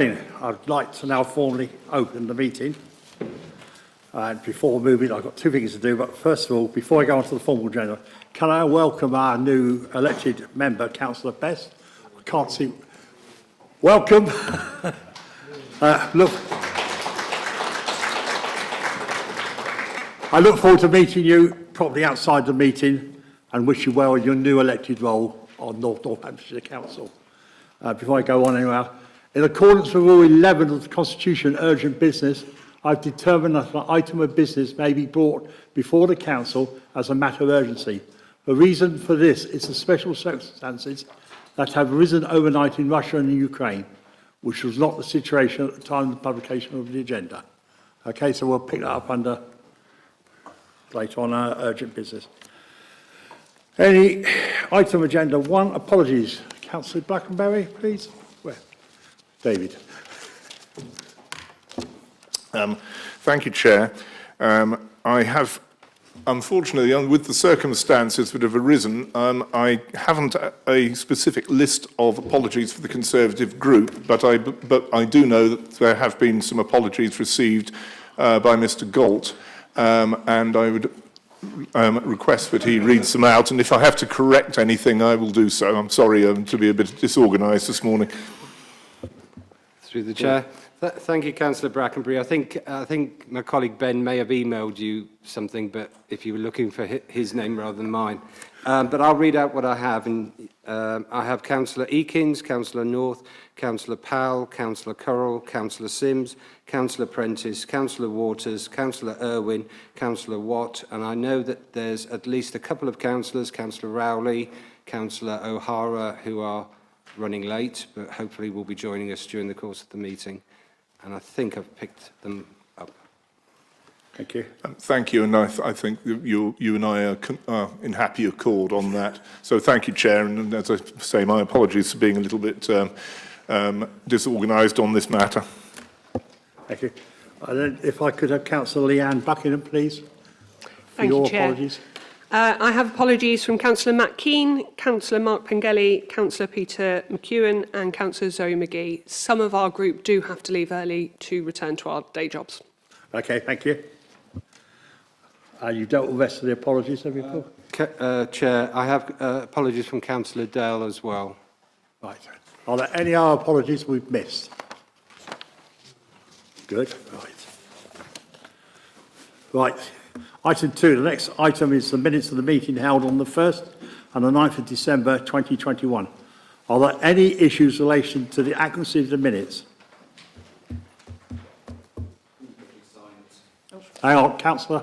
I'd like to now formally open the meeting. And before moving, I've got two things to do. But first of all, before I go on to the formal agenda, can I welcome our new elected member, Councillor Best? I can't see. Welcome. I look forward to meeting you properly outside the meeting and wish you well in your new elected role on North Northamptonshire Council. Before I go on anywhere, in accordance with Rule 11 of the Constitution, urgent business, I've determined that an item of business may be brought before the Council as a matter of urgency. The reason for this is the special circumstances that have arisen overnight in Russia and Ukraine, which was not the situation at the time of the publication of the agenda. Okay, so we'll pick that up under later on our urgent business. Any item agenda one, apologies. Councillor Blackenberry, please. Where? David. Thank you, Chair. I have, unfortunately, with the circumstances that have arisen, I haven't a specific list of apologies for the Conservative group, but I do know that there have been some apologies received by Mr. Galt, and I would request that he reads them out, and if I have to correct anything, I will do so. I'm sorry to be a bit disorganised this morning. Through the Chair. Thank you, Councillor Brackenbury. I think my colleague Ben may have emailed you something, but if you were looking for his name rather than mine. But I'll read out what I have. I have Councillor Eakins, Councillor North, Councillor Powell, Councillor Currell, Councillor Sims, Councillor Prentice, Councillor Waters, Councillor Irwin, Councillor Watt, and I know that there's at least a couple of councillors, Councillor Rowley, Councillor O'Hara, who are running late, but hopefully will be joining us during the course of the meeting. And I think I've picked them up. Thank you. Thank you, and I think you and I are in happy accord on that. So thank you, Chair, and as I say, my apologies for being a little bit disorganised on this matter. Thank you. If I could have Councillor Leanne Buckingham, please. Thank you, Chair. Apologies. I have apologies from Councillor Matt Keane, Councillor Mark Pengelly, Councillor Peter McEwen and Councillor Zoe McGee. Some of our group do have to leave early to return to our day jobs. Okay, thank you. You've dealt with the rest of the apologies, have you, Paul? Chair, I have apologies from Councillor Dale as well. Right. Are there any other apologies we've missed? Good. Right. Item 2, the next item is the minutes of the meeting held on the 1st and the 9th of December 2021. Are there any issues in relation to the accuracy of the minutes? Hang on, Councillor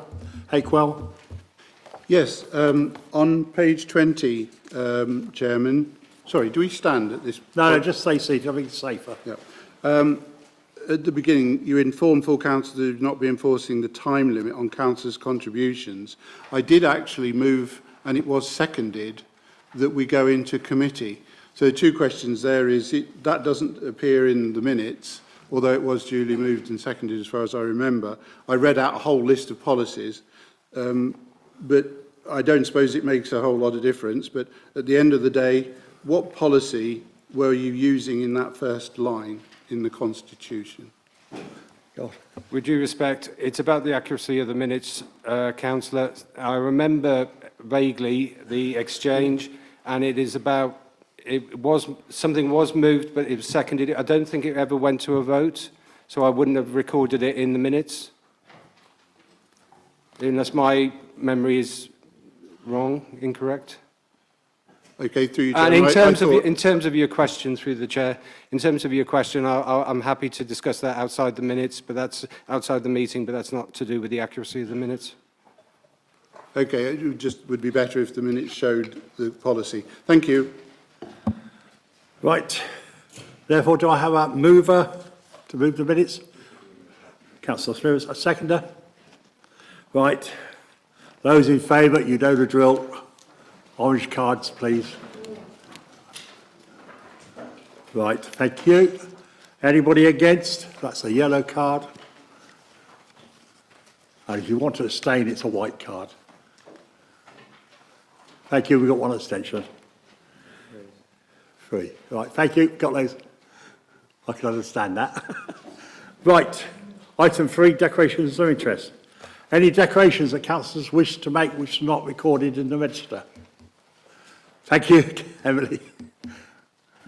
Hakewell. Yes, on page 20, Chairman. Sorry, do we stand at this point? No, just stay seated. I think it's safer. Yeah. At the beginning, you informed full council to not be enforcing the time limit on councillors' contributions. I did actually move, and it was seconded, that we go into committee. So the two questions there is, that doesn't appear in the minutes, although it was duly moved and seconded as far as I remember. I read out a whole list of policies, but I don't suppose it makes a whole lot of difference. But at the end of the day, what policy were you using in that first line in the Constitution? With due respect, it's about the accuracy of the minutes, Councillor. I remember vaguely the exchange, and it is about, something was moved, but it was seconded. I don't think it ever went to a vote, so I wouldn't have recorded it in the minutes, unless my memory is wrong, incorrect. Okay, through you, and in terms of your question, through the Chair, in terms of your question, I'm happy to discuss that outside the minutes, but that's outside the meeting, but that's not to do with the accuracy of the minutes. Okay, it just would be better if the minutes showed the policy. Thank you. Right. Therefore, do I have a mover to move the minutes? Councillor Smith, a seconder? Right. Those in favour, you know the drill. Orange cards, please. Right, thank you. Anybody against? That's a yellow card. And if you want to abstain, it's a white card. Thank you. We've got one abstention. 3. Right, thank you. Got those. I can understand that. Right, item 3, declarations of interest. Any declarations that councillors wish to make which are not recorded in the register? Thank you, Emily.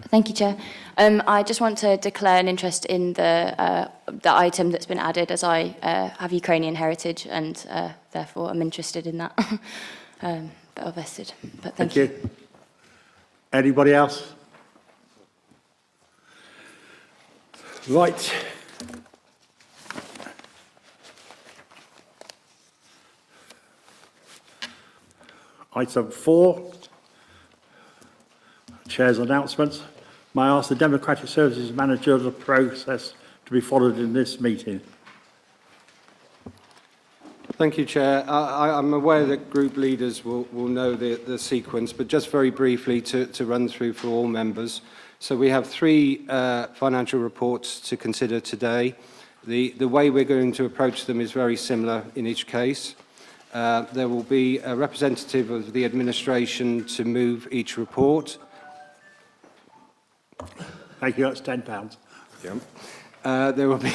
Thank you, Chair. I just want to declare an interest in the item that's been added, as I have Ukrainian heritage and therefore I'm interested in that. But I'll vested. But thank you. Anybody else? Right. Item 4, Chair's announcements. May I ask the Democratic Services Manager of the process to be followed in this meeting? Thank you, Chair. I'm aware that group leaders will know the sequence, but just very briefly to run through for all members. So we have 3 financial reports to consider today. The way we're going to approach them is very similar in each case. There will be a representative of the administration to move each report. Thank you, that's £10. Yeah. There will be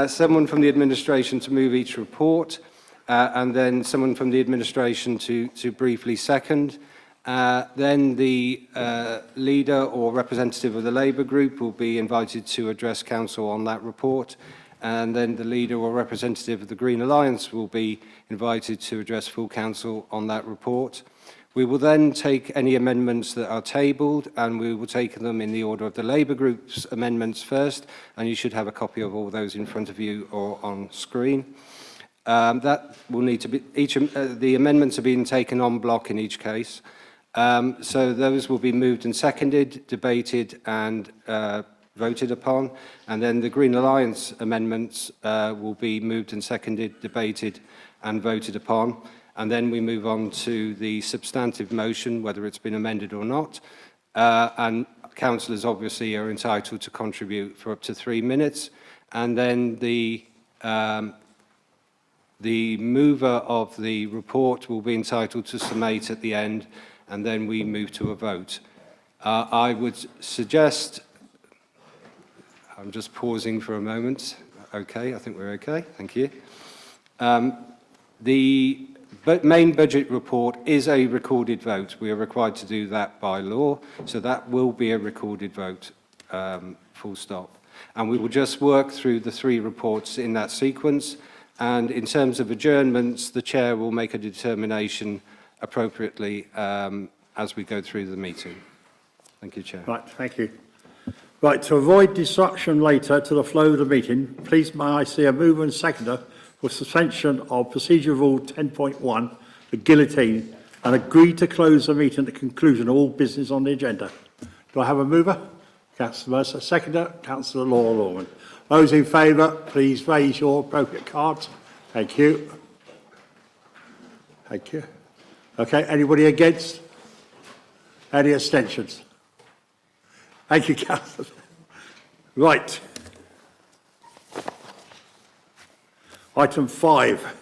someone from the administration to move each report, and then someone from the administration to briefly second. Then the leader or representative of the Labour group will be invited to address council on that report, and then the leader or representative of the Green Alliance will be invited to address full council on that report. We will then take any amendments that are tabled, and we will take them in the order of the Labour group's amendments first, and you should have a copy of all those in front of you or on screen. That will need to be, the amendments are being taken en bloc in each case. So those will be moved and seconded, debated and voted upon, and then the Green Alliance amendments will be moved and seconded, debated and voted upon. And then we move on to the substantive motion, whether it's been amended or not. And councillors obviously are entitled to contribute for up to 3 minutes. And then the mover of the report will be entitled to summate at the end, and then we move to a vote. I would suggest, I'm just pausing for a moment. Okay, I think we're okay, thank you. The main budget report is a recorded vote. We are required to do that by law, so that will be a recorded vote, full stop. And we will just work through the 3 reports in that sequence. And in terms of adjournments, the Chair will make a determination appropriately as we go through the meeting. Thank you, Chair. Right, thank you. Right, to avoid disruption later to the flow of the meeting, please may I see a mover and seconder for suspension of Procedure Rule 10.1, the guillotine, and agree to close the meeting at the conclusion of all business on the agenda. Do I have a mover? Councillor Mercer. Seconder, Councillor Laura Lorman. Those in favour, please raise your appropriate cards. Thank you. Thank you. Okay, anybody against? Any abstentions? Thank you, Councillor. Right. Item 5.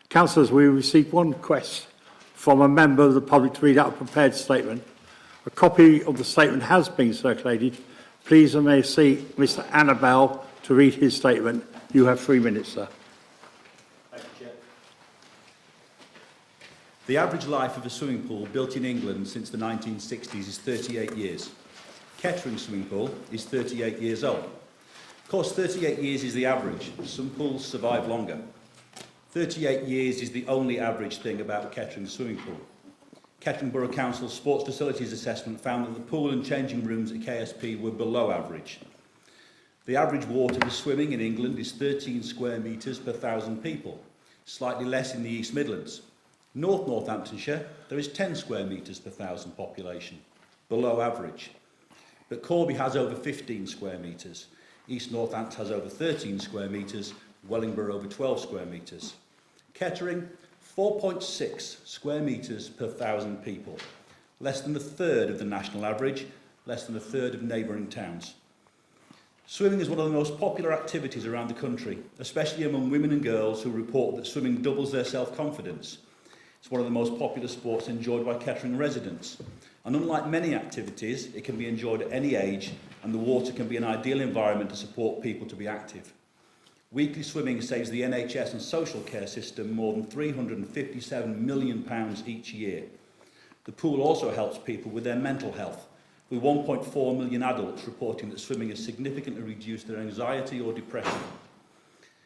Councillors, we received one request from a member of the public to read out a prepared statement. A copy of the statement has been circulated. Please may I see Mr. Annabelle to read his statement. You have 3 minutes, sir. Thank you, Chair. The average life of a swimming pool built in England since the 1960s is 38 years. Kettering swimming pool is 38 years old. Of course, 38 years is the average. Some pools survive longer. 38 years is the only average thing about Kettering swimming pool. Kettering Borough Council's Sports Facilities Assessment found that the pool and changing rooms at KSP were below average. The average water for swimming in England is 13 square metres per 1,000 people, slightly less in the East Midlands. North Northamptonshire, there is 10 square metres per 1,000 population, below average. But Corby has over 15 square metres. East Northants has over 13 square metres, Wellingborough over 12 square metres. Kettering, 4.6 square metres per 1,000 people, less than a third of the national average, less than a third of neighbouring towns. Swimming is one of the most popular activities around the country, especially among women and girls who report that swimming doubles their self-confidence. It's one of the most popular sports enjoyed by Kettering residents. And unlike many activities, it can be enjoyed at any age and the water can be an ideal environment to support people to be active. Weekly swimming saves the NHS and social care system more than £357 million each year. The pool also helps people with their mental health, with 1.4 million adults reporting that swimming has significantly reduced their anxiety or depression.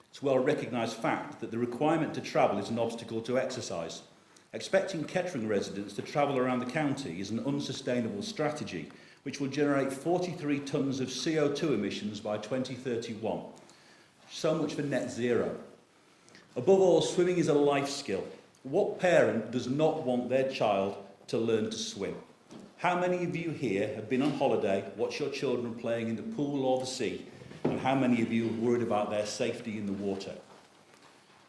It's a well-recognised fact that the requirement to travel is an obstacle to exercise. Expecting Kettering residents to travel around the county is an unsustainable strategy which will generate 43 tonnes of CO2 emissions by 2031. So much for net zero. Above all, swimming is a life skill. What parent does not want their child to learn to swim? How many of you here have been on holiday, watched your children playing in the pool or the sea, and how many of you are worried about their safety in the water?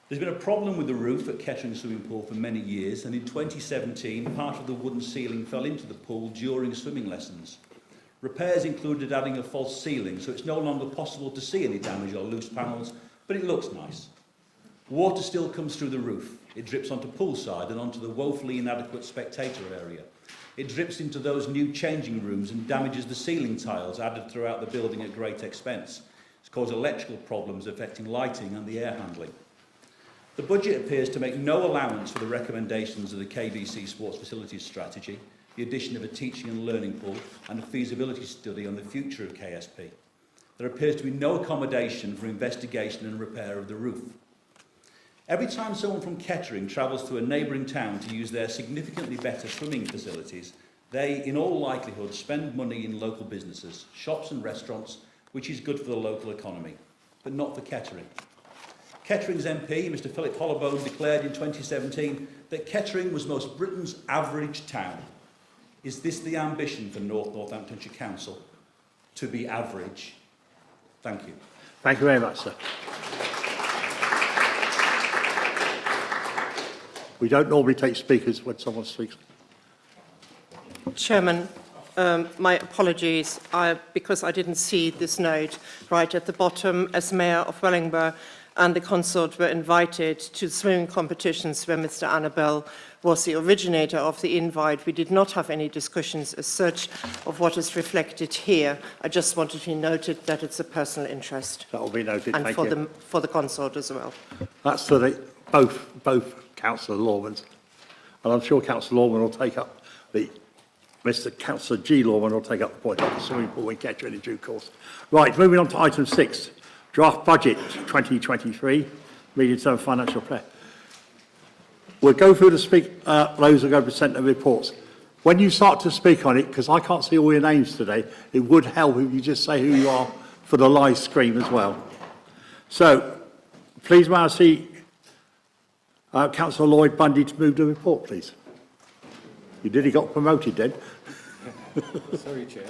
There's been a problem with the roof at Kettering Swimming Pool for many years, and in 2017, part of the wooden ceiling fell into the pool during swimming lessons. Repairs included adding a false ceiling, so it's no longer possible to see any damage or loose panels, but it looks nice. Water still comes through the roof. It drips onto poolside and onto the woefully inadequate spectator area. It drips into those new changing rooms and damages the ceiling tiles added throughout the building at great expense. It's caused electrical problems affecting lighting and the air handling. The budget appears to make no allowance for the recommendations of the KBC Sports Facilities Strategy, the addition of a teaching and learning pool, and a feasibility study on the future of KSP. There appears to be no accommodation for investigation and repair of the roof. Every time someone from Kettering travels to a neighbouring town to use their significantly better swimming facilities, they, in all likelihood, spend money in local businesses, shops and restaurants, which is good for the local economy, but not for Kettering. Kettering's MP, Mr Philip Hollowbone, declared in 2017 that Kettering was most Britain's average town. Is this the ambition for North Northamptonshire Council, to be average? Thank you. Thank you very much, sir. We don't normally take speakers when someone speaks. Chairman, my apologies, because I didn't see this note right at the bottom. As Mayor of Wellingborough and the consort were invited to swimming competitions where Mr Annabelle was the originator of the invite, we did not have any discussions as such of what is reflected here. I just wanted to note it that it's a personal interest. That will be noted. And Thank for you. for the consort as well. That's for the, both Councillor Lawmans. And I'm sure Councillor Lawman will take up Mr Councillor G. Lawman will take up the point of the swimming pool in Kettering in due course. Right, moving on to item 6, draft budget 2023, medium-term financial plan. We'll go through those who are going to present the reports. When you start to speak on it, because I can't see all your names today, it would help if you just say who you are for the live stream as well. So, please may I see Councillor Lloyd Bundy to move the report, please. You nearly got promoted then. Sorry, Chair.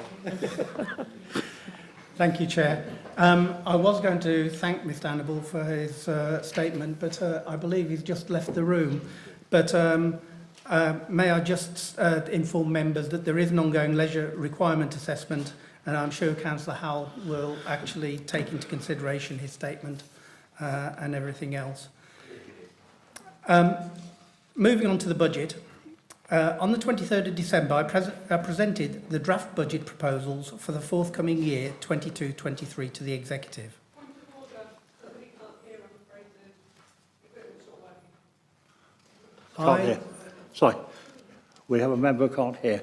Thank you, Chair. I was going to thank Mr Annabelle for his statement, but I believe he's just left the room. But may I just inform members that there is an ongoing leisure requirement assessment, and I'm sure Councillor Howell will actually take into consideration his statement and everything else. Moving on to the budget. On the 23rd of December, I presented the draft budget proposals for the forthcoming year 22-23 to the Executive. Can't hear. Sorry. We have a member who can't hear.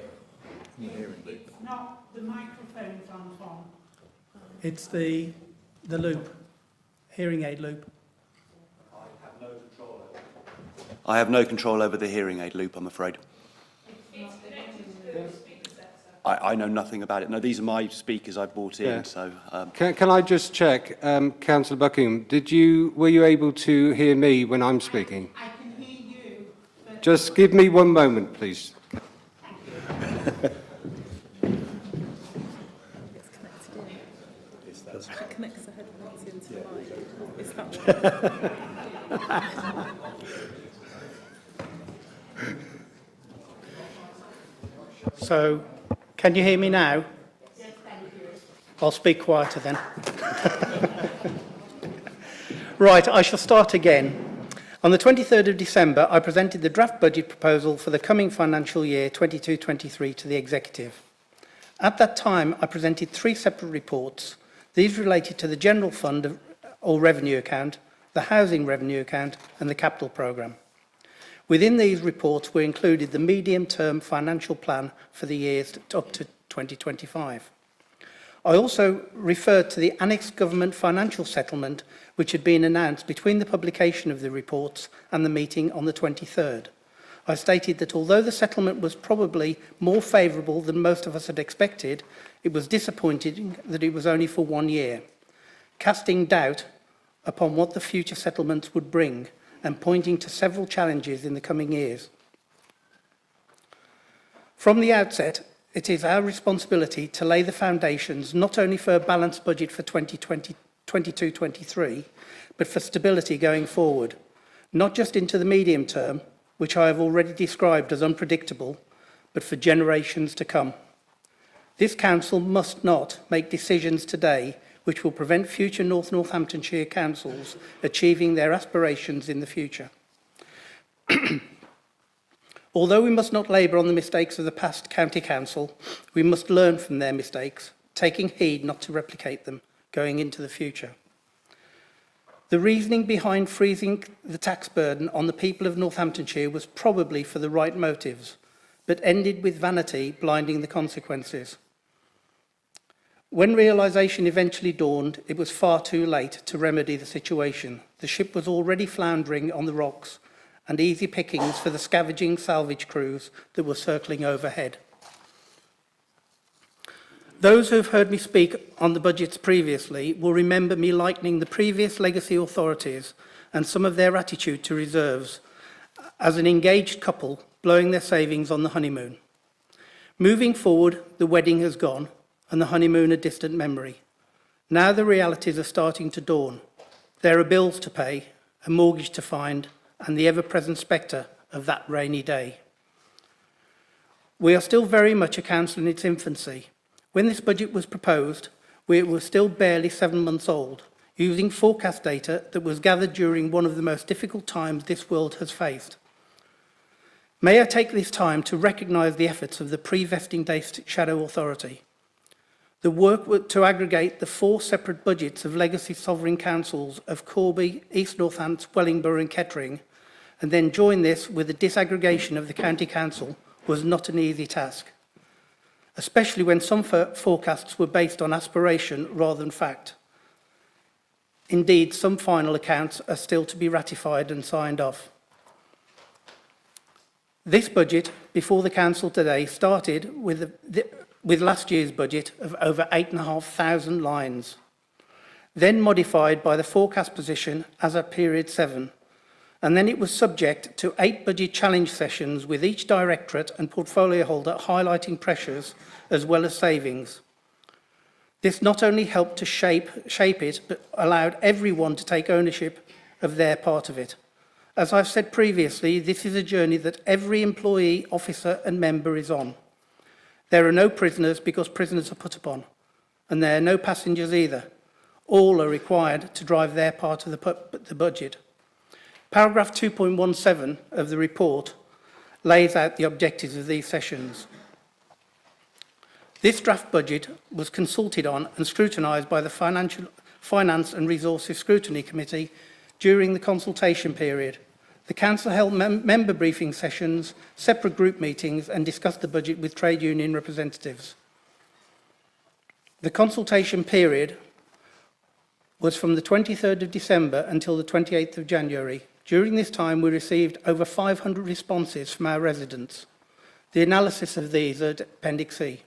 It's not the microphones aren't on. It's the loop, hearing aid loop. I have no control over the hearing aid loop, I'm afraid. I know nothing about it. No, these are my speakers I brought in, Yeah. so... Can I just check, Councillor Buckingham, were you able to hear me when I'm speaking? I can hear you. But Just give me one moment, please. It connects the headphones into the mic. Is that one? So, can you hear me now? yes, thank you. I'll speak quieter then. Right, I shall start again. On the 23rd of December, I presented the draft budget proposal for the coming financial year 22-23 to the Executive. At that time, I presented 3 separate reports. These related to the general fund or revenue account, the housing revenue account, and the capital programme. Within these reports were included the medium-term financial plan for the years up to 2025. I also referred to the annexed government financial settlement which had been announced between the publication of the reports and the meeting on the 23rd. I stated that although the settlement was probably more favourable than most of us had expected, it was disappointing that it was only for 1 year, casting doubt upon what the future settlements would bring and pointing to several challenges in the coming years. From the outset, it is our responsibility to lay the foundations not only for a balanced budget for 2022-23, but for stability going forward, not just into the medium term, which I have already described as unpredictable, but for generations to come. This Council must not make decisions today which will prevent future North Northamptonshire councils achieving their aspirations in the future. Although we must not labour on the mistakes of the past county council, we must learn from their mistakes, taking heed not to replicate them going into the future. The reasoning behind freezing the tax burden on the people of Northamptonshire was probably for the right motives, but ended with vanity blinding the consequences. When realisation eventually dawned, it was far too late to remedy the situation. The ship was already floundering on the rocks, and easy pickings for the scavenging salvage crews that were circling overhead. Those who have heard me speak on the budgets previously will remember me likening the previous legacy authorities and some of their attitude to reserves as an engaged couple blowing their savings on the honeymoon. Moving forward, the wedding has gone and the honeymoon a distant memory. Now the realities are starting to dawn. There are bills to pay, a mortgage to find, and the ever-present spectre of that rainy day. We are still very much a council in its infancy. When this budget was proposed, we were still barely 7 months old, using forecast data that was gathered during one of the most difficult times this world has faced. May I take this time to recognise the efforts of the pre-vesting day shadow authority. The work to aggregate the 4 separate budgets of legacy sovereign councils of Corby, East Northants, Wellingborough and Kettering, and then join this with the disaggregation of the county council was not an easy task, especially when some forecasts were based on aspiration rather than fact. Indeed, some final accounts are still to be ratified and signed off. This budget, before the council today, started with last year's budget of over 8,500 lines, then modified by the forecast position as at period 7, and then it was subject to 8 budget challenge sessions with each directorate and portfolio holder highlighting pressures as well as savings. This not only helped to shape it, but allowed everyone to take ownership of their part of it. As I've said previously, this is a journey that every employee, officer and member is on. There are no prisoners because prisoners are put upon, and there are no passengers either. All are required to drive their part of the budget. Paragraph 2.17 of the report lays out the objectives of these sessions. This draft budget was consulted on and scrutinised by the Finance and Resources Scrutiny Committee during the consultation period. The Council held member briefing sessions, separate group meetings and discussed the budget with trade union representatives. The consultation period was from the 23rd of December until the 28th of January. During this time, we received over 500 responses from our residents. The analysis of these are at Appendix C.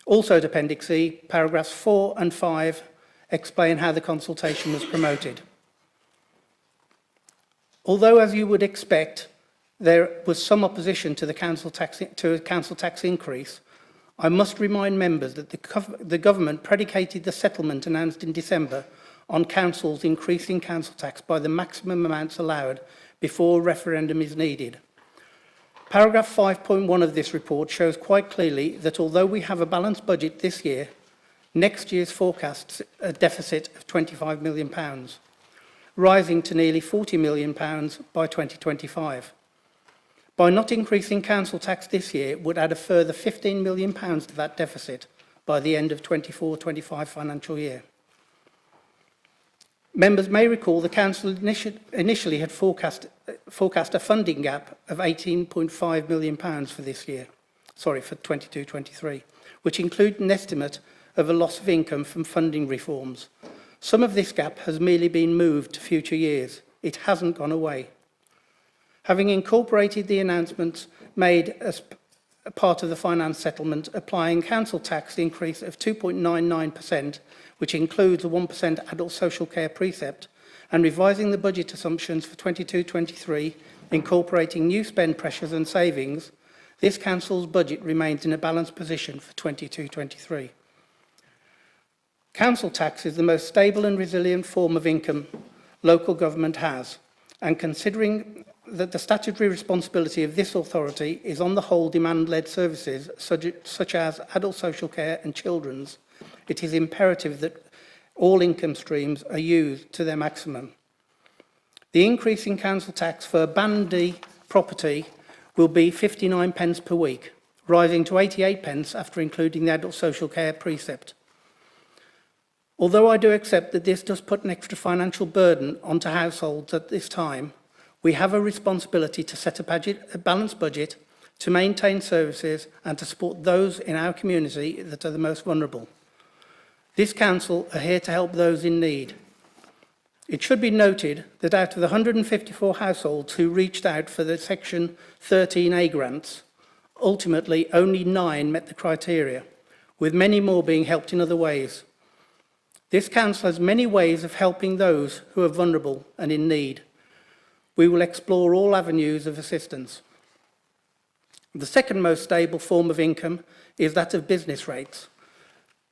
Also at Appendix C, paragraphs 4 and 5 explain how the consultation was promoted. Although, as you would expect, there was some opposition to a council tax increase, I must remind members that the government predicated the settlement announced in December on councils increasing council tax by the maximum amounts allowed before a referendum is needed. Paragraph 5.1 of this report shows quite clearly that although we have a balanced budget this year, next year's forecasts a deficit of £25 million, rising to nearly £40 million by 2025. By not increasing council tax this year, it would add a further £15 million to that deficit by the end of 24-25 financial year. Members may recall the Council initially had forecast a funding gap of £18.5 million for this year, for 22-23, which included an estimate of a loss of income from funding reforms. Some of this gap has merely been moved to future years. It hasn't gone away. Having incorporated the announcements made as part of the finance settlement applying council tax increase of 2.99%, which includes a 1% adult social care precept, and revising the budget assumptions for 22-23, incorporating new spend pressures and savings, this council's budget remains in a balanced position for 22-23. Council tax is the most stable and resilient form of income local government has, and considering that the statutory responsibility of this authority is on the whole demand-led services such as adult social care and children's, it is imperative that all income streams are used to their maximum. The increase in council tax for Band D property will be 59 pence per week, rising to 88 pence after including the adult social care precept. Although I do accept that this does put an extra financial burden onto households at this time, we have a responsibility to set a balanced budget, to maintain services and to support those in our community that are the most vulnerable. This council are here to help those in need. It should be noted that out of the 154 households who reached out for the Section 13A grants, ultimately only 9 met the criteria, with many more being helped in other ways. This council has many ways of helping those who are vulnerable and in need. We will explore all avenues of assistance. The second most stable form of income is that of business rates.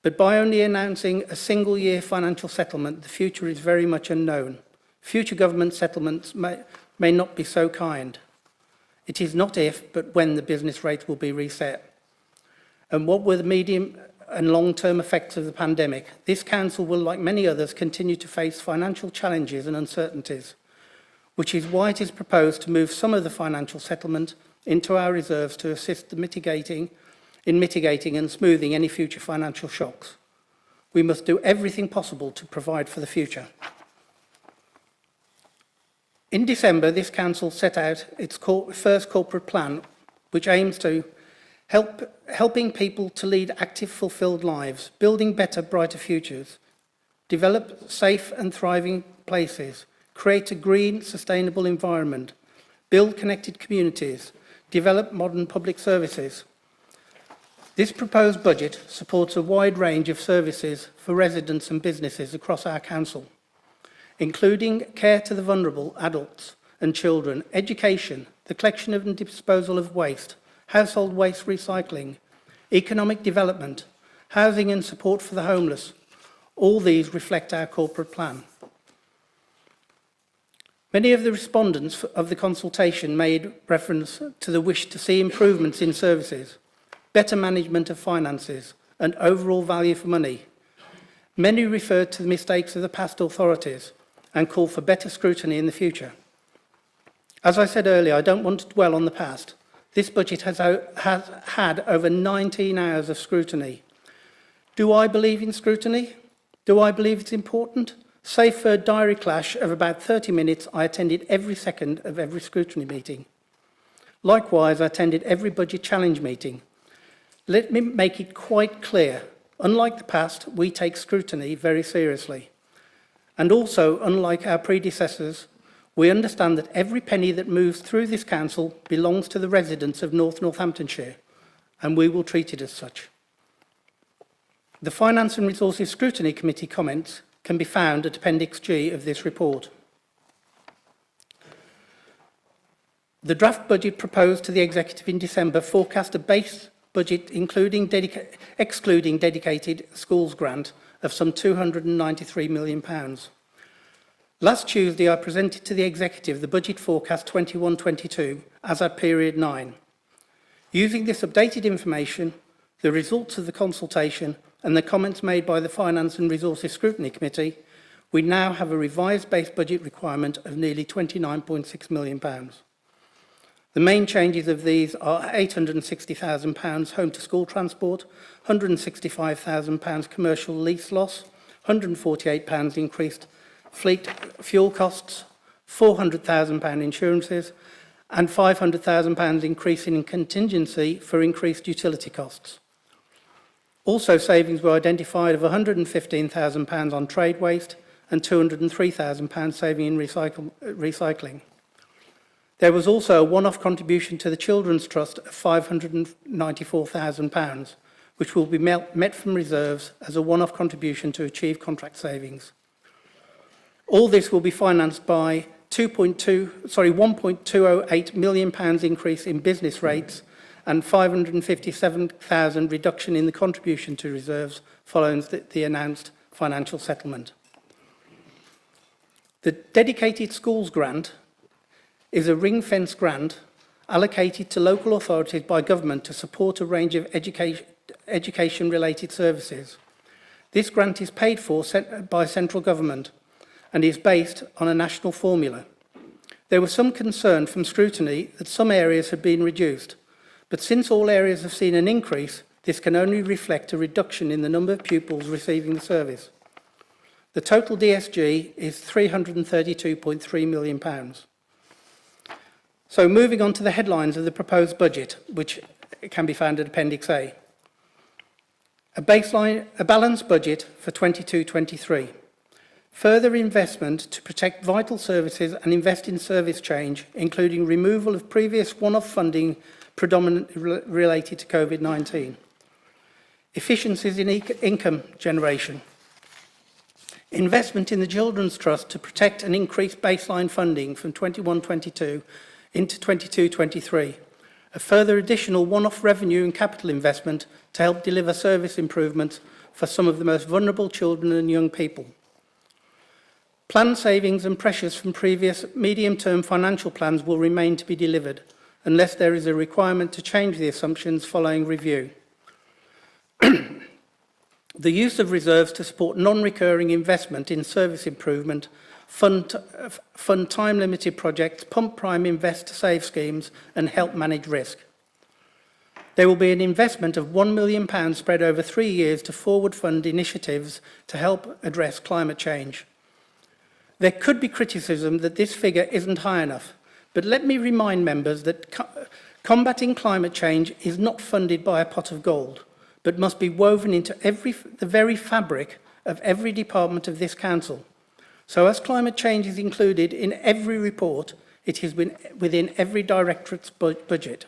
But by only announcing a single year financial settlement, the future is very much unknown. Future government settlements may not be so kind. It is not if, but when the business rates will be reset. And what were the medium and long-term effects of the pandemic? This council will, like many others, continue to face financial challenges and uncertainties, which is why it is proposed to move some of the financial settlement into our reserves to assist in mitigating and smoothing any future financial shocks. We must do everything possible to provide for the future. In December, this council set out its first corporate plan, which aims to helping people to lead active, fulfilled lives, building better, brighter futures, develop safe and thriving places, create a green, sustainable environment, build connected communities, develop modern public services. This proposed budget supports a wide range of services for residents and businesses across our council, including care to the vulnerable adults and children, education, the collection and disposal of waste, household waste recycling, economic development, housing and support for the homeless. All these reflect our corporate plan. Many of the respondents of the consultation made reference to the wish to see improvements in services, better management of finances, and overall value for money. Many referred to the mistakes of the past authorities and called for better scrutiny in the future. As I said earlier, I don't want to dwell on the past. This budget has had over 19 hours of scrutiny. Do I believe in scrutiny? Do I believe it's important? Save for a diary clash of about 30 minutes, I attended every second of every scrutiny meeting. Likewise, I attended every budget challenge meeting. Let me make it quite clear, unlike the past, we take scrutiny very seriously. And also, unlike our predecessors, we understand that every penny that moves through this council belongs to the residents of North Northamptonshire, and we will treat it as such. The Finance and Resources Scrutiny Committee comments can be found at Appendix G of this report. The draft budget proposed to the Executive in December forecast a base budget excluding dedicated schools grant of some £293 million. Last Tuesday, I presented to the Executive the budget forecast 21-22 as at period 9. Using this updated information, the results of the consultation and the comments made by the Finance and Resources Scrutiny Committee, we now have a revised base budget requirement of nearly £29.6 million. The main changes of these are £860,000 home to school transport, £165,000 commercial lease loss, £148 increased fleet fuel costs, £400,000 insurances, and £500,000 increase in contingency for increased utility costs. Also, savings were identified of £115,000 on trade waste and £203,000 saving in recycling. There was also a one-off contribution to the Children's Trust of £594,000, which will be met from reserves as a one-off contribution to achieve contract savings. All this will be financed by £1.208 million increase in business rates and £557,000 reduction in the contribution to reserves following the announced financial settlement. The Dedicated Schools Grant is a ring-fence grant allocated to local authorities by government to support a range of education-related services. This grant is paid for by central government and is based on a national formula. There was some concern from Scrutiny that some areas had been reduced, but since all areas have seen an increase, this can only reflect a reduction in the number of pupils receiving the service. The total DSG is £332.3 million. So moving on to the headlines of the proposed budget, which can be found at Appendix A. A balanced budget for 22-23. Further investment to protect vital services and invest in service change, including removal of previous one-off funding predominantly related to COVID-19. Efficiencies in income generation. Investment in the Children's Trust to protect and increase baseline funding from 21-22 into 22-23. A further additional one-off revenue and capital investment to help deliver service improvements for some of the most vulnerable children and young people. Planned savings and pressures from previous medium-term financial plans will remain to be delivered, unless there is a requirement to change the assumptions following review. The use of reserves to support non-recurring investment in service improvement, fund time-limited projects, pump prime invest to save schemes, and help manage risk. There will be an investment of £1 million spread over 3 years to forward fund initiatives to help address climate change. There could be criticism that this figure isn't high enough, but let me remind members that combating climate change is not funded by a pot of gold, but must be woven into the very fabric of every department of this council. So as climate change is included in every report, it is within every directorate's budget.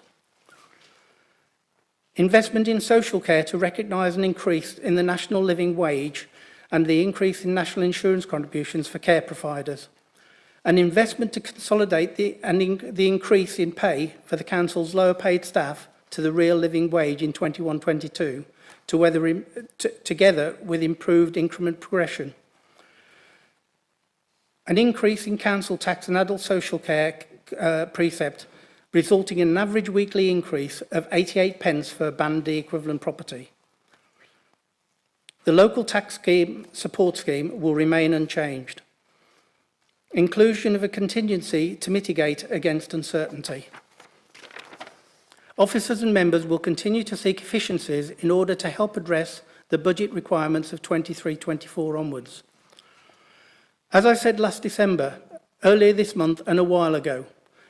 Investment in social care to recognise an increase in the national living wage and the increase in national insurance contributions for care providers. An investment to consolidate the increase in pay for the council's lower paid staff to the real living wage in 21-22, together with improved increment progression. An increase in council tax and adult social care precept, resulting in an average weekly increase of 88 pence for Band D equivalent property. The local tax support scheme will remain unchanged. Inclusion of a contingency to mitigate against uncertainty. Officers and members will continue to seek efficiencies in order to help address the budget requirements of 23-24 onwards. As I said last December, earlier this month and a while ago,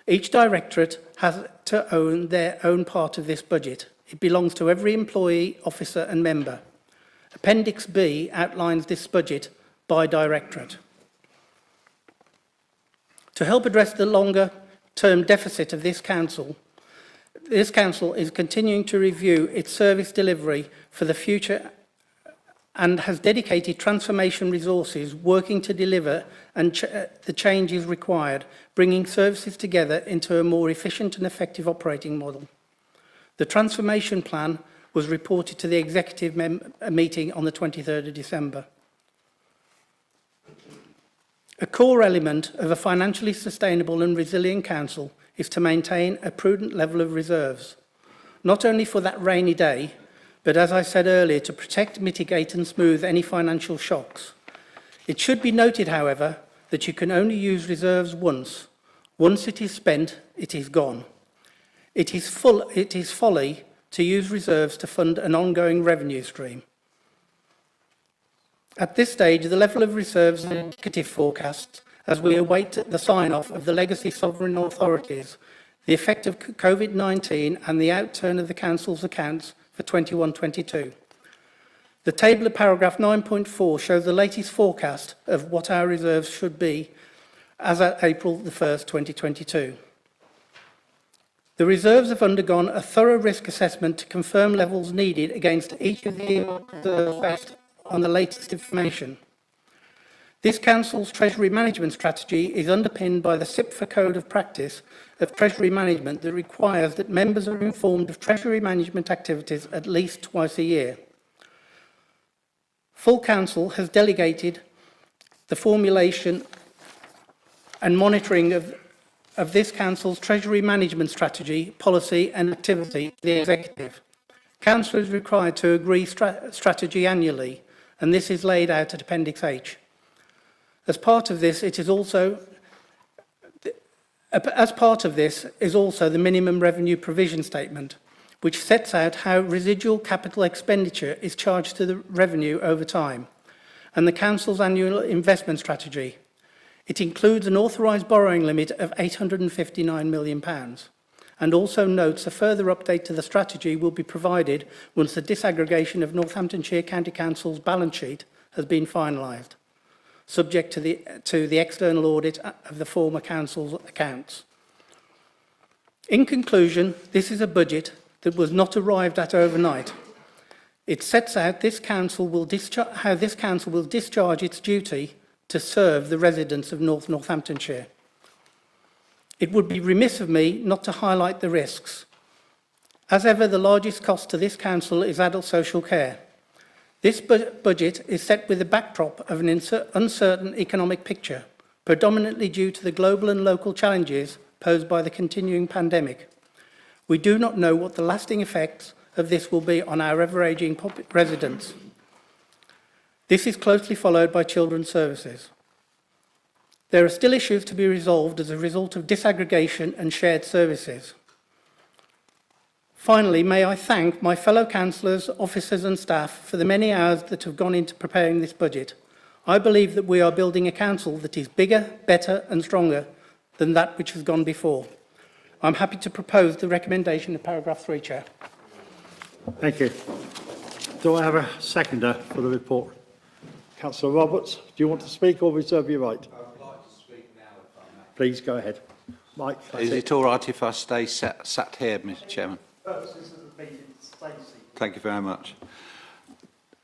each directorate has to own their own part of this budget. It belongs to every employee, officer and member. Appendix B outlines this budget by directorate. To help address the longer-term deficit of this council is continuing to review its service delivery for the future and has dedicated transformation resources working to deliver the changes required, bringing services together into a more efficient and effective operating model. The transformation plan was reported to the executive meeting on the 23rd of December. A core element of a financially sustainable and resilient council is to maintain a prudent level of reserves, not only for that rainy day, but as I said earlier, to protect, mitigate and smooth any financial shocks. It should be noted, however, that you can only use reserves once. Once it is spent, it is gone. It is folly to use reserves to fund an ongoing revenue stream. At this stage, the level of reserves is an indicative forecast as we await the sign-off of the legacy sovereign authorities, the effect of COVID-19 and the outturn of the Council's accounts for 21-22. The table of paragraph 9.4 shows the latest forecast of what our reserves should be as at April the 1st, 2022. The reserves have undergone a thorough risk assessment to confirm levels needed against each of the reserves based on the latest information. This Council's Treasury Management Strategy is underpinned by the CIPFA Code of Practice of Treasury Management that requires that members are informed of Treasury management activities at least twice a year. Full Council has delegated the formulation and monitoring of this Council's Treasury Management Strategy, policy and activity to the Executive. Council is required to agree strategy annually, and this is laid out at Appendix H. As part of this is also the minimum revenue provision statement, which sets out how residual capital expenditure is charged to the revenue over time, and the Council's annual investment strategy. It includes an authorised borrowing limit of £859 million, and also notes a further update to the strategy will be provided once the disaggregation of Northamptonshire County Council's balance sheet has been finalised, subject to the external audit of the former Council's accounts. In conclusion, this is a budget that was not arrived at overnight. It sets out how this Council will discharge its duty to serve the residents of North Northamptonshire. It would be remiss of me not to highlight the risks. As ever, the largest cost to this Council is adult social care. This budget is set with the backdrop of an uncertain economic picture, predominantly due to the global and local challenges posed by the continuing pandemic. We do not know what the lasting effects of this will be on our ever-ageing residents. This is closely followed by children's services. There are still issues to be resolved as a result of disaggregation and shared services. Finally, may I thank my fellow councillors, officers and staff for the many hours that have gone into preparing this budget. I believe that we are building a council that is bigger, better and stronger than that which has gone before. I'm happy to propose the recommendation of paragraph 3, Chair. Thank you. Do I have a seconder for the report? Councillor Roberts, do you want to speak or reserve your right? I would like to speak now, if I may. Please go ahead. Mike. Is it all right if I stay sat here, Mr. Chairman? Thank you very much.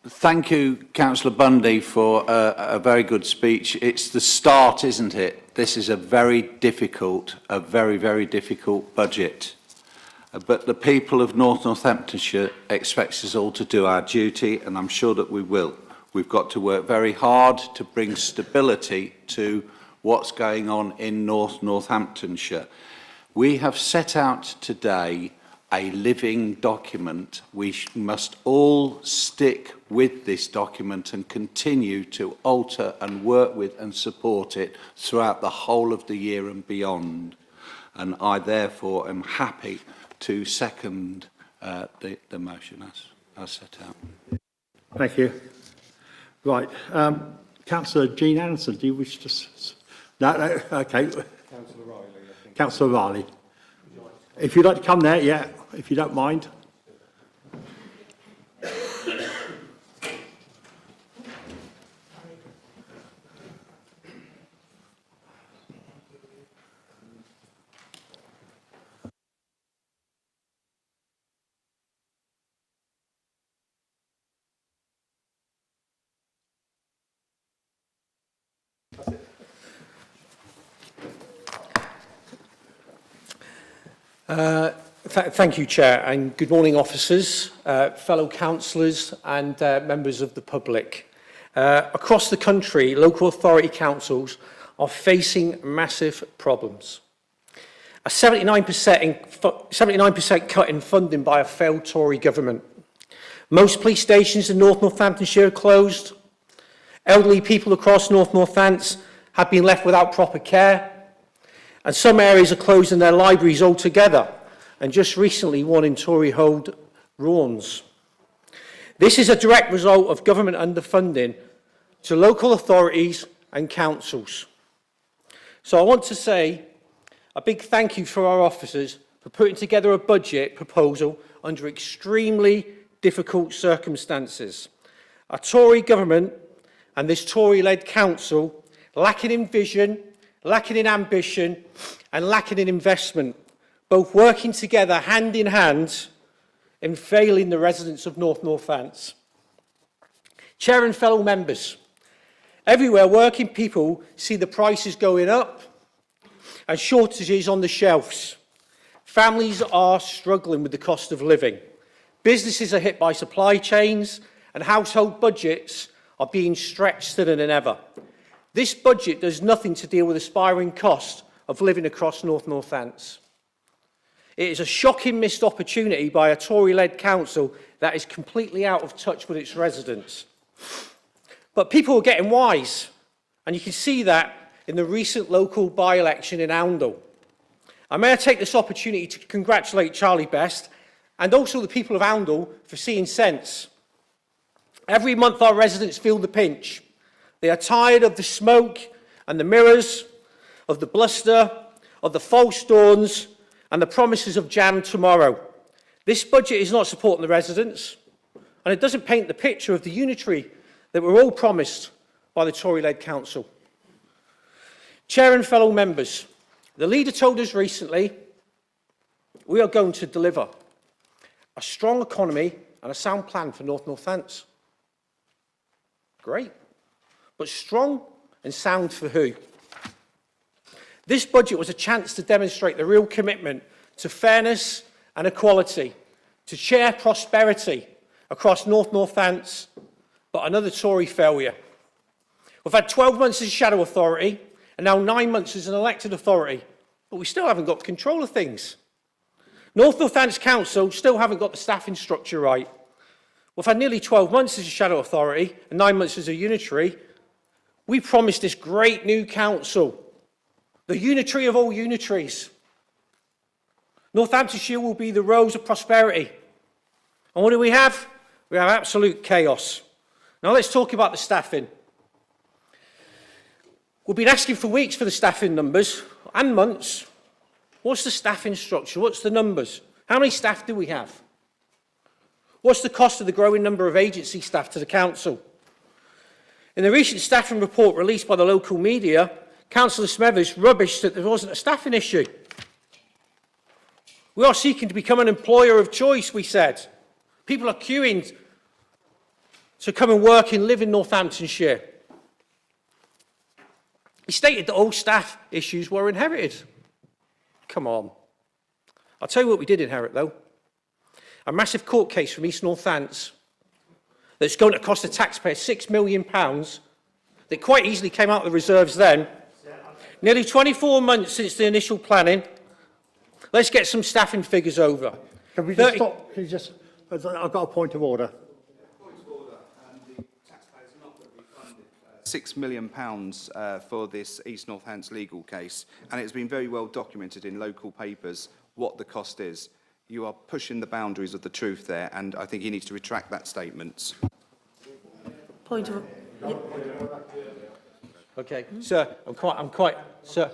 Thank you, Councillor Bundy, for a very good speech. It's the start, isn't it? This is a very, very difficult budget. But the people of North Northamptonshire expect us all to do our duty, and I'm sure that we will. We've got to work very hard to bring stability to what's going on in North Northamptonshire. We have set out today a living document. We must all stick with this document and continue to alter and work with and support it throughout the whole of the year and beyond. And I therefore am happy to second the motion as set out. Thank you. Right. Councillor Jean Anderson, do you wish to... No, okay. Councillor Riley, I think. Councillor Riley. If you'd like to come there, yeah, if you don't mind. Thank you, Chair, and good morning, officers, fellow councillors and members of the public. Across the country, local authority councils are facing massive problems. A 79% cut in funding by a failed Tory government. Most police stations in North Northamptonshire are closed. Elderly people across North Northants have been left without proper care. And some areas are closing their libraries altogether. and just recently one in Tory-held Raunds. This is a direct result of government underfunding to local authorities and councils. So I want to say a big thank you for our officers for putting together a budget proposal under extremely difficult circumstances. A Tory government and this Tory-led council lacking in vision, lacking in ambition and lacking in investment, both working together hand in hand and failing the residents of North Northants. Chair and fellow members, everywhere working people see the prices going up and shortages on the shelves. Families are struggling with the cost of living. Businesses are hit by supply chains and household budgets are being stretched thinner than ever. This budget does nothing to deal with the spiralling cost of living across North Northants. It is a shocking missed opportunity by a Tory-led council that is completely out of touch with its residents. But people are getting wise, and you can see that in the recent local by-election in Oundle. And may I take this opportunity to congratulate Charlie Best and also the people of Oundle for seeing sense. Every month our residents feel the pinch. They are tired of the smoke and the mirrors, of the bluster, of the false dawns and the promises of jam tomorrow. This budget is not supporting the residents, and it doesn't paint the picture of the unitary that we're all promised by the Tory-led council. Chair and fellow members, the leader told us recently we are going to deliver a strong economy and a sound plan for North Northants. Great. But strong and sound for who? This budget was a chance to demonstrate the real commitment to fairness and equality, to share prosperity across North Northants, but another Tory failure. We've had 12 months as shadow authority and now 9 months as an elected authority, but we still haven't got control of things. North Northants Council still haven't got the staffing structure right. We've had nearly 12 months as a shadow authority and 9 months as a unitary. We promised this great new council, the unitary of all unitaries. Northamptonshire will be the rose of prosperity. And what do we have? We have absolute chaos. Now let's talk about the staffing. We've been asking for weeks for the staffing numbers and months. What's the staffing structure? What's the numbers? How many staff do we have? What's the cost of the growing number of agency staff to the council? In the recent staffing report released by the local media, Councillor Smethers rubbished that there wasn't a staffing issue. We are seeking to become an employer of choice, we said. People are queuing to come and work and live in Northamptonshire. He stated that all staff issues were inherited. Come on. I'll tell you what we did inherit, though. A massive court case from East Northants that's going to cost the taxpayer £6 million that quite easily came out of the reserves then. Nearly 24 months since the initial planning. Let's get some staffing figures over. Can we just stop? Can you just, I've got a point of order. Point of order. The taxpayers are not going to be funded £6 million for this East Northants legal case, and it's been very well documented in local papers what the cost is. You are pushing the boundaries of the truth there, and I think he needs to retract that statement. Point of order. Okay, sir, sir.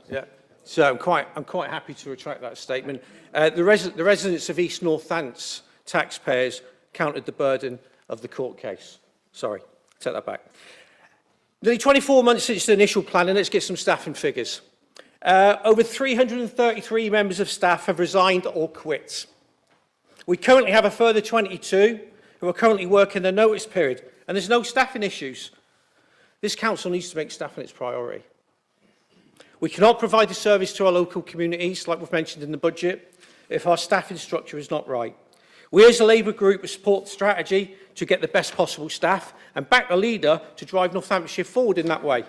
Yeah, so I'm quite happy to retract that statement. The residents of East Northants taxpayers counted the burden of the court case. Sorry, take that back. Nearly 24 months since the initial planning, let's get some staffing figures. Over 333 members of staff have resigned or quit. We currently have a further 22 who are currently working their notice period, and there's no staffing issues. This council needs to make staffing its priority. We cannot provide the service to our local communities, like we've mentioned in the budget, if our staffing structure is not right. We as a Labour group will support the strategy to get the best possible staff and back the leader to drive Northamptonshire forward in that way.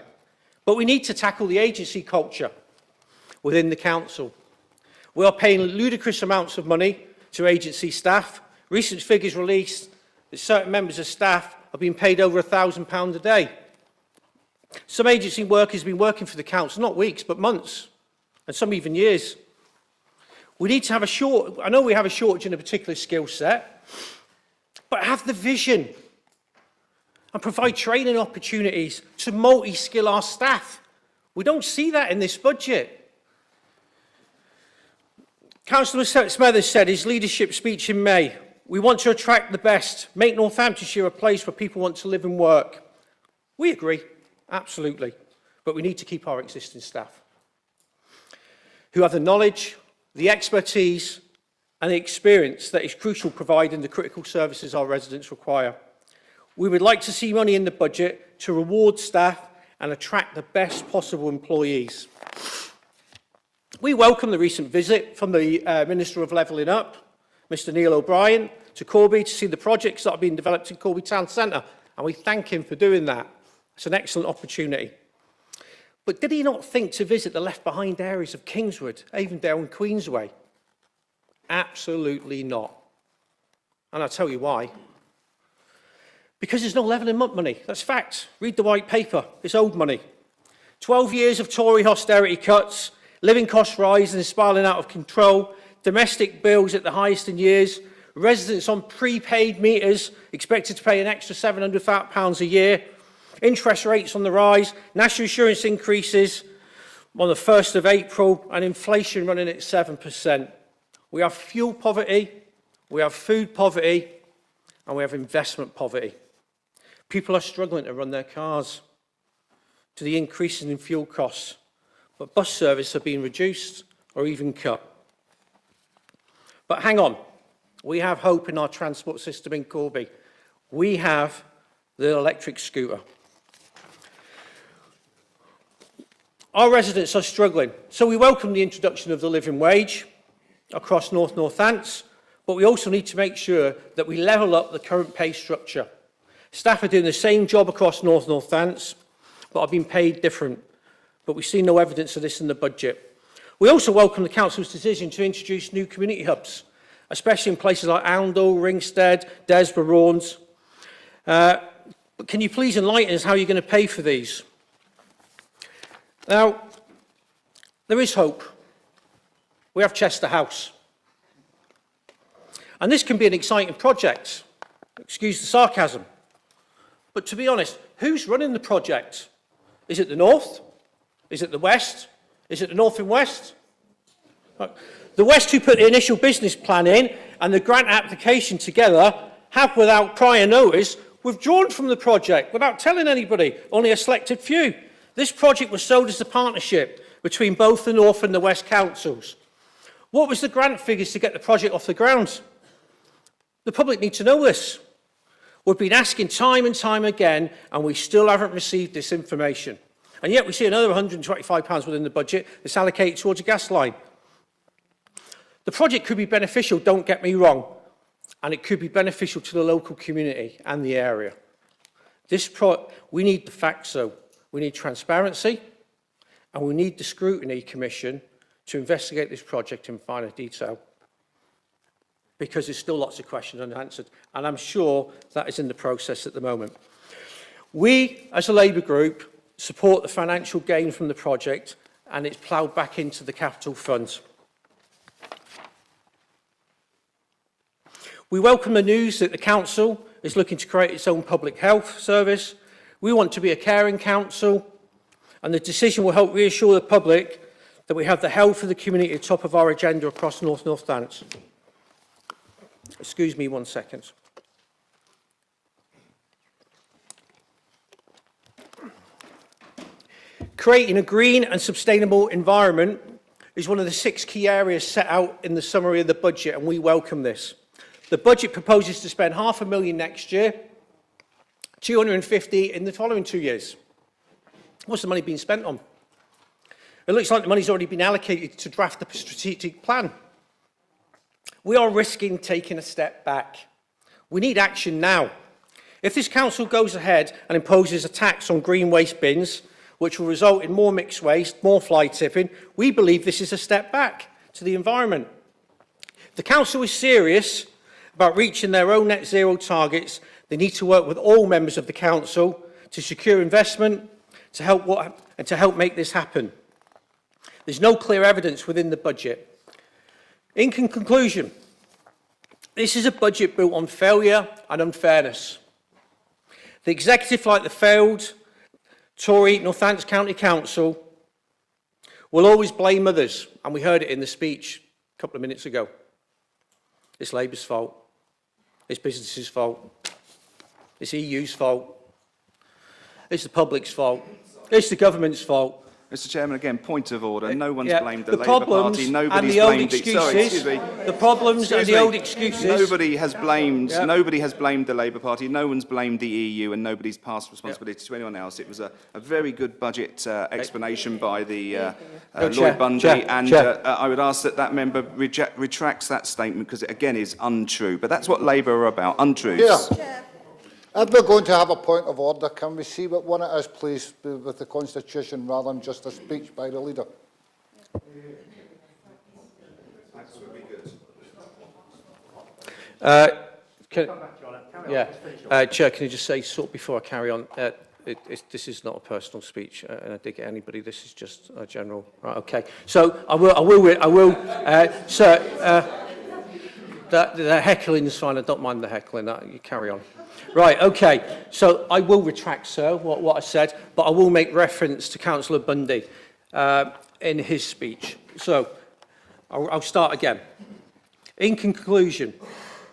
But we need to tackle the agency culture within the council. We are paying ludicrous amounts of money to agency staff. Recent figures released that certain members of staff are being paid over £1,000 a day. Some agency workers have been working for the council, not weeks, but months, and some even years. We need to have I know we have a shortage in a particular skill set, but have the vision and provide training opportunities to multi-skill our staff. We don't see that in this budget. Councillor Smethers said his leadership speech in May, we want to attract the best, make Northamptonshire a place where people want to live and work. We agree, absolutely, but we need to keep our existing staff who have the knowledge, the expertise and the experience that is crucial providing the critical services our residents require. We would like to see money in the budget to reward staff and attract the best possible employees. We welcome the recent visit from the Minister of Levelling Up, Mr Neil O'Brien, to Corby to see the projects that are being developed in Corby Town Centre, and we thank him for doing that. It's an excellent opportunity. But did he not think to visit the left-behind areas of Kingswood, Avondale and Queensway? Absolutely not. And I'll tell you why. Because there's no levelling up money. That's fact. Read the white paper. It's old money. 12 years of Tory austerity cuts, living costs rising and spiralling out of control, domestic bills at the highest in years, residents on prepaid meters expected to pay an extra £700 a year, interest rates on the rise, national insurance increases on the 1st of April, and inflation running at 7%. We have fuel poverty, we have food poverty, and we have investment poverty. People are struggling to run their cars to the increases in fuel costs, but bus services are being reduced or even cut. But hang on, we have hope in our transport system in Corby. We have the electric scooter. Our residents are struggling, so we welcome the introduction of the living wage across North Northants, but we also need to make sure that we level up the current pay structure. Staff are doing the same job across North Northants, but are being paid different. But we see no evidence of this in the budget. We also welcome the Council's decision to introduce new community hubs, especially in places like Oundle, Ringstead, Desborough, Raunds. But can you please enlighten us how you're going to pay for these? Now, there is hope. We have Chester House. And this can be an exciting project. Excuse the sarcasm. But to be honest, who's running the project? Is it the North? Is it the West? Is it the North and West? The West, who put the initial business plan in and the grant application together, have, without prior notice, withdrawn from the project without telling anybody, only a selected few. This project was sold as a partnership between both the North and the West councils. What was the grant figures to get the project off the ground? The public need to know this. We've been asking time and time again, and we still haven't received this information. And yet we see another £125 within the budget that's allocated towards a gas line. The project could be beneficial, don't get me wrong, and it could be beneficial to the local community and the area. We need the facts, though. We need transparency, and we need the Scrutiny Commission to investigate this project in finer detail, because there's still lots of questions unanswered, and I'm sure that is in the process at the moment. We, as a Labour group, support the financial gain from the project, and it's ploughed back into the capital funds. We welcome the news that the council is looking to create its own public health service. We want to be a caring council, and the decision will help reassure the public that we have the health of the community at the top of our agenda across North Northants. Excuse me 1 second. Creating a green and sustainable environment is one of the 6 key areas set out in the summary of the budget, and we welcome this. The budget proposes to spend £500,000 next year, 250 in the following 2 years. What's the money being spent on? It looks like the money's already been allocated to draft the strategic plan. We are risking taking a step back. We need action now. If this council goes ahead and imposes a tax on green waste bins, which will result in more mixed waste, more fly tipping, we believe this is a step back to the environment. If the council is serious about reaching their own net zero targets, they need to work with all members of the council to secure investment to help make this happen. There's no clear evidence within the budget. In conclusion, this is a budget built on failure and unfairness. The executive, like the failed Tory Northamptonshire County Council, will always blame others, and we heard it in the speech a couple of minutes ago. It's Labour's fault. It's business's fault. It's EU's fault. It's the public's fault. It's the government's fault. Mr. Chairman, again, point of order. No one's Yeah, blamed the the Labour problems Party. and Nobody's the old blamed excuses. Sorry, excuse me. The problems and Excuse the me. old excuses. Nobody has blamed. Yep. Nobody has blamed the Labour Party. No one's blamed the EU, and nobody's passed responsibility to anyone else. It was a very good budget explanation by the Lloyd Bundy, and I would ask that that member retracts that statement because it again is untrue. But that's what Labour are about: untruths. Yeah. If we're going to have a point of order, can we see what one it is, please, with the Constitution, rather than just a speech by the leader? Chair, can you just say, sort before I carry on, this is not a personal speech, and I dig at anybody. This is just a general. Right, okay. So I will. Sir, the heckling is fine. I don't mind the heckling. You carry on. Right. Okay. So I will retract, sir, what I said, but I will make reference to Councillor Bundy in his speech. So I'll start again. In conclusion,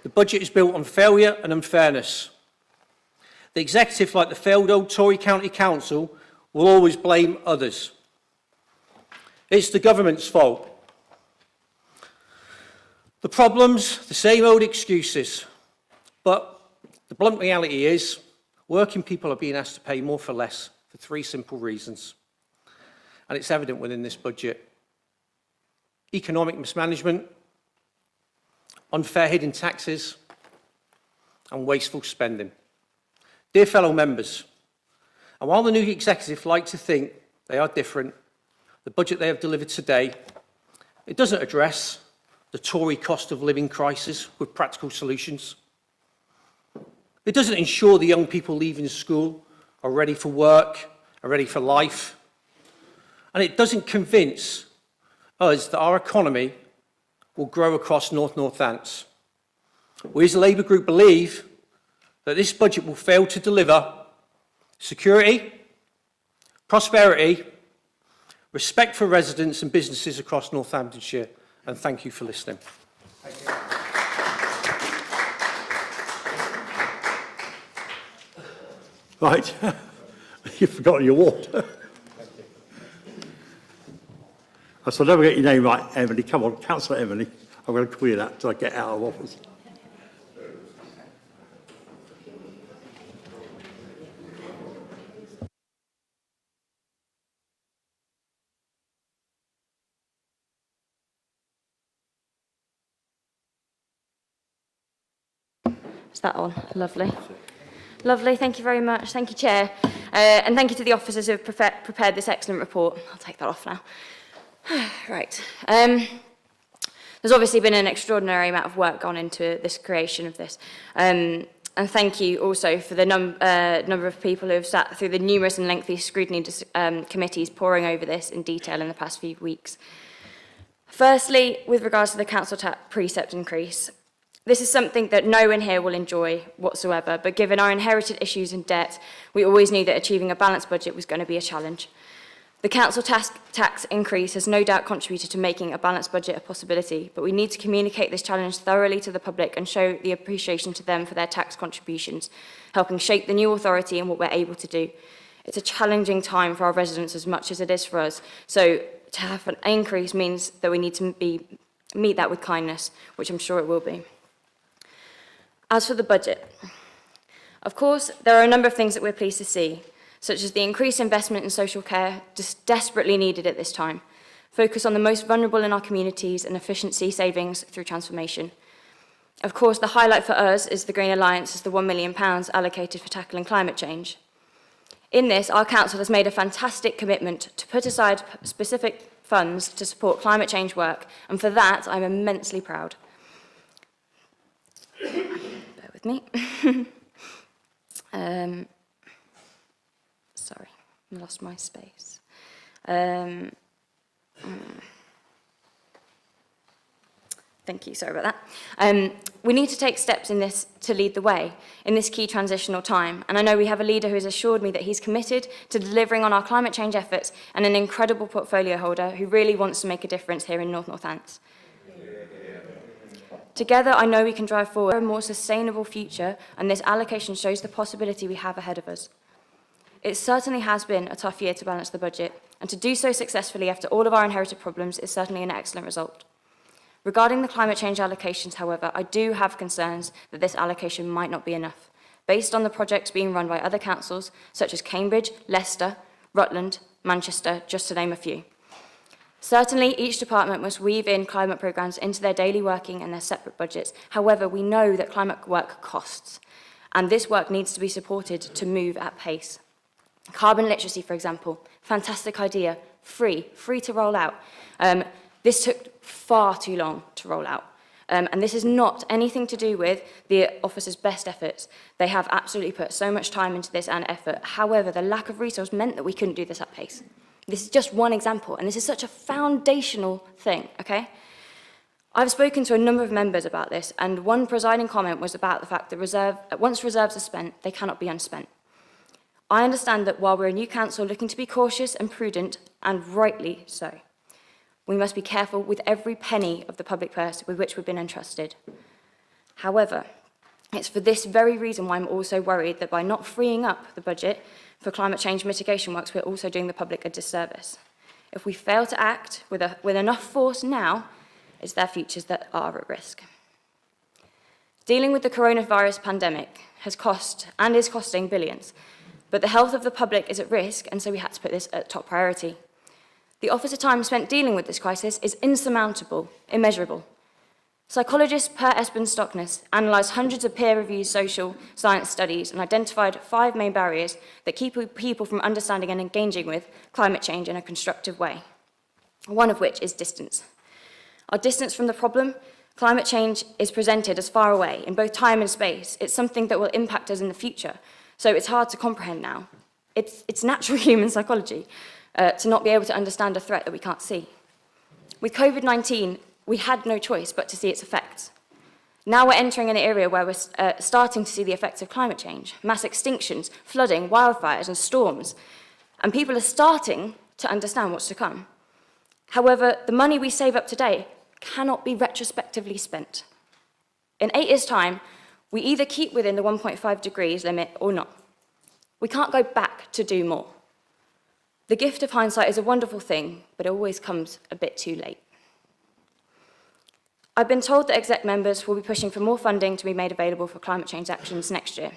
the budget is built on failure and unfairness. The executive, like the failed old Tory County Council, will always blame others. It's the government's fault. The problems, the same old excuses. But the blunt reality is, working people are being asked to pay more for less for three simple reasons. And it's evident within this budget. Economic mismanagement, unfair hidden taxes, and wasteful spending. Dear fellow members, and while the new executive like to think they are different, the budget they have delivered today, it doesn't address the Tory cost of living crisis with practical solutions. It doesn't ensure the young people leaving school are ready for work, are ready for life. And it doesn't convince us that our economy will grow across North Northamptonshire. We as a Labour group believe that this budget will fail to deliver security, prosperity, respect for residents and businesses across Northamptonshire. And thank you for listening. Right. You've forgotten your water. I shall never get your name right, Emily. Come on, Councillor Emily. I'm going to call you that until I get out of office. Is that on? Lovely. Lovely, thank you very much. Thank you, Chair. And thank you to the officers who have prepared this excellent report. I'll take that off now. Right. There's obviously been an extraordinary amount of work gone into this creation of this. And thank you also for the number of people who have sat through the numerous and lengthy scrutiny committees poring over this in detail in the past few weeks. Firstly, with regards to the council tax precept increase, this is something that no one here will enjoy whatsoever, but given our inherited issues and debt, we always knew that achieving a balanced budget was going to be a challenge. The council tax increase has no doubt contributed to making a balanced budget a possibility, but we need to communicate this challenge thoroughly to the public and show the appreciation to them for their tax contributions, helping shape the new authority and what we're able to do. It's a challenging time for our residents as much as it is for us, so to have an increase means that we need to meet that with kindness, which I'm sure it will be. As for the budget, of course, there are a number of things that we're pleased to see, such as the increased investment in social care, just desperately needed at this time, focus on the most vulnerable in our communities and efficiency savings through transformation. Of course, the highlight for us is the Green Alliance is the £1 million allocated for tackling climate change. In this, our council has made a fantastic commitment to put aside specific funds to support climate change work, and for that, I'm immensely proud. Bear with me. Sorry, I lost my space. Thank you, sorry about that. We need to take steps in this to lead the way in this key transitional time. And I know we have a leader who has assured me that he's committed to delivering on our climate change efforts and an incredible portfolio holder who really wants to make a difference here in North Northampton. Together, I know we can drive forward a more sustainable future, and this allocation shows the possibility we have ahead of us. It certainly has been a tough year to balance the budget, and to do so successfully after all of our inherited problems is certainly an excellent result. Regarding the climate change allocations, however, I do have concerns that this allocation might not be enough, based on the projects being run by other councils, such as Cambridge, Leicester, Rutland, Manchester, just to name a few. Certainly, each department must weave in climate programmes into their daily working and their separate budgets. However, we know that climate work costs, and this work needs to be supported to move at pace. Carbon literacy, for example, fantastic idea, free to roll out. This took far too long to roll out. And this is not anything to do with the officer's best efforts. They have absolutely put so much time into this and effort. However, the lack of resource meant that we couldn't do this at pace. This is just one example, and this is such a foundational thing, okay? I've spoken to a number of members about this, and one presiding comment was about the fact that once reserves are spent, they cannot be unspent. I understand that while we're a new council looking to be cautious and prudent, and rightly so, we must be careful with every penny of the public purse with which we've been entrusted. However, it's for this very reason why I'm also worried that by not freeing up the budget for climate change mitigation works, we're also doing the public a disservice. If we fail to act with enough force now, it's their futures that are at risk. Dealing with the coronavirus pandemic has cost and is costing billions, but the health of the public is at risk, and so we had to put this at top priority. The officer time spent dealing with this crisis is insurmountable, immeasurable. Psychologist Per Espen-Stockness analysed hundreds of peer-reviewed social science studies and identified 5 main barriers that keep people from understanding and engaging with climate change in a constructive way, one of which is distance. Our distance from the problem, climate change is presented as far away in both time and space. It's something that will impact us in the future, so it's hard to comprehend now. It's natural human psychology to not be able to understand a threat that we can't see. With COVID-19, we had no choice but to see its effects. Now we're entering an area where we're starting to see the effects of climate change, mass extinctions, flooding, wildfires and storms, and people are starting to understand what's to come. However, the money we save up today cannot be retrospectively spent. In 8 years' time, we either keep within the 1.5 degrees limit or not. We can't go back to do more. The gift of hindsight is a wonderful thing, but it always comes a bit too late. I've been told that exec members will be pushing for more funding to be made available for climate change actions next year.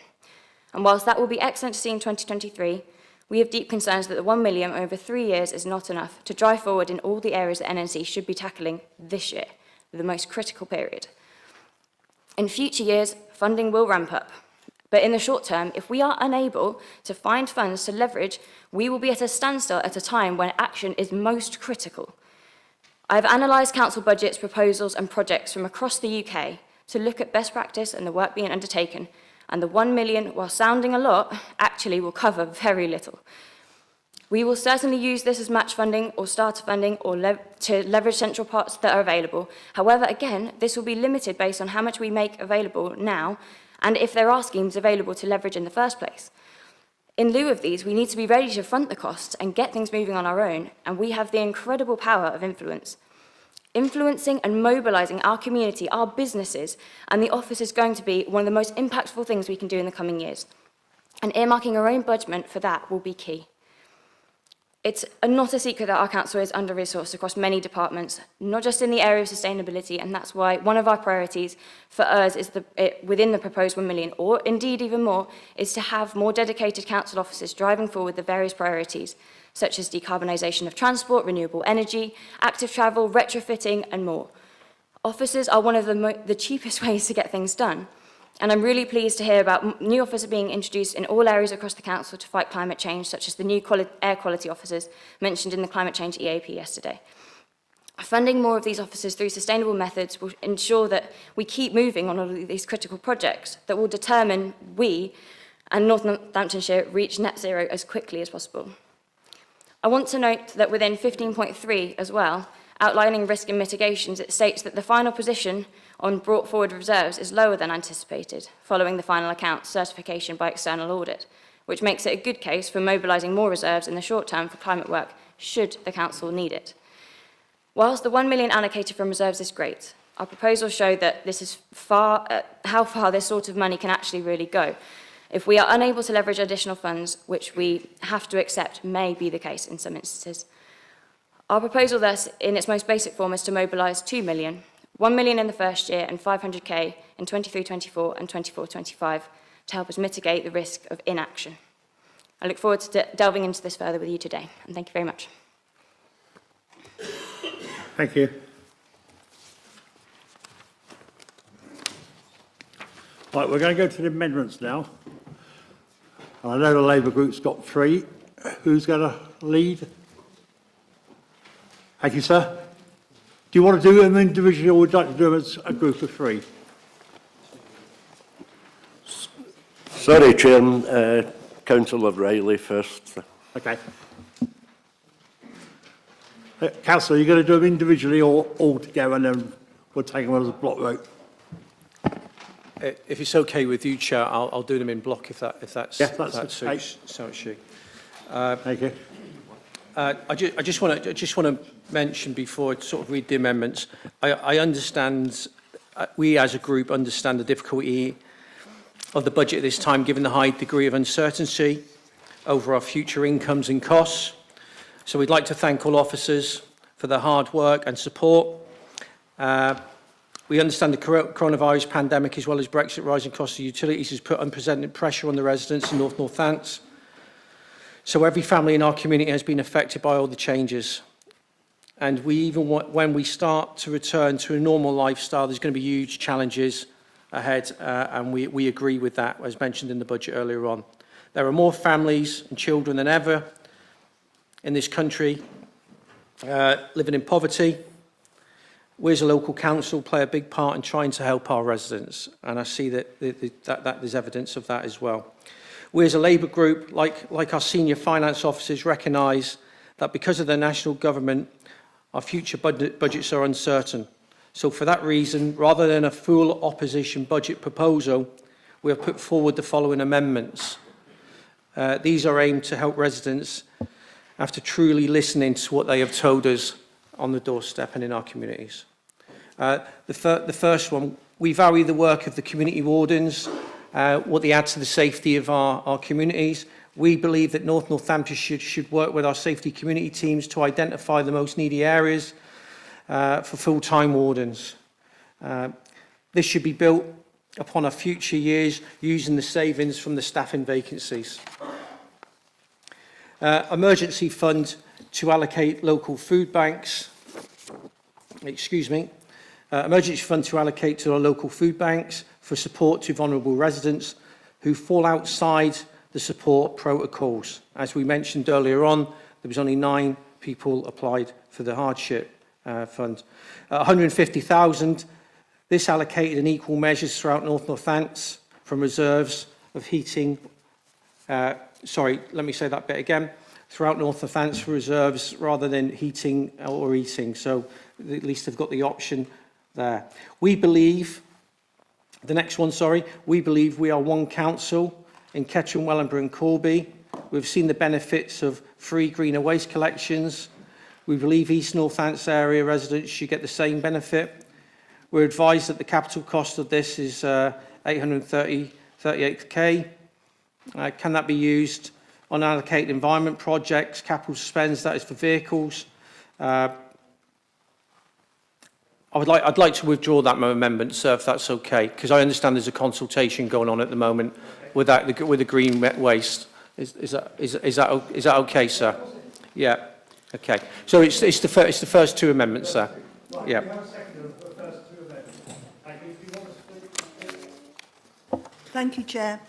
And whilst that will be excellent to see in 2023, we have deep concerns that the 1 million over 3 years is not enough to drive forward in all the areas that NNC should be tackling this year, the most critical period. In future years, funding will ramp up. But in the short term, if we are unable to find funds to leverage, we will be at a standstill at a time when action is most critical. I've analysed council budgets, proposals and projects from across the UK to look at best practice and the work being undertaken, and the 1 million, while sounding a lot, actually will cover very little. We will certainly use this as match funding or starter funding or to leverage central pots that are available. However, again, this will be limited based on how much we make available now and if there are schemes available to leverage in the first place. In lieu of these, we need to be ready to front the costs and get things moving on our own, and we have the incredible power of influence. Influencing and mobilising our community, our businesses, and the office is going to be one of the most impactful things we can do in the coming years. And earmarking our own budget for that will be key. It's not a secret that our council is under-resourced across many departments, not just in the area of sustainability, and that's why one of our priorities for us is within the proposed 1 million, or indeed even more, is to have more dedicated council officers driving forward the various priorities, such as decarbonisation of transport, renewable energy, active travel, retrofitting, and more. Officers are one of the cheapest ways to get things done, and I'm really pleased to hear about new officers being introduced in all areas across the council to fight climate change, such as the new air quality officers mentioned in the climate change EAP yesterday. Funding more of these officers through sustainable methods will ensure that we keep moving on all of these critical projects that will determine we and North Northamptonshire reach net zero as quickly as possible. I want to note that within 15.3 as well, outlining risk and mitigations, it states that the final position on brought forward reserves is lower than anticipated, following the final account certification by external audit, which makes it a good case for mobilising more reserves in the short term for climate work, should the Council need it. Whilst the 1 million allocated from reserves is great, our proposals show that this is how far this sort of money can actually really go. If we are unable to leverage additional funds, which we have to accept may be the case in some instances. Our proposal thus, in its most basic form, is to mobilise 2 million, 1 million in the first year and 500k in 23-24 and 24-25 to help us mitigate the risk of inaction. I look forward to delving into this further with you today, and thank you very much. Thank you. Right, we're going to go to the amendments now. And I know the Labour group's got 3. Who's going to lead? Thank you, sir. Do you want to do them individually, or would you like to do them as a group of 3? Sorry, Chairman. Councillor Riley first. Okay. Councillor, are you going to do them individually or all together, and then we'll take them as a block vote? If it's okay with you, Chair, I'll do them in block if that suits you. Thank you. I just want to mention before I sort of read the amendments. I understand, we as a group understand the difficulty of the budget at this time, given the high degree of uncertainty over our future incomes and costs. So we'd like to thank all officers for their hard work and support. We understand the coronavirus pandemic, as well as Brexit rising costs of utilities, has put unprecedented pressure on the residents in North Northampton. So every family in our community has been affected by all the changes. And when we start to return to a normal lifestyle, there's going to be huge challenges ahead, and we agree with that, as mentioned in the budget earlier on. There are more families and children than ever in this country living in poverty. We as a local council play a big part in trying to help our residents, and I see that there's evidence of that as well. We as a Labour group, like our senior finance officers, recognise that because of the national government, our future budgets are uncertain. So for that reason, rather than a full opposition budget proposal, we have put forward the following amendments. These are aimed to help residents after truly listening to what they have told us on the doorstep and in our communities. The first one, we value the work of the community wardens, what they add to the safety of our communities. We believe that North Northamptonshire should work with our safety community teams to identify the most needy areas for full-time wardens. This should be built upon our future years using the savings from the staffing vacancies. Emergency fund to allocate local food banks. Emergency fund to allocate to our local food banks for support to vulnerable residents who fall outside the support protocols. As we mentioned earlier on, there was only 9 people applied for the hardship fund. 150,000, this allocated in equal measures throughout North Northampton from reserves of heating, throughout North Northampton for reserves rather than heating or eating, so at least they've got the option there. We believe we are one council in Kettering, Wellingborough and Corby. We've seen the benefits of free greener waste collections. We believe East Northampton area residents should get the same benefit. We're advised that the capital cost of this is 838k. Can that be used on allocated environment projects, capital spends, that is for vehicles? I'd like to withdraw that amendment, sir, if that's okay, because I understand there's a consultation going on at the moment with the green waste. Is that okay, sir? Yeah. Okay. So it's the first 2 amendments, sir. Yeah. Thank you, Chair.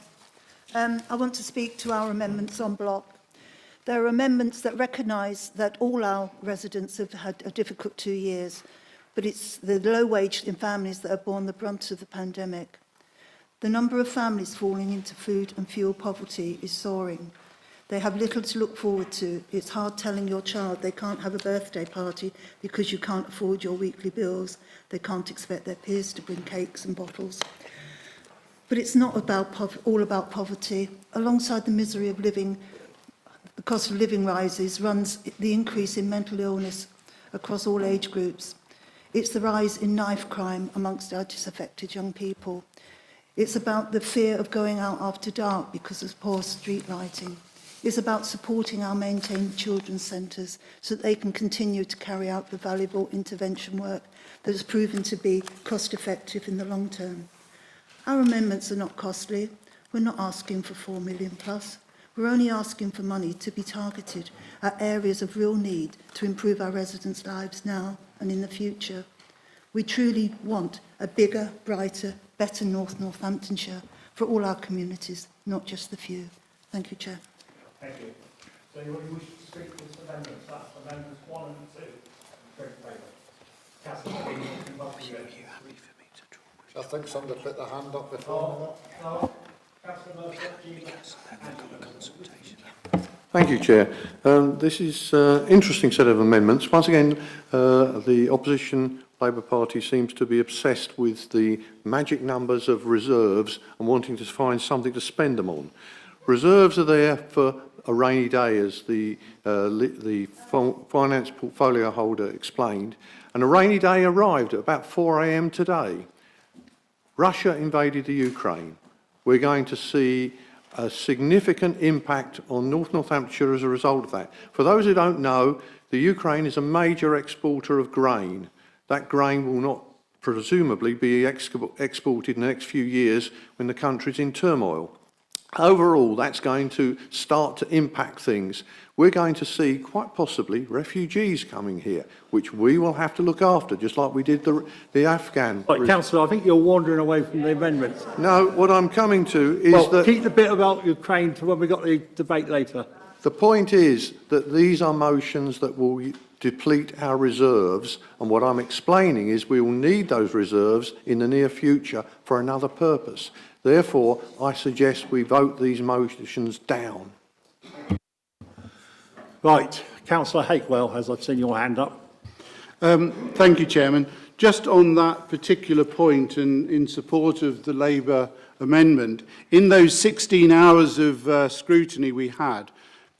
I want to speak to our amendments on block. There are amendments that recognise that all our residents have had a difficult 2 years, but it's the low-wage families that have borne the brunt of the pandemic. The number of families falling into food and fuel poverty is soaring. They have little to look forward to. It's hard telling your child they can't have a birthday party because you can't afford your weekly bills. They can't expect their peers to bring cakes and bottles. But it's not all about poverty. Alongside the misery of living, the cost of living rises, runs the increase in mental illness across all age groups. It's the rise in knife crime amongst our disaffected young people. It's about the fear of going out after dark because of poor street lighting. It's about supporting our maintained children's centres so that they can continue to carry out the valuable intervention work that has proven to be cost-effective in the long term. Our amendments are not costly. We're not asking for 4 million plus. We're only asking for money to be targeted at areas of real need to improve our residents' lives now and in the future. We truly want a bigger, brighter, better North Northamptonshire for all our communities, not just the few. Thank you, Chair. Thank you. So anybody wish to speak to this amendment? That's amendments 1 and 2. Very favour. Councillor McGee, I think somebody put their hand up before. no. Councillor Murphy. Thank you, Chair. This is an interesting set of amendments. Once again, the opposition Labour Party seems to be obsessed with the magic numbers of reserves and wanting to find something to spend them on. Reserves are there for a rainy day, as the finance portfolio holder explained, and a rainy day arrived at about 4 a.m. today. Russia invaded the Ukraine. We're going to see a significant impact on North Northamptonshire as a result of that. For those who don't know, the Ukraine is a major exporter of grain. That grain will not presumably be exported in the next few years when the country's in turmoil. Overall, that's going to start to impact things. We're going to see, quite possibly, refugees coming here, which we will have to look after, just like we did the Afghan. Right, Councillor, I think you're wandering away from the amendments. No, what I'm coming to is that... keep the bit about Ukraine to when we've got the debate later. The point is that these are motions that will deplete our reserves, and what I'm explaining is we will need those reserves in the near future for another purpose. Therefore, I suggest we vote these motions down. Right, Councillor Hakewell, as I've seen your hand up. Thank you, Chairman. Just on that particular point and in support of the Labour amendment, in those 16 hours of scrutiny we had,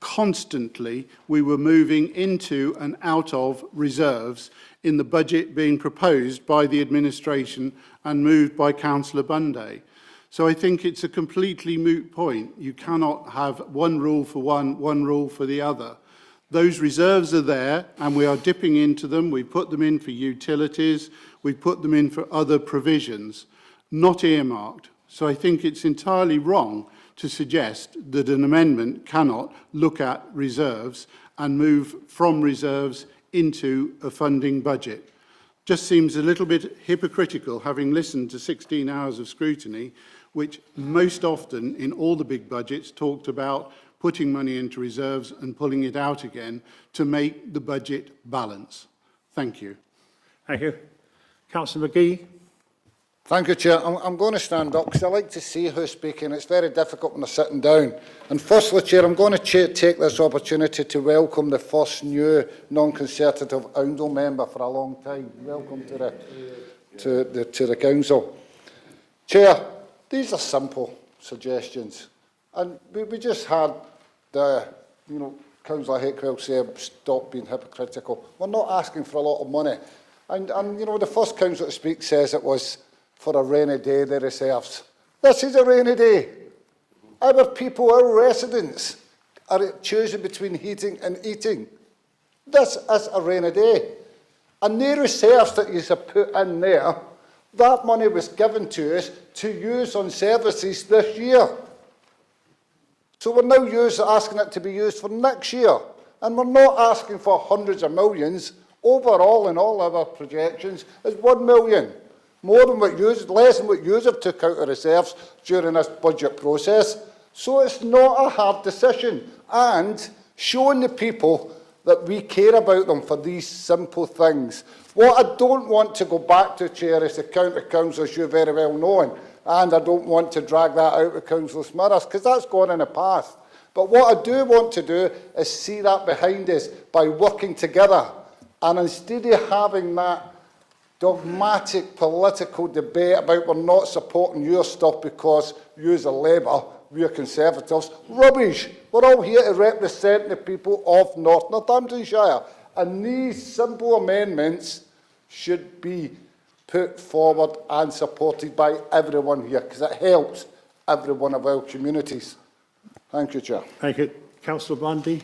constantly we were moving into and out of reserves in the budget being proposed by the administration and moved by Councillor Bunday. So I think it's a completely moot point. You cannot have one rule for one rule for the other. Those reserves are there and we are dipping into them. We put them in for utilities. We put them in for other provisions, not earmarked. So I think it's entirely wrong to suggest that an amendment cannot look at reserves and move from reserves into a funding budget. Just seems a little bit hypocritical, having listened to 16 hours of scrutiny, which most often in all the big budgets talked about putting money into reserves and pulling it out again to make the budget balance. Thank you. Thank you. Councillor McGee. Thank you, Chair. I'm going to stand up because I like to see who's speaking. It's very difficult when they're sitting down. And firstly, Chair, I'm going to take this opportunity to welcome the first new non-conservative Oundle member for a long time. Welcome to the Council. Chair, these are simple suggestions. And we just had Councillor Hakewell say, stop being hypocritical. We're not asking for a lot of money. And the first council to speak says it was for a rainy day, the reserves. This is a rainy day. Our people, our residents, are choosing between heating and eating. This is a rainy day. And the reserves that you have put in there, that money was given to us to use on services this year. So we're now asking it to be used for next year. And we're not asking for hundreds of millions. Overall, in all our projections, is 1 million. Less than what you have took out of reserves during this budget process. So it's not a hard decision. And showing the people that we care about them for these simple things. What I don't want to go back to, Chair, is the county council, as you very well know, and I don't want to drag that out with Councillor Smithers, because that's gone in the past. But what I do want to do is see that behind us by working together. And instead of having that dogmatic political debate about we're not supporting your stuff because you're Labour, we're Conservatives, rubbish. We're all here to represent the people of North Northamptonshire. And these simple amendments should be put forward and supported by everyone here, because it helps every one of our communities. Thank you, Chair. Thank you. Councillor Bundy.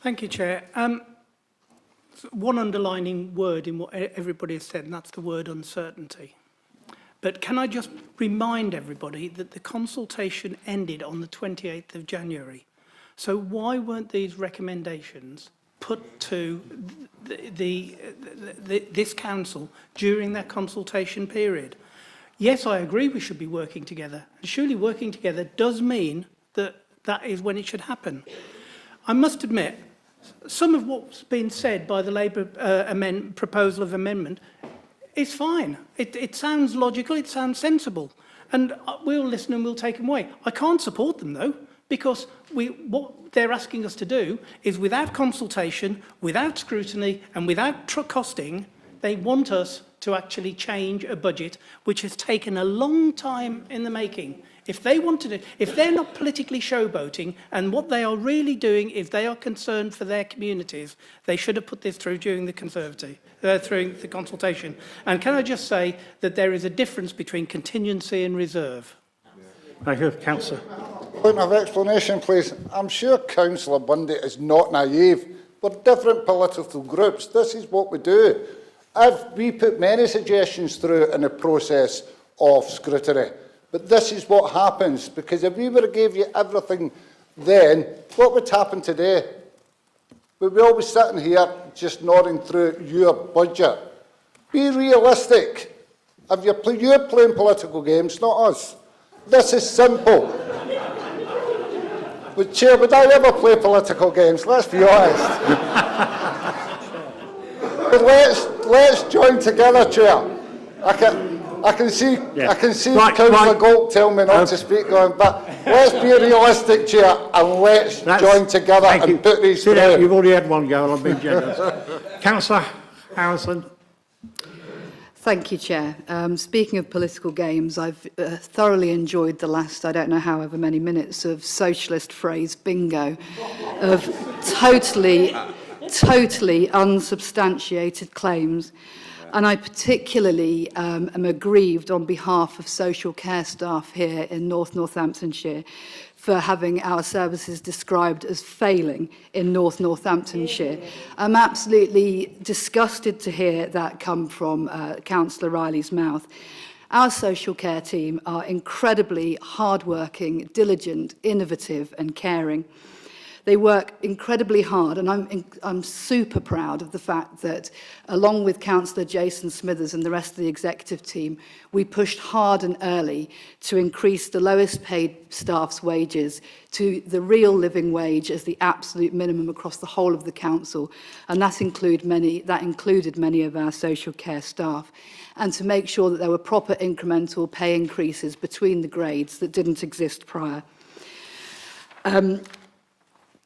Thank you, Chair. One underlining word in what everybody has said, and that's the word uncertainty. But can I just remind everybody that the consultation ended on the 28th of January. So why weren't these recommendations put to this council during that consultation period? Yes, I agree we should be working together. And surely working together does mean that that is when it should happen. I must admit, some of what's been said by the Labour proposal of amendment is fine. It sounds logical, it sounds sensible. And we'll listen and we'll take them away. I can't support them, though, because what they're asking us to do is, without consultation, without scrutiny, and without costing, they want us to actually change a budget which has taken a long time in the making. If they wanted it, if they're not politically showboating, and what they are really doing is they are concerned for their communities, they should have put this through during the through the consultation. And can I just say that there is a difference between contingency and reserve? Thank you, Councillor. Point of explanation, please. I'm sure Councillor Bundy is not naive. We're different political groups. This is what we do. We put many suggestions through in the process of scrutiny. But this is what happens, because if we were to give you everything then, what would happen today? We'd be always sitting here just nodding through your budget. Be realistic. If you're playing political games, not us. This is simple. But Chair, would I ever play political games? Let's be honest. But let's join together, Chair. I can see Councillor Galt tell me not to speak on, but let's be realistic, Chair, and let's join together and put these through. You've already had one go, and I'm being generous. Councillor Harrison. Thank you, Chair. Speaking of political games, I've thoroughly enjoyed the last, I don't know however many minutes of socialist phrase bingo, of totally unsubstantiated claims. And I particularly am aggrieved on behalf of social care staff here in North Northamptonshire for having our services described as failing in North Northamptonshire. I'm absolutely disgusted to hear that come from Councillor Riley's mouth. Our social care team are incredibly hardworking, diligent, innovative and caring. They work incredibly hard, and I'm super proud of the fact that, along with Councillor Jason Smithers and the rest of the executive team, we pushed hard and early to increase the lowest paid staff's wages to the real living wage as the absolute minimum across the whole of the council, and that included many of our social care staff, and to make sure that there were proper incremental pay increases between the grades that didn't exist prior.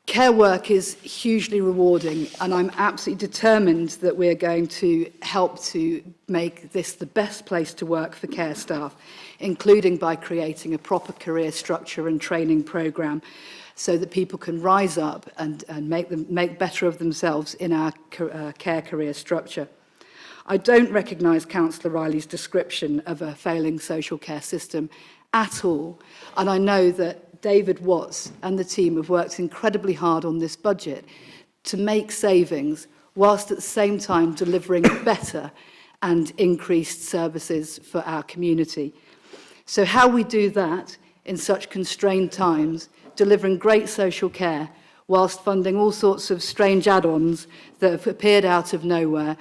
Care work is hugely rewarding, and I'm absolutely determined that we're going to help to make this the best place to work for care staff, including by creating a proper career structure and training programme so that people can rise up and make better of themselves in our care career structure. I don't recognise Councillor Riley's description of a failing social care system at all, and I know that David Watts and the team have worked incredibly hard on this budget to make savings whilst at the same time delivering better and increased services for our community. So how we do that in such constrained times, delivering great social care whilst funding all sorts of strange add-ons that have appeared out of nowhere,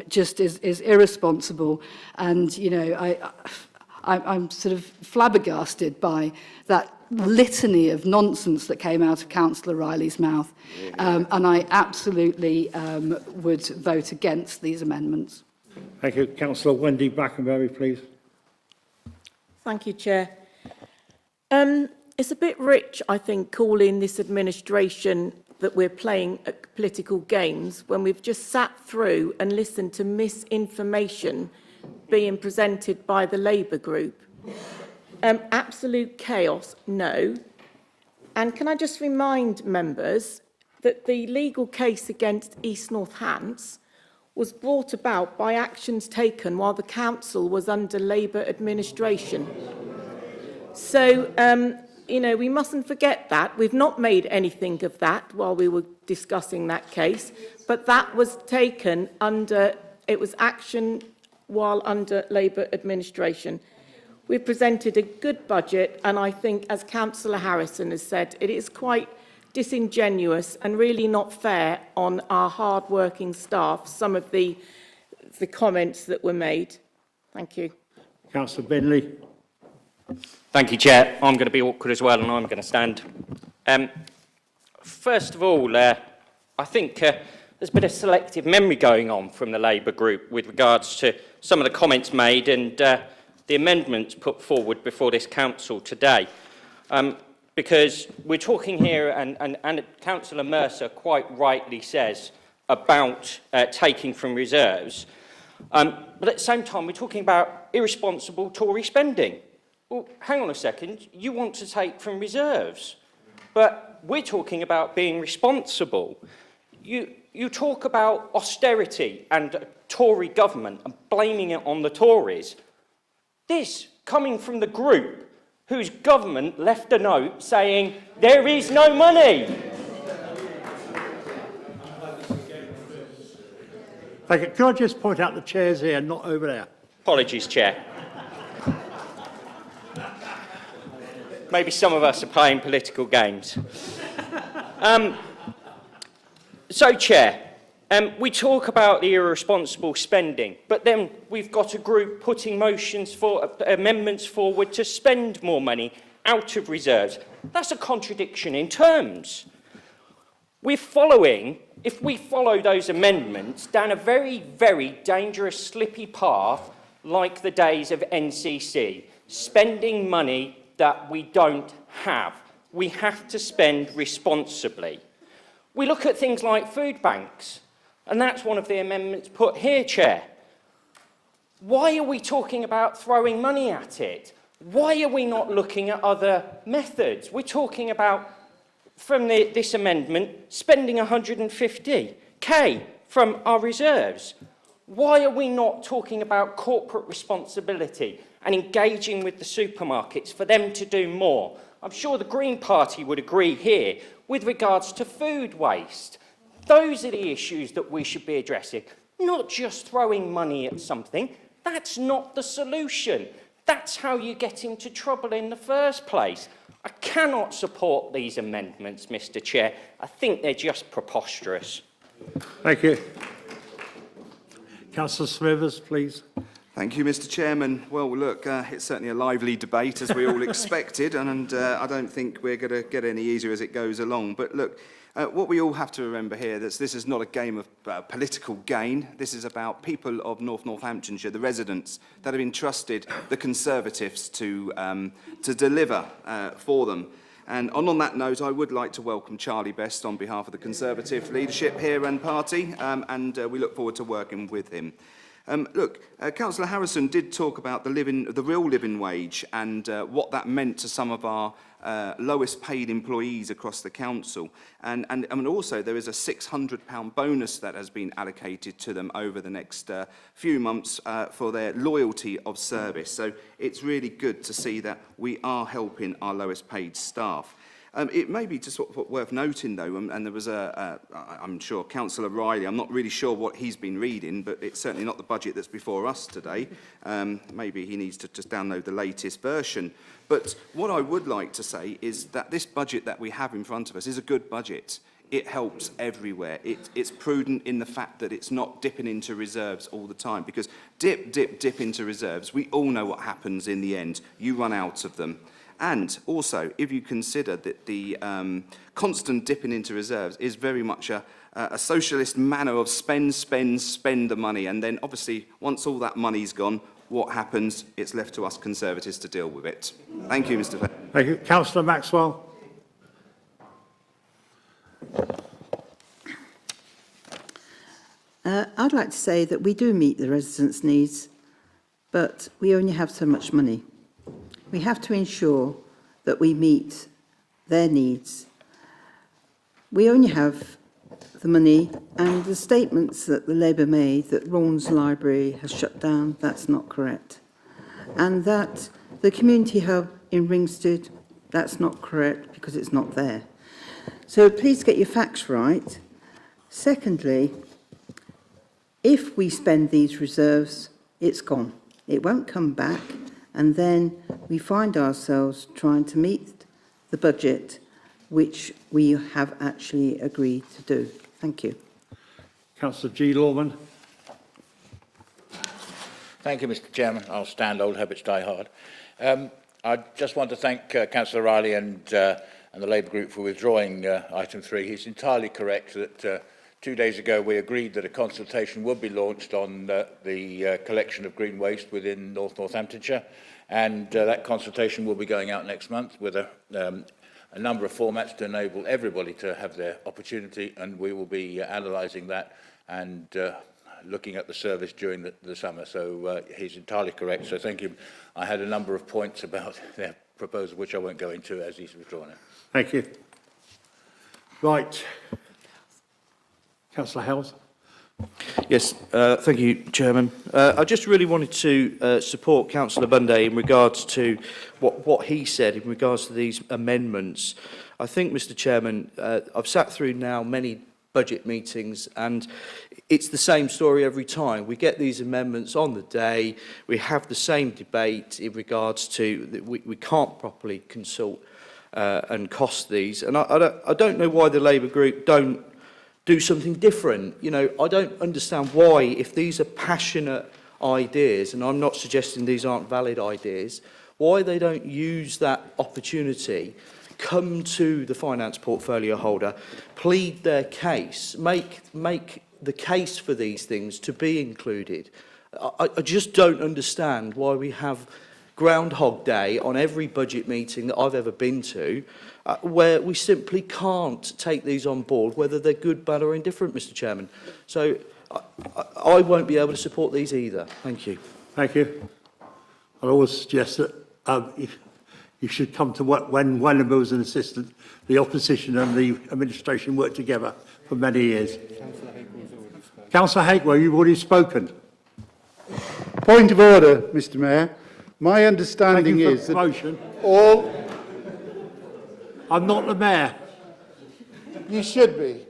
just is irresponsible. And, you know, I'm sort of flabbergasted by that litany of nonsense that came out of Councillor Riley's mouth, and I absolutely would vote against these amendments. Thank you. Councillor Wendy Brackenbury, please. Thank you, Chair. it's a bit rich, I think, calling this administration that we're playing at political games when we've just sat through and listened to misinformation being presented by the Labour group. Absolute chaos, no. And can I just remind members that the legal case against East Northants was brought about by actions taken while the council was under Labour administration. So, you know, we mustn't forget that. We've not made anything of that while we were discussing that case, but that was taken under, it was action while under Labour administration. We've presented a good budget, and I think, as Councillor Harrison has said, it is quite disingenuous and really not fair on our hard-working staff, some of the comments that were made. Thank you. Councillor Bentley. Thank you, Chair. I'm going to be awkward as well, and I'm going to stand. First of all, I think there's a bit of selective memory going on from the Labour group with regards to some of the comments made and the amendments put forward before this council today. Because we're talking here, and Councillor Mercer quite rightly says about taking from reserves, but at the same time we're talking about irresponsible Tory spending. Well, hang on a second, you want to take from reserves, but we're talking about being responsible. You talk about austerity and a Tory government and blaming it on the Tories. This coming from the group whose government left a note saying there is no money. Thank you. Could I just point out the chairs here, not over there? Apologies, Chair. Maybe some of us are playing political games. So, Chair, we talk about the irresponsible spending, but then we've got a group putting motions for amendments forward to spend more money out of reserves. That's a contradiction in terms. We're following, if we follow those amendments, down a very, very dangerous, slippy path like the days of NCC, spending money that we don't have. We have to spend responsibly. We look at things like food banks, and that's one of the amendments put here, Chair. Why are we talking about throwing money at it? Why are we not looking at other methods? We're talking about, from this amendment, spending 150k from our reserves. Why are we not talking about corporate responsibility and engaging with the supermarkets for them to do more? I'm sure the Green Party would agree here with regards to food waste. Those are the issues that we should be addressing, not just throwing money at something. That's not the solution. That's how you get into trouble in the first place. I cannot support these amendments, Mr. Chair. I think they're just preposterous. Thank you. Councillor Smithers, please. Thank you, Mr. Chairman. Well, look, it's certainly a lively debate, as we all expected, and I don't think we're going to get any easier as it goes along. But look, what we all have to remember here is this is not a game of political gain. This is about people of North Northamptonshire, the residents that have entrusted the Conservatives to deliver for them. And on that note, I would like to welcome Charlie Best on behalf of the Conservative leadership here and party, and we look forward to working with him. Councillor Harrison did talk about the real living wage and what that meant to some of our lowest paid employees across the council. And also there is a £600 bonus that has been allocated to them over the next few months for their loyalty of service. So it's really good to see that we are helping our lowest paid staff. It may be just worth noting, though, and there was I'm sure, Councillor Riley, I'm not really sure what he's been reading, but it's certainly not the budget that's before us today. Maybe he needs to just download the latest version. But what I would like to say is that this budget that we have in front of us is a good budget. It helps everywhere. It's prudent in the fact that it's not dipping into reserves all the time, because dip into reserves, we all know what happens in the end. You run out of them. And also, if you consider that the constant dipping into reserves is very much a socialist manner of spend the money, and then obviously once all that money's gone, what happens? It's left to us Conservatives to deal with it. Thank you, Mr. Thank you. Councillor Maxwell. I'd like to say that we do meet the residents' needs, but we only have so much money. We have to ensure that we meet their needs. We only have the money, and the statements that the Labour made that Rawn's Library has shut down, that's not correct. And that the community hub in Ringsted, that's not correct because it's not there. So please get your facts right. Secondly, if we spend these reserves, it's gone. It won't come back, and then we find ourselves trying to meet the budget which we have actually agreed to do. Thank you. Councillor G. Lawman. Thank you, Mr. Chairman. I'll stand. Old habits die hard. I just want to thank Councillor Riley and the Labour Group for withdrawing item 3. He's entirely correct that 2 days ago we agreed that a consultation would be launched on the collection of green waste within North Northamptonshire, and that consultation will be going out next month with a number of formats to enable everybody to have their opportunity, and we will be analysing that and looking at the service during the summer. So he's entirely correct, so thank you. I had a number of points about their proposal which I won't go into as he's withdrawn it. Thank you. Right. Councillor Howes. Yes, thank you, Chairman. I just really wanted to support Councillor Bunday in regards to what he said in regards to these amendments. I think, Mr. Chairman, I've sat through now many budget meetings, and it's the same story every time. We get these amendments on the day, we have the same debate in regards to that we can't properly consult and cost these. And I don't know why the Labour group don't do something different. You know, I don't understand why, if these are passionate ideas, and I'm not suggesting these aren't valid ideas, why they don't use that opportunity, come to the finance portfolio holder, plead their case, make the case for these things to be included. I just don't understand why we have Groundhog Day on every budget meeting that I've ever been to, where we simply can't take these on board, whether they're good, bad or indifferent, Mr. Chairman. So I won't be able to support these either. Thank you. Thank you. I always suggest that you should come to work when Wellenberg was an assistant. The opposition and the administration worked together for many years. Councillor Hakewell, you've already spoken. Point of order, Mr. Mayor. My understanding is that all... I'm not the mayor. You should be.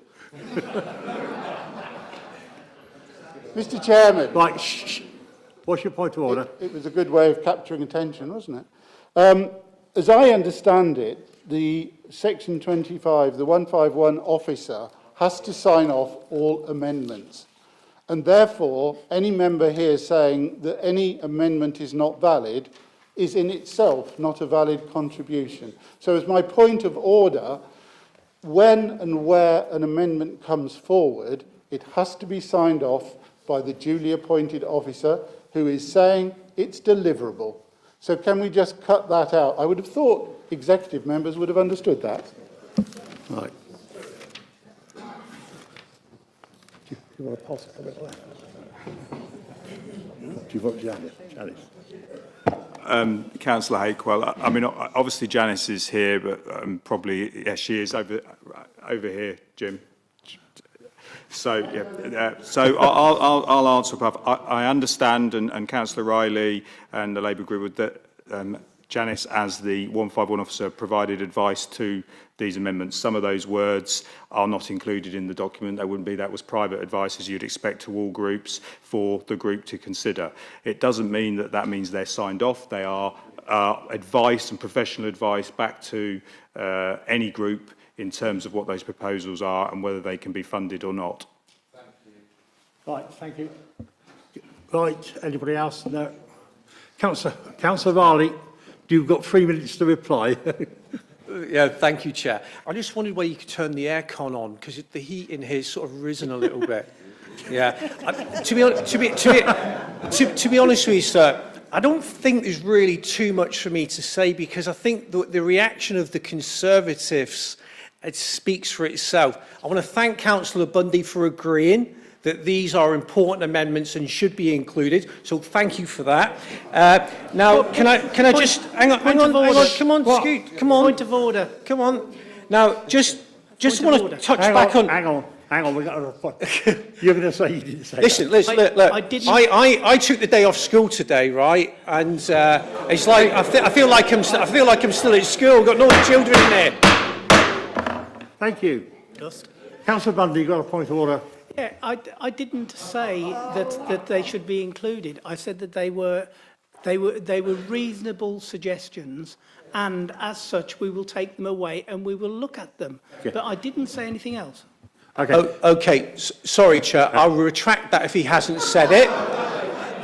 Mr. Chairman. Right, shh. What's your point of order? It was a good way of capturing attention, wasn't it? As I understand it, the Section 25, the 151 officer, has to sign off all amendments. And therefore, any member here saying that any amendment is not valid is in itself not a valid contribution. So as my point of order, when and where an amendment comes forward, it has to be signed off by the duly appointed officer who is saying it's deliverable. So can we just cut that out? I would have thought executive members would have understood that. Right. Do you want to pass it a bit left? Do you want Janice? Councillor Hakewell, I mean, obviously Janice is here, but probably, yes, she is over here, Jim. So, yeah, so I'll answer. I understand, and Councillor Riley and the Labour Group, that Janice, as the 151 officer, provided advice to these amendments. Some of those words are not included in the document. They wouldn't be. That was private advice, as you'd expect, to all groups for the group to consider. It doesn't mean that means they're signed off. They are advice and professional advice back to any group in terms of what those proposals are and whether they can be funded or not. Thank you. Right, thank you. Right, anybody else? No. Councillor Varley, you've got 3 minutes to reply. Yeah, thank you, Chair. I just wondered whether you could turn the aircon on, because the heat in here has sort of risen a little bit. Yeah. To be honest with you, sir, I don't think there's really too much for me to say, because I think the reaction of the Conservatives, it speaks for itself. I want to thank Councillor Bundy for agreeing that these are important amendments and should be included. So thank you for that. Now, can I just hang on, come on, Scoot, come on. Point of order. Come on. Now, just want to touch back on. Hang on, we got a point. You're going to say you didn't say Listen, that. look. I didn't. I took the day off school today, right? And it's like I feel like I'm still at school. Got no children in there. Thank you. Councillor Bundy, you got a point of order. Yeah, I didn't say that they should be included. I said that they were reasonable suggestions, and as such we will take them away and we will look at them. Okay. But I didn't say anything else. Okay. Okay. Sorry, Chair. I will retract that if he hasn't said it.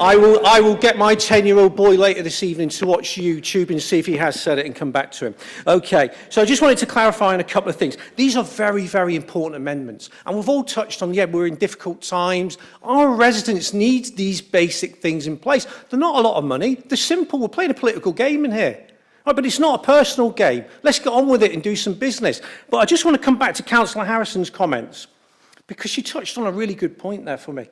I will get my 10-year-old boy later this evening to watch YouTube and see if he has said it and come back to him. Okay, so I just wanted to clarify on a couple of things. These are very, very important amendments. And we've all touched on, yeah, we're in difficult times. Our residents need these basic things in place. They're not a lot of money. They're simple. We're playing a political game in here. Right, but it's not a personal game. Let's get on with it and do some business. But I just want to come back to Councillor Harrison's comments, because she touched on a really good point there for me.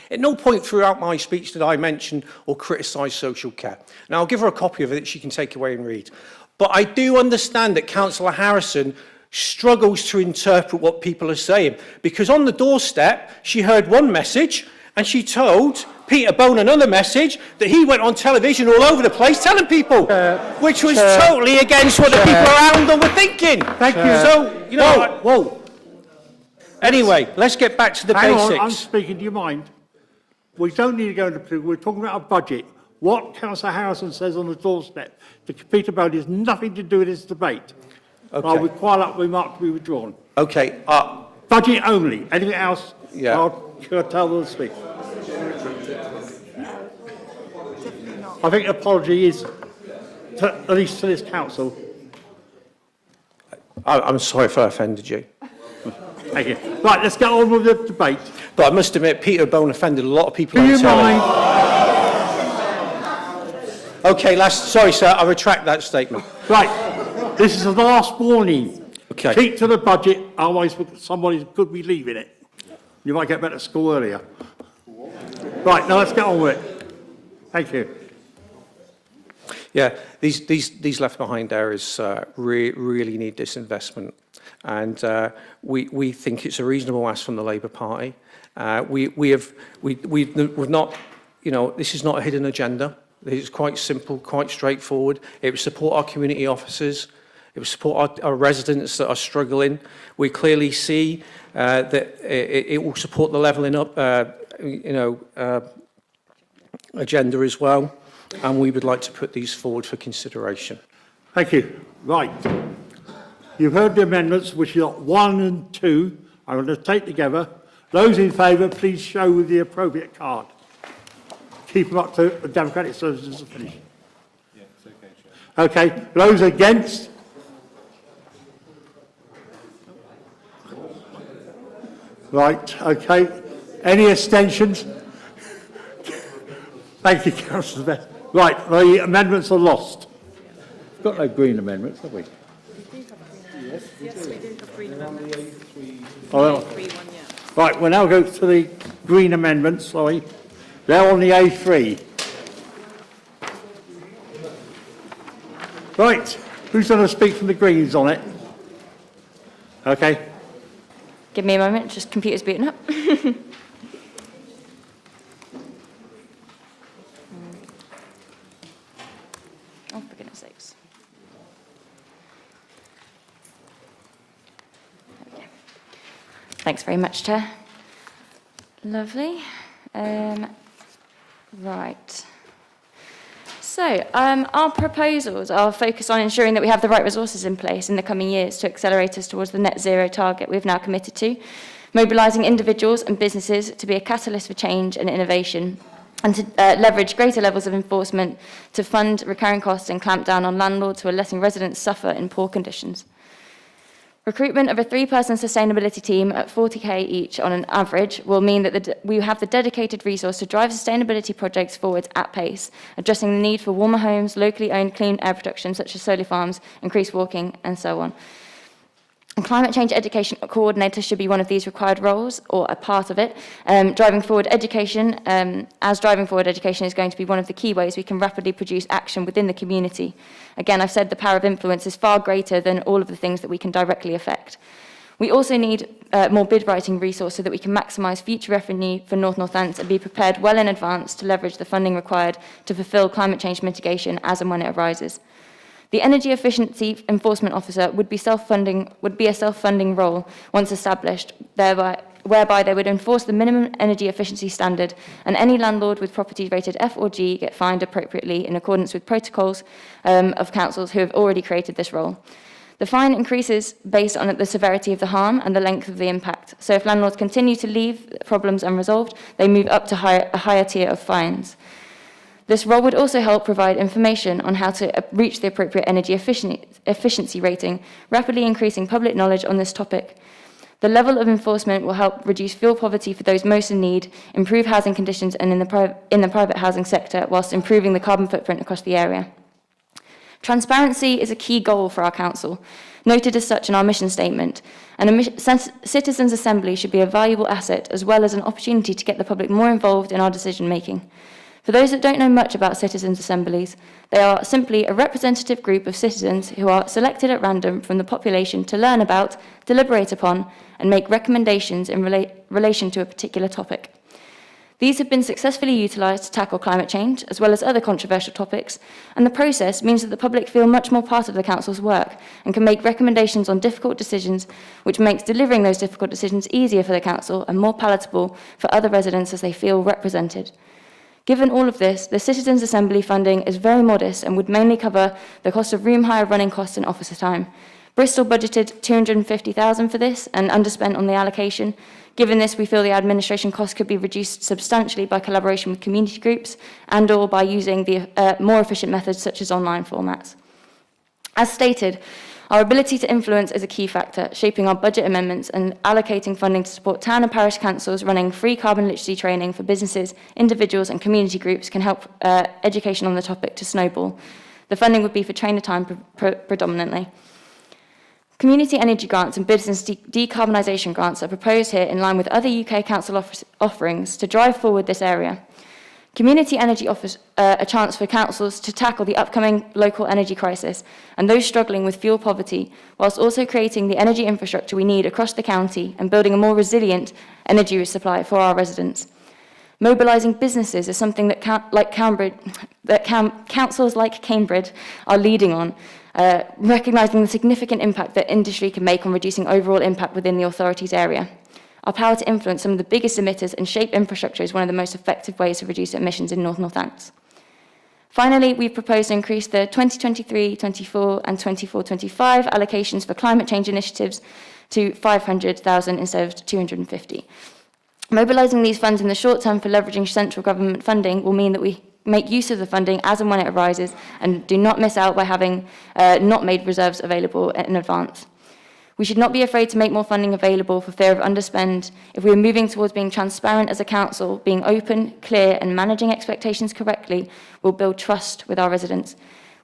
At no point throughout my speech did I mention or criticise social care. Now, I'll give her a copy of it that she can take away and read. But I do understand that Councillor Harrison struggles to interpret what people are saying, because on the doorstep, she heard one message and she told Peter Bone another message that he went on television all over the place telling people, which was totally against what the people around them were thinking. Thank you. So, you know, whoa. Anyway, let's get back to the basics. Hang on, I'm speaking. Do you mind? We don't need to go into political. We're talking about a budget. What Councillor Harrison says on the doorstep to Peter Bowden has nothing to do with this debate. Okay. I'll require that remark to be withdrawn. Okay. Budget only. Anything else? Yeah. I'll tell them to speak. I think an apology is, at least to this council. I'm sorry if I offended you. Thank you. Right, let's get on with the debate. But I must admit, Peter Bone offended a lot of people. Do you mind? Okay, sorry, sir, I retract that statement. Right, this is the last warning. Okay. Keep to the budget, otherwise somebody could be leaving it. You might get back to school earlier. Right, now let's get on with it. Thank you. Yeah, these left behind areas really need this investment, and we think it's a reasonable ask from the Labour Party. We've not, you know, this is not a hidden agenda. It's quite simple, quite straightforward. It would support our community officers. It would support our residents that are struggling. We clearly see that it will support the levelling up, agenda as well. And we would like to put these forward for consideration. Thank you. Right. You've heard the amendments, which are 1 and 2. I'm going to take together. Those in favour, please show with the appropriate card. Keep them up to the Democratic Services to finish. Yeah, it's okay, Chair. Okay. Those against? Right. Okay. Any abstentions? Thank you, Councillor Best. Right, the amendments are lost. We've got no green amendments, have we? Yes, we do have green amendments. Oh, right, we'll now go to the green amendments, sorry. They're on the A3. Right, who's going to speak from the Greens on it? Okay. Give me a moment, just computer's booting up. Oh, for goodness sakes. There we go. Thanks very much, Chair. Lovely. Right. So, our proposals are focused on ensuring that we have the right resources in place in the coming years to accelerate us towards the net zero target we've now committed to, mobilising individuals and businesses to be a catalyst for change and innovation, and to leverage greater levels of enforcement to fund recurring costs and clamp down on landlords who are letting residents suffer in poor conditions. Recruitment of a 3-person sustainability team at 40k each on an average will mean that we have the dedicated resource to drive sustainability projects forward at pace, addressing the need for warmer homes, locally owned clean air production such as solar farms, increased walking, and so on. And climate change education coordinator should be one of these required roles, or a part of it. Driving forward education is going to be one of the key ways we can rapidly produce action within the community. Again, I've said the power of influence is far greater than all of the things that we can directly affect. We also need more bid writing resource so that we can maximise future revenue for North Northampton and be prepared well in advance to leverage the funding required to fulfil climate change mitigation as and when it arises. The Energy Efficiency Enforcement Officer would be a self-funding role once established, whereby they would enforce the minimum energy efficiency standard, and any landlord with properties rated F or G get fined appropriately in accordance with protocols of councils who have already created this role. The fine increases based on the severity of the harm and the length of the impact. So if landlords continue to leave problems unresolved, they move up to a higher tier of fines. This role would also help provide information on how to reach the appropriate energy efficiency rating, rapidly increasing public knowledge on this topic. The level of enforcement will help reduce fuel poverty for those most in need, improve housing conditions and in the private housing sector, whilst improving the carbon footprint across the area. Transparency is a key goal for our council, noted as such in our mission statement, and a citizens' assembly should be a valuable asset as well as an opportunity to get the public more involved in our decision making. For those that don't know much about citizens' assemblies, they are simply a representative group of citizens who are selected at random from the population to learn about, deliberate upon, and make recommendations in relation to a particular topic. These have been successfully utilised to tackle climate change, as well as other controversial topics, and the process means that the public feel much more part of the council's work and can make recommendations on difficult decisions, which makes delivering those difficult decisions easier for the council and more palatable for other residents as they feel represented. Given all of this, the Citizens' Assembly funding is very modest and would mainly cover the cost of room hire, running costs and officer time. Bristol budgeted $250,000 for this and underspent on the allocation. Given this, we feel the administration cost could be reduced substantially by collaboration with community groups and or by using the more efficient methods such as online formats. As stated, our ability to influence is a key factor, shaping our budget amendments and allocating funding to support town and parish councils running free carbon literacy training for businesses, individuals and community groups can help education on the topic to snowball. The funding would be for trainer time predominantly. Community energy grants and business decarbonisation grants are proposed here in line with other UK council offerings to drive forward this area. Community energy offers a chance for councils to tackle the upcoming local energy crisis and those struggling with fuel poverty, whilst also creating the energy infrastructure we need across the county and building a more resilient energy supply for our residents. Mobilising businesses is something that councils like Cambridge are leading on, recognising the significant impact that industry can make on reducing overall impact within the authority's area. Our power to influence some of the biggest emitters and shape infrastructure is one of the most effective ways to reduce emissions in North Northampton. Finally, we propose to increase the 2023-24 and 24-25 allocations for climate change initiatives to 500,000 instead of 250. Mobilising these funds in the short term for leveraging central government funding will mean that we make use of the funding as and when it arises and do not miss out by having not made reserves available in advance. We should not be afraid to make more funding available for fear of underspend. If we are moving towards being transparent as a council, being open, clear and managing expectations correctly will build trust with our residents.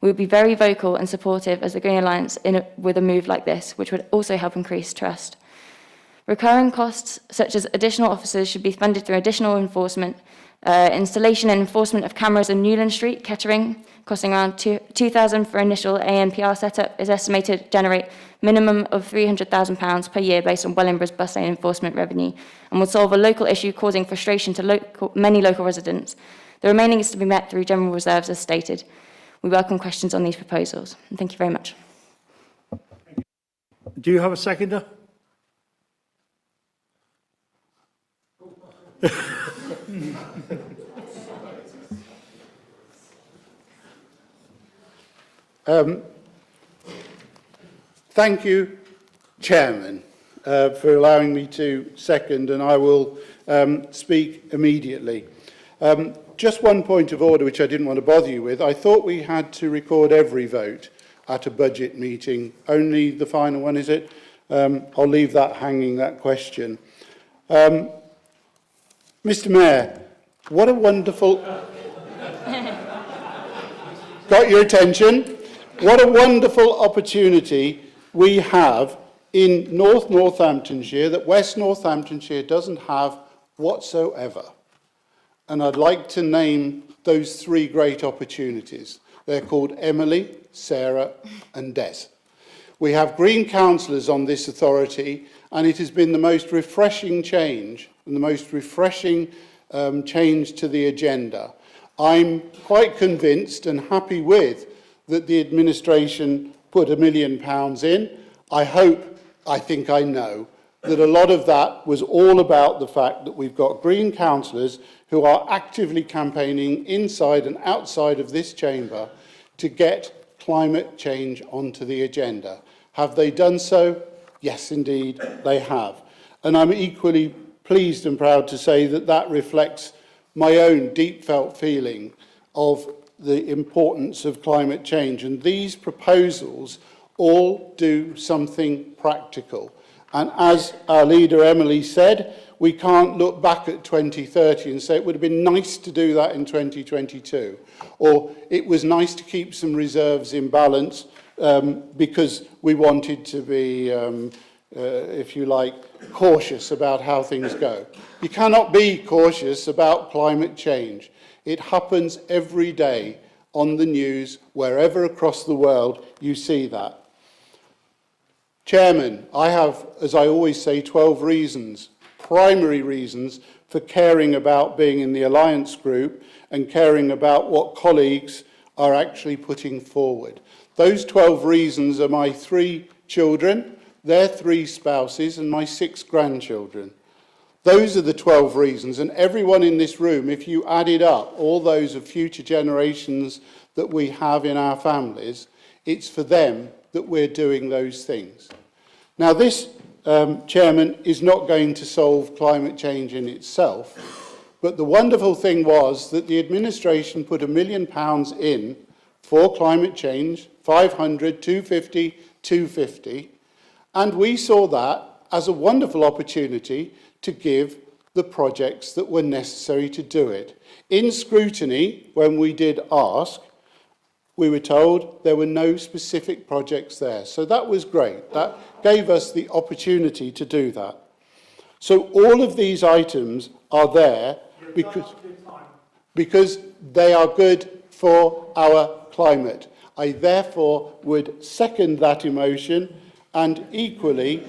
We will be very vocal and supportive as the Green Alliance with a move like this, which would also help increase trust. Recurring costs, such as additional officers, should be funded through additional enforcement. Installation and enforcement of cameras in Newland Street, Kettering, costing around $2,000 for initial ANPR setup, is estimated to generate minimum of £300,000 per year based on Wellingboro's bus lane enforcement revenue, and will solve a local issue causing frustration to many local residents. The remaining is to be met through general reserves as stated. We welcome questions on these proposals. And thank you very much. Do you have a seconder? Thank you, Chairman, for allowing me to second, and I will speak immediately. Just one point of order which I didn't want to bother you with. I thought we had to record every vote at a budget meeting, only the final one, is it? I'll leave that hanging, that question. Mr. Mayor, what a wonderful... Got your attention? What a wonderful opportunity we have in North Northamptonshire that West Northamptonshire doesn't have whatsoever. And I'd like to name those three great opportunities. They're called Emily, Sarah and Des. We have Green councillors on this authority, and it has been the most refreshing change and the most refreshing change to the agenda. I'm quite convinced and happy with that the administration put £1 million in. I think I know, that a lot of that was all about the fact that we've got Green councillors who are actively campaigning inside and outside of this chamber to get climate change onto the agenda. Have they done so? Yes, indeed, they have. And I'm equally pleased and proud to say that that reflects my own deep felt feeling of the importance of climate change. And these proposals all do something practical. And as our leader Emily said, we can't look back at 2030 and say it would have been nice to do that in 2022. Or it was nice to keep some reserves in balance because we wanted to be, if you like, cautious about how things go. You cannot be cautious about climate change. It happens every day on the news, wherever across the world you see that. Chairman, I have, as I always say, 12 reasons, primary reasons for caring about being in the Alliance Group and caring about what colleagues are actually putting forward. Those 12 reasons are my 3 children, their 3 spouses and my 6 grandchildren. Those are the 12 reasons, and everyone in this room, if you added up all those of future generations that we have in our families, it's for them that we're doing those things. Now this, Chairman, is not going to solve climate change in itself, but the wonderful thing was that the administration put £1 million in for climate change, 500, 250, 250, and we saw that as a wonderful opportunity to give the projects that were necessary to do it. In Scrutiny, when we did ask, we were told there were no specific projects there. So that was great. That gave us the opportunity to do that. So all of these items are there because they are good for our climate. I therefore would second that emotion, and equally,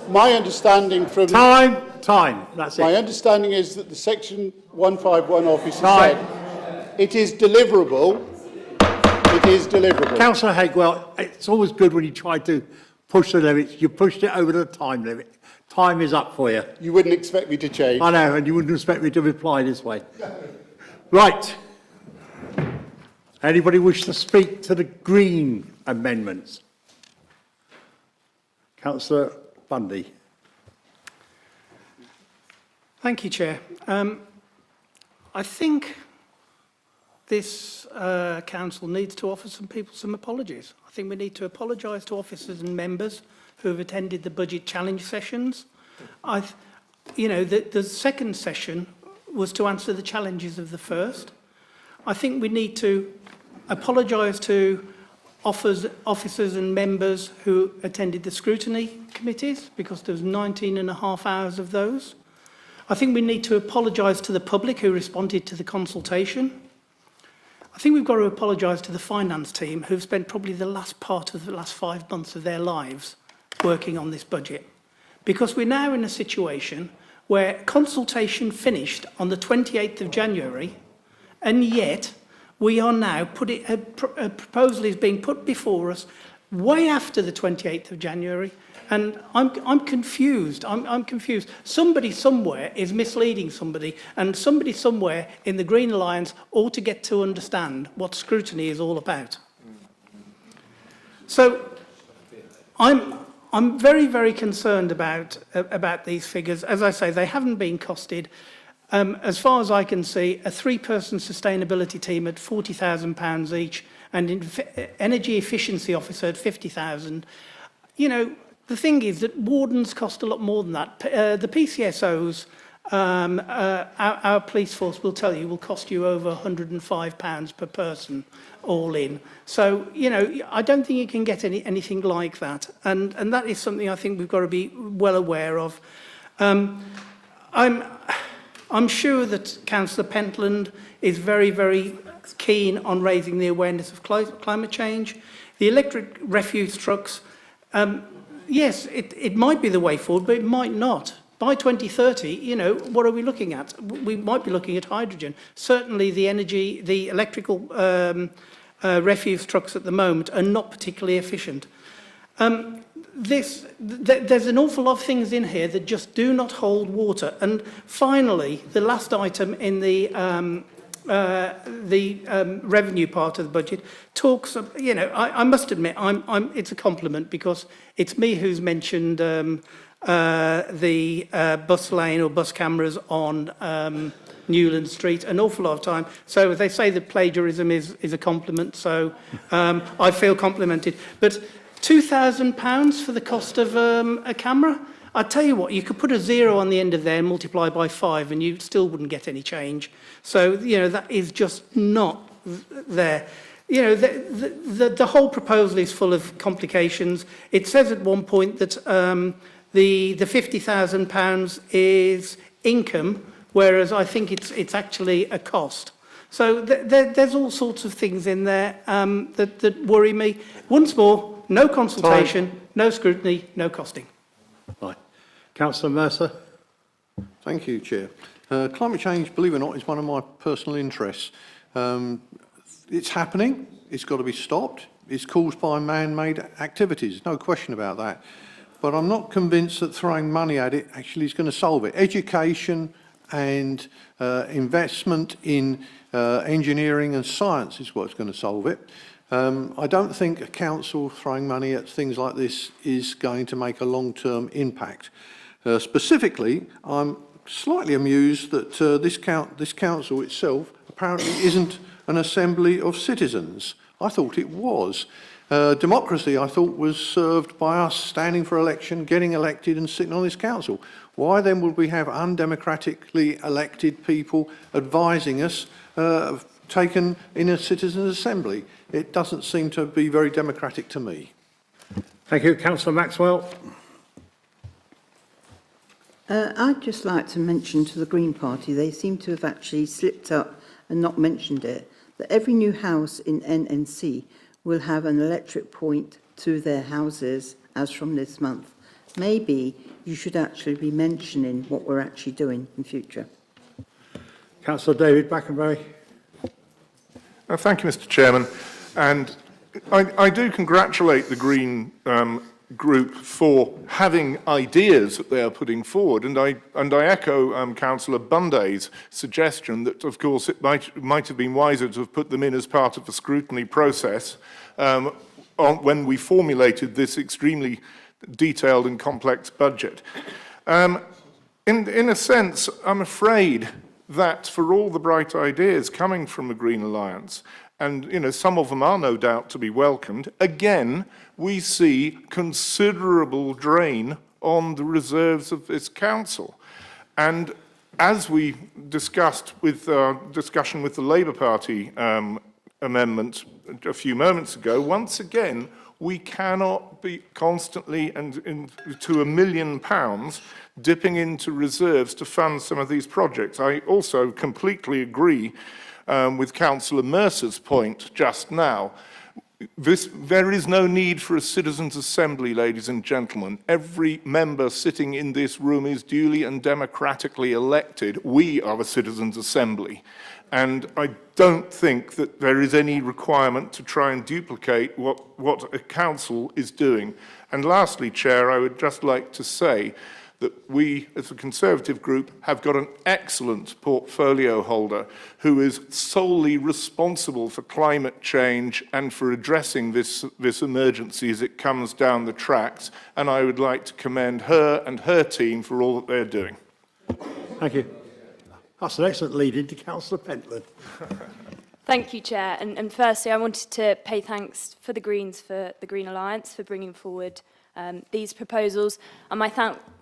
my understanding from... Time, that's it. My understanding is that the Section 151 officer said it is deliverable. It is deliverable. Councillor Hagwell, it's always good when you try to push the limits. You pushed it over the time limit. Time is up for you. You wouldn't expect me to change. I know, and you wouldn't expect me to reply this way. Right. Anybody wish to speak to the Green amendments? Councillor Bundy. Thank you, Chair. I think this council needs to offer some people some apologies. I think we need to apologise to officers and members who have attended the budget challenge sessions. The second session was to answer the challenges of the first. I think we need to apologise to officers and members who attended the scrutiny committees, because there was 19.5 hours of those. I think we need to apologise to the public who responded to the consultation. I think we've got to apologise to the finance team who've spent probably the last part of the last 5 months of their lives working on this budget. Because we're now in a situation where consultation finished on the 28th of January, and yet we are now a proposal is being put before us way after the 28th of January, and I'm confused. I'm confused. Somebody somewhere is misleading somebody, and somebody somewhere in the Green Alliance ought to get to understand what scrutiny is all about. So I'm very, very concerned about these figures. As I say, they haven't been costed. As far as I can see, a 3-person sustainability team at £40,000 each, and an energy efficiency officer at £50,000. You know, the thing is that wardens cost a lot more than that. The PCSOs, our police force will tell you, will cost you over £105 per person, all in. So, you know, I don't think you can get anything like that. And that is something I think we've got to be well aware of. I'm sure that Councillor Pentland is very, very keen on raising the awareness of climate change. The electric refuse trucks, yes, it might be the way forward, but it might not. By 2030, you know, what are we looking at? We might be looking at hydrogen. Certainly the electrical refuse trucks at the moment are not particularly efficient. There's an awful lot of things in here that just do not hold water. And finally, the last item in the revenue part of the budget talks of, you know, I must admit, it's a compliment because it's me who's mentioned the bus lane or bus cameras on Newland Street an awful lot of time. So they say that plagiarism is a compliment, so I feel complimented. But £2,000 for the cost of a camera? I tell you what, you could put a 0 on the end of there and multiply by 5 and you still wouldn't get any change. So, you know, that is just not there. You know, the whole proposal is full of complications. It says at one point that the £50,000 is income, whereas I think it's actually a cost. So there's all sorts of things in there that worry me. Once more, no consultation, no scrutiny, no costing. Right. Councillor Mercer. Thank you, Chair. Climate change, believe it or not, is one of my personal interests. It's happening. It's got to be stopped. It's caused by man-made activities. No question about that. But I'm not convinced that throwing money at it actually is going to solve it. Education and investment in engineering and science is what's going to solve it. I don't think a council throwing money at things like this is going to make a long-term impact. Specifically, I'm slightly amused that this council itself apparently isn't an assembly of citizens. I thought it was. Democracy, I thought, was served by us standing for election, getting elected and sitting on this council. Why then would we have undemocratically elected people advising us taken in a citizens' assembly? It doesn't seem to be very democratic to me. Thank you. Councillor Maxwell. I'd just like to mention to the Green Party, they seem to have actually slipped up and not mentioned it, that every new house in NNC will have an electric point to their houses as from this month. Maybe you should actually be mentioning what we're actually doing in future. Councillor David Brackenbury. Thank you, Mr. Chairman. And I do congratulate the Green group for having ideas that they are putting forward, and I echo Councillor Bunday's suggestion that, of course, it might have been wiser to have put them in as part of the scrutiny process when we formulated this extremely detailed and complex budget. In a sense, I'm afraid that for all the bright ideas coming from the Green Alliance, and you know, some of them are no doubt to be welcomed, again, we see considerable drain on the reserves of this council. And as we discussed with discussion with the Labour Party amendment a few moments ago, once again, we cannot be constantly and to £1 million dipping into reserves to fund some of these projects. I also completely agree with Councillor Mercer's point just now. There is no need for a citizens' assembly, ladies and gentlemen. Every member sitting in this room is duly and democratically elected. We are a citizens' assembly. And I don't think that there is any requirement to try and duplicate what a council is doing. And lastly, Chair, I would just like to say that we, as a Conservative group, have got an excellent portfolio holder who is solely responsible for climate change and for addressing this emergency as it comes down the tracks. And I would like to commend her and her team for all that they're doing. Thank you. That's an excellent lead into Councillor Pentland. Thank you, Chair. And firstly, I wanted to pay thanks for the Greens, for the Green Alliance, for bringing forward these proposals. And my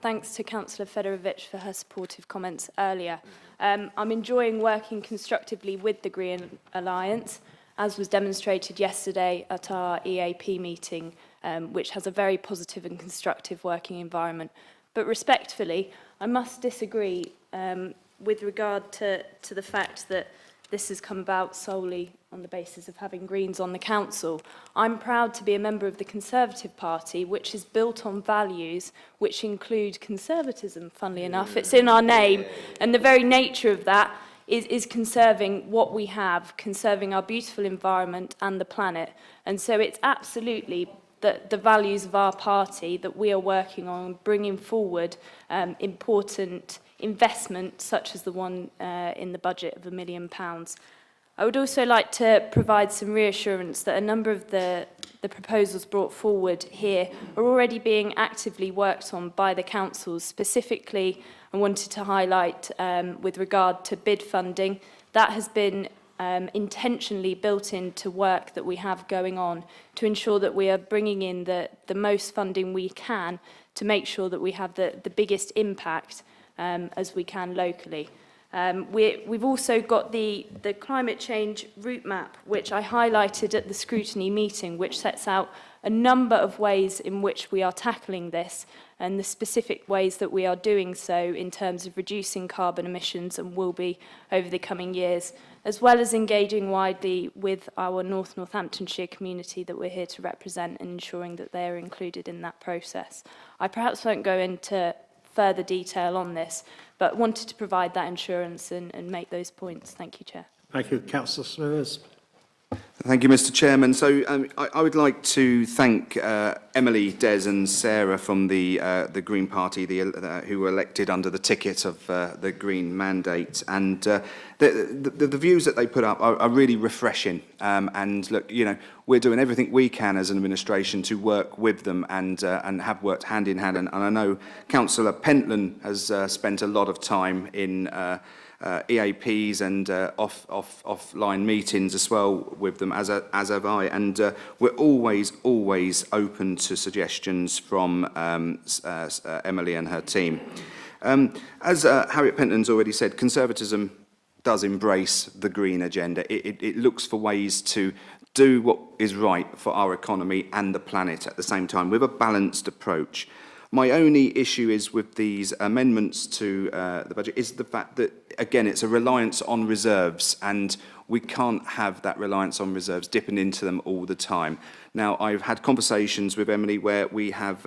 thanks to Councillor Federovich for her supportive comments earlier. I'm enjoying working constructively with the Green Alliance, as was demonstrated yesterday at our EAP meeting, which has a very positive and constructive working environment. But respectfully, I must disagree with regard to the fact that this has come about solely on the basis of having Greens on the council. I'm proud to be a member of the Conservative Party, which is built on values which include conservatism, funnily enough. It's in our name, and the very nature of that is conserving what we have, conserving our beautiful environment and the planet. And so it's absolutely the values of our party that we are working on, bringing forward important investment such as the one in the budget of £1 million. I would also like to provide some reassurance that a number of the proposals brought forward here are already being actively worked on by the councils. Specifically, I wanted to highlight with regard to bid funding, that has been intentionally built into work that we have going on to ensure that we are bringing in the most funding we can to make sure that we have the biggest impact as we can locally. We've also got the climate change route map, which I highlighted at the Scrutiny meeting, which sets out a number of ways in which we are tackling this and the specific ways that we are doing so in terms of reducing carbon emissions and will be over the coming years, as well as engaging widely with our North Northamptonshire community that we're here to represent and ensuring that they are included in that process. I perhaps won't go into further detail on this, but wanted to provide that assurance and make those points. Thank you, Chair. Thank you. Councillor Smithers. Thank you, Mr. Chairman. So I would like to thank Emily, Des and Sarah from the Green Party who were elected under the ticket of the Green mandate. And the views that they put up are really refreshing. And look, you know, we're doing everything we can as an administration to work with them and have worked hand in hand. And I know Councillor Pentland has spent a lot of time in EAPs and offline meetings as well with them, as have I, and we're always open to suggestions from Emily and her team. As Harriet Pentland's already said, Conservatism does embrace the green agenda. It looks for ways to do what is right for our economy and the planet at the same time, with a balanced approach. My only issue is with these amendments to the budget is the fact that, again, it's a reliance on reserves, and we can't have that reliance on reserves dipping into them all the time. Now, I've had conversations with Emily where we have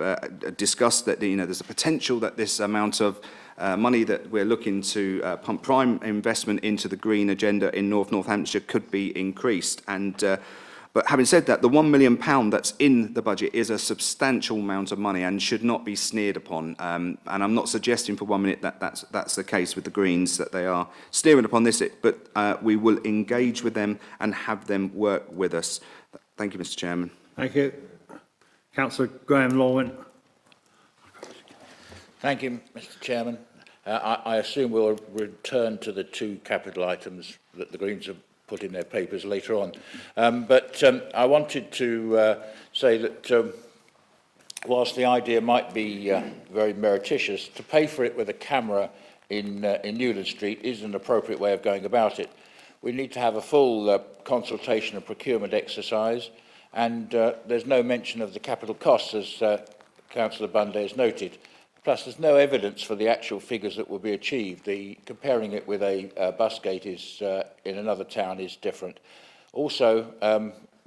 discussed that, you know, there's a potential that this amount of money that we're looking to pump prime investment into the green agenda in North Northamptonshire could be increased. And but having said that, the £1 million that's in the budget is a substantial amount of money and should not be sneered upon. And I'm not suggesting for 1 minute that that's the case with the Greens, that they are steering upon this, but we will engage with them and have them work with us. Thank you, Mr. Chairman. Thank you. Councillor Graham Lorwin. Thank you, Mr. Chairman. I assume we'll return to the two capital items that the Greens have put in their papers later on. But I wanted to say that whilst the idea might be very meretricious, to pay for it with a camera in Newland Street is an appropriate way of going about it. We need to have a full consultation and procurement exercise, and there's no mention of the capital costs, as Councillor Bunday has noted. Plus, there's no evidence for the actual figures that will be achieved. Comparing it with a bus gate is, in another town is different. Also,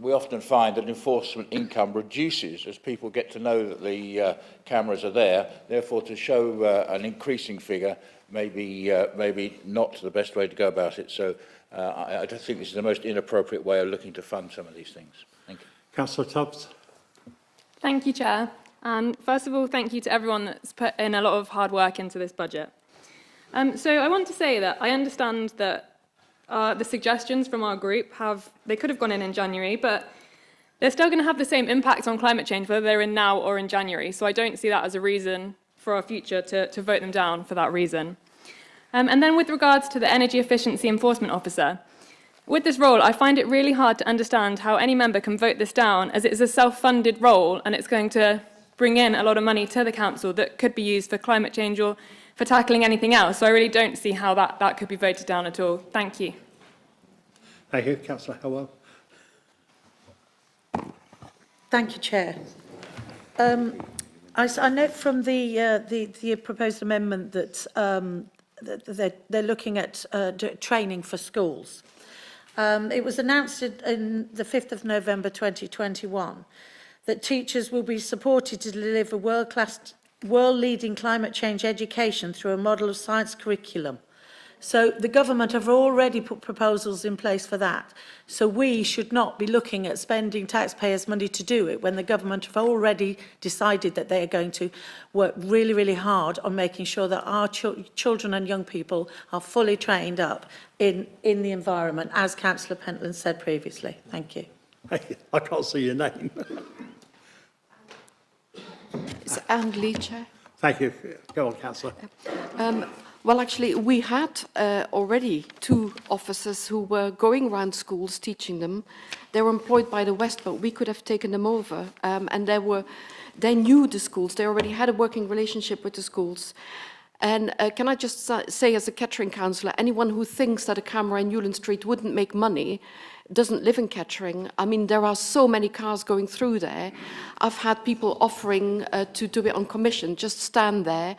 we often find that enforcement income reduces as people get to know that the cameras are there. Therefore, to show an increasing figure may be not the best way to go about it. So I don't think this is the most inappropriate way of looking to fund some of these things. Thank you. Councillor Tubbs. Thank you, Chair. And first of all, thank you to everyone that's put in a lot of hard work into this budget. So I want to say that I understand that the suggestions from our group they could have gone in January, but they're still going to have the same impact on climate change, whether they're in now or in January. So I don't see that as a reason for our future to vote them down for that reason. And then with regards to the Energy Efficiency Enforcement Officer, with this role, I find it really hard to understand how any member can vote this down, as it is a self-funded role and it's going to bring in a lot of money to the council that could be used for climate change or for tackling anything else. So I really don't see how that could be voted down at all. Thank you. Thank you. Councillor Howell. Thank you, Chair. I note from the proposed amendment that they're looking at training for schools. It was announced in the 5th of November 2021 that teachers will be supported to deliver world-leading climate change education through a model of science curriculum. So the government have already put proposals in place for that. So we should not be looking at spending taxpayers' money to do it when the government have already decided that they are going to work really, really hard on making sure that our children and young people are fully trained up in the environment, as Councillor Pentland said previously. Thank you. I can't see your name. It's Anne Lee, Chair. Thank you. Go on, Councillor. Well, actually, we had already 2 officers who were going around schools teaching them. They were employed by the West, but we could have taken them over. And they knew the schools. They already had a working relationship with the schools. And can I just say, as a Kettering councillor, anyone who thinks that a camera in Newland Street wouldn't make money doesn't live in Kettering. I mean, there are so many cars going through there. I've had people offering to do it on commission, just stand there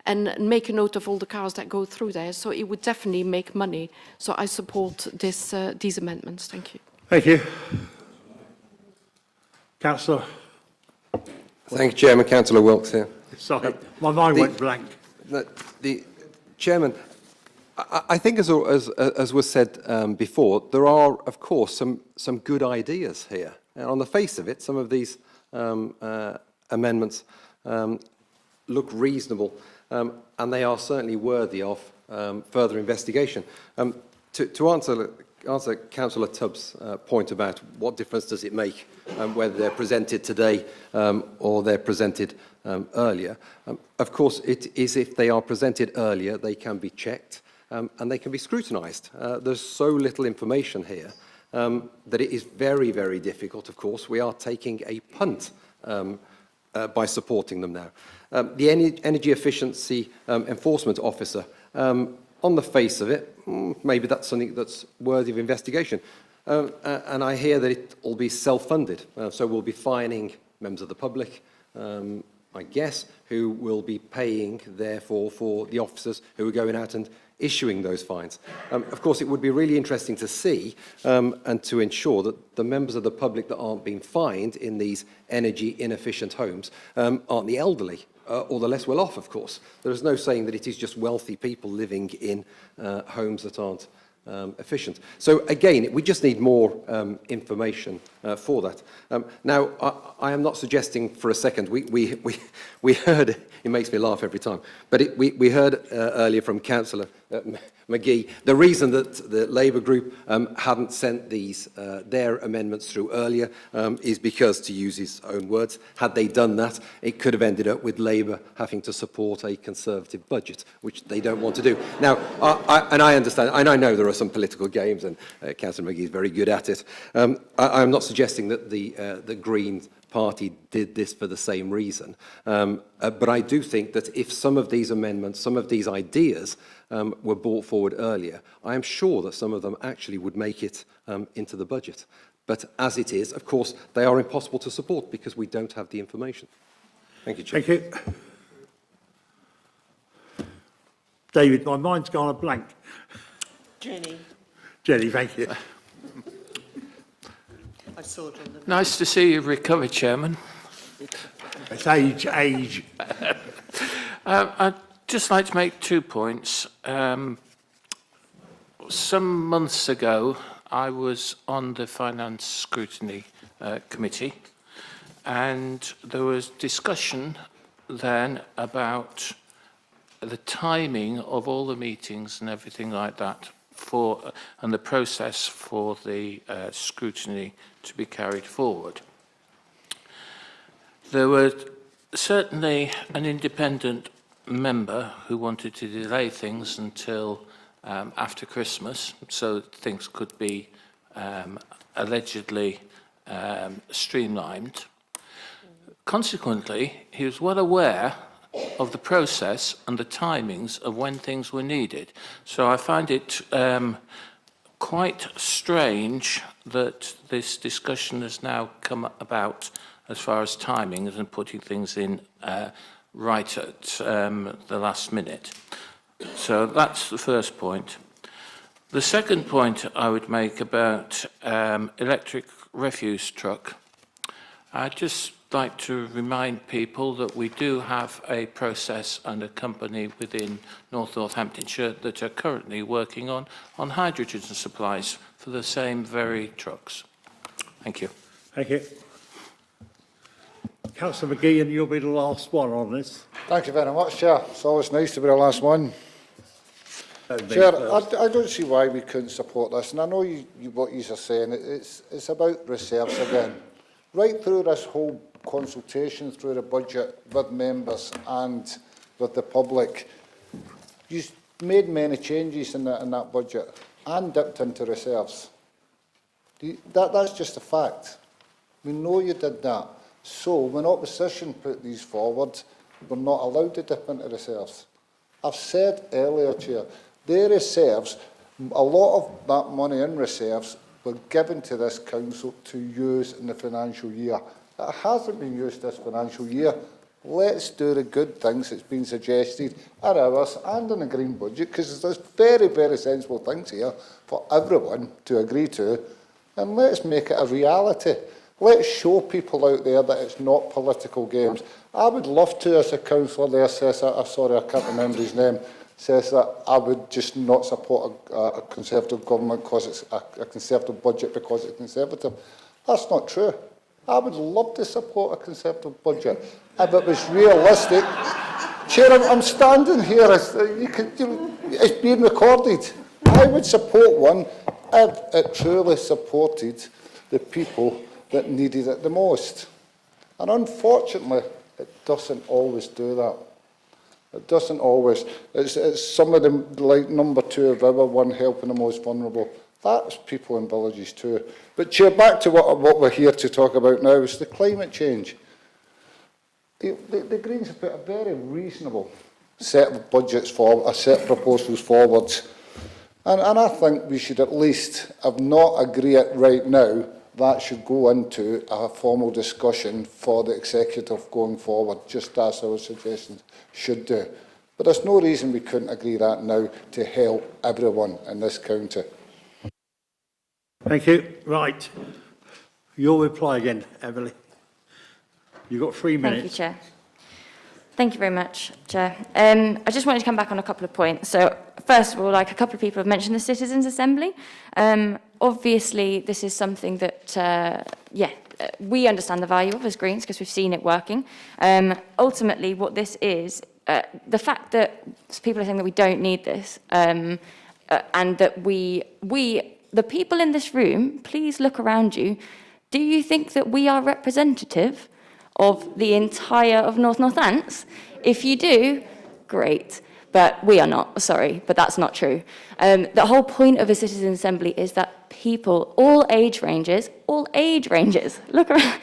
and make a note of all the cars that go through there. So it would definitely make money. So I support these amendments. Thank you. Thank you. Councillor. Thank you, Chairman. Councillor Wilkes here. Sorry, my mind went blank. The Chairman, I think as was said before, there are, of course, some good ideas here. And on the face of it, some of these amendments look reasonable, and they are certainly worthy of further investigation. To answer Councillor Tubbs' point about what difference does it make whether they're presented today or they're presented earlier, of course, it is if they are presented earlier, they can be checked and they can be scrutinised. There's so little information here that it is very, very difficult, of course. We are taking a punt by supporting them now. The Energy Efficiency Enforcement Officer, on the face of it, maybe that's something that's worthy of investigation. And I hear that it will be self-funded, so we'll be fining members of the public, I guess, who will be paying, therefore, for the officers who are going out and issuing those fines. Of course, it would be really interesting to see and to ensure that the members of the public that aren't being fined in these energy inefficient homes aren't the elderly or the less well off, of course. There is no saying that it is just wealthy people living in homes that aren't efficient. So again, we just need more information for that. Now, I am not suggesting for a second, we heard, it makes me laugh every time, but we heard earlier from Councillor McGee, the reason that the Labour group hadn't sent their amendments through earlier is because, to use his own words, had they done that, it could have ended up with Labour having to support a Conservative budget, which they don't want to do. Now, I understand, and I know there are some political games, and Councillor McGee is very good at it. I'm not suggesting that the Green Party did this for the same reason, but I do think that if some of these amendments, some of these ideas were brought forward earlier, I am sure that some of them actually would make it into the budget. But as it is, of course, they are impossible to support because we don't have the information. Thank you, Chair. Thank you. David, my mind's gone a blank. Jenny. Jenny, thank you. I saw it on the... Nice to see you recover, Chairman. It's age. I'd just like to make 2 points. Some months ago, I was on the Finance Scrutiny Committee, and there was discussion then about the timing of all the meetings and everything like that and the process for the scrutiny to be carried forward. There was certainly an independent member who wanted to delay things until after Christmas, so things could be allegedly streamlined. consequently, he was well aware of the process and the timings of when things were needed. So I find it quite strange that this discussion has now come about as far as timings and putting things in right at the last minute. So that's the first point. The second point I would make about electric refuse truck, I'd just like to remind people that we do have a process and a company within North Northamptonshire that are currently working on hydrogen supplies for the same very trucks. Thank you. Thank you. Councillor McGee, and you'll be the last one on this. Thank you very much, Chair. It's always nice to be the last one. Chair, I don't see why we couldn't support this, and I know what you are saying. It's about reserves again. Right through this whole consultation through the budget with members and with the public, you made many changes in that budget and dipped into reserves. That's just a fact. We know you did that. So when opposition put these forward, we're not allowed to dip into reserves. I've said earlier, Chair, their reserves, a lot of that money in reserves were given to this council to use in the financial year. It hasn't been used this financial year. Let's do the good things that's been suggested at ours and in the Green Budget, because there's very, very sensible things here for everyone to agree to, and let's make it a reality. Let's show people out there that it's not political games. I would love to, as a councillor there says, sorry, I can't remember his name, says that I would just not support a Conservative government because it's a Conservative budget because it's Conservative. That's not true. I would love to support a Conservative budget if it was realistic. Chair, I'm standing here, it's being recorded. I would support one if it truly supported the people that needed it the most. And unfortunately, it doesn't always do that. It doesn't always. It's some of them, like number 2 of our one, helping the most vulnerable. That's people in villages too. But Chair, back to what we're here to talk about now is the climate change. The Greens have put a very reasonable set of budgets forward, a set of proposals forward. And I think we should at least, if not agree it right now, that should go into a formal discussion for the executive going forward, just as our suggestions should do. But there's no reason we couldn't agree that now to help everyone in this county. Thank you. Right. Your reply again, Emily. You've got 3 minutes. Thank you, Chair. Thank you very much, Chair. I just wanted to come back on a couple of points. So, first of all, like a couple of people have mentioned the Citizens' Assembly. Obviously, this is something that, we understand the value of as Greens because we've seen it working. Ultimately, what this is, the fact that people are saying that we don't need this, and that the people in this room, please look around you. Do you think that we are representative of the entire of North Northants? If you do, great. But we are not, sorry, but that's not true. The whole point of a Citizen Assembly is that people, all age ranges, look around,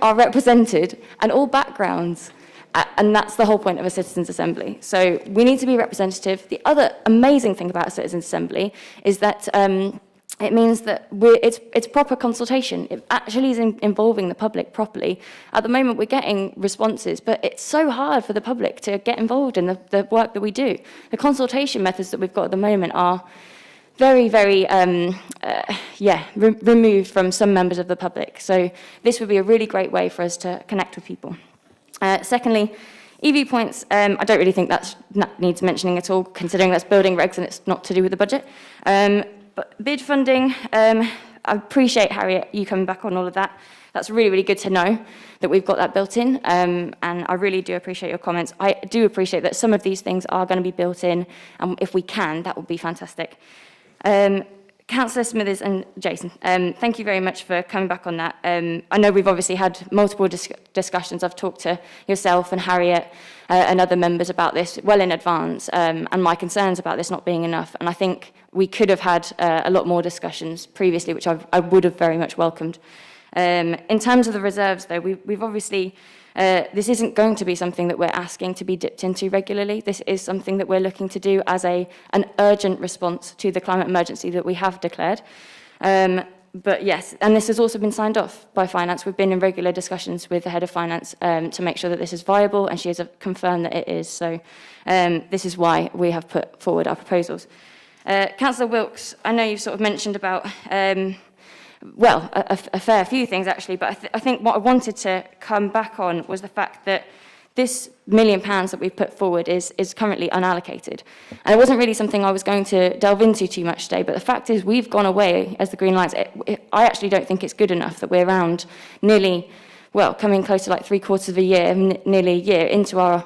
are represented, and all backgrounds. And that's the whole point of a Citizens' Assembly. So we need to be representative. The other amazing thing about a Citizens' Assembly is that it means that it's proper consultation. It actually is involving the public properly. At the moment, we're getting responses, but it's so hard for the public to get involved in the work that we do. The consultation methods that we've got at the moment are very, very, removed from some members of the public. So this would be a really great way for us to connect with people. Secondly, EV points, I don't really think that needs mentioning at all, considering that's building regs and it's not to do with the budget. But bid funding, I appreciate, Harriet, you coming back on all of that. That's really, really good to know that we've got that built in, and I really do appreciate your comments. I do appreciate that some of these things are going to be built in, and if we can, that would be fantastic. Councillor Smithers and Jason, thank you very much for coming back on that. I know we've obviously had multiple discussions. I've talked to yourself and Harriet and other members about this well in advance, and my concerns about this not being enough. And I think we could have had a lot more discussions previously, which I would have very much welcomed. In terms of the reserves, though, we've obviously, this isn't going to be something that we're asking to be dipped into regularly. This is something that we're looking to do as an urgent response to the climate emergency that we have declared. But yes, and this has also been signed off by Finance. We've been in regular discussions with the head of Finance to make sure that this is viable, and she has confirmed that it is. So this is why we have put forward our proposals. Councillor Wilkes, I know you've sort of mentioned about, well, a fair few things actually, but I think what I wanted to come back on was the fact that this £1 million that we've put forward is currently unallocated. And it wasn't really something I was going to delve into too much today, but the fact is we've gone away as the Green Alliance. I actually don't think it's good enough that we're around nearly, well, coming close to like 3/4 of a year, nearly a year into our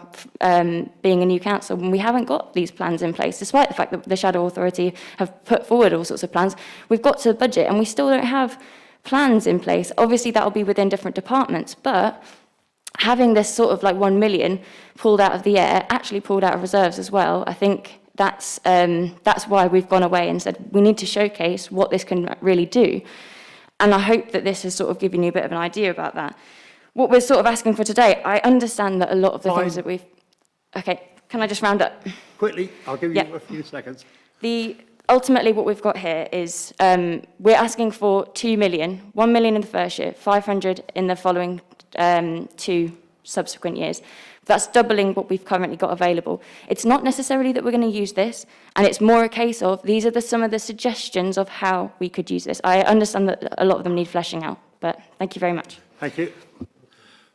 being a new council, when we haven't got these plans in place, despite the fact that the Shadow Authority have put forward all sorts of plans. We've got to the budget and we still don't have plans in place. Obviously, that'll be within different departments, but having this sort of like 1 million pulled out of the air, actually pulled out of reserves as well, I think that's why we've gone away and said we need to showcase what this can really do. And I hope that this has sort of given you a bit of an idea about that. What we're sort of asking for today, I understand that a lot of the things that we've... Okay, can I just round up? Quickly, I'll give you a few seconds. Ultimately, what we've got here is we're asking for 2 million, 1 million in the first year, 500 in the following 2 subsequent years. That's doubling what we've currently got available. It's not necessarily that we're going to use this, and it's more a case of these are some of the suggestions of how we could use this. I understand that a lot of them need fleshing out, but thank you very much. Thank you.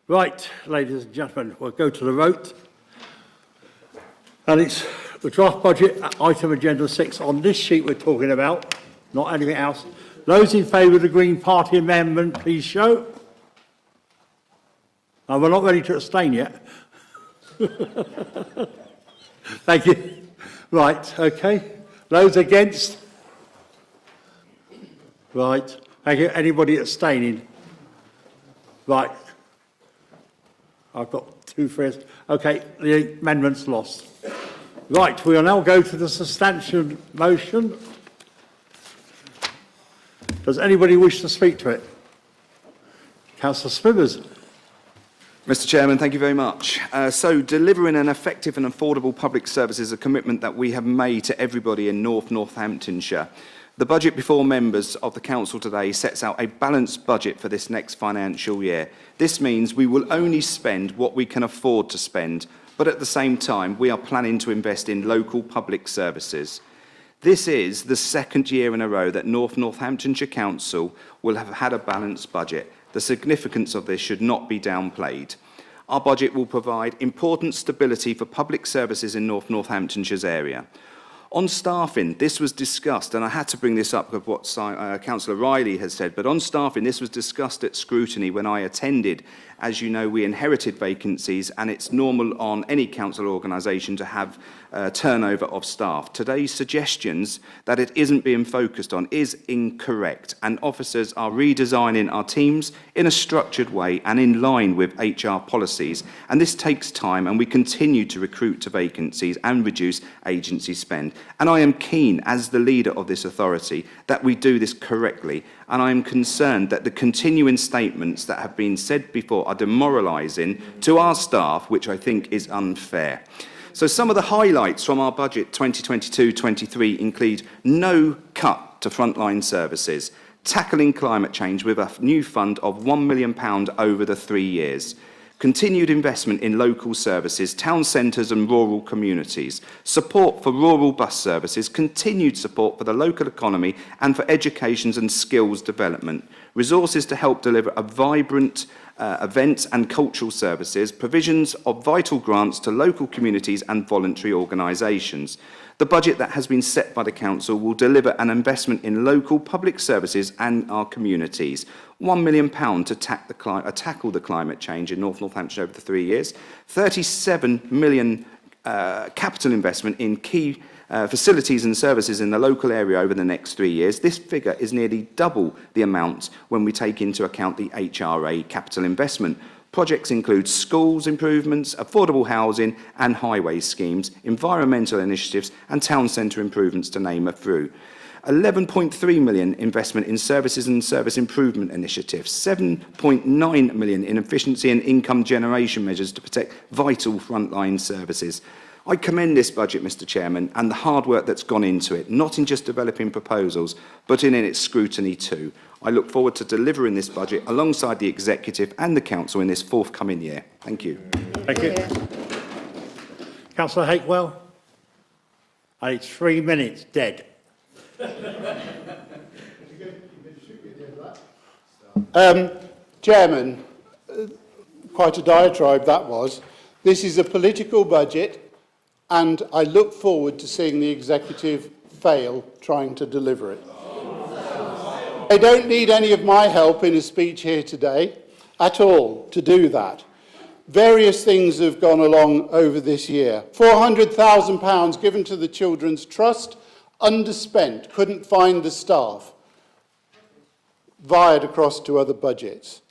Right, ladies and gentlemen, we'll go to the vote. And it's the draft budget, item agenda 6 on this sheet we're talking about, not anything else. Those in favour of the Green Party amendment, please show. Now, we're not ready to abstain yet. Thank you. Right, okay. Those against? Right. Thank you. Anybody abstaining? Right. I've got 2 first. Okay, the amendment's lost. Right, we will now go to the substantial motion. Does anybody wish to speak to it? Councillor Smithers. Mr Chairman, thank you very much. So delivering an effective and affordable public service is a commitment that we have made to everybody in North Northamptonshire. The budget before members of the Council today sets out a balanced budget for this next financial year. This means we will only spend what we can afford to spend, but at the same time we are planning to invest in local public services. This is the 2nd year in a row that North Northamptonshire Council will have had a balanced budget. The significance of this should not be downplayed. Our budget will provide important stability for public services in North Northamptonshire's area. On staffing, this was discussed, and I had to bring this up with what Councillor Riley has said, but on staffing, this was discussed at Scrutiny when I attended. As you know, we inherited vacancies, and it's normal on any council organisation to have turnover of staff. Today's suggestions that it isn't being focused on is incorrect, and officers are redesigning our teams in a structured way and in line with HR policies. And this takes time, and we continue to recruit to vacancies and reduce agency spend. And I am keen, as the leader of this authority, that we do this correctly. And I am concerned that the continuing statements that have been said before are demoralising to our staff, which I think is unfair. So some of the highlights from our budget 2022-23 include no cut to frontline services, tackling climate change with a new fund of £1 million over the 3 years, continued investment in local services, town centres and rural communities, support for rural bus services, continued support for the local economy and for education and skills development, resources to help deliver a vibrant events and cultural services, provisions of vital grants to local communities and voluntary organisations. The budget that has been set by the Council will deliver an investment in local public services and our communities. £1 million to tackle the climate change in North Northamptonshire over the 3 years. £37 million capital investment in key facilities and services in the local area over the next 3 years. This figure is nearly double the amount when we take into account the HRA capital investment. Projects include schools improvements, affordable housing and highway schemes, environmental initiatives and town centre improvements, to name a few. 11.3 million investment in services and service improvement initiatives, 7.9 million in efficiency and income generation measures to protect vital frontline services. I commend this budget, Mr Chairman, and the hard work that's gone into it, not in just developing proposals, but in its scrutiny too. I look forward to delivering this budget alongside the Executive and the Council in this forthcoming year. Thank you. Thank you. Councillor Hakewell? And it's 3 minutes, dead. Chairman, quite a diatribe that was. This is a political budget, and I look forward to seeing the Executive fail trying to deliver it. I don't need any of my help in a speech here today at all to do that. Various things have gone along over this year. £400,000 given to the Children's Trust, underspent, couldn't find the staff, vired across to other budgets.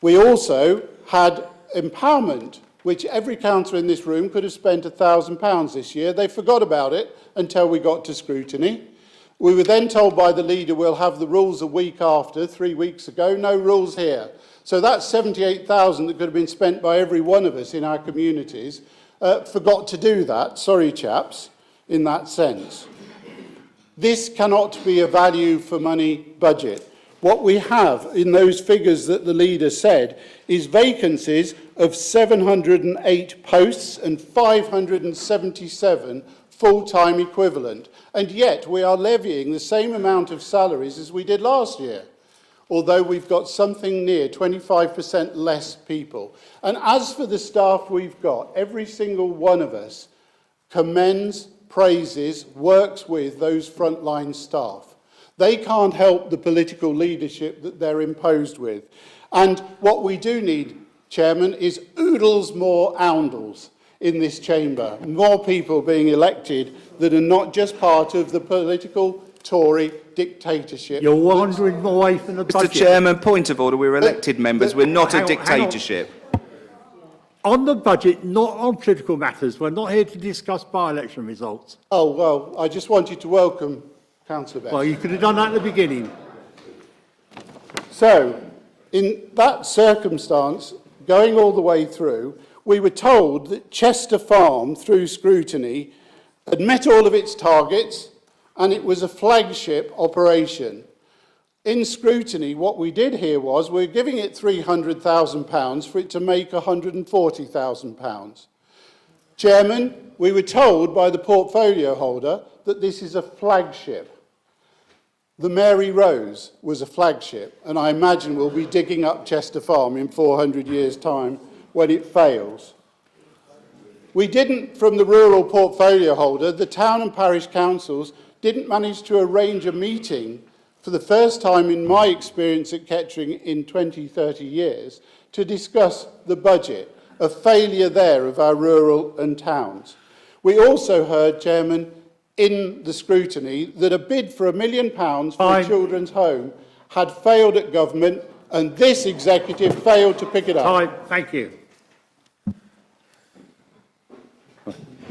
We also had empowerment, which every councillor in this room could have spent £1,000 this year. They forgot about it until we got to scrutiny. We were then told by the leader we'll have the rules a week after, 3 weeks ago, no rules here. So that's 78,000 that could have been spent by every one of us in our communities. Forgot to do that, sorry chaps, in that sense. This cannot be a value for money budget. What we have in those figures that the leader said is vacancies of 708 posts and 577 full-time equivalent. And yet we are levying the same amount of salaries as we did last year, although we've got something near 25% less people. And as for the staff we've got, every single one of us commends, praises, works with those frontline staff. They can't help the political leadership that they're imposed with. And what we do need, Chairman, is oodles more oundles in this chamber. More people being elected that are not just part of the political Tory dictatorship. You're wandering away from the budget. Mr Chairman, point of order. We're elected members. We're not a dictatorship. On the budget, not on political matters. We're not here to discuss by-election results. Oh, well, I just wanted to welcome Councillor Best. Well, you could have done that at the beginning. So, in that circumstance, going all the way through, we were told that Chester Farm, through scrutiny, had met all of its targets and it was a flagship operation. In scrutiny, what we did here was we're giving it £300,000 for it to make £140,000. Chairman, we were told by the portfolio holder that this is a flagship. The Mary Rose was a flagship, and I imagine we'll be digging up Chester Farm in 400 years' time when it fails. We didn't, from the rural portfolio holder, the town and parish councils didn't manage to arrange a meeting for the first time in my experience at Kettering in 20, 30 years to discuss the budget, a failure there of our rural and towns. We also heard, Chairman, in the scrutiny that a bid for £1 million for a children's home had failed at government and this executive failed to pick it up. Time. Thank you.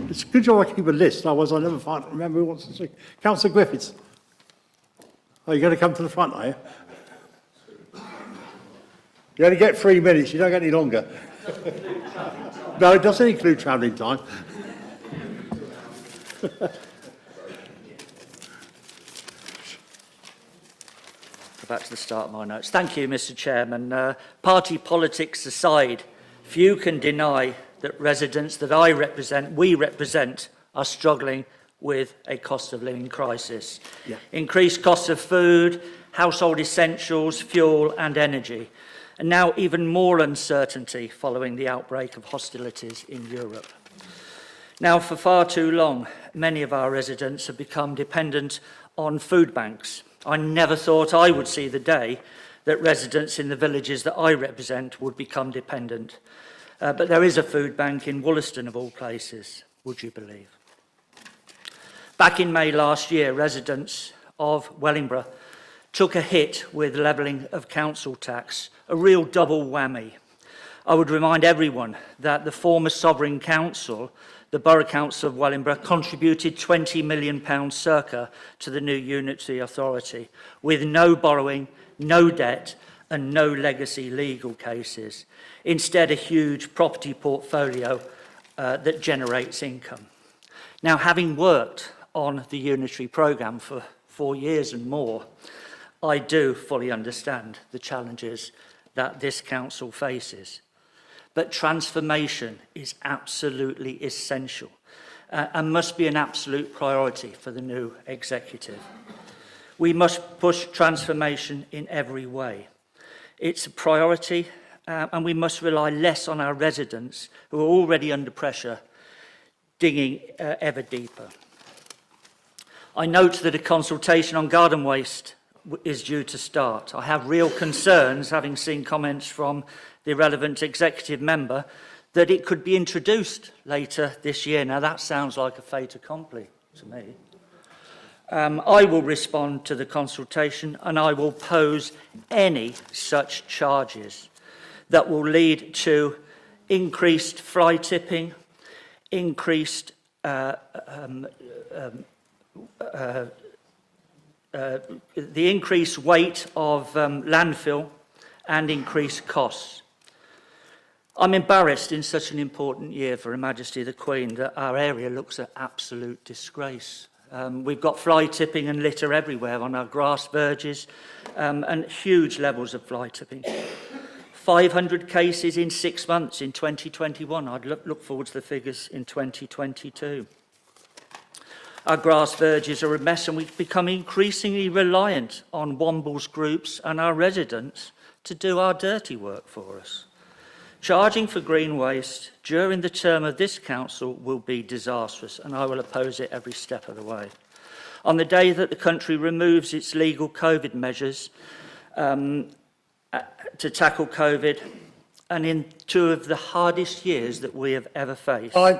It's a good job I keep a list, otherwise I never remember who wants to speak. Councillor Griffiths. Oh, you're going to come to the front, are you? You only get 3 minutes, you don't get any longer. No, it doesn't include travelling time. Back to the start of my notes. Thank you, Mr. Chairman. Party politics aside, few can deny that residents that we represent, are struggling with a cost of living crisis. Yeah. Increased costs of food, household essentials, fuel and energy, and now even more uncertainty following the outbreak of hostilities in Europe. Now, for far too long, many of our residents have become dependent on food banks. I never thought I would see the day that residents in the villages that I represent would become dependent. But there is a food bank in Wollaston, of all places, would you believe? Back in May last year, residents of Wellingborough took a hit with levelling of council tax, a real double whammy. I would remind everyone that the former Sovereign Council, the Borough Council of Wellingborough, contributed £20 million circa to the new unitary authority, with no borrowing, no debt, and no legacy legal cases. Instead, a huge property portfolio that generates income. Now, having worked on the unitary programme for 4 years and more, I do fully understand the challenges that this council faces. But transformation is absolutely essential and must be an absolute priority for the new executive. We must push transformation in every way. It's a priority, and we must rely less on our residents who are already under pressure, digging ever deeper. I note that a consultation on garden waste is due to start. I have real concerns, having seen comments from the relevant executive member, that it could be introduced later this year. Now, that sounds like a fait accompli to me. I will respond to the consultation, and I will pose any such charges that will lead to increased fly tipping, increased the increased weight of landfill, and increased costs. I'm embarrassed in such an important year for Her Majesty the Queen that our area looks an absolute disgrace. We've got fly tipping and litter everywhere on our grass verges, and huge levels of fly tipping. 500 cases in 6 months in 2021. I'd look forward to the figures in 2022. Our grass verges are a mess, and we've become increasingly reliant on Wombles groups and our residents to do our dirty work for us. Charging for green waste during the term of this council will be disastrous, and I will oppose it every step of the way. On the day that the country removes its legal COVID measures to tackle COVID, and in 2 of the hardest years that we have ever faced, I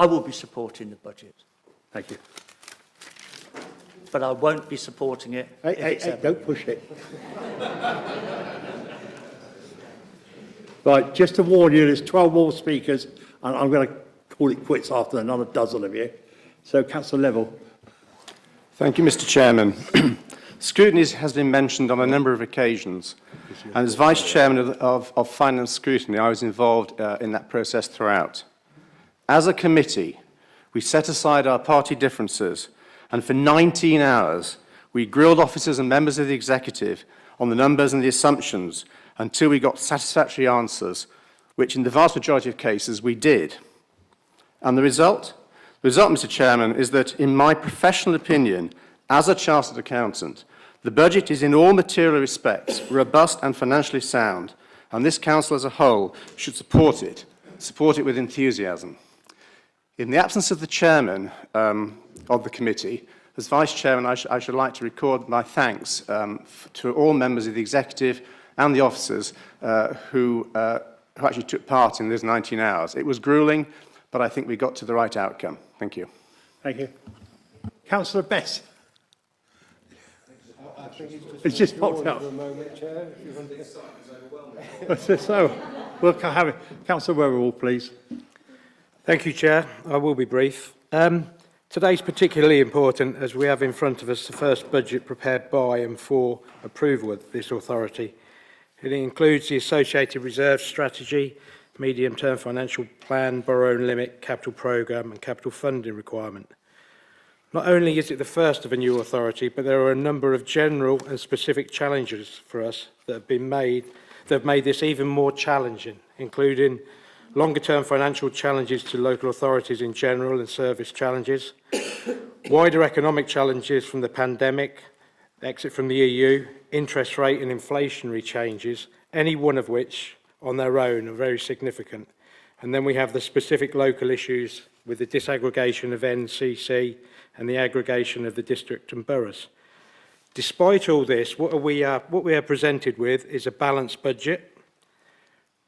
will be supporting the budget. Thank you. But I won't be supporting it. Hey, don't push it. Right, just to warn you, there's 12 more speakers, and I'm going to call it quits after another dozen of you. So, Councillor Level. Thank you, Mr. Chairman. Scrutiny has been mentioned on a number of occasions, and as Vice Chairman of Finance Scrutiny, I was involved in that process throughout. As a committee, we set aside our party differences, and for 19 hours, we grilled officers and members of the executive on the numbers and the assumptions until we got satisfactory answers, which in the vast majority of cases we did. And the result? The result, Mr. Chairman, is that in my professional opinion, as a chartered accountant, the budget is in all material respects robust and financially sound, and this council as a whole should support it with enthusiasm. In the absence of the chairman of the committee, as Vice Chairman, I should like to record my thanks to all members of the executive and the officers who actually took part in those 19 hours. It was gruelling, but I think we got to the right outcome. Thank you. Thank you. Councillor Bess. It's just popped up. So, we'll have it. Councillor Wetherall, please. Thank you, Chair. I will be brief. Today's particularly important as we have in front of us the first budget prepared by and for approval of this authority. It includes the associated reserve strategy, medium-term financial plan, borrowing limit, capital programme and capital funding requirement. Not only is it the first of a new authority, but there are a number of general and specific challenges for us that have made this even more challenging, including longer-term financial challenges to local authorities in general and service challenges, wider economic challenges from the pandemic, exit from the EU, interest rate and inflationary changes, any one of which on their own are very significant. And then we have the specific local issues with the disaggregation of NCC and the aggregation of the district and boroughs. Despite all this, what we are presented with is a balanced budget,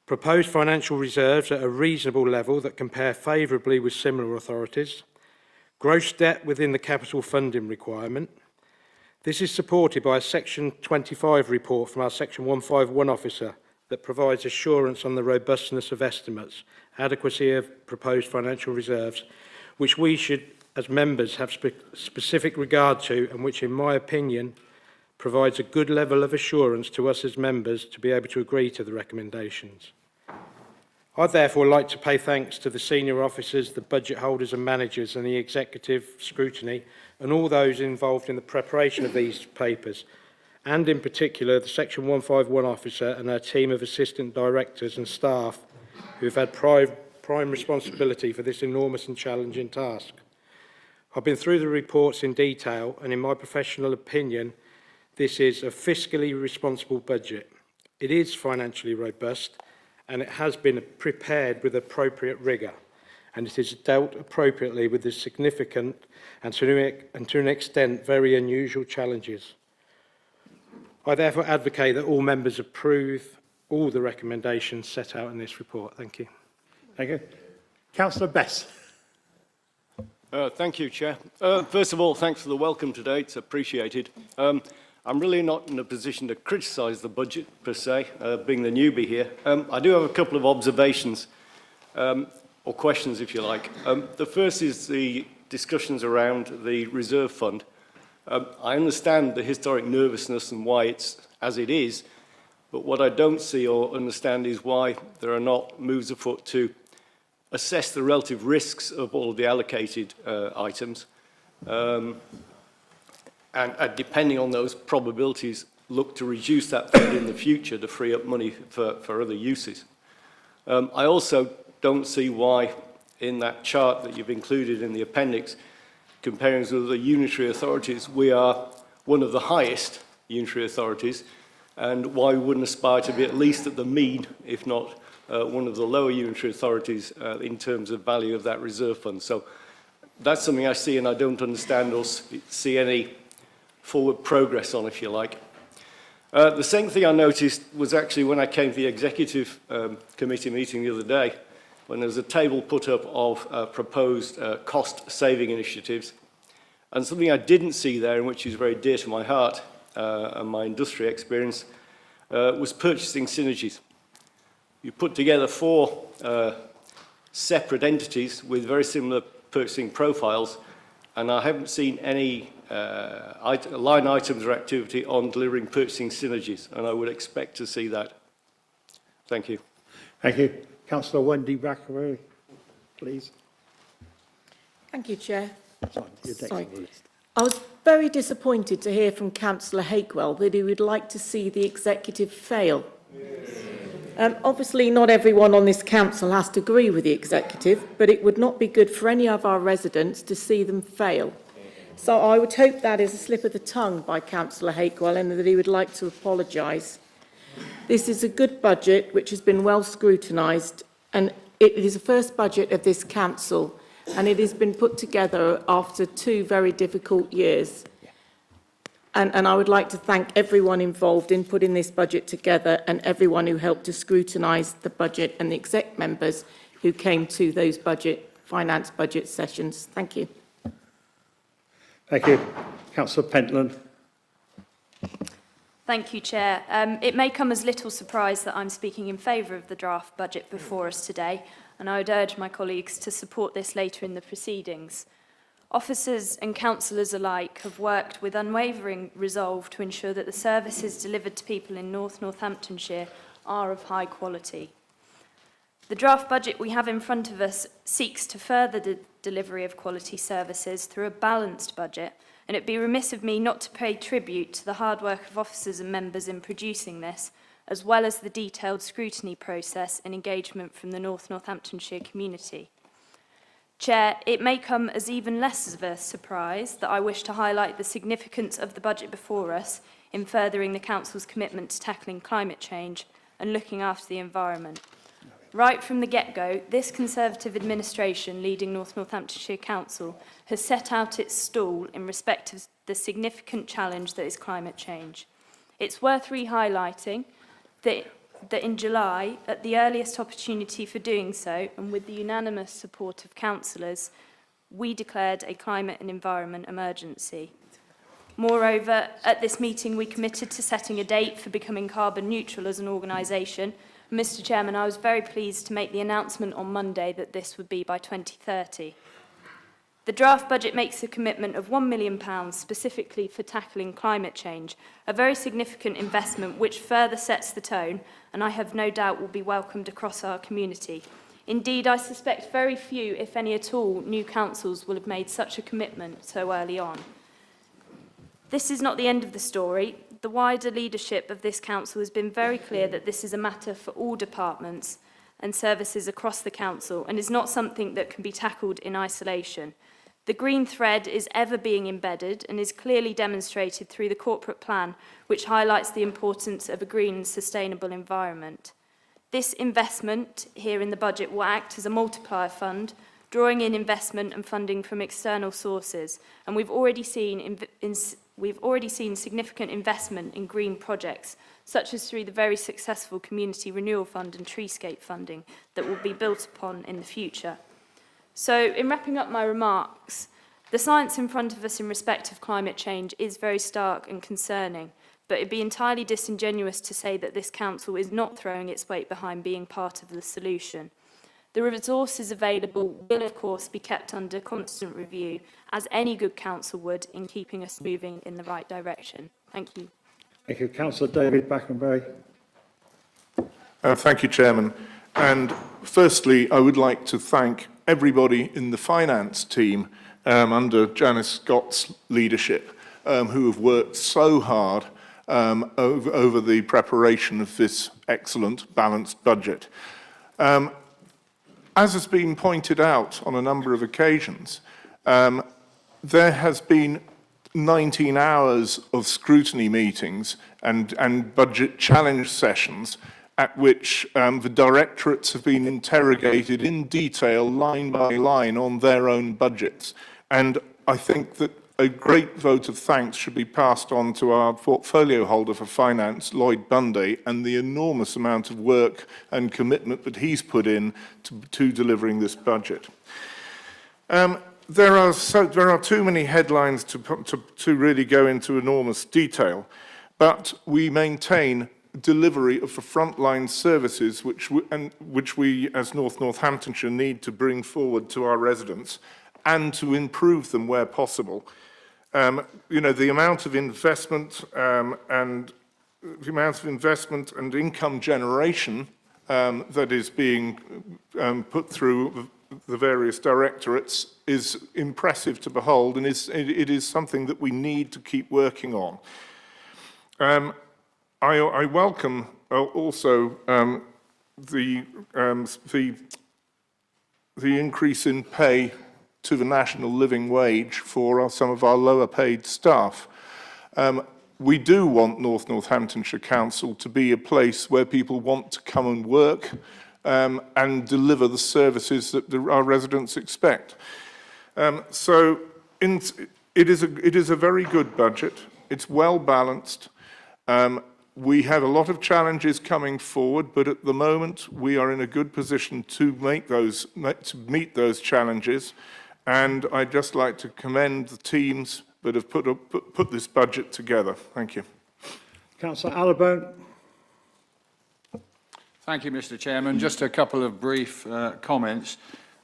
proposed financial reserves at a reasonable level that compare favourably with similar authorities, gross debt within the capital funding requirement. This is supported by a Section 25 report from our Section 151 officer that provides assurance on the robustness of estimates, adequacy of proposed financial reserves, which we should, as members, have specific regard to, and which, in my opinion, provides a good level of assurance to us as members to be able to agree to the recommendations. I'd therefore like to pay thanks to the senior officers, the budget holders and managers and the executive scrutiny and all those involved in the preparation of these papers, and in particular the Section 151 officer and our team of assistant directors and staff who have had prime responsibility for this enormous and challenging task. I've been through the reports in detail, and in my professional opinion, this is a fiscally responsible budget. It is financially robust, and it has been prepared with appropriate rigour, and it is dealt appropriately with the significant and to an extent very unusual challenges. I therefore advocate that all members approve all the recommendations set out in this report. Thank you. Thank you. Councillor Bess. Thank you, Chair. First of all, thanks for the welcome today. It's appreciated. I'm really not in a position to criticise the budget, per se, being the newbie here. I do have a couple of observations, or questions, if you like. The first is the discussions around the reserve fund. I understand the historic nervousness and why it's as it is, but what I don't see or understand is why there are not moves afoot to assess the relative risks of all of the allocated items. And depending on those probabilities, look to reduce that fund in the future to free up money for other uses. I also don't see why, in that chart that you've included in the appendix, comparing us with the unitary authorities, we are one of the highest unitary authorities, and why we wouldn't aspire to be at least at the mean, if not one of the lower unitary authorities in terms of value of that reserve fund. So that's something I see and I don't understand or see any forward progress on, if you like. The second thing I noticed was actually when I came to the executive committee meeting the other day, when there was a table put up of proposed cost-saving initiatives. And something I didn't see there, and which is very dear to my heart and my industry experience, was purchasing synergies. You put together 4 separate entities with very similar purchasing profiles, and I haven't seen any line items or activity on delivering purchasing synergies, and I would expect to see that. Thank you. Thank you. Councillor Wendy Brackery, please. Thank you, Chair. Sorry. I was very disappointed to hear from Councillor Hakewell that he would like to see the executive fail. Obviously, not everyone on this council has to agree with the executive, but it would not be good for any of our residents to see them fail. So I would hope that is a slip of the tongue by Councillor Hakewell and that he would like to apologise. This is a good budget which has been well scrutinised, and it is the first budget of this council, and it has been put together after 2 very difficult years. And I would like to thank everyone involved in putting this budget together and everyone who helped to scrutinise the budget and the exec members who came to those finance budget sessions. Thank you. Thank you. Councillor Pentland. Thank you, Chair. It may come as little surprise that I'm speaking in favour of the draft budget before us today, and I would urge my colleagues to support this later in the proceedings. Officers and councillors alike have worked with unwavering resolve to ensure that the services delivered to people in North Northamptonshire are of high quality. The draft budget we have in front of us seeks to further the delivery of quality services through a balanced budget, and it'd be remiss of me not to pay tribute to the hard work of officers and members in producing this, as well as the detailed scrutiny process and engagement from the North Northamptonshire community. Chair, it may come as even less of a surprise that I wish to highlight the significance of the budget before us in furthering the Council's commitment to tackling climate change and looking after the environment. Right from the get-go, this Conservative administration leading North Northamptonshire Council has set out its stall in respect of the significant challenge that is climate change. It's worth re-highlighting that in July, at the earliest opportunity for doing so, and with the unanimous support of councillors, we declared a climate and environment emergency. Moreover, at this meeting, we committed to setting a date for becoming carbon neutral as an organisation. Mr. Chairman, I was very pleased to make the announcement on Monday that this would be by 2030. The draft budget makes a commitment of £1 million specifically for tackling climate change, a very significant investment which further sets the tone and I have no doubt will be welcomed across our community. Indeed, I suspect very few, if any at all, new councils will have made such a commitment so early on. This is not the end of the story. The wider leadership of this council has been very clear that this is a matter for all departments and services across the council and is not something that can be tackled in isolation. The green thread is ever being embedded and is clearly demonstrated through the corporate plan, which highlights the importance of a green and sustainable environment. This investment here in the budget will act as a multiplier fund, drawing in investment and funding from external sources, and we've already seen significant investment in green projects, such as through the very successful Community Renewal Fund and Treescape funding that will be built upon in the future. So, in wrapping up my remarks, the science in front of us in respect of climate change is very stark and concerning, but it'd be entirely disingenuous to say that this council is not throwing its weight behind being part of the solution. The resources available will, of course, be kept under constant review, as any good council would, in keeping us moving in the right direction. Thank you. Thank you. Councillor David Backenbury. Thank you, Chairman. And firstly, I would like to thank everybody in the finance team under Janice Scott's leadership who have worked so hard over the preparation of this excellent, balanced budget. As has been pointed out on a number of occasions, there has been 19 hours of scrutiny meetings and budget challenge sessions at which the directorates have been interrogated in detail, line by line, on their own budgets. And I think that a great vote of thanks should be passed on to our portfolio holder for finance, Lloyd Bundy, and the enormous amount of work and commitment that he's put in to delivering this budget. There are too many headlines to really go into enormous detail, but we maintain delivery of the frontline services which we as North Northamptonshire need to bring forward to our residents and to improve them where possible. The amount of investment and income generation that is being put through the various directorates is impressive to behold, and it is something that we need to keep working on. I welcome also the increase in pay to the national living wage for some of our lower paid staff. We do want North Northamptonshire Council to be a place where people want to come and work and deliver the services that our residents expect. So it is a very good budget. It's well balanced. We have a lot of challenges coming forward, but at the moment we are in a good position to meet those challenges. And I'd just like to commend the teams that have put this budget together. Thank you. Councillor Allardyce. Thank you, Mr. Chairman. Just a couple of brief comments.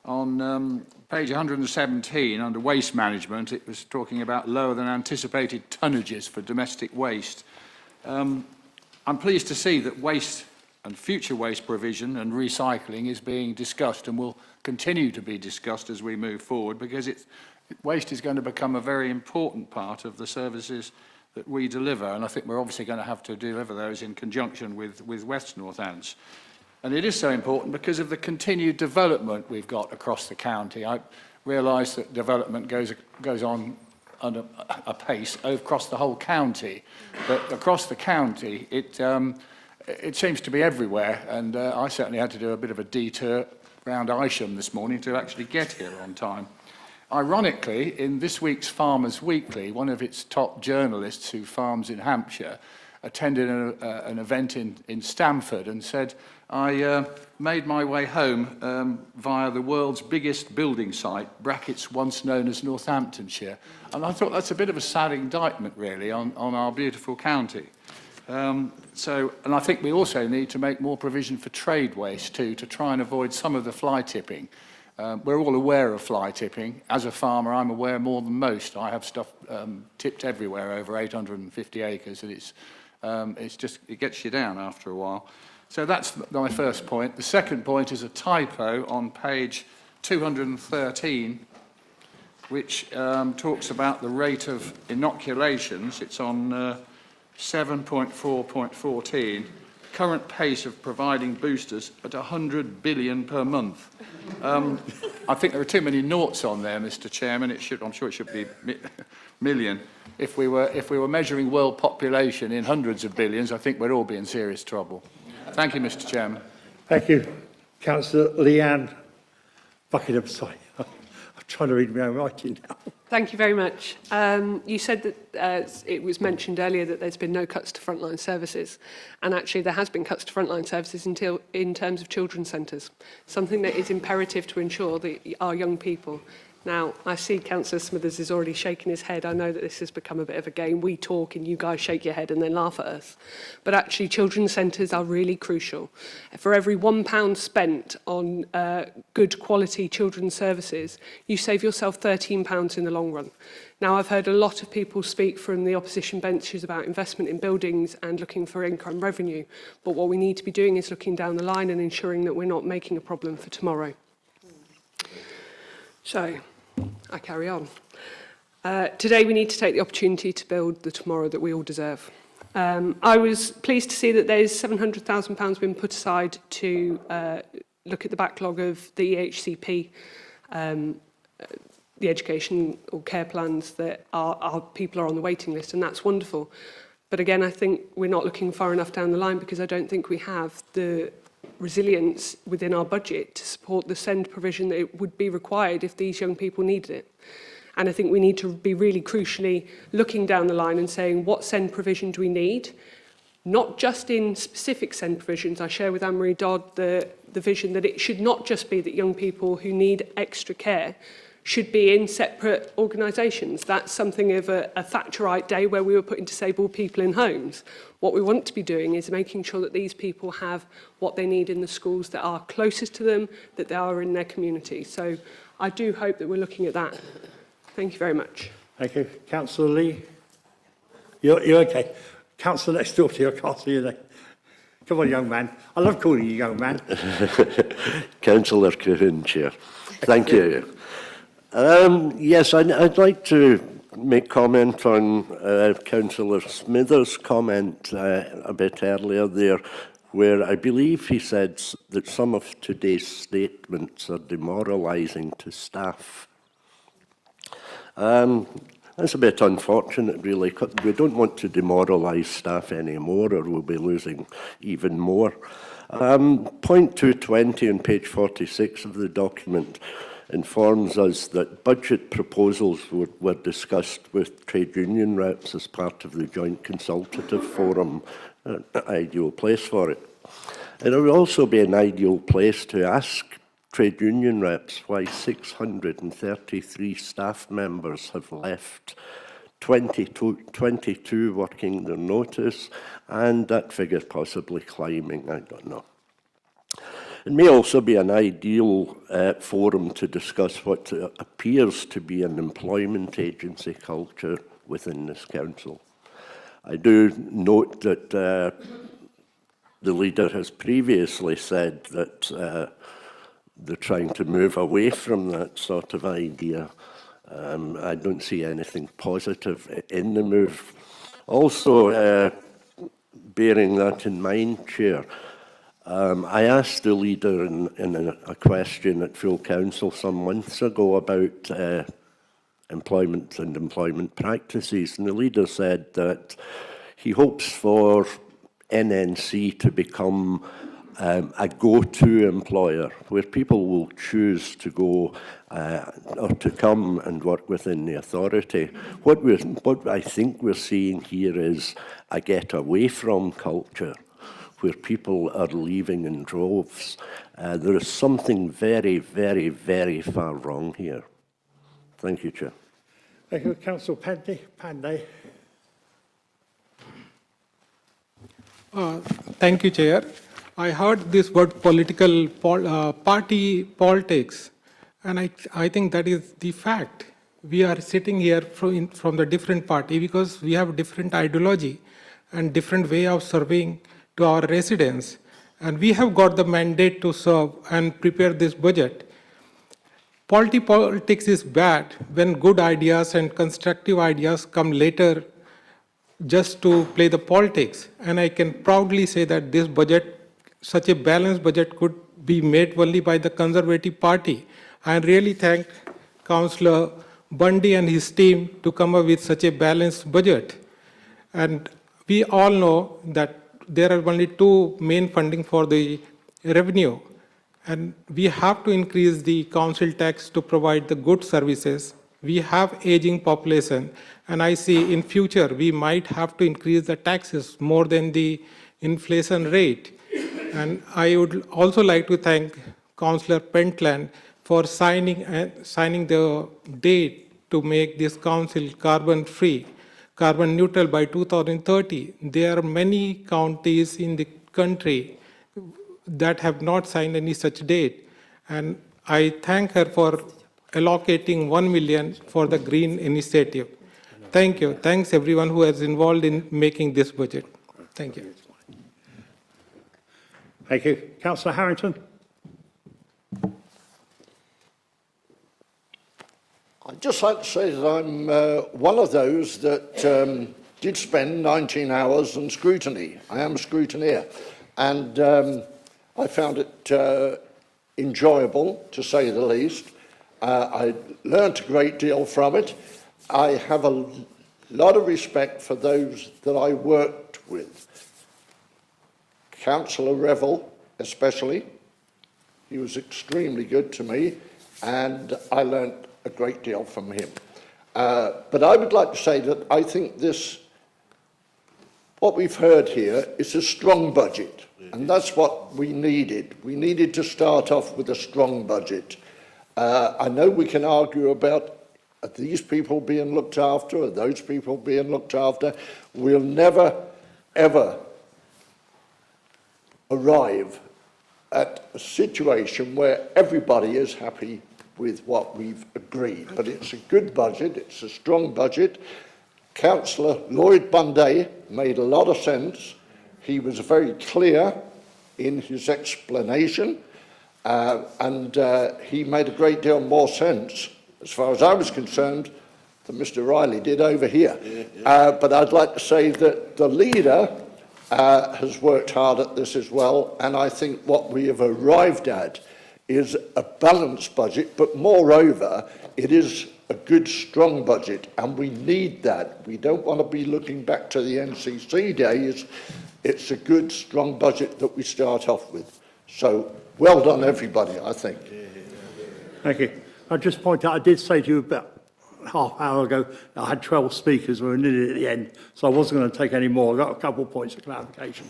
On page 117, under waste management, it was talking about lower than anticipated tonnages for domestic waste. I'm pleased to see that waste and future waste provision and recycling is being discussed and will continue to be discussed as we move forward, because waste is going to become a very important part of the services that we deliver, and I think we're obviously going to have to deliver those in conjunction with West Northants. And it is so important because of the continued development we've got across the county. I realise that development goes on at a pace across the whole county, but across the county it seems to be everywhere, and I certainly had to do a bit of a detour around Isham this morning to actually get here on time. Ironically, in this week's Farmers Weekly, one of its top journalists who farms in Hampshire attended an event in Stamford and said, I made my way home via the world's biggest building site, brackets once known as Northamptonshire. And I thought that's a bit of a sad indictment, really, on our beautiful county. And I think we also need to make more provision for trade waste too, to try and avoid some of the fly tipping. We're all aware of fly tipping. As a farmer, I'm aware more than most. I have stuff tipped everywhere over 850 acres, and it gets you down after a while. So that's my first point. The second point is a typo on page 213, which talks about the rate of inoculations. It's on 7.4.14, current pace of providing boosters at 100 billion per month. I think there are too many noughts on there, Mr. Chairman. I'm sure it should be million. If we were measuring world population in hundreds of billions, I think we'd all be in serious trouble. Thank you, Mr. Chairman. Thank you. Councillor Leanne Buckingham, sorry. I'm trying to read my own writing now. Thank you very much. You said that it was mentioned earlier that there's been no cuts to frontline services, and actually there has been cuts to frontline services in terms of children's centres, something that is imperative to ensure that our young people. Now, I see Councillor Smithers is already shaking his head. I know that this has become a bit of a game. We talk and you guys shake your head and then laugh at us. But actually, children's centres are really crucial. For every £1 spent on good quality children's services, you save yourself £13 in the long run. Now, I've heard a lot of people speak from the opposition benches about investment in buildings and looking for income revenue. But what we need to be doing is looking down the line and ensuring that we're not making a problem for tomorrow. So, I carry on. Today we need to take the opportunity to build the tomorrow that we all deserve. I was pleased to see that there's £700,000 been put aside to look at the backlog of the EHCP, the education or care plans that our people are on the waiting list, and that's wonderful. But again, I think we're not looking far enough down the line because I don't think we have the resilience within our budget to support the SEND provision that it would be required if these young people needed it. And I think we need to be really crucially looking down the line and saying what SEND provision do we need, not just in specific SEND provisions. I share with Anne-Marie Dodd the vision that it should not just be that young people who need extra care should be in separate organisations. That's something of a Thatcherite day where we were putting disabled people in homes. What we want to be doing is making sure that these people have what they need in the schools that are closest to them, that they are in their community. So I do hope that we're looking at that. Thank you very much. Thank you. Councillor Lee? You're okay. Councillor next door to you, I can't see you there. Come on, young man. I love calling you young man. Councillor Cahoon, Chair. Thank you. Yes, I'd like to make comment on Councillor Smithers' comment a bit earlier there, where I believe he said that some of today's statements are demoralising to staff. That's a bit unfortunate, really. We don't want to demoralise staff anymore, or we'll be losing even more. Point 220 on page 46 of the document informs us that budget proposals were discussed with trade union reps as part of the joint consultative forum, an ideal place for it. And it would also be an ideal place to ask trade union reps why 633 staff members have left, 22 working their notice, and that figure possibly climbing, I don't know. It may also be an ideal forum to discuss what appears to be an employment agency culture within this council. I do note that the leader has previously said that they're trying to move away from that sort of idea. I don't see anything positive in the move. Also, bearing that in mind, Chair, I asked the leader in a question at full council some months ago about employment and employment practices, and the leader said that he hopes for NNC to become a go-to employer where people will choose to go or to come and work within the authority. What I think we're seeing here is a get away from culture where people are leaving in droves. There is something very, very, very far wrong here. Thank you, Chair. Thank you, Councillor Panday. Thank you, Chair. I heard this word party politics, and I think that is the fact. We are sitting here from the different party because we have different ideology and different way of serving to our residents. And we have got the mandate to serve and prepare this budget. Politics is bad when good ideas and constructive ideas come later just to play the politics. And I can proudly say that this budget, such a balanced budget, could be made only by the Conservative Party. I really thank Councillor Bundy and his team to come up with such a balanced budget. And we all know that there are only two main funding for the revenue. And we have to increase the council tax to provide the good services. We have aging population, and I see in future we might have to increase the taxes more than the inflation rate. And I would also like to thank Councillor Pentland for signing the date to make this council carbon-free, carbon neutral by 2030. There are many counties in the country that have not signed any such date. And I thank her for allocating 1 million for the green initiative. Thank you. Thanks everyone who is involved in making this budget. Thank you. Thank you. Councillor Harrington. I'd just like to say that I'm one of those that did spend 19 hours on scrutiny. I am a scrutineer, and I found it enjoyable, to say the least. I learnt a great deal from it. I have a lot of respect for those that I worked with. Councillor Revel, especially. He was extremely good to me, and I learnt a great deal from him. But I would like to say that I think what we've heard here is a strong budget, and that's what we needed. We needed to start off with a strong budget. I know we can argue about are these people being looked after, are those people being looked after. We'll never, ever arrive at a situation where everybody is happy with what we've agreed. But it's a good budget, it's a strong budget. Councillor Lloyd Bunday made a lot of sense. He was very clear in his explanation, and he made a great deal more sense, as far as I was concerned, than Mr. Riley did over here. But I'd like to say that the leader has worked hard at this as well, and I think what we have arrived at is a balanced budget, but moreover, it is a good, strong budget, and we need that. We don't want to be looking back to the NCC days. It's a good, strong budget that we start off with. So, well done, everybody, I think. Thank you. I'll just point out, I did say to you about half an hour ago, I had 12 speakers, we were nearly at the end, so I wasn't going to take any more. I've got a couple of points of clarification.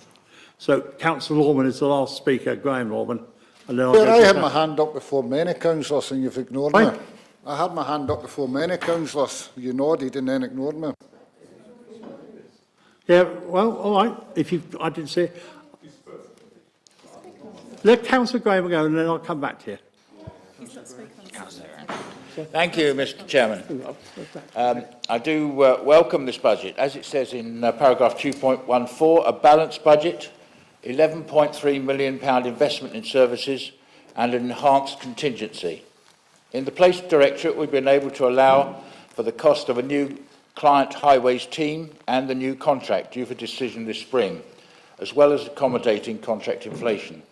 So, Councillor Lorman is the last speaker, Graham Lorman. And then I had my hand up before many councillors and you've ignored me. I had my hand up before many councillors. You nodded and then ignored me. Yeah, well, all right. I didn't say it. Let Councillor Graham go and then I'll come back to you. Thank you, Mr. Chairman. I do welcome this budget. As it says in paragraph 2.14, a balanced budget, £11.3 million investment in services and an enhanced contingency. In the Police Directorate, we've been able to allow for the cost of a new client highways team and the new contract due for decision this spring, as well as accommodating contract inflation.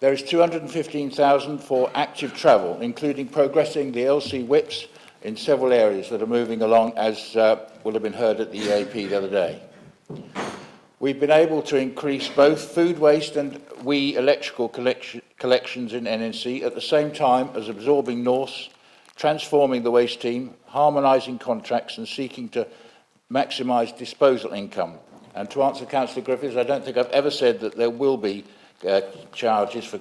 There is £215,000 for active travel, including progressing the LC whips in several areas that are moving along, as will have been heard at the EAP the other day. We've been able to increase both food waste and electrical collections in NNC at the same time as absorbing Norse, transforming the waste team, harmonising contracts and seeking to maximise disposal income. And to answer Councillor Griffiths, I don't think I've ever said that there will be charges for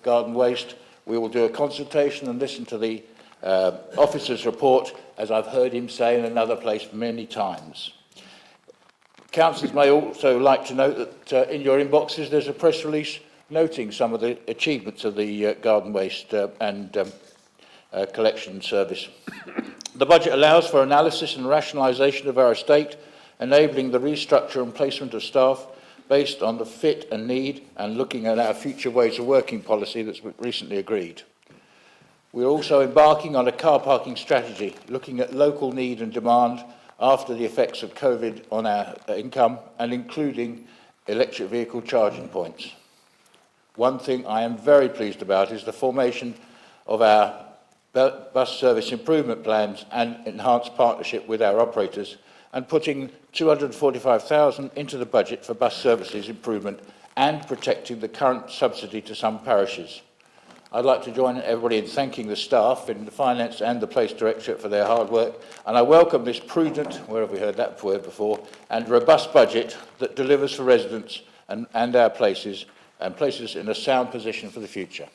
garden waste. We will do a consultation and listen to the officer's report, as I've heard him say in another place many times. Councillors may also like to note that in your inboxes there's a press release noting some of the achievements of the garden waste and collection service. The budget allows for analysis and rationalisation of our estate, enabling the restructure and placement of staff based on the fit and need and looking at our future ways of working policy that's recently agreed. We're also embarking on a car parking strategy, looking at local need and demand after the effects of COVID on our income and including electric vehicle charging points. One thing I am very pleased about is the formation of our bus service improvement plans and enhanced partnership with our operators and putting 245,000 into the budget for bus services improvement and protecting the current subsidy to some parishes. I'd like to join everybody in thanking the staff in the Finance and the Place Directorate for their hard work, and I welcome this prudent, where have we heard that word before, and robust budget that delivers for residents and our places and places in a sound position for the future.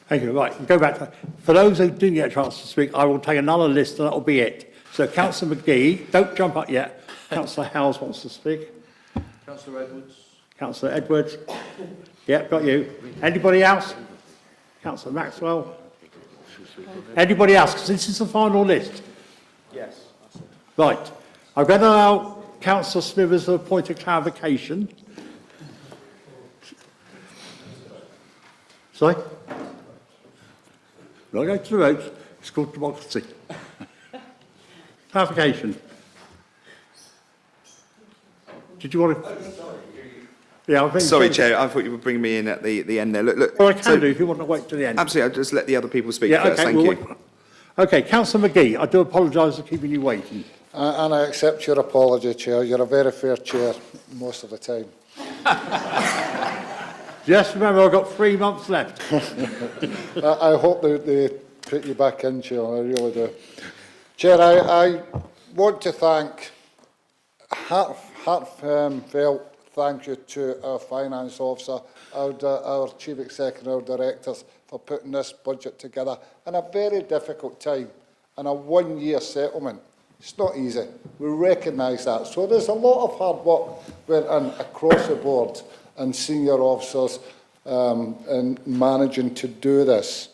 Thank you. Right, go back to, for those who didn't get a chance to speak, I will take another list and that will be it. So Councillor McGee, don't jump up yet. Councillor Howes wants to speak. Councillor Edwards. Councillor Edwards. Yeah, got you. Anybody else? Councillor Maxwell. Anybody else? Because this is the final list. Yes. Right. I'm going to allow Councillor Smithers a point of clarification. Sorry? Not going to the votes. It's called democracy. Clarification. Did you want to? Yeah, I think Sorry, Chair, I thought you were bringing me in at the end there. Look, well, I can do if you want to wait to the end. Absolutely, I'll just let the other people speak Yeah, first. okay, Thank well, you. Okay, Councillor McGee, I do apologise for keeping you waiting. And I accept your apology, Chair. You're a very fair chair most of the time. Just remember, I've got 3 months left. I hope they put you back in, Chair. I really do. Chair, I want to thank heartfelt thank you to our finance officer, our chief executive, our directors for putting this budget together in a very difficult time and a one-year settlement. It's not easy. We recognise that. So there's a lot of hard work went in across the board and senior officers in managing to do this.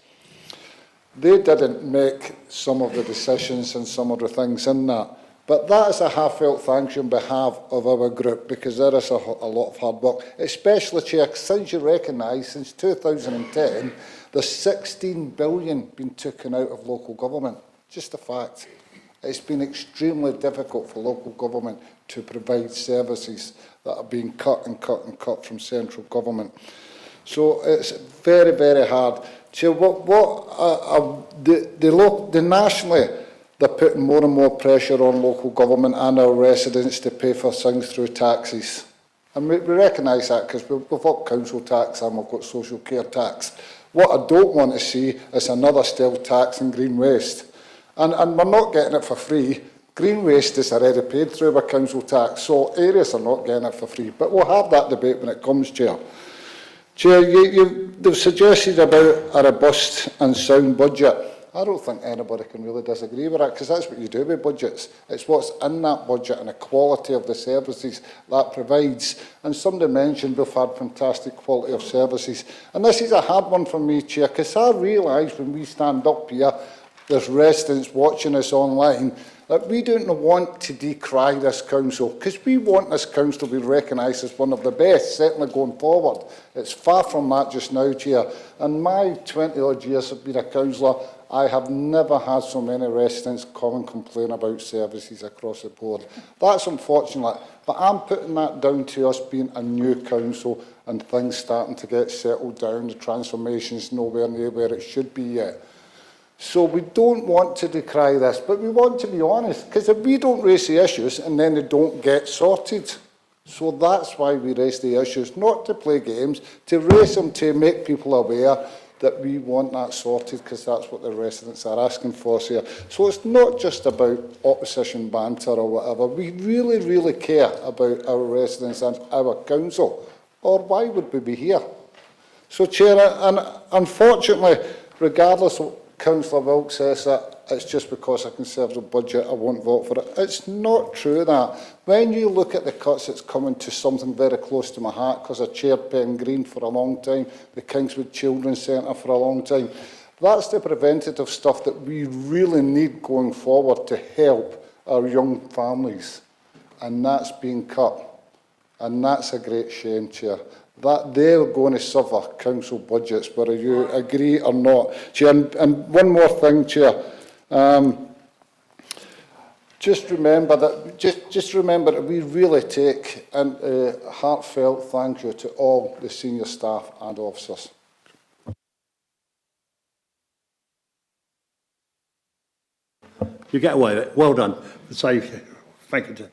They didn't make some of the decisions and some of the things in that. But that is a heartfelt thank you on behalf of our group, because there is a lot of hard work, especially, Chair, since you recognise, since 2010, there's 16 billion been taken out of local government. Just a fact. It's been extremely difficult for local government to provide services that are being cut and cut and cut from central government. So it's very, very hard. So nationally, they're putting more and more pressure on local government and our residents to pay for things through taxes. And we recognise that because we've got council tax and we've got social care tax. What I don't want to see is another still tax on green waste. And we're not getting it for free. Green waste is already paid through our council tax, so areas are not getting it for free. But we'll have that debate when it comes, Chair. Chair, they've suggested about a robust and sound budget. I don't think anybody can really disagree with that, because that's what you do with budgets. It's what's in that budget and the quality of the services that provides. And somebody mentioned we've had fantastic quality of services. And this is a hard one for me, Chair, because I realise when we stand up here, there's residents watching us online, that we don't want to decry this council, because we want this council to be recognised as one of the best, certainly going forward. It's far from that just now, Chair. And my 20-odd years of being a councillor, I have never had so many residents come and complain about services across the board. That's unfortunate, but I'm putting that down to us being a new council and things starting to get settled down. The transformation's nowhere near where it should be yet. So we don't want to decry this, but we want to be honest, because if we don't raise the issues and then they don't get sorted, So that's why we raise the issues, not to play games, to raise them to make people aware that we want that sorted, because that's what the residents are asking for here. So it's not just about opposition banter or whatever. We really, really care about our residents and our council, or why would we be here? So, Chair, and unfortunately, regardless of what Councillor Wilkes says that it's just because a Conservative budget I won't vote for it. It's not true that. When you look at the cuts, it's coming to something very close to my heart, because I chaired Pen Green for a long time, the Kingswood Children's Centre for a long time. That's the preventative stuff that we really need going forward to help our young families. And that's being cut. And that's a great shame, Chair. That they're going to suffer council budgets, whether you agree or not. Chair, and one more thing, Chair. Just remember that we really take a heartfelt thank you to all the senior staff and officers. You get away with it. Well done. So, thank you.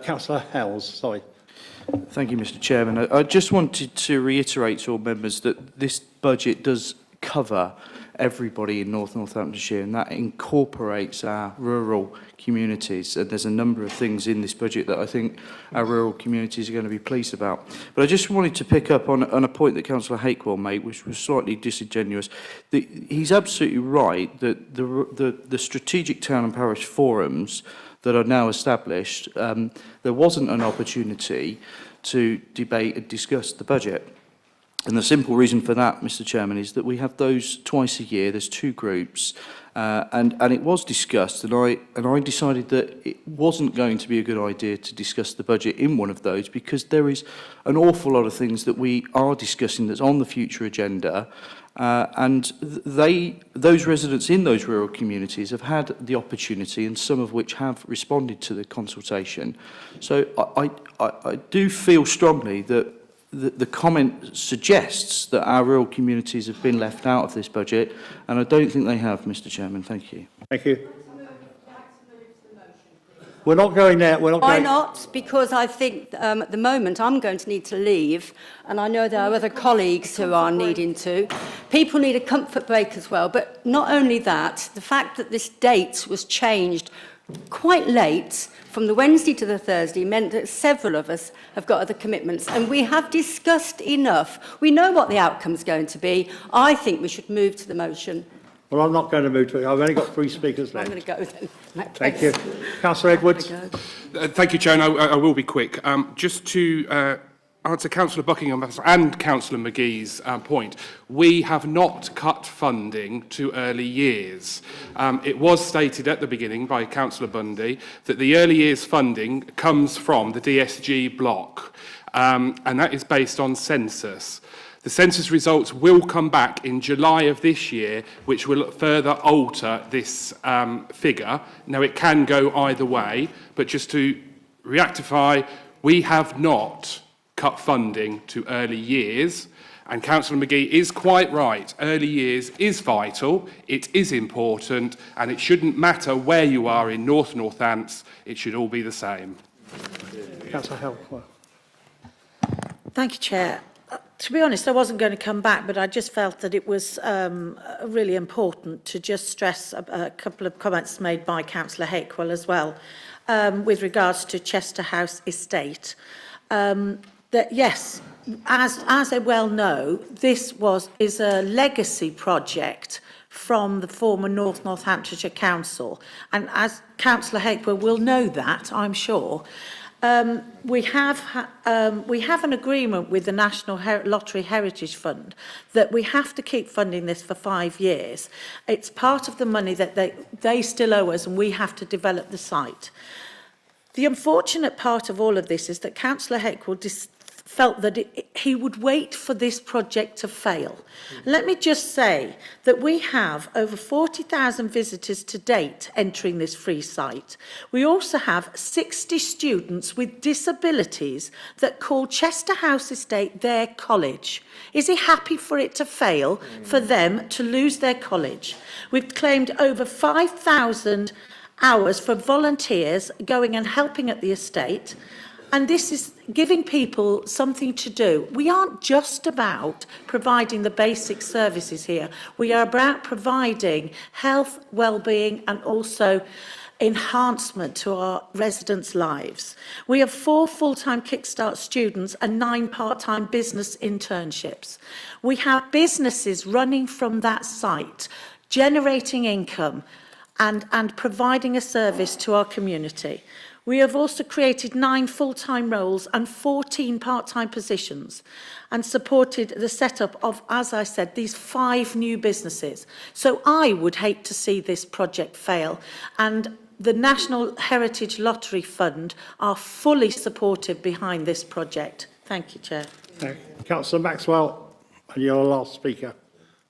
Councillor Howells, sorry. Thank you, Mr. Chairman. I just wanted to reiterate to all members that this budget does cover everybody in North Northamptonshire, and that incorporates our rural communities. And there's a number of things in this budget that I think our rural communities are going to be pleased about. But I just wanted to pick up on a point that Councillor Hakewell made, which was slightly disingenuous. He's absolutely right that the strategic town and parish forums that are now established, there wasn't an opportunity to debate and discuss the budget. And the simple reason for that, Mr. Chairman, is that we have those twice a year. There's two groups, and it was discussed, and I decided that it wasn't going to be a good idea to discuss the budget in one of those, because there is an awful lot of things that we are discussing that's on the future agenda, and those residents in those rural communities have had the opportunity, and some of which have responded to the consultation. So I do feel strongly that the comment suggests that our rural communities have been left out of this budget, and I don't think they have, Mr. Chairman. Thank you. Thank you. We're not going there. Why not? Because I think at the moment I'm going to need to leave, and I know there are other colleagues who are needing to. People need a comfort break as well, but not only that, the fact that this date was changed quite late from the Wednesday to the Thursday meant that several of us have got other commitments, and we have discussed enough. We know what the outcome's going to be. I think we should move to the motion. Well, I'm not going to move to it. I've only got 3 speakers left. I'm going to go then. Thank you. Councillor Edwards. Thank you, Chair, and I will be quick. Just to answer Councillor Buckingham and Councillor McGee's point, we have not cut funding to early years. It was stated at the beginning by Councillor Bundy that the early years funding comes from the DSG block, and that is based on census. The census results will come back in July of this year, which will further alter this figure. Now, it can go either way, but just to rectify, we have not cut funding to early years. And Councillor McGee is quite right. Early years is vital, it is important, and it shouldn't matter where you are in North Northants, it should all be the same. Councillor Howell. Thank you, Chair. To be honest, I wasn't going to come back, but I just felt that it was really important to just stress a couple of comments made by Councillor Hakewell as well, with regards to Chester House Estate. That yes, as they well know, this is a legacy project from the former North Northamptonshire Council, and as Councillor Hakewell will know that, I'm sure. We have an agreement with the National Lottery Heritage Fund that we have to keep funding this for 5 years. It's part of the money that they still owe us, and we have to develop the site. The unfortunate part of all of this is that Councillor Hakewell felt that he would wait for this project to fail. Let me just say that we have over 40,000 visitors to date entering this free site. We also have 60 students with disabilities that call Chester House Estate their college. Is he happy for it to fail, for them to lose their college? We've claimed over 5,000 hours for volunteers going and helping at the estate. And this is giving people something to do. We aren't just about providing the basic services here. We are about providing health, well-being and also enhancement to our residents' lives. We have 4 full-time Kickstart students and 9 part-time business internships. We have businesses running from that site, generating income and providing a service to our community. We have also created 9 full-time roles and 14 part-time positions and supported the setup of, as I said, these 5 new businesses. So I would hate to see this project fail, and the National Heritage Lottery Fund are fully supported behind this project. Thank you, Chair. Councillor Maxwell, and you're the last speaker,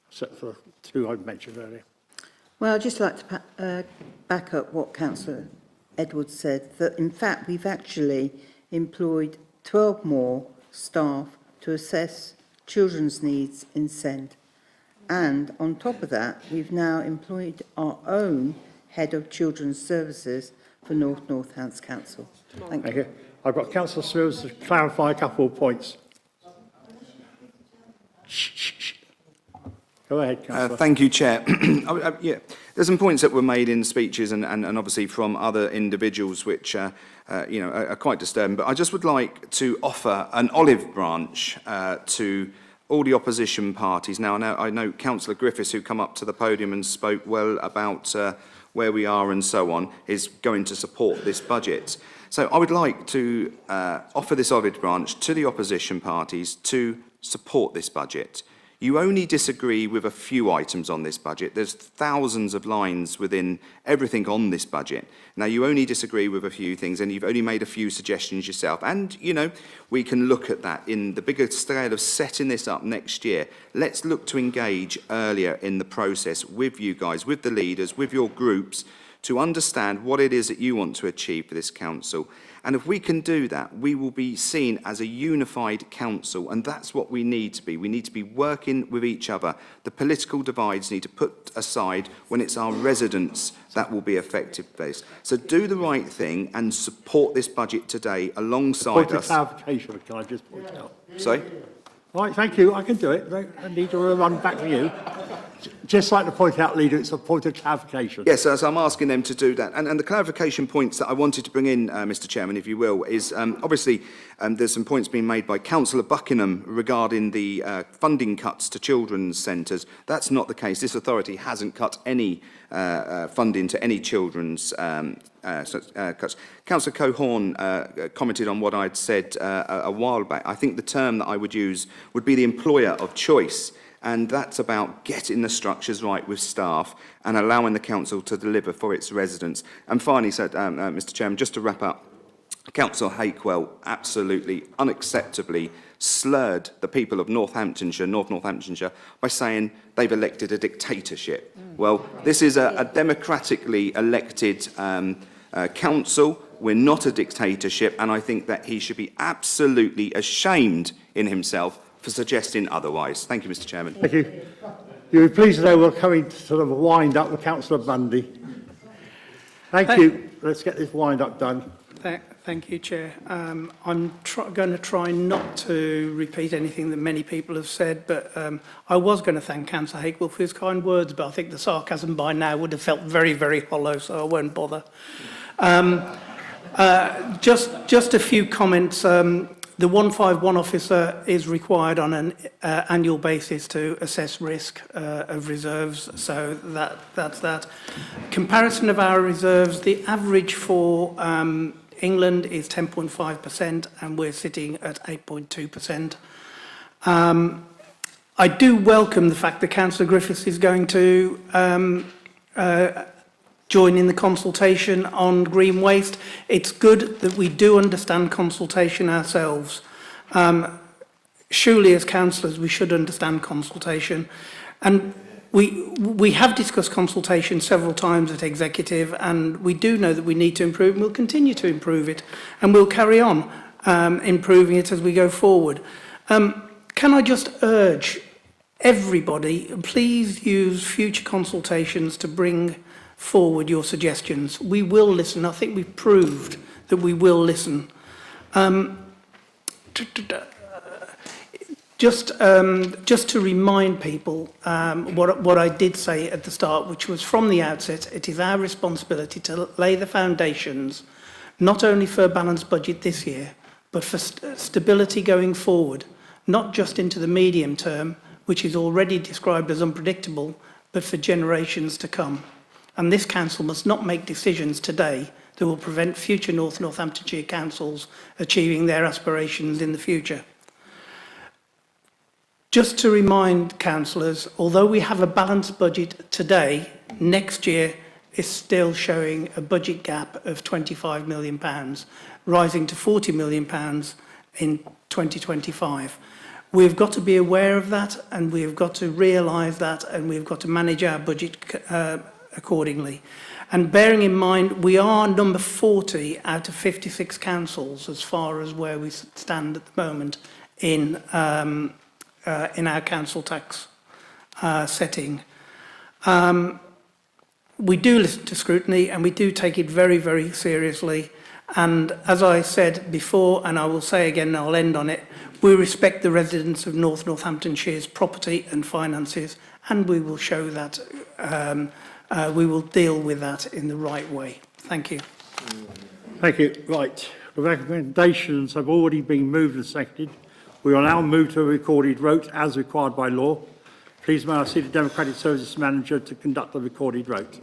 except for 2 I mentioned earlier. Well, I'd just like to back up what Councillor Edwards said, that in fact we've actually employed 12 more staff to assess children's needs in SEND. And on top of that, we've now employed our own Head of Children's Services for North Northamptonshire Council. Thank you. I've got Councillor Smith to clarify a couple of points. Go ahead, Councillor. Thank you, Chair. Yeah, there's some points that were made in speeches and obviously from other individuals which are quite disturbing. But I just would like to offer an olive branch to all the opposition parties. Now, I know Councillor Griffiths, who come up to the podium and spoke well about where we are and so on, is going to support this budget. So I would like to offer this olive branch to the opposition parties to support this budget. You only disagree with a few items on this budget. There's thousands of lines within everything on this budget. Now, you only disagree with a few things, and you've only made a few suggestions yourself. And, you know, we can look at that in the bigger scale of setting this up next year. Let's look to engage earlier in the process with you guys, with the leaders, with your groups, to understand what it is that you want to achieve for this council. And if we can do that, we will be seen as a unified council, and that's what we need to be. We need to be working with each other. The political divides need to put aside when it's our residents that will be affected by this. So do the right thing and support this budget today alongside Point of us. clarification, can I just point out? Sorry? Right, thank you. I can do it. I need to run back to you. Just like to point out, Leader, it's a point of clarification. Yes, so I'm asking them to do that. And the clarification points that I wanted to bring in, Mr Chairman, if you will, is obviously there's some points being made by Councillor Buckingham regarding the funding cuts to children's centres. That's not the case. This authority hasn't cut any funding to any children's cuts. Councillor Cohorn commented on what I'd said a while back. I think the term that I would use would be the employer of choice. And that's about getting the structures right with staff and allowing the council to deliver for its residents. And finally, Mr Chairman, just to wrap up, Councillor Hakewell absolutely unacceptably slurred the people of North Northamptonshire, by saying they've elected a dictatorship. Well, this is a democratically elected council. We're not a dictatorship, and I think that he should be absolutely ashamed in himself for suggesting otherwise. Thank you, Mr Chairman. Thank you. You'll be pleased to know we're coming to sort of a wind up with Councillor Bundy. Thank you. Let's get this wind up done. Thank you, Chair. I'm going to try not to repeat anything that many people have said, but I was going to thank Councillor Hakewell for his kind words, but I think the sarcasm by now would have felt very, very hollow, so I won't bother. Just a few comments. The 151 officer is required on an annual basis to assess risk of reserves, so that's that. Comparison of our reserves, the average for England is 10.5%, and we're sitting at 8.2%. I do welcome the fact that Councillor Griffiths is going to join in the consultation on green waste. It's good that we do understand consultation ourselves. Surely, as councillors, we should understand consultation. And we have discussed consultation several times at executive, and we do know that we need to improve, and we'll continue to improve it, and we'll carry on improving it as we go forward. Can I just urge everybody, please use future consultations to bring forward your suggestions. We will listen. I think we've proved that we will listen. Just to remind people what I did say at the start, which was from the outset, it is our responsibility to lay the foundations, not only for a balanced budget this year, but for stability going forward, not just into the medium term, which is already described as unpredictable, but for generations to come. And this council must not make decisions today that will prevent future North Northamptonshire councils achieving their aspirations in the future. Just to remind councillors, although we have a balanced budget today, next year is still showing a budget gap of £25 million, rising to £40 million in 2025. We've got to be aware of that, and we've got to realise that, and we've got to manage our budget accordingly. And bearing in mind, we are number 40 out of 56 councils as far as where we stand at the moment in our council tax setting. We do listen to scrutiny, and we do take it very, very seriously. And as I said before, and I will say again, and I'll end on it, we respect the residents of North Northamptonshire's property and finances, and we will show that, we will deal with that in the right way. Thank you. Thank you. Right. The recommendations have already been moved and seconded. We will now move to a recorded vote as required by law. Please may I see the Democratic Services Manager to conduct the recorded vote.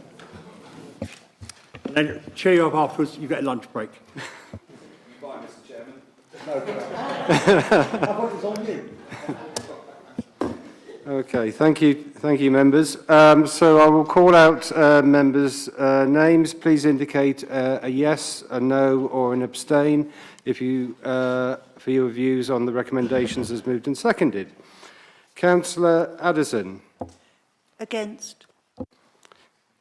And then cheer you up afterwards, you get a lunch break. Bye, Mr. Chairman. Okay, thank you, members. So I will call out members' names. Please indicate a yes, a no, or an abstain if you for your views on the recommendations as moved and seconded. Councillor Addison. Against.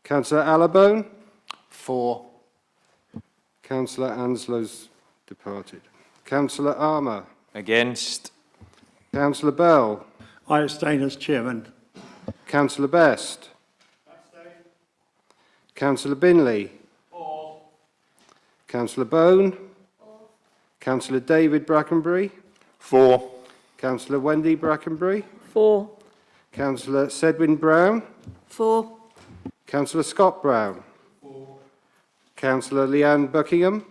Councillor Allabone. For. Councillor Anslow's departed. Councillor Armour. Against. Councillor Bell. I abstain as chairman. Councillor Best. Abstain. Councillor Binley. For. Councillor Bone. For. Councillor David Brackenbury. For. Councillor Wendy Brackenbury. For. Councillor Sedwin Brown. For. Councillor Scott Brown. For. Councillor Leanne Buckingham.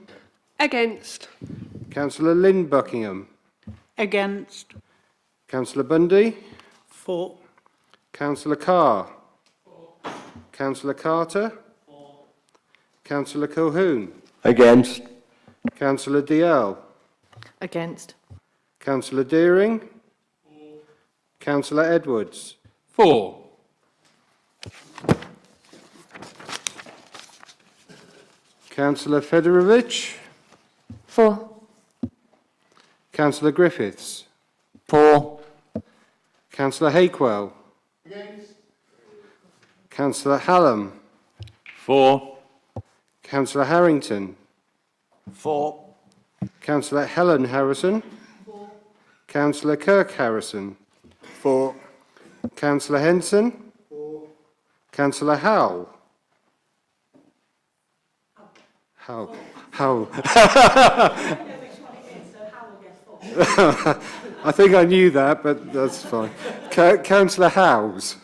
Against. Councillor Lynn Buckingham. Against. Councillor Bundy. For. Councillor Carr. For. Councillor Carter. For. Councillor Colquhoun. Against. Councillor Dalziel. Against. Councillor Deering. For. Councillor Edwards. For. Councillor Fedorovich. For. Councillor Griffiths. For. Councillor Hakewell. Against. Councillor Hallam. For. Councillor Harrington. For. Councillor Helen Harrison. For. Councillor Kirk Harrison. For. Councillor Henson. For. Councillor Howell. Howell. I think I knew that, but that's fine. Councillor Howes.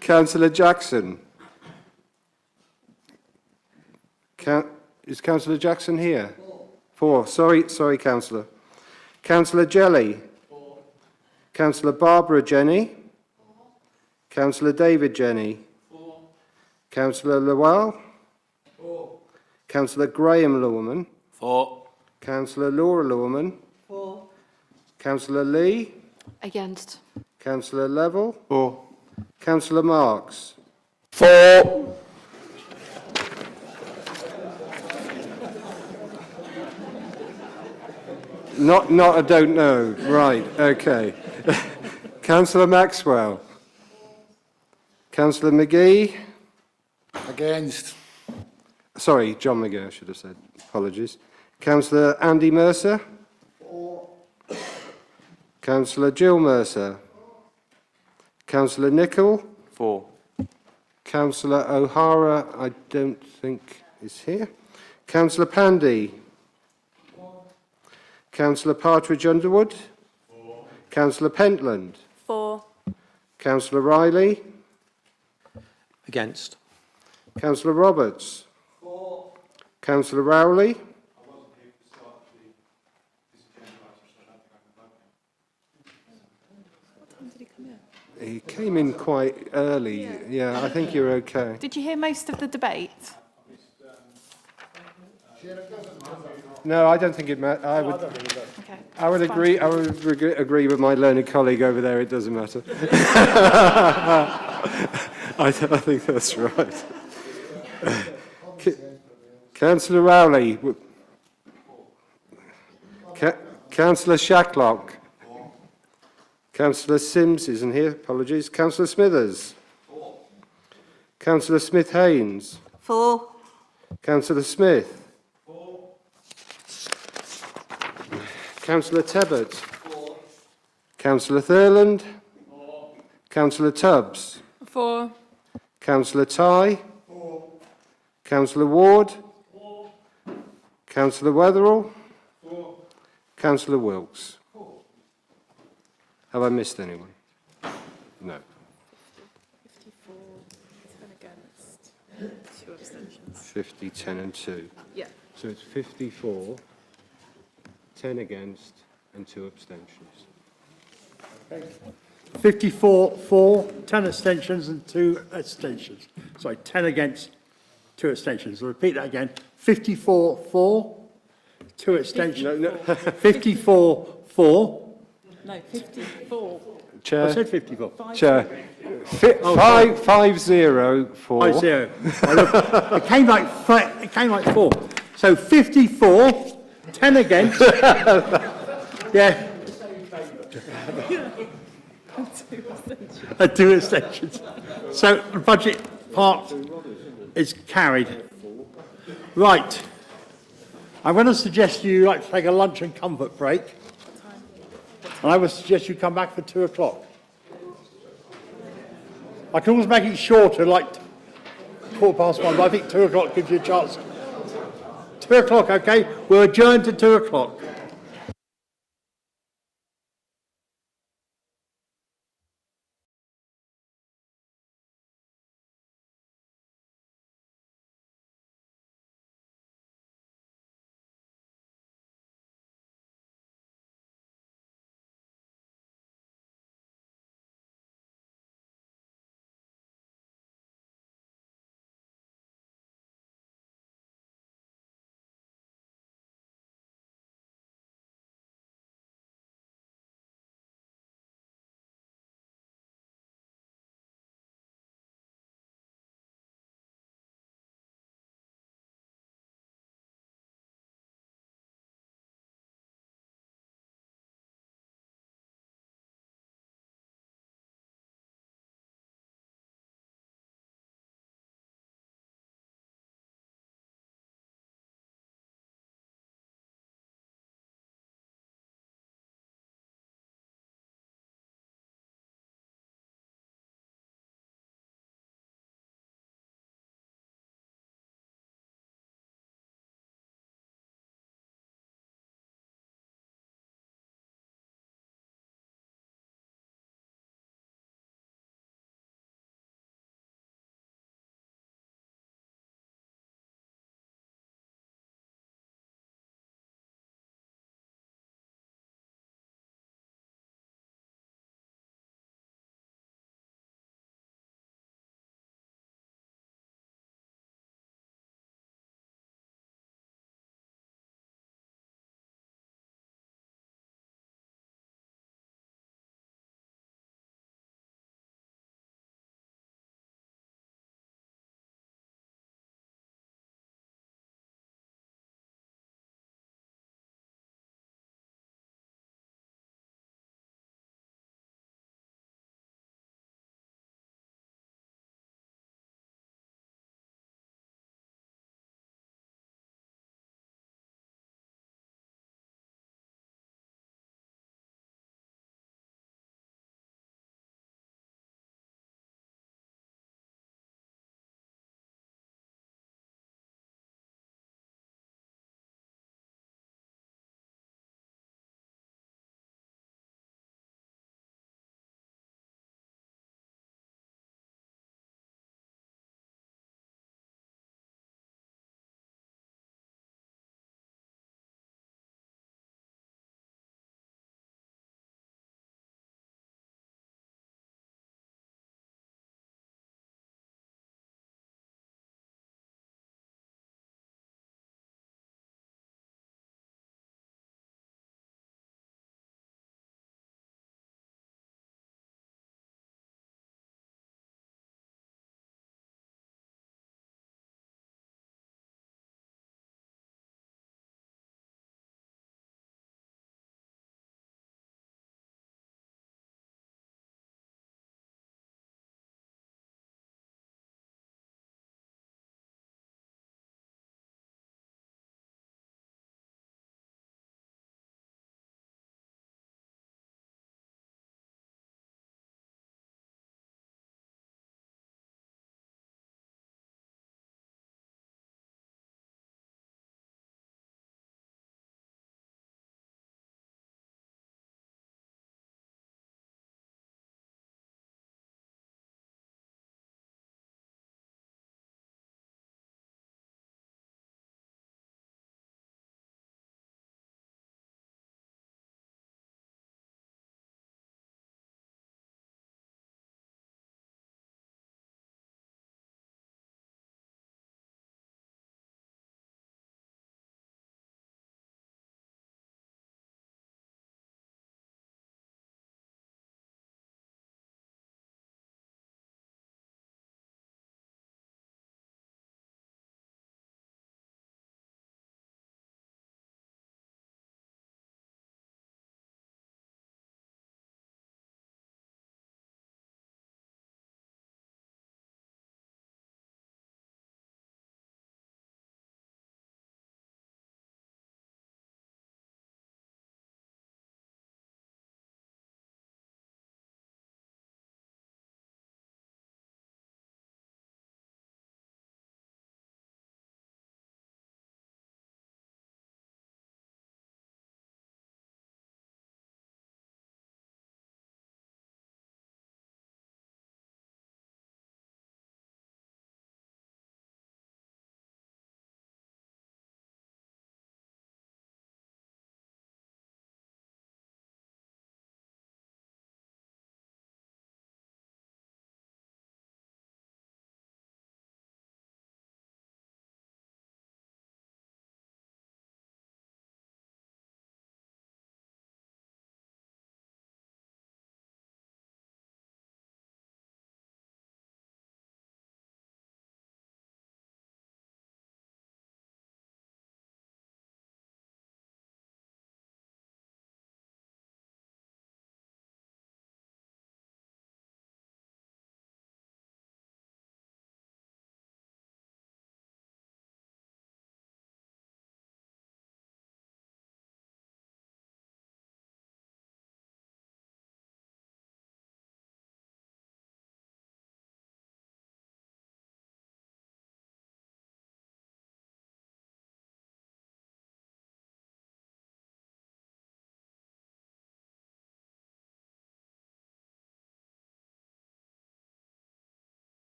Councillor Jackson. Is Councillor Jackson here? Four. Sorry, Councillor. Councillor Jelly. For. Councillor Barbara Jenny. Councillor David Jenny. For. Councillor Lowell. For. Councillor Graham Lowerman. For. Councillor Laura Lowerman. For. Councillor Lee. Against. Councillor Level. For. Councillor Marks. For. Not I don't know. Right, okay. Councillor Maxwell. Councillor McGee. Against. Sorry, John McGee, I should have said. Apologies. Councillor Andy Mercer. For. Councillor Jill Mercer. Councillor Nichol. For. Councillor O'Hara, I don't think is here. Councillor Pandy. Councillor Partridge-Underwood? For. Councillor Pentland? For. Councillor Riley? Against. Councillor Roberts? For. Councillor Rowley? He came in quite early. Yeah, I think you're okay. Did you hear most of the debate? No, I don't think it matters. Okay. I would agree. I would agree with my learned colleague over there. It doesn't matter. I think that's right. Councillor Rowley. Councillor Shacklock. Councillor Sims isn't here. Apologies. Councillor Smithers. Councillor Smith-Haynes. For. Councillor Smith. Councillor Tebbert. Councillor Thurland. Councillor Tubbs. For. Councillor Tye. Councillor Ward. Councillor Wetherall. Councillor Wilkes. Have I missed anyone? No. 54, 10 against, 2 abstentions. 50, 10 and 2. Yeah. So it's 54, 10 against and 2 abstentions. 54 for, 10 abstentions and 2 abstentions. Sorry, 10 against, 2 abstentions. I'll repeat that again. 54 for, 2 abstentions. No. 54 for. No, 54. Chair. I said 54. Chair. 5-0 for. 5-0. It came like 4. So 54, 10 against. Yeah. And 2 abstentions. So the budget part is carried. Right. I'm going to suggest you like to take a lunch and comfort break. And I would suggest you come back for 2 o'clock. I can always make it shorter, like 1:15, but I think 2 o'clock gives you a chance. 2 o'clock, okay? We're adjourned to 2 o'clock.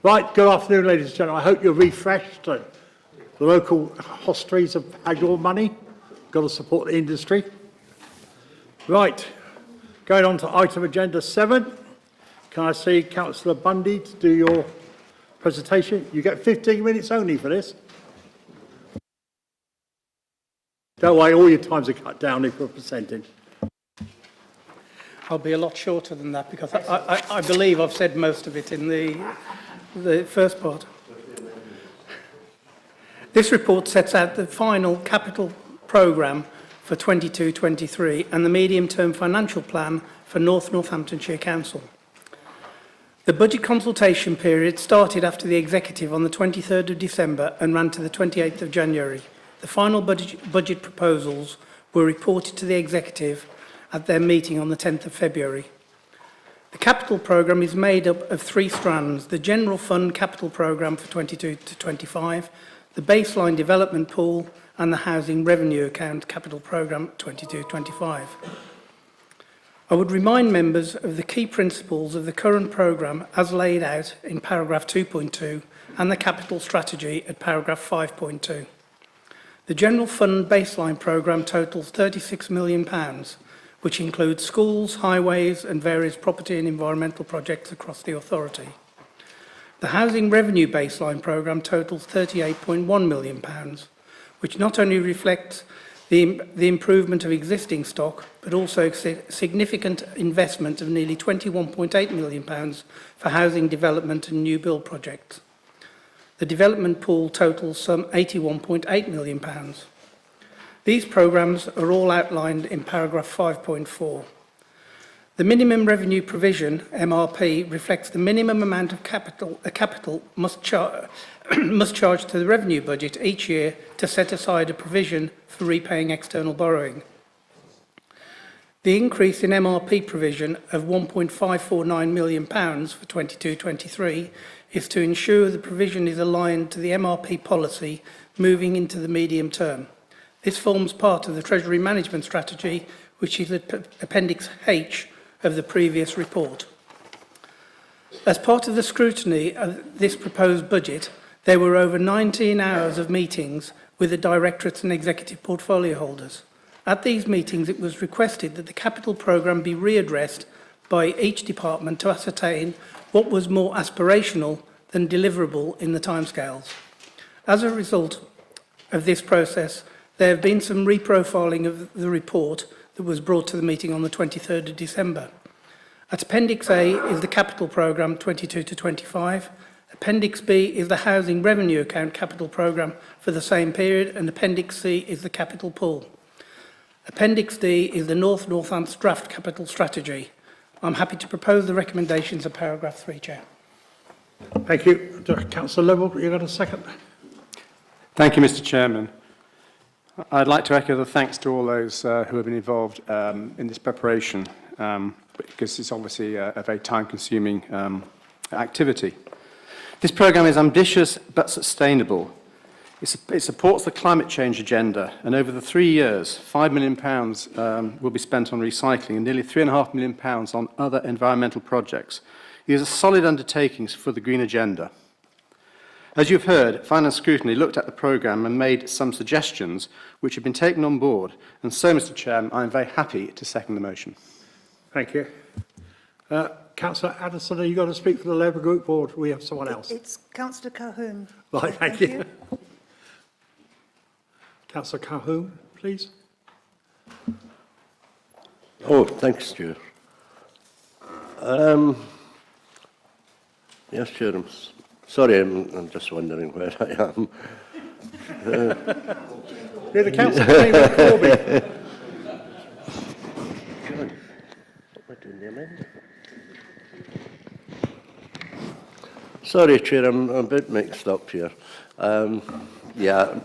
Right, good afternoon, ladies and gentlemen. I hope you're refreshed. The local hostelries have had your money. Got to support the industry. Right, going on to item agenda 7. Can I see Councillor Bundy to do your presentation? You get 15 minutes only for this. Don't worry, all your times are cut down if you're presenting. I'll be a lot shorter than that because I believe I've said most of it in the first part. This report sets out the final capital programme for 22-23 and the medium-term financial plan for North Northamptonshire Council. The budget consultation period started after the executive on the 23rd of December and ran to the 28th of January. The final budget proposals were reported to the executive at their meeting on the 10th of February. The capital programme is made up of 3 strands: the General Fund Capital Programme for 22-25, the Baseline Development Pool and the Housing Revenue Account Capital Programme 22-25. I would remind members of the key principles of the current programme as laid out in paragraph 2.2 and the capital strategy at paragraph 5.2. The General Fund Baseline Programme totals £36 million, which includes schools, highways and various property and environmental projects across the authority. The Housing Revenue Baseline Programme totals £38.1 million, which not only reflects the improvement of existing stock, but also significant investment of nearly £21.8 million for housing development and new build projects. The development pool totals some £81.8 million. These programmes are all outlined in paragraph 5.4. The minimum revenue provision, MRP, reflects the minimum amount of capital a capital must charge to the revenue budget each year to set aside a provision for repaying external borrowing. The increase in MRP provision of £1.549 million for 22-23 is to ensure the provision is aligned to the MRP policy moving into the medium term. This forms part of the Treasury Management Strategy, which is Appendix H of the previous report. As part of the scrutiny of this proposed budget, there were over 19 hours of meetings with the directorates and executive portfolio holders. At these meetings, it was requested that the capital programme be readdressed by each department to ascertain what was more aspirational than deliverable in the timescales. As a result of this process, there have been some reprofiling of the report that was brought to the meeting on the 23rd of December. At Appendix A is the capital programme 22-25. Appendix B is the Housing Revenue Account Capital Programme for the same period, and Appendix C is the Capital Pool. Appendix D is the North Northamptonshire Draft Capital Strategy. I'm happy to propose the recommendations of paragraph 3, Chair. Thank you. Councillor Lovell, you got a second? Thank you, Mr. Chairman. I'd like to echo the thanks to all those who have been involved in this preparation, because it's obviously a very time-consuming activity. This programme is ambitious but sustainable. It supports the climate change agenda, and over the 3 years, £5 million will be spent on recycling and nearly £3.5 million on other environmental projects. These are solid undertakings for the green agenda. As you've heard, Finance Scrutiny looked at the programme and made some suggestions which have been taken on board, and so, Mr. Chairman, I'm very happy to second the motion. Thank you. Councillor Addison, are you going to speak for the Labour Group, or do we have someone else? It's Councillor Calhoun. Right, thank you. Councillor Calhoun, please. Oh, thanks, Chair. Yes, Chair. Sorry, I'm just wondering where I am. Near the council chamber, Corby. What am I doing there, man? Sorry, Chair, I'm a bit mixed up here. Yeah,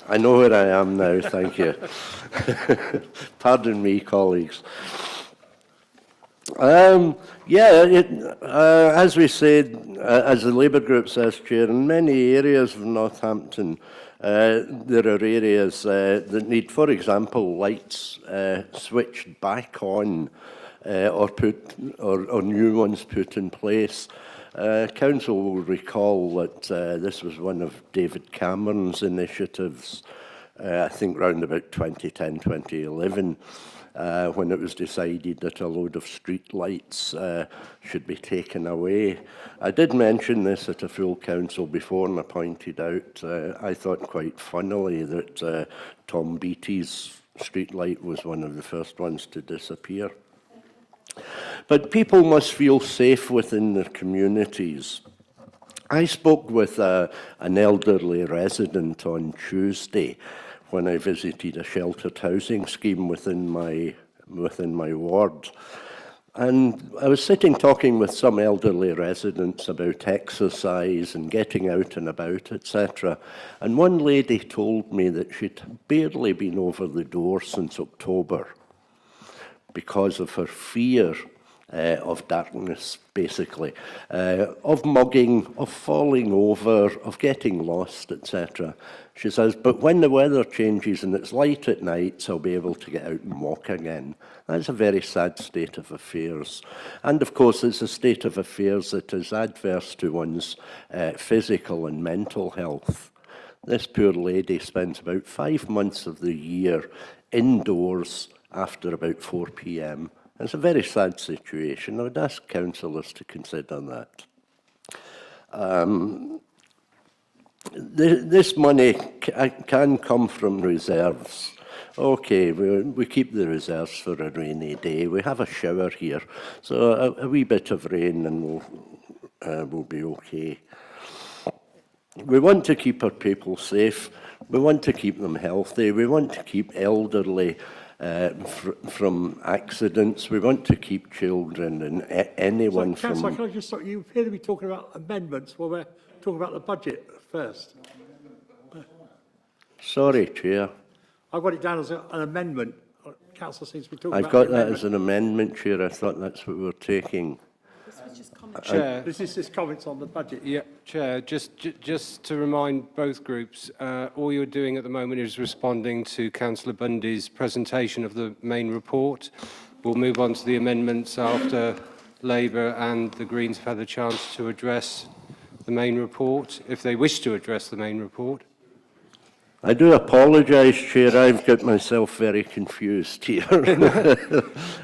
I know where I am now, thank you. Pardon me, colleagues. As we said, as the Labour Group says, Chair, in many areas of Northampton, there are areas that need, for example, lights switched back on or new ones put in place. Council will recall that this was one of David Cameron's initiatives, I think round about 2010, 2011, when it was decided that a load of street lights should be taken away. I did mention this at a full council before, and I pointed out, I thought quite funnily that Tom Beattie's street light was one of the first ones to disappear. But people must feel safe within their communities. I spoke with an elderly resident on Tuesday when I visited a sheltered housing scheme within my ward. And I was sitting talking with some elderly residents about exercise and getting out and about, etc. And one lady told me that she'd barely been over the door since October because of her fear of darkness, basically, of mugging, of falling over, of getting lost, etc. She says, but when the weather changes and it's light at night, I'll be able to get out and walk again. That's a very sad state of affairs. And of course, it's a state of affairs that is adverse to one's physical and mental health. This poor lady spends about 5 months of the year indoors after about 4 p.m. It's a very sad situation. I would ask councillors to consider that. This money can come from reserves. Okay, we keep the reserves for a rainy day. We have a shower here, so a wee bit of rain and we'll be okay. We want to keep our people safe. We want to keep them healthy. We want to keep elderly from accidents. We want to keep children and anyone from... Councillor, can I just stop? You appear to be talking about amendments while we're talking about the budget first. Sorry, Chair. I've got it down as an amendment. Councillor seems to be talking I've about got the that amendment. as an amendment, Chair. I thought that's what we were taking. Chair. This is just comments on the budget. Yeah, Chair, just to remind both groups, all you're doing at the moment is responding to Councillor Bundy's presentation of the main report. We'll move on to the amendments after Labour and the Greens have had the chance to address the main report, if they wish to address the main report. I do apologise, Chair. I've got myself very confused here.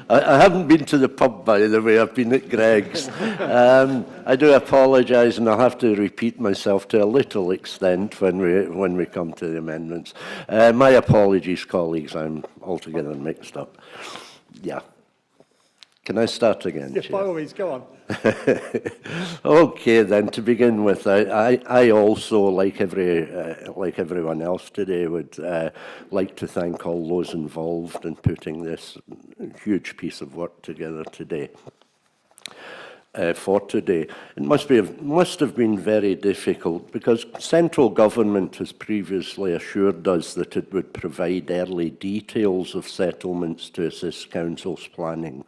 I haven't been to the pub, by the way. I've been at Greg's. I do apologise, and I'll have to repeat myself to a little extent when we come to the amendments. My apologies, colleagues. I'm altogether mixed up. Yeah. Can I start again, Yes, Chair? by all means, go on. Okay, then, to begin with, I also, like everyone else today, would like to thank all those involved in putting this huge piece of work together today. For today, it must have been very difficult because central government has previously assured us that it would provide early details of settlements to assist council's planning.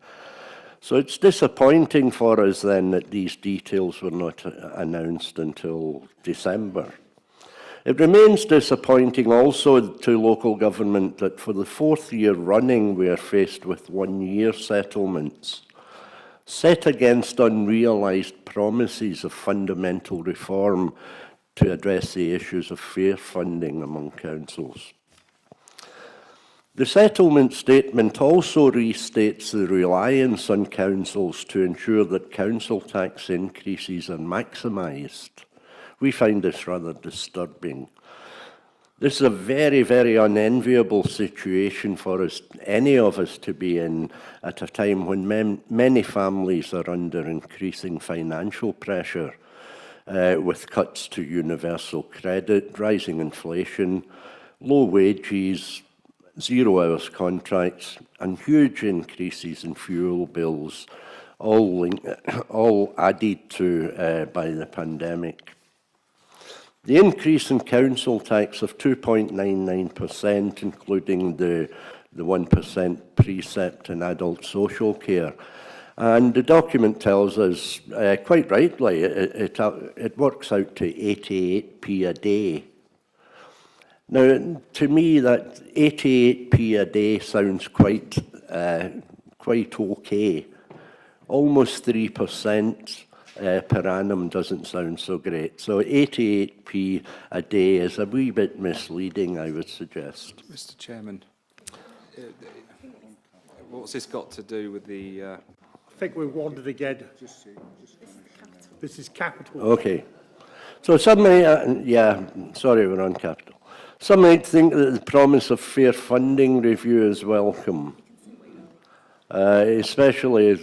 So it's disappointing for us then that these details were not announced until December. It remains disappointing also to local government that for the 4th year running we are faced with 1-year settlements, set against unrealised promises of fundamental reform to address the issues of fair funding among councils. The settlement statement also restates the reliance on councils to ensure that council tax increases are maximised. We find this rather disturbing. This is a very, very unenviable situation for us, any of us, to be in at a time when many families are under increasing financial pressure, with cuts to universal credit, rising inflation, low wages, 0 hours contracts, and huge increases in fuel bills, all added to by the pandemic. The increase in council tax of 2.99%, including the 1% precept in adult social care, and the document tells us, quite rightly, it works out to 88p a day. Now, to me, that 88p a day sounds quite okay. Almost 3% per annum doesn't sound so great. So 88p a day is a wee bit misleading, I would suggest. Mr. Chairman, what's this got to do with the... I think we wandered again. This is capital. Okay. So some may, sorry, we're on capital. Some might think that the promise of fair funding review is welcome, especially as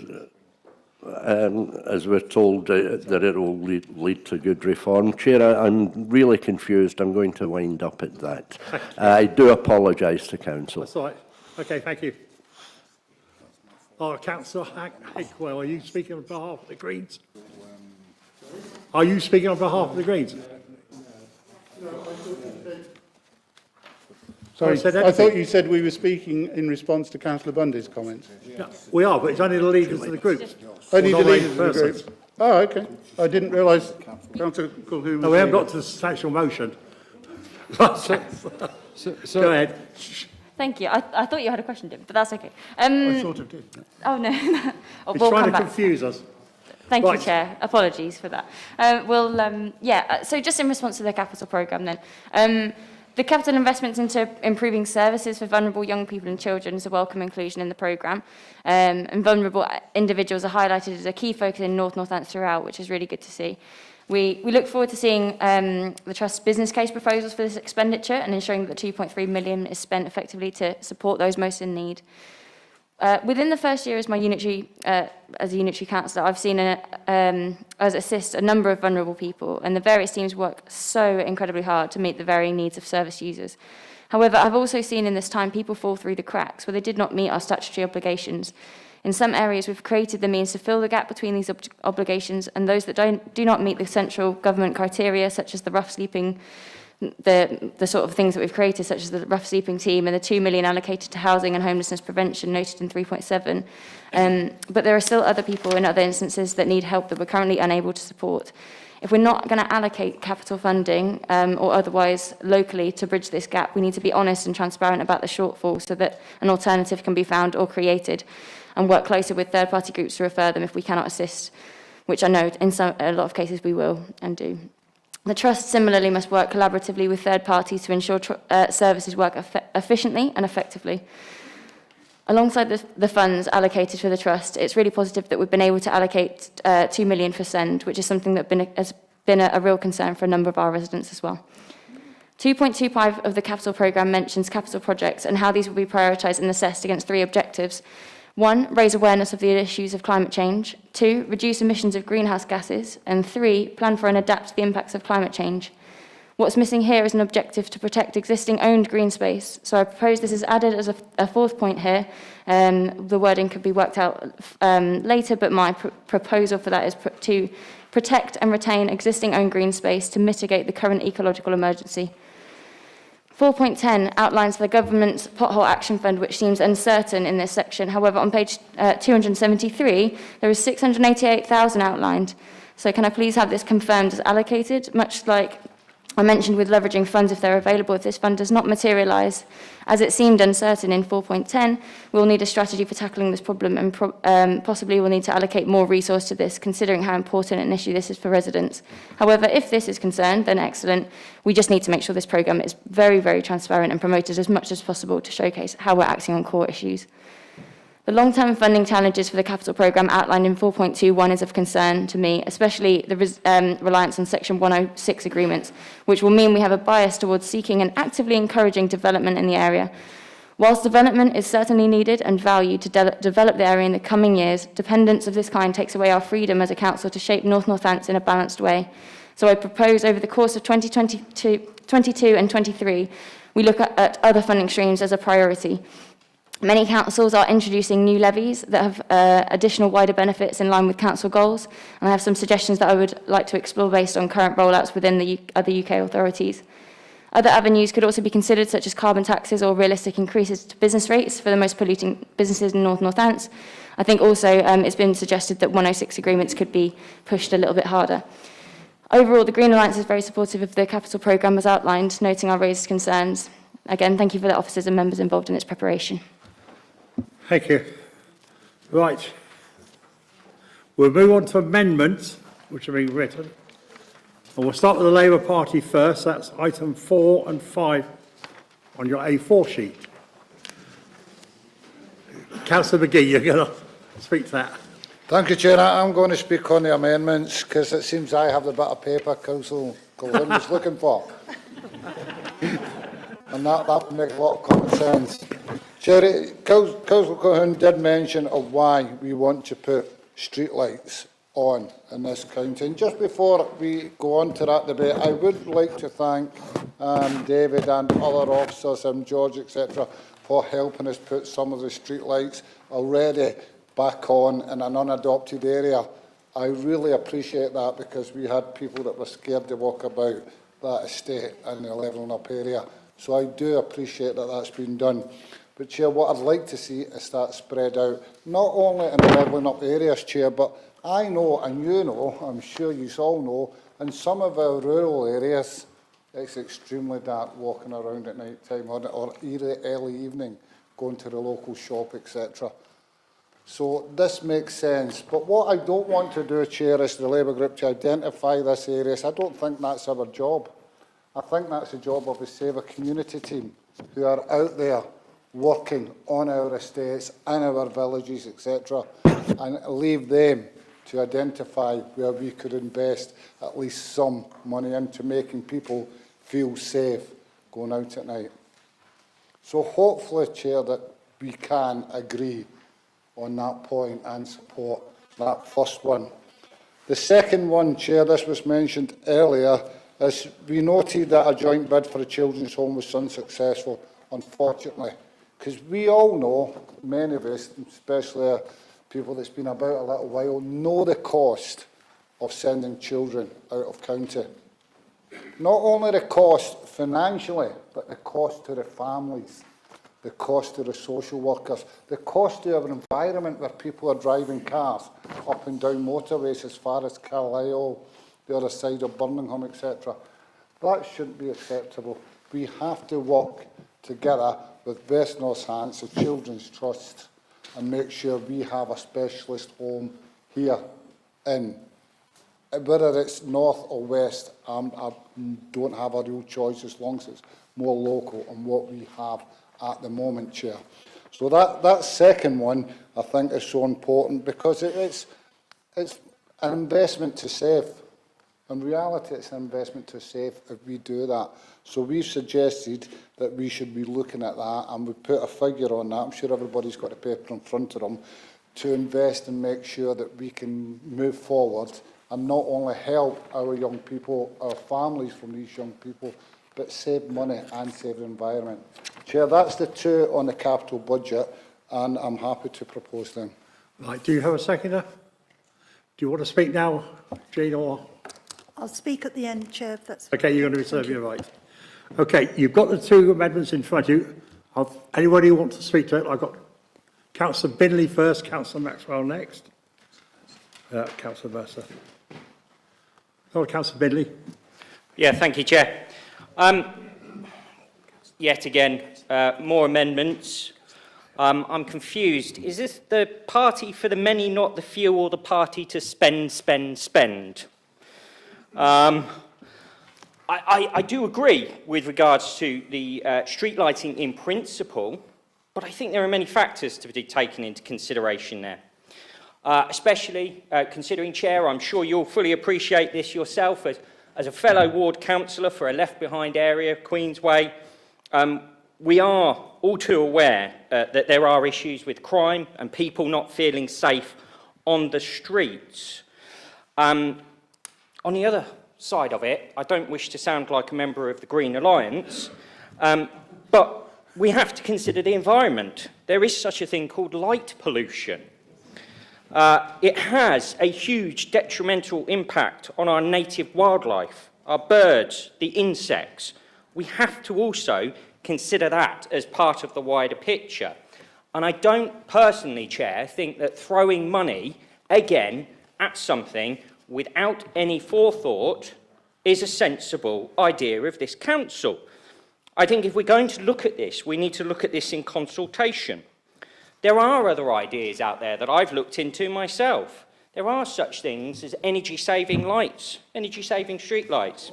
we're told that it will lead to good reform. Chair, I'm really confused. I'm going to wind up at that. I do apologise to Council. That's all right. Okay, thank you. Councillor Hickwell, are you speaking on behalf of the Greens? Are you speaking on behalf of the Greens? Sorry, I thought you said we were speaking in response to Councillor Bundy's comments. No, we are, but it's only the leaders of the group. Only the leaders of the group. Oh, okay. I didn't realise Councillor Culham was... No, we haven't got to the actual motion. Go ahead. Thank you. I thought you had a question, Dim, but that's okay. I sort of did. Oh, no. He's trying to confuse us. Thank you, Chair. Apologies for that. So just in response to the capital programme then, the capital investments into improving services for vulnerable young people and children is a welcome inclusion in the programme, and vulnerable individuals are highlighted as a key focus in North Northampton throughout, which is really good to see. We look forward to seeing the Trust's business case proposals for this expenditure and ensuring that the 2.3 million is spent effectively to support those most in need. Within the first year as a unitary councillor, I've seen us assist a number of vulnerable people, and the various teams work so incredibly hard to meet the varying needs of service users. However, I've also seen in this time people fall through the cracks where they did not meet our statutory obligations. In some areas, we've created the means to fill the gap between these obligations and those that do not meet the central government criteria, such as the rough sleeping, the sort of things that we've created, such as the rough sleeping team and the 2 million allocated to housing and homelessness prevention noted in 3.7. But there are still other people in other instances that need help that we're currently unable to support. If we're not going to allocate capital funding or otherwise locally to bridge this gap, we need to be honest and transparent about the shortfall so that an alternative can be found or created, and work closer with third-party groups to refer them if we cannot assist, which I know in a lot of cases we will and do. The Trust similarly must work collaboratively with third parties to ensure services work efficiently and effectively. Alongside the funds allocated for the Trust, it's really positive that we've been able to allocate 2 million for SEND, which is something that has been a real concern for a number of our residents as well. 2.25 of the capital programme mentions capital projects and how these will be prioritised and assessed against 3 objectives. 1, raise awareness of the issues of climate change. 2, reduce emissions of greenhouse gases. And 3, plan for and adapt to the impacts of climate change. What's missing here is an objective to protect existing owned green space. So I propose this is added as a 4th point here. The wording could be worked out later, but my proposal for that is to protect and retain existing owned green space to mitigate the current ecological emergency. 4.10 outlines the government's pothole action fund, which seems uncertain in this section. However, on page 273, there is 688,000 outlined. So can I please have this confirmed as allocated, much like I mentioned with leveraging funds if they're available. If this fund does not materialise, as it seemed uncertain in 4.10, we'll need a strategy for tackling this problem, and possibly we'll need to allocate more resource to this, considering how important an issue this is for residents. However, if this is concerned, then excellent. We just need to make sure this programme is very, very transparent and promoted as much as possible to showcase how we're acting on core issues. The long-term funding challenges for the capital programme outlined in 4.21 is of concern to me, especially the reliance on Section 106 agreements, which will mean we have a bias towards seeking and actively encouraging development in the area. Whilst development is certainly needed and valued to develop the area in the coming years, dependence of this kind takes away our freedom as a council to shape North Northampton in a balanced way. So I propose over the course of 2022 and 23, we look at other funding streams as a priority. Many councils are introducing new levies that have additional wider benefits in line with council goals, and I have some suggestions that I would like to explore based on current rollouts within the other UK authorities. Other avenues could also be considered, such as carbon taxes or realistic increases to business rates for the most polluting businesses in North Northants. I think also it's been suggested that 106 agreements could be pushed a little bit harder. Overall, the Green Alliance is very supportive of the capital programme as outlined, noting our raised concerns. Again, thank you for the officers and members involved in its preparation. Thank you. Right. We'll move on to amendments which have been written. And we'll start with the Labour Party first. That's item 4 and 5 on your A4 sheet. Councillor McGee, you're going to speak to that. Thank you, Chair. I'm going to speak on the amendments because it seems I have the bit of paper Councillor Colvin was looking for. And that would make a lot of common sense. Chair, Councillor Colvin did mention of why we want to put streetlights on in this county. And just before we go on to that debate, I would like to thank David and other officers and George, etc., for helping us put some of the streetlights already back on in an unadopted area. I really appreciate that because we had people that were scared to walk about that estate in the levelling up area. So I do appreciate that that's been done. But, Chair, what I'd like to see is that spread out, not only in the levelling up areas, Chair, but I know, and you know, I'm sure you all know, in some of our rural areas, it's extremely dark walking around at night time or early evening, going to the local shop, etc. So this makes sense. But what I don't want to do, Chair, is the Labour Group to identify this areas. I don't think that's our job. I think that's the job of the Saver Community team who are out there working on our estates, in our villages, etc., and leave them to identify where we could invest at least some money into making people feel safe going out at night. So hopefully, Chair, that we can agree on that point and support that first one. The second one, Chair, this was mentioned earlier, is we noted that a joint bid for a children's home was unsuccessful, unfortunately, because we all know, many of us, especially people that's been about a little while, know the cost of sending children out of county. Not only the cost financially, but the cost to the families, the cost to the social workers, the cost to our environment where people are driving cars up and down motorways as far as Carlisle, the other side of Birmingham, etc. That shouldn't be acceptable. We have to work together with West Northants, the Children's Trust, and make sure we have a specialist home here in. Whether it's north or west, I don't have a real choice as long as it's more local and what we have at the moment, Chair. So that second one, I think, is so important because it's an investment to save. In reality, it's an investment to save if we do that. So we've suggested that we should be looking at that, and we put a figure on that. I'm sure everybody's got a paper in front of them to invest and make sure that we can move forward and not only help our young people, our families from these young people, but save money and save the environment. Chair, that's the two on the capital budget, and I'm happy to propose them. Right, do you have a seconder? Do you want to speak now, Jane, or...? I'll speak at the end, Chair, if that's... Okay, you're going to reserve your right. Okay, you've got the two amendments in front of you. Anybody who wants to speak to it? I've got Councillor Binley first, Councillor Maxwell next. Councillor Mercer. Oh, Councillor Binley. Yeah, thank you, Chair. Yet again, more amendments. I'm confused. Is this the party for the many, not the few, or the party to spend, spend, spend? I do agree with regards to the street lighting in principle, but I think there are many factors to be taken into consideration there. Especially considering, Chair, I'm sure you'll fully appreciate this yourself as a fellow ward councillor for a left-behind area, Queensway. We are all too aware that there are issues with crime and people not feeling safe on the streets. On the other side of it, I don't wish to sound like a member of the Green Alliance, but we have to consider the environment. There is such a thing called light pollution. It has a huge detrimental impact on our native wildlife, our birds, the insects. We have to also consider that as part of the wider picture. And I don't personally, Chair, think that throwing money, again, at something without any forethought is a sensible idea of this council. I think if we're going to look at this, we need to look at this in consultation. There are other ideas out there that I've looked into myself. there are such things as energy-saving lights, energy-saving street lights.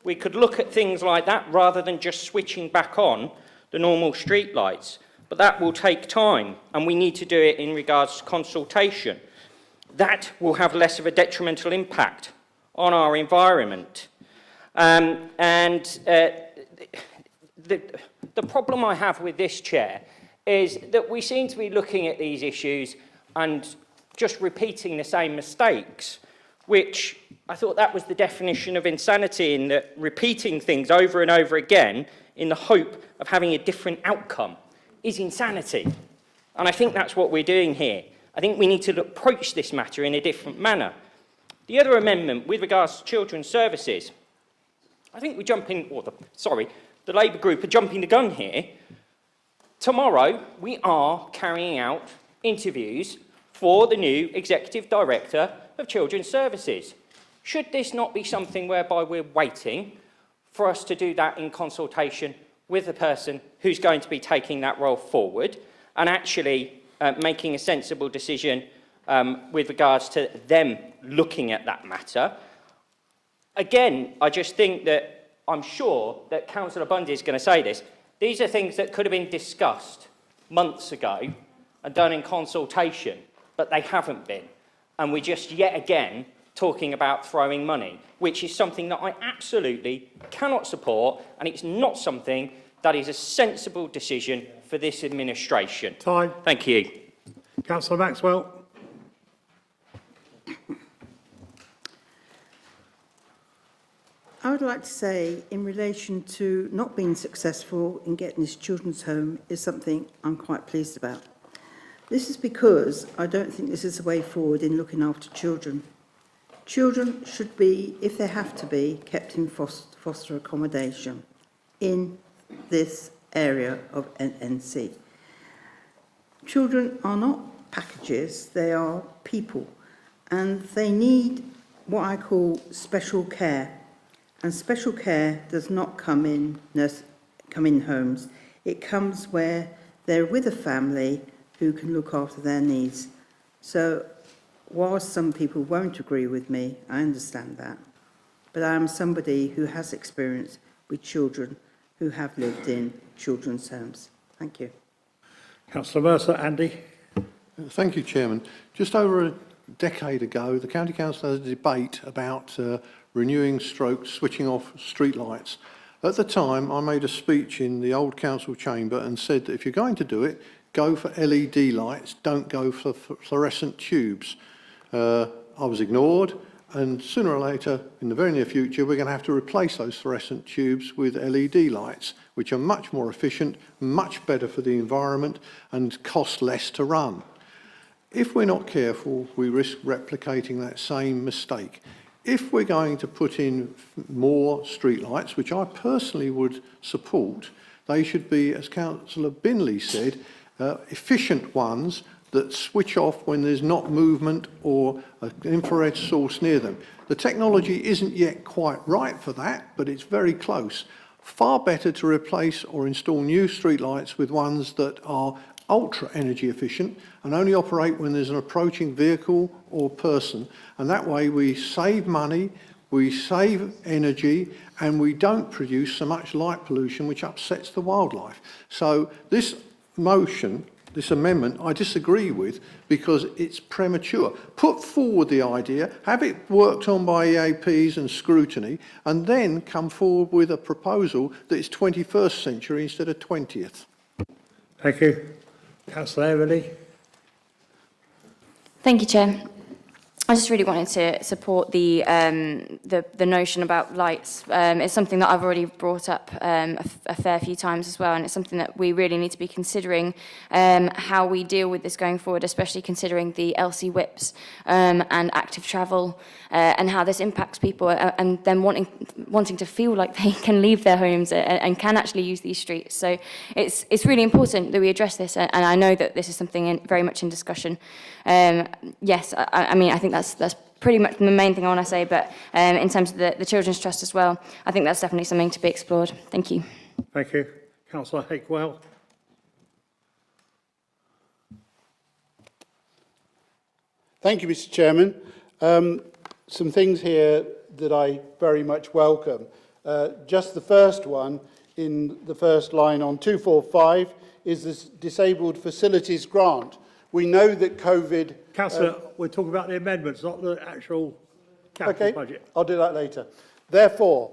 We could look at things like that rather than just switching back on the normal street lights. But that will take time, and we need to do it in regards to consultation. That will have less of a detrimental impact on our environment. The problem I have with this, Chair, is that we seem to be looking at these issues and just repeating the same mistakes, which I thought that was the definition of insanity, in that repeating things over and over again in the hope of having a different outcome is insanity. And I think that's what we're doing here. I think we need to approach this matter in a different manner. The other amendment with regards to children's services, I think we're jumping, the Labour group are jumping the gun here. Tomorrow, we are carrying out interviews for the new Executive Director of Children's Services. Should this not be something whereby we're waiting for us to do that in consultation with the person who's going to be taking that role forward, and actually making a sensible decision with regards to them looking at that matter? Again, I just think that, I'm sure that Councillor Bundy is going to say this, these are things that could have been discussed months ago and done in consultation, but they haven't been. And we're just yet again talking about throwing money, which is something that I absolutely cannot support, and it's not something that is a sensible decision for this administration. Time. Thank you. Councillor Maxwell. I would like to say, in relation to not being successful in getting this children's home, is something I'm quite pleased about. This is because I don't think this is the way forward in looking after children. Children should be, if they have to be, kept in foster accommodation in this area of NC. Children are not packages, they are people, and they need what I call special care. And special care does not come in homes. It comes where they're with a family who can look after their needs. So, whilst some people won't agree with me, I understand that, but I am somebody who has experience with children who have lived in children's homes. Thank you. Councillor Mercer. Andy. Thank you, Chairman. Just over a decade ago, the County Council had a debate about renewing switching off streetlights. At the time, I made a speech in the old council chamber and said that if you're going to do it, go for LED lights, don't go for fluorescent tubes. I was ignored, and sooner or later, in the very near future, we're going to have to replace those fluorescent tubes with LED lights, which are much more efficient, much better for the environment, and cost less to run. If we're not careful, we risk replicating that same mistake. If we're going to put in more streetlights, which I personally would support, they should be, as Councillor Binley said, efficient ones that switch off when there's not movement or an infrared source near them. The technology isn't yet quite right for that, but it's very close. Far better to replace or install new streetlights with ones that are ultra energy efficient and only operate when there's an approaching vehicle or person. And that way we save money, we save energy, and we don't produce so much light pollution which upsets the wildlife. So this motion, this amendment, I disagree with because it's premature. Put forward the idea, have it worked on by EAPs and Scrutiny, and then come forward with a proposal that is 21st century instead of 20th. Thank you. Councillor Everly. Thank you, Chair. I just really wanted to support the notion about lights. It's something that I've already brought up a fair few times as well, and it's something that we really need to be considering how we deal with this going forward, especially considering the LC whips and active travel and how this impacts people and them wanting to feel like they can leave their homes and can actually use these streets. So it's really important that we address this, and I know that this is something very much in discussion. Yes, I mean, I think that's pretty much the main thing I want to say, but in terms of the Children's Trust as well, I think that's definitely something to be explored. Thank you. Thank you. Councillor Hakewell. Thank you, Mr. Chairman. Some things here that I very much welcome. Just the first one, in the first line on 245, is this Disabled Facilities Grant. We know that COVID... Councillor, we're talking about the amendments, not the actual capital budget. I'll do that later. Therefore,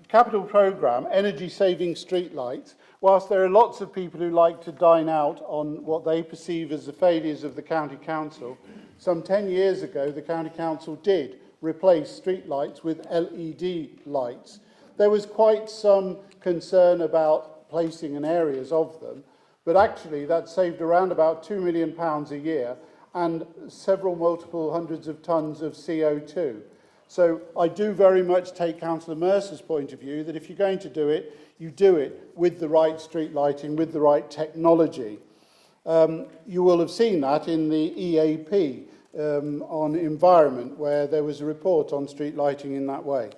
capital programme, energy saving streetlights, whilst there are lots of people who like to dine out on what they perceive as the failures of the County Council, some 10 years ago the County Council did replace streetlights with LED lights. There was quite some concern about placing in areas of them, but actually that saved around about £2 million a year and several multiple hundreds of tonnes of CO2. So I do very much take Councillor Mercer's point of view that if you're going to do it, you do it with the right street lighting, with the right technology. You will have seen that in the EAP on environment, where there was a report on street lighting in that way.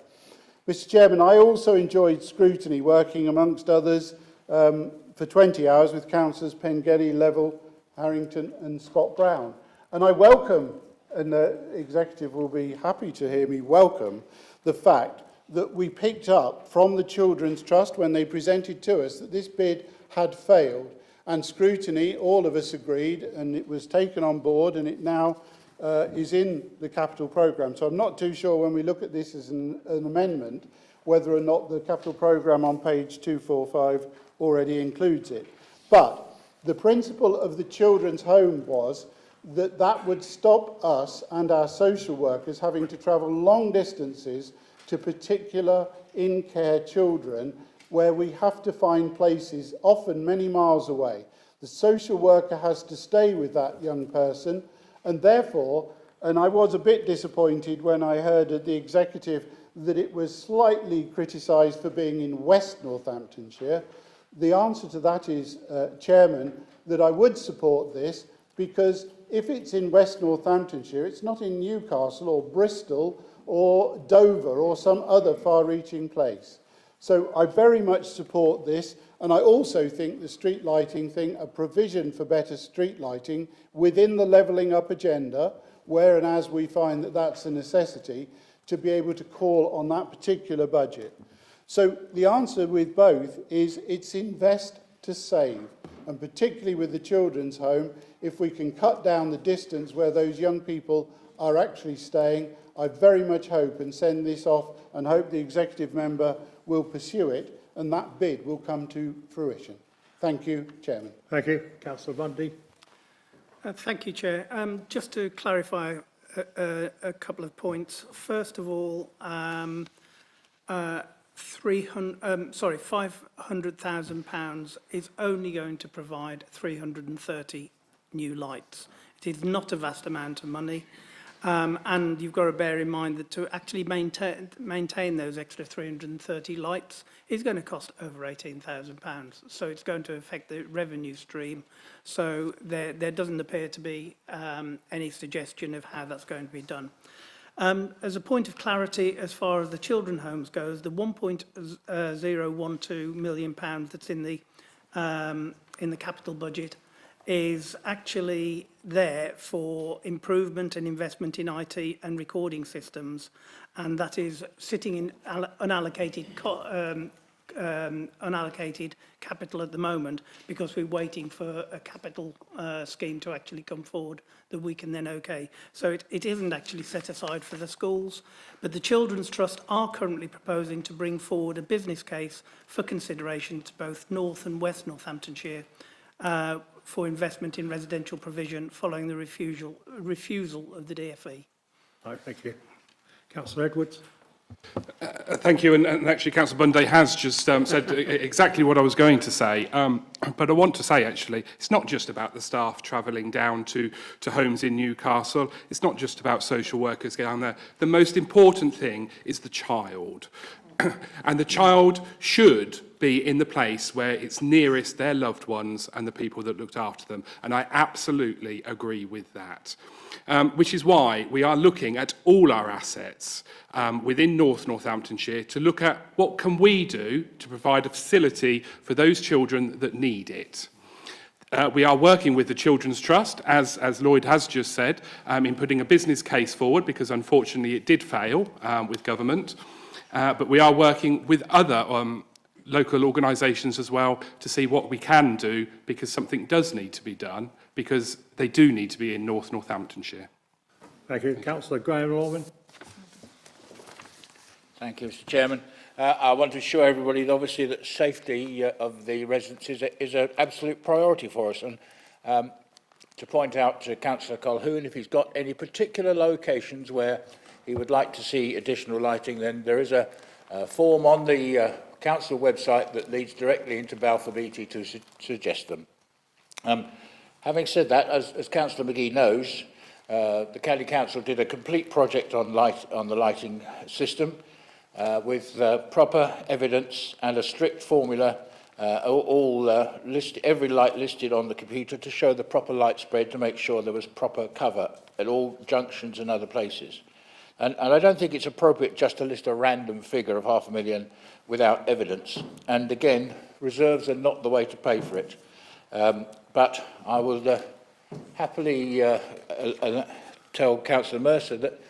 Mr. Chairman, I also enjoyed Scrutiny, working amongst others for 20 hours with Councillors Pengetty, Level, Harrington and Scott Brown. And I welcome, and the Executive will be happy to hear me welcome, the fact that we picked up from the Children's Trust when they presented to us that this bid had failed. And Scrutiny, all of us agreed, and it was taken on board, and it now is in the capital programme. So I'm not too sure when we look at this as an amendment, whether or not the capital programme on page 245 already includes it. But the principle of the children's home was that that would stop us and our social workers having to travel long distances to particular in-care children where we have to find places often many miles away. The social worker has to stay with that young person, and therefore, and I was a bit disappointed when I heard at the Executive that it was slightly criticised for being in West Northamptonshire. The answer to that is, Chairman, that I would support this, because if it's in West Northamptonshire, it's not in Newcastle or Bristol or Dover or some other far-reaching place. So I very much support this, and I also think the street lighting thing, a provision for better street lighting within the levelling up agenda, where and as we find that that's a necessity, to be able to call on that particular budget. So the answer with both is it's invest to save, and particularly with the children's home, if we can cut down the distance where those young people are actually staying, I very much hope and send this off and hope the Executive member will pursue it and that bid will come to fruition. Thank you, Chairman. Thank you. Councillor Bundy. Thank you, Chair. Just to clarify a couple of points. First of all, £500,000 is only going to provide 330 new lights. It is not a vast amount of money. And you've got to bear in mind that to actually maintain those extra 330 lights is going to cost over £18,000. So it's going to affect the revenue stream. So there doesn't appear to be any suggestion of how that's going to be done. As a point of clarity, as far as the children's homes goes, the £1.012 million that's in the capital budget is actually there for improvement and investment in IT and recording systems, and that is sitting in unallocated capital at the moment because we're waiting for a capital scheme to actually come forward that we can then okay. So it isn't actually set aside for the schools, but the Children's Trust are currently proposing to bring forward a business case for consideration to both North and West Northamptonshire for investment in residential provision following the refusal of the DFE. Right, thank you. Councillor Edwards. Thank you, and actually Councillor Bundy has just said exactly what I was going to say. But I want to say, actually, it's not just about the staff travelling down to homes in Newcastle. It's not just about social workers down there. The most important thing is the child. And the child should be in the place where it's nearest their loved ones and the people that looked after them. And I absolutely agree with that. Which is why we are looking at all our assets within North Northamptonshire to look at what can we do to provide a facility for those children that need it. We are working with the Children's Trust, as Lloyd has just said, in putting a business case forward, because unfortunately it did fail with government. But we are working with other local organisations as well to see what we can do, because something does need to be done, because they do need to be in North Northamptonshire. Thank you. Councillor Graham Norman. Thank you, Mr. Chairman. I want to assure everybody that obviously that safety of the residents is an absolute priority for us. And to point out to Councillor Colquhoun, if he's got any particular locations where he would like to see additional lighting, then there is a form on the council website that leads directly into Balfour Beatty to suggest them. Having said that, as Councillor McGee knows, the County Council did a complete project on the lighting system with proper evidence and a strict formula, every light listed on the computer to show the proper light spread to make sure there was proper cover at all junctions and other places. And I don't think it's appropriate just to list a random figure of £500,000 without evidence. And again, reserves are not the way to pay for it. But I will happily tell Councillor Mercer that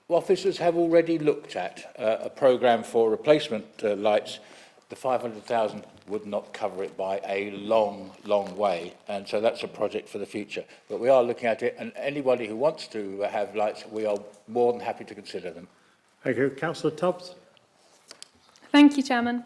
officers have already looked at a programme for replacement lights. The 500,000 would not cover it by a long, long way, and so that's a project for the future. But we are looking at it, and anybody who wants to have lights, we are more than happy to consider them. Thank you. Councillor Tubbs. Thank you, Chairman.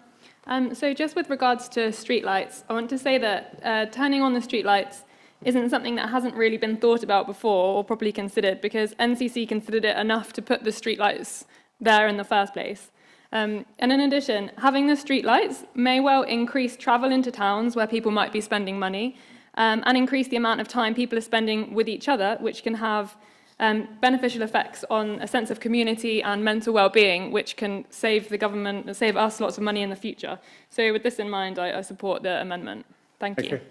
So just with regards to streetlights, I want to say that turning on the streetlights isn't something that hasn't really been thought about before or properly considered, because NCC considered it enough to put the streetlights there in the first place. And in addition, having the streetlights may well increase travel into towns where people might be spending money, and increase the amount of time people are spending with each other, which can have beneficial effects on a sense of community and mental well-being, which can save the government and save us lots of money in the future. So with this in mind, I support the amendment. Thank you.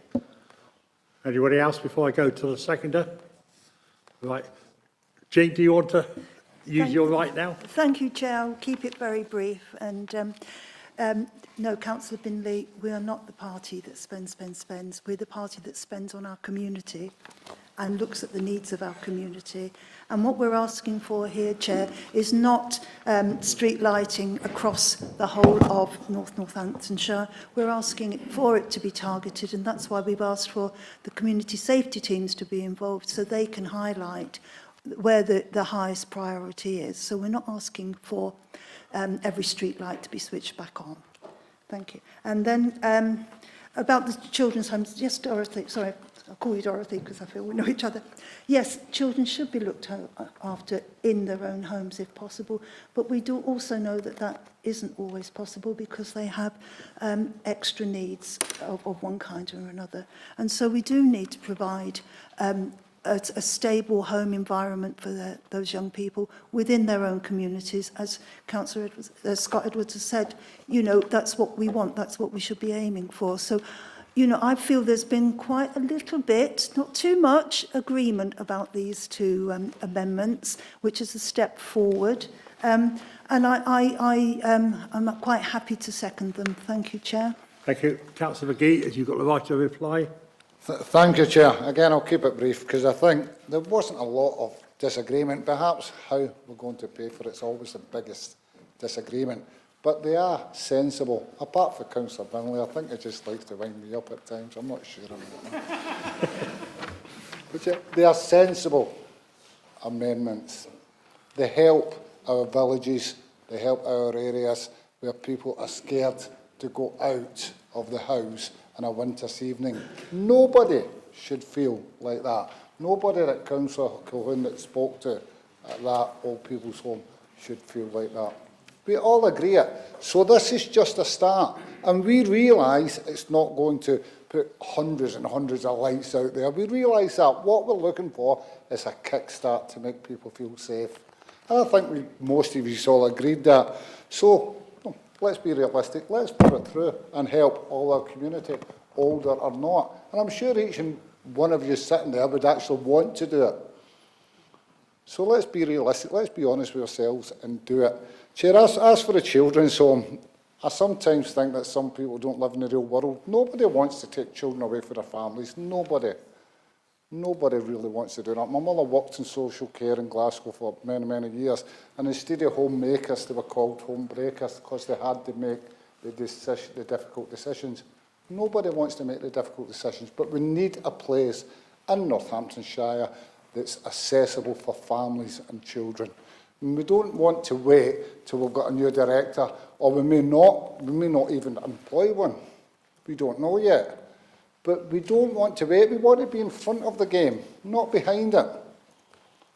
Anybody else before I go to the seconder? Right. Jean, do you want to use your right now? Thank you, Chair. I'll keep it very brief. And no, Councillor Binley, we are not the party that spends. We're the party that spends on our community and looks at the needs of our community. And what we're asking for here, Chair, is not street lighting across the whole of North Northamptonshire. We're asking for it to be targeted, and that's why we've asked for the community safety teams to be involved so they can highlight where the highest priority is. So we're not asking for every street light to be switched back on. Thank you. And then about the children's homes, yes, Dorothy, sorry, I'll call you Dorothy because I feel we know each other. Yes, children should be looked after in their own homes if possible, but we do also know that that isn't always possible because they have extra needs of one kind or another. And so we do need to provide a stable home environment for those young people within their own communities. As Councillor Scott Edwards has said, you know, that's what we want, that's what we should be aiming for. So, you know, I feel there's been quite a little bit, not too much, agreement about these two amendments, which is a step forward. And I'm quite happy to second them. Thank you, Chair. Thank you. Councillor McGee, have you got the right to reply? Thank you, Chair. Again, I'll keep it brief because I think there wasn't a lot of disagreement. Perhaps how we're going to pay for it's always the biggest disagreement. But they are sensible. Apart from Councillor Binley, I think he just likes to wind me up at times. I'm not sure on that. But they are sensible amendments. They help our villages. They help our areas where people are scared to go out of the house on a winter's evening. Nobody should feel like that. Nobody that Councillor Colquhoun that spoke to at that old people's home should feel like that. We all agree it. So this is just a start. And we realise it's not going to put hundreds and hundreds of lights out there. We realise that what we're looking for is a kickstart to make people feel safe. And I think most of you all agreed that. So let's be realistic. Let's put it through and help all our community, older or not. And I'm sure each and one of you sitting there would actually want to do it. So let's be realistic. Let's be honest with ourselves and do it. Chair, as for the children's home, I sometimes think that some people don't live in the real world. Nobody wants to take children away from their families. Nobody. Nobody really wants to do that. My mother worked in social care in Glasgow for many, many years, and instead of homemakers, they were called home breakers because they had to make the difficult decisions. Nobody wants to make the difficult decisions, but we need a place in Northamptonshire that's accessible for families and children. And we don't want to wait till we've got a new director, or we may not even employ one. We don't know yet. But we don't want to wait. We want to be in front of the game, not behind it.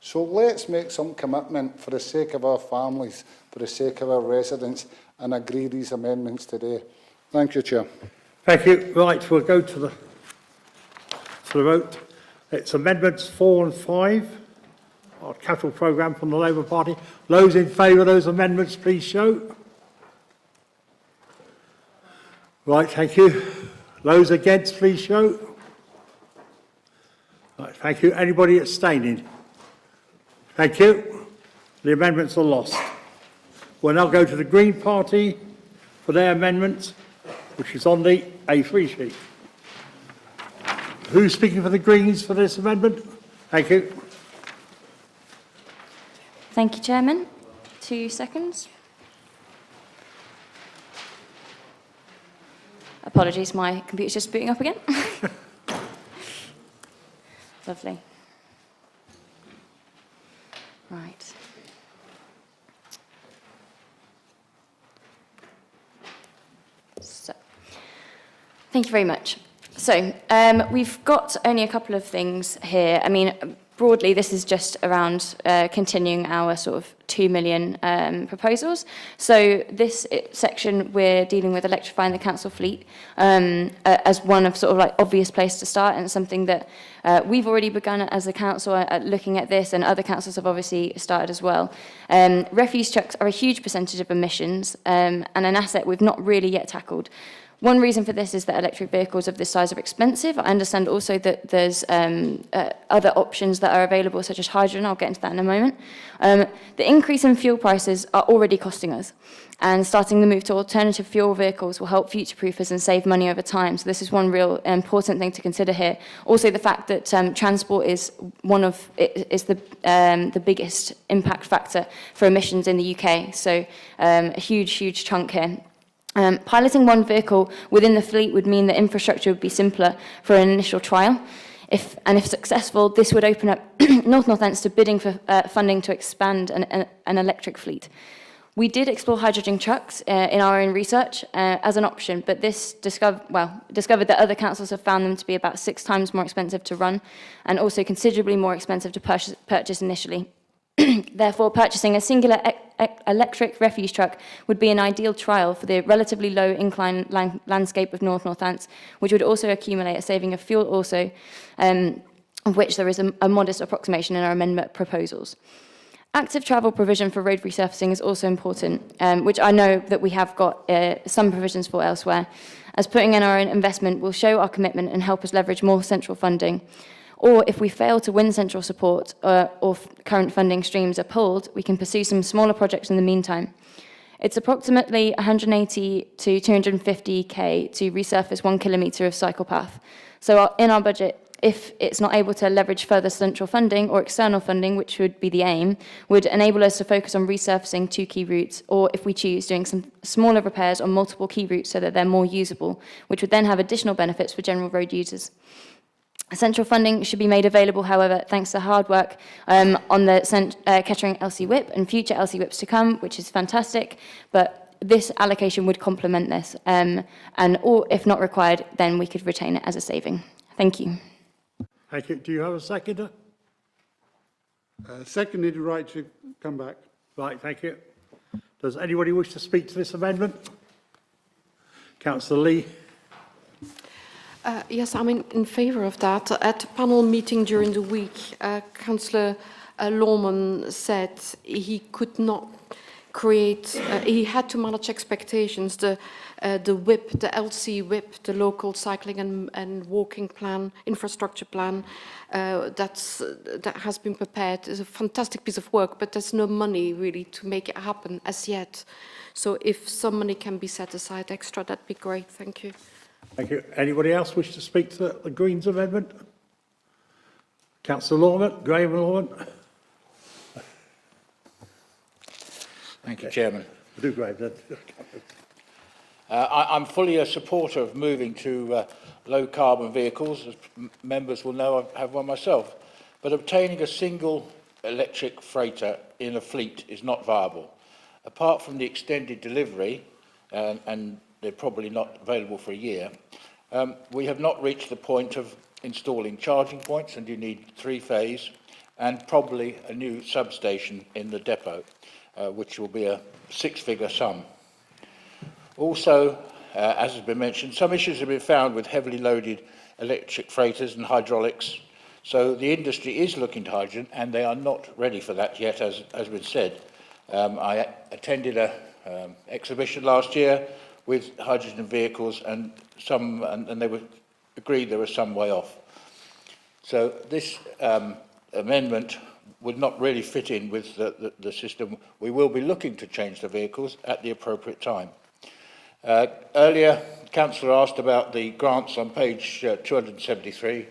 So let's make some commitment for the sake of our families, for the sake of our residents, and agree these amendments today. Thank you, Chair. Thank you. Right, we'll go to the vote. It's amendments 4 and 5, our capital programme from the Labour Party. Those in favour of those amendments, please show. Right, thank you. Those against, please show. Right, thank you. Anybody abstaining? Thank you. The amendments are lost. We'll now go to the Green Party for their amendments, which is on the A3 sheet. Who's speaking for the Greens for this amendment? Thank you. Thank you, Chairman. 2 seconds. Apologies, my computer's just booting up again. Lovely. Right. So, thank you very much. So, we've got only a couple of things here. I mean, broadly, this is just around continuing our sort of 2 million proposals. So this section, we're dealing with electrifying the council fleet as one of sort of like obvious place to start, and something that we've already begun as a council at looking at this, and other councils have obviously started as well. Refuse trucks are a huge percentage of emissions and an asset we've not really yet tackled. One reason for this is that electric vehicles of this size are expensive. I understand also that there's other options that are available, such as hydrogen. I'll get into that in a moment. The increase in fuel prices are already costing us, and starting the move to alternative fuel vehicles will help future-proof us and save money over time. So this is one real important thing to consider here. Also, the fact that transport is the biggest impact factor for emissions in the UK. So a huge chunk here. Piloting one vehicle within the fleet would mean that infrastructure would be simpler for an initial trial. If successful, this would open up North Northants to bidding for funding to expand an electric fleet. We did explore hydrogen trucks in our own research as an option, but this discovered that other councils have found them to be about 6 times more expensive to run, and also considerably more expensive to purchase initially. Therefore, purchasing a singular electric refuse truck would be an ideal trial for the relatively low incline landscape of North Northants, which would also accumulate a saving of fuel also, of which there is a modest approximation in our amendment proposals. Active travel provision for road resurfacing is also important, which I know that we have got some provisions for elsewhere, as putting in our own investment will show our commitment and help us leverage more central funding. Or if we fail to win central support or current funding streams are pulled, we can pursue some smaller projects in the meantime. It's approximately 180 to 250k to resurface 1 kilometre of cycle path. So in our budget, if it's not able to leverage further central funding or external funding, which would be the aim, would enable us to focus on resurfacing 2 key routes, or if we choose, doing some smaller repairs on multiple key routes so that they're more usable, which would then have additional benefits for general road users. Central funding should be made available, however, thanks to hard work on the Kettering LC Whip and future LC Whips to come, which is fantastic, but this allocation would complement this, or if not required, then we could retain it as a saving. Thank you. Thank you. Do you have a seconder? Seconded, right to come back. Right, thank you. Does anybody wish to speak to this amendment? Councillor Lee. Yes, I'm in favour of that. At the panel meeting during the week, Councillor Lorman said he could not he had to manage expectations, the WIP, the LC WIP, the local cycling and walking plan, infrastructure plan, that has been prepared is a fantastic piece of work, but there's no money really to make it happen as yet. So if some money can be set aside extra, that'd be great. Thank you. Thank you. Anybody else wish to speak to the Greens amendment? Councillor Lorman, Graham Lorman. Thank you, Chairman. Do Graham then. I'm fully a supporter of moving to low-carbon vehicles. As members will know, I have one myself. But obtaining a single electric freighter in a fleet is not viable. Apart from the extended delivery, and they're probably not available for a year, we have not reached the point of installing charging points, and you need 3-phase, and probably a new substation in the depot, which will be a 6-figure sum. Also, as has been mentioned, some issues have been found with heavily loaded electric freighters and hydraulics. So the industry is looking to hydrogen, and they are not ready for that yet, as has been said. I attended an exhibition last year with hydrogen vehicles, and they were agreed they were some way off. So this amendment would not really fit in with the system. We will be looking to change the vehicles at the appropriate time. Earlier, the Councillor asked about the grants on page 273,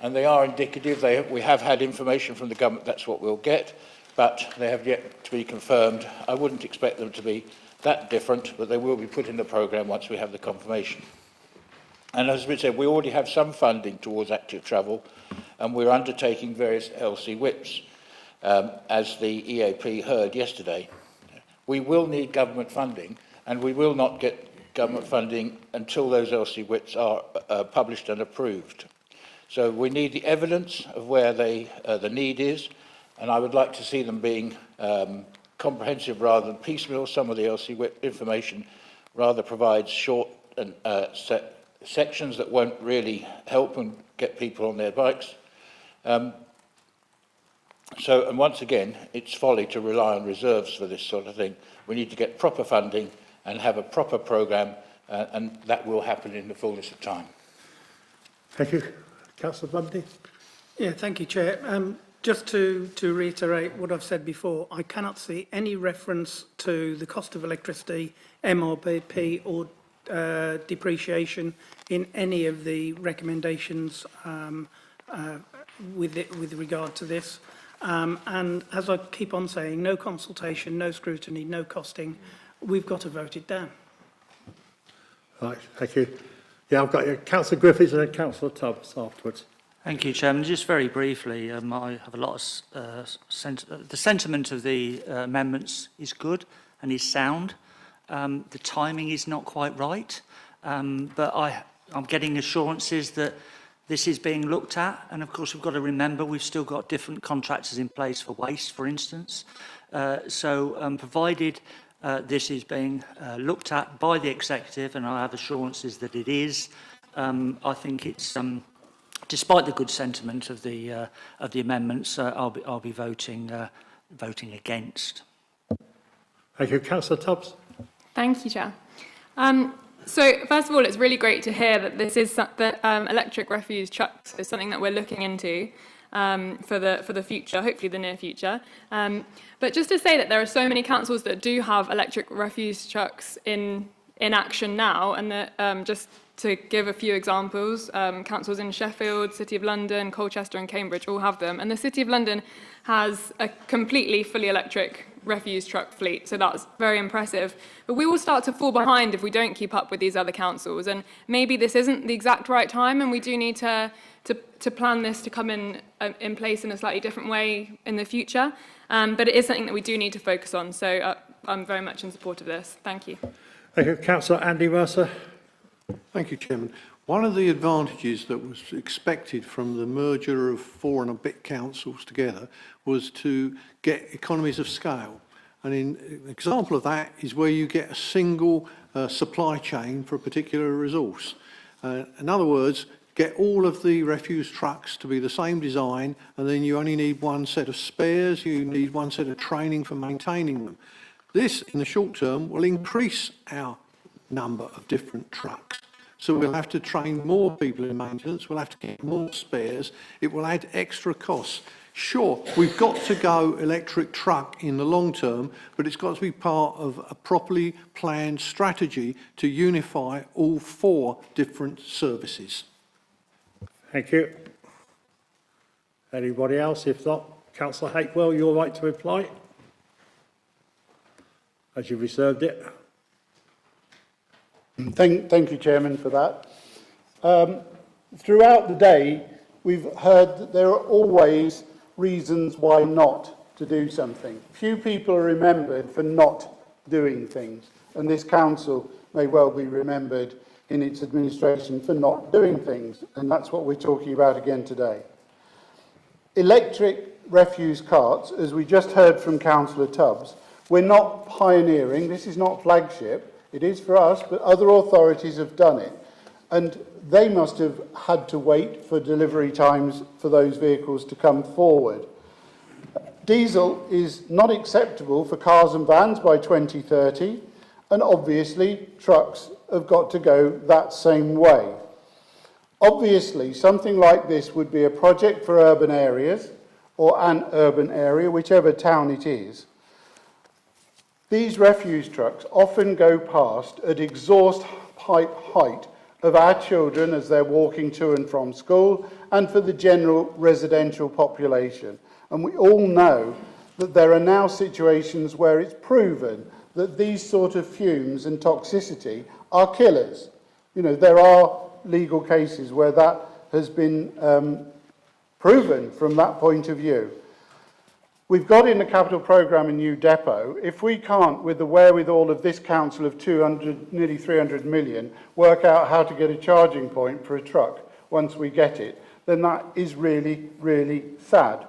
and they are indicative. We have had information from the government that's what we'll get, but they have yet to be confirmed. I wouldn't expect them to be that different, but they will be put in the programme once we have the confirmation. And as we said, we already have some funding towards active travel, and we're undertaking various LC WIPs, as the EAP heard yesterday. We will need government funding, and we will not get government funding until those LC WIPs are published and approved. So we need the evidence of where the need is, and I would like to see them being comprehensive rather than piecemeal. Some of the LC WIP information rather provides short and sections that won't really help and get people on their bikes. And once again, it's folly to rely on reserves for this sort of thing. We need to get proper funding and have a proper programme, and that will happen in the fullness of time. Thank you. Councillor Bundy. Yeah, thank you, Chair. Just to reiterate what I've said before, I cannot see any reference to the cost of electricity, MRBP or depreciation in any of the recommendations with regard to this. And as I keep on saying, no consultation, no scrutiny, no costing. We've got to vote it down. Right, thank you. Yeah, I've got Councillor Griffiths and then Councillor Tubbs afterwards. Thank you, Chairman. Just very briefly, I have a lot of the sentiment of the amendments is good and is sound. The timing is not quite right, but I'm getting assurances that this is being looked at, and of course we've got to remember we've still got different contractors in place for waste, for instance. Provided this is being looked at by the executive, and I have assurances that it is, I think it's despite the good sentiment of the amendments, I'll be voting against. Thank you, Councillor Tubbs. Thank you, Chair. So first of all, it's really great to hear that this is that electric refuse trucks is something that we're looking into for the future, hopefully the near future. But just to say that there are so many councils that do have electric refuse trucks in action now, and that just to give a few examples, councils in Sheffield, City of London, Colchester and Cambridge all have them. And the City of London has a completely fully electric refuse truck fleet, so that's very impressive. But we will start to fall behind if we don't keep up with these other councils, and maybe this isn't the exact right time, and we do need to plan this to come in place in a slightly different way in the future. But it is something that we do need to focus on, so I'm very much in support of this. Thank you. Thank you, Councillor Andy Mercer. Thank you, Chairman. One of the advantages that was expected from the merger of 4 and a bit councils together was to get economies of scale. And an example of that is where you get a single supply chain for a particular resource. In other words, get all of the refuse trucks to be the same design, and then you only need one set of spares, you need one set of training for maintaining them. This, in the short term, will increase our number of different trucks. So we'll have to train more people in maintenance, we'll have to get more spares, it will add extra costs. Sure, we've got to go electric truck in the long term, but it's got to be part of a properly planned strategy to unify all 4 different services. Thank you. Anybody else? If not, Councillor Hapewell, you're right to reply, as you've reserved it. Thank you, Chairman, for that. Throughout the day, we've heard that there are always reasons why not to do something. Few people are remembered for not doing things, and this council may well be remembered in its administration for not doing things, and that's what we're talking about again today. Electric refuse carts, as we just heard from Councillor Tubbs, we're not pioneering, this is not flagship, it is for us, but other authorities have done it, and they must have had to wait for delivery times for those vehicles to come forward. Diesel is not acceptable for cars and vans by 2030, and obviously trucks have got to go that same way. Obviously, something like this would be a project for urban areas, or an urban area, whichever town it is. These refuse trucks often go past at exhaust pipe height of our children as they're walking to and from school, and for the general residential population. And we all know that there are now situations where it's proven that these sort of fumes and toxicity are killers. You know, there are legal cases where that has been proven from that point of view. We've got in the capital programme a new depot. If we can't, with the wherewithal of this council of nearly 300 million, work out how to get a charging point for a truck once we get it, then that is really, really sad.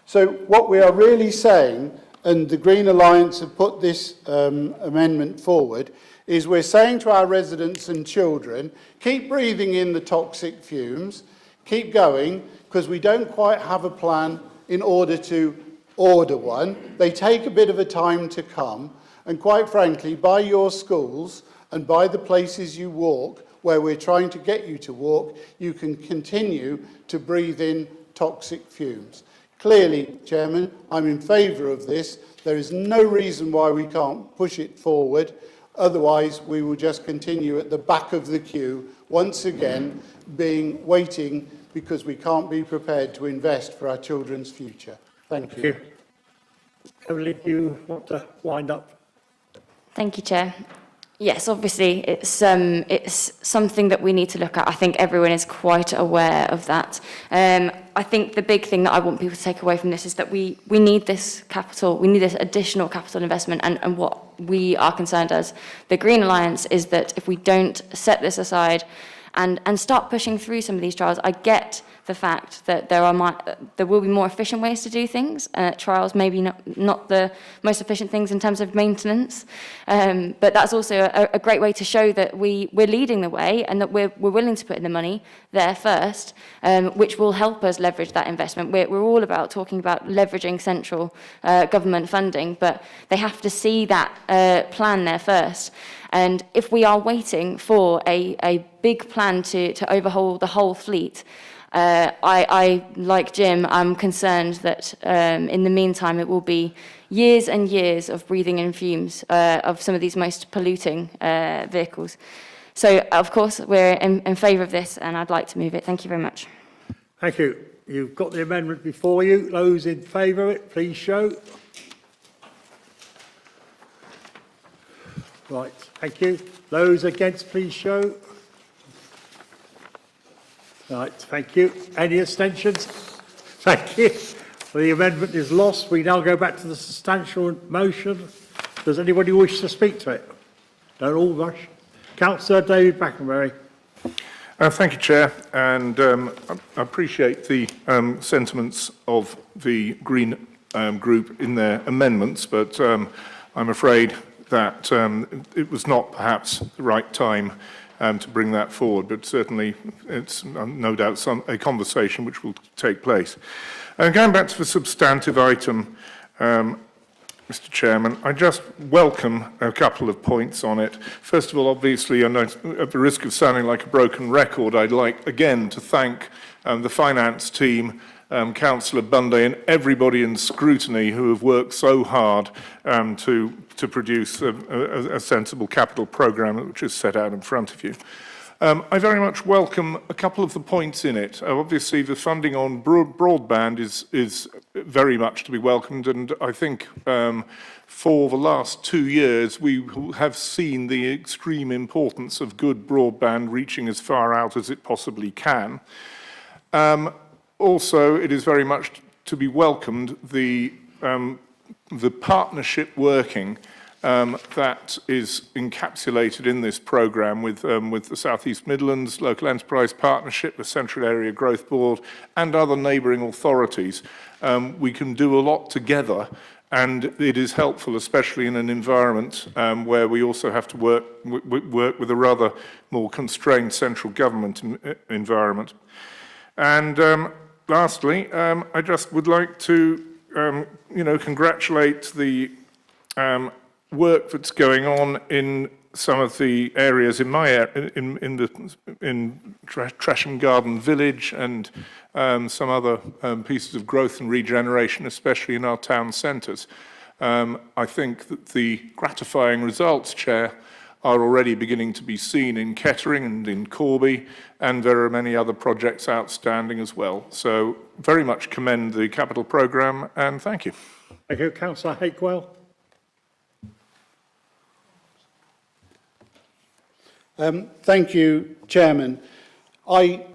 So what we are really saying, and the Green Alliance have put this amendment forward, is we're saying to our residents and children, keep breathing in the toxic fumes, keep going, because we don't quite have a plan in order to order one. They take a bit of a time to come, and quite frankly, by your schools and by the places you walk, where we're trying to get you to walk, you can continue to breathe in toxic fumes. Clearly, Chairman, I'm in favour of this. There is no reason why we can't push it forward. Otherwise, we will just continue at the back of the queue, once again, waiting because we can't be prepared to invest for our children's future. Thank you. Emily, do you want to wind up? Thank you, Chair. Yes, obviously, it's something that we need to look at. I think everyone is quite aware of that. I think the big thing that I want people to take away from this is that we need this capital, we need this additional capital investment, and what we are concerned as the Green Alliance is that if we don't set this aside and start pushing through some of these trials, I get the fact that there will be more efficient ways to do things. Trials maybe not the most efficient things in terms of maintenance, but that's also a great way to show that we're leading the way and that we're willing to put in the money there first, which will help us leverage that investment. We're all about talking about leveraging central government funding, but they have to see that plan there first. And if we are waiting for a big plan to overhaul the whole fleet, I, like Jim, I'm concerned that in the meantime it will be years and years of breathing in fumes of some of these most polluting vehicles. So, of course, we're in favour of this, and I'd like to move it. Thank you very much. Thank you. You've got the amendment before you. Those in favour of it, please show. Right, thank you. Those against, please show. Right, thank you. Any abstentions? Thank you. The amendment is lost. We now go back to the substantial motion. Does anybody wish to speak to it? Don't all rush. Councillor David Brackenbury. Thank you, Chair, and I appreciate the sentiments of the Green Group in their amendments, but I'm afraid that it was not perhaps the right time to bring that forward, but certainly it's no doubt a conversation which will take place. Going back to the substantive item, Mr. Chairman. I just welcome a couple of points on it. First of all, obviously, and at the risk of sounding like a broken record, I'd like again to thank the finance team, Councillor Bunday and everybody in Scrutiny who have worked so hard to produce a sensible capital programme which is set out in front of you. I very much welcome a couple of the points in it. Obviously, the funding on broadband is very much to be welcomed, and I think for the last 2 years we have seen the extreme importance of good broadband reaching as far out as it possibly can. Also, it is very much to be welcomed the partnership working that is encapsulated in this programme with the South East Midlands Local Enterprise Partnership, the Central Area Growth Board and other neighbouring authorities. We can do a lot together, and it is helpful, especially in an environment where we also have to work with a rather more constrained central government environment. And lastly, I just would like to congratulate the work that's going on in some of the areas in my area, in Tresham Garden Village and some other pieces of growth and regeneration, especially in our town centres. I think that the gratifying results, Chair, are already beginning to be seen in Kettering and in Corby, and there are many other projects outstanding as well. So very much commend the capital programme, and thank you. Thank you. Councillor Hakewell. Thank you, Chairman. I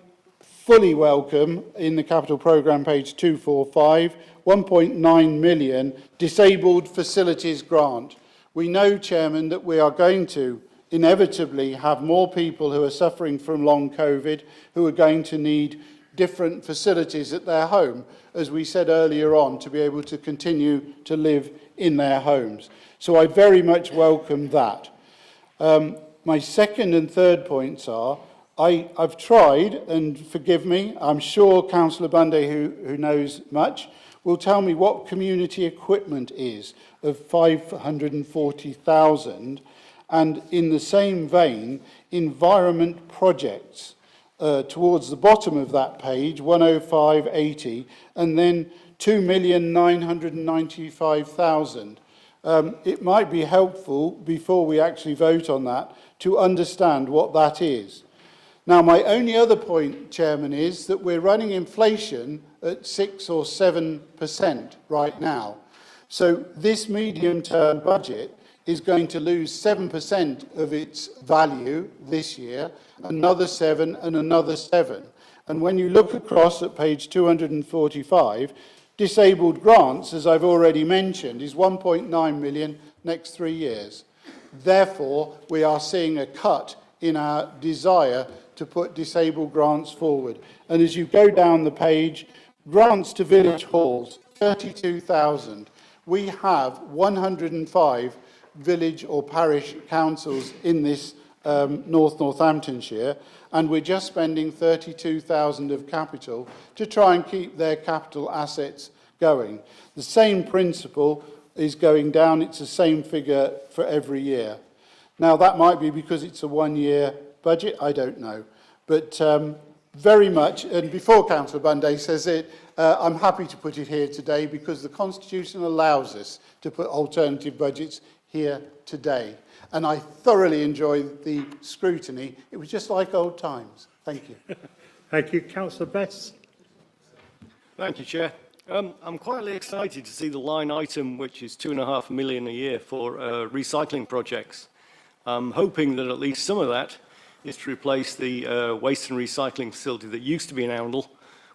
fully welcome, in the capital programme, page 245, 1.9 million disabled facilities grant. We know, Chairman, that we are going to inevitably have more people who are suffering from long COVID who are going to need different facilities at their home, as we said earlier on, to be able to continue to live in their homes. So I very much welcome that. My second and third points are, I've tried, and forgive me, I'm sure Councillor Bunday, who knows much, will tell me what community equipment is of 540,000, and in the same vein, environment projects towards the bottom of that page, 10580, and then 2,995,000. It might be helpful, before we actually vote on that, to understand what that is. Now, my only other point, Chairman, is that we're running inflation at 6 or 7% right now. So this medium-term budget is going to lose 7% of its value this year, another 7 and another 7. And when you look across at page 245, disabled grants, as I've already mentioned, is 1.9 million next 3 years. Therefore, we are seeing a cut in our desire to put disabled grants forward. And as you go down the page, grants to village halls, 32,000. We have 105 village or parish councils in this North Northamptonshire, and we're just spending 32,000 of capital to try and keep their capital assets going. The same principle is going down. It's the same figure for every year. Now, that might be because it's a one-year budget, I don't know. But very much, and before Councillor Bunday says it, I'm happy to put it here today because the Constitution allows us to put alternative budgets here today. And I thoroughly enjoyed the scrutiny. It was just like old times. Thank you. Thank you. Councillor Bess. Thank you, Chair. I'm quietly excited to see the line item, which is 2.5 million a year for recycling projects. I'm hoping that at least some of that is to replace the waste and recycling facility that used to be in Oundle,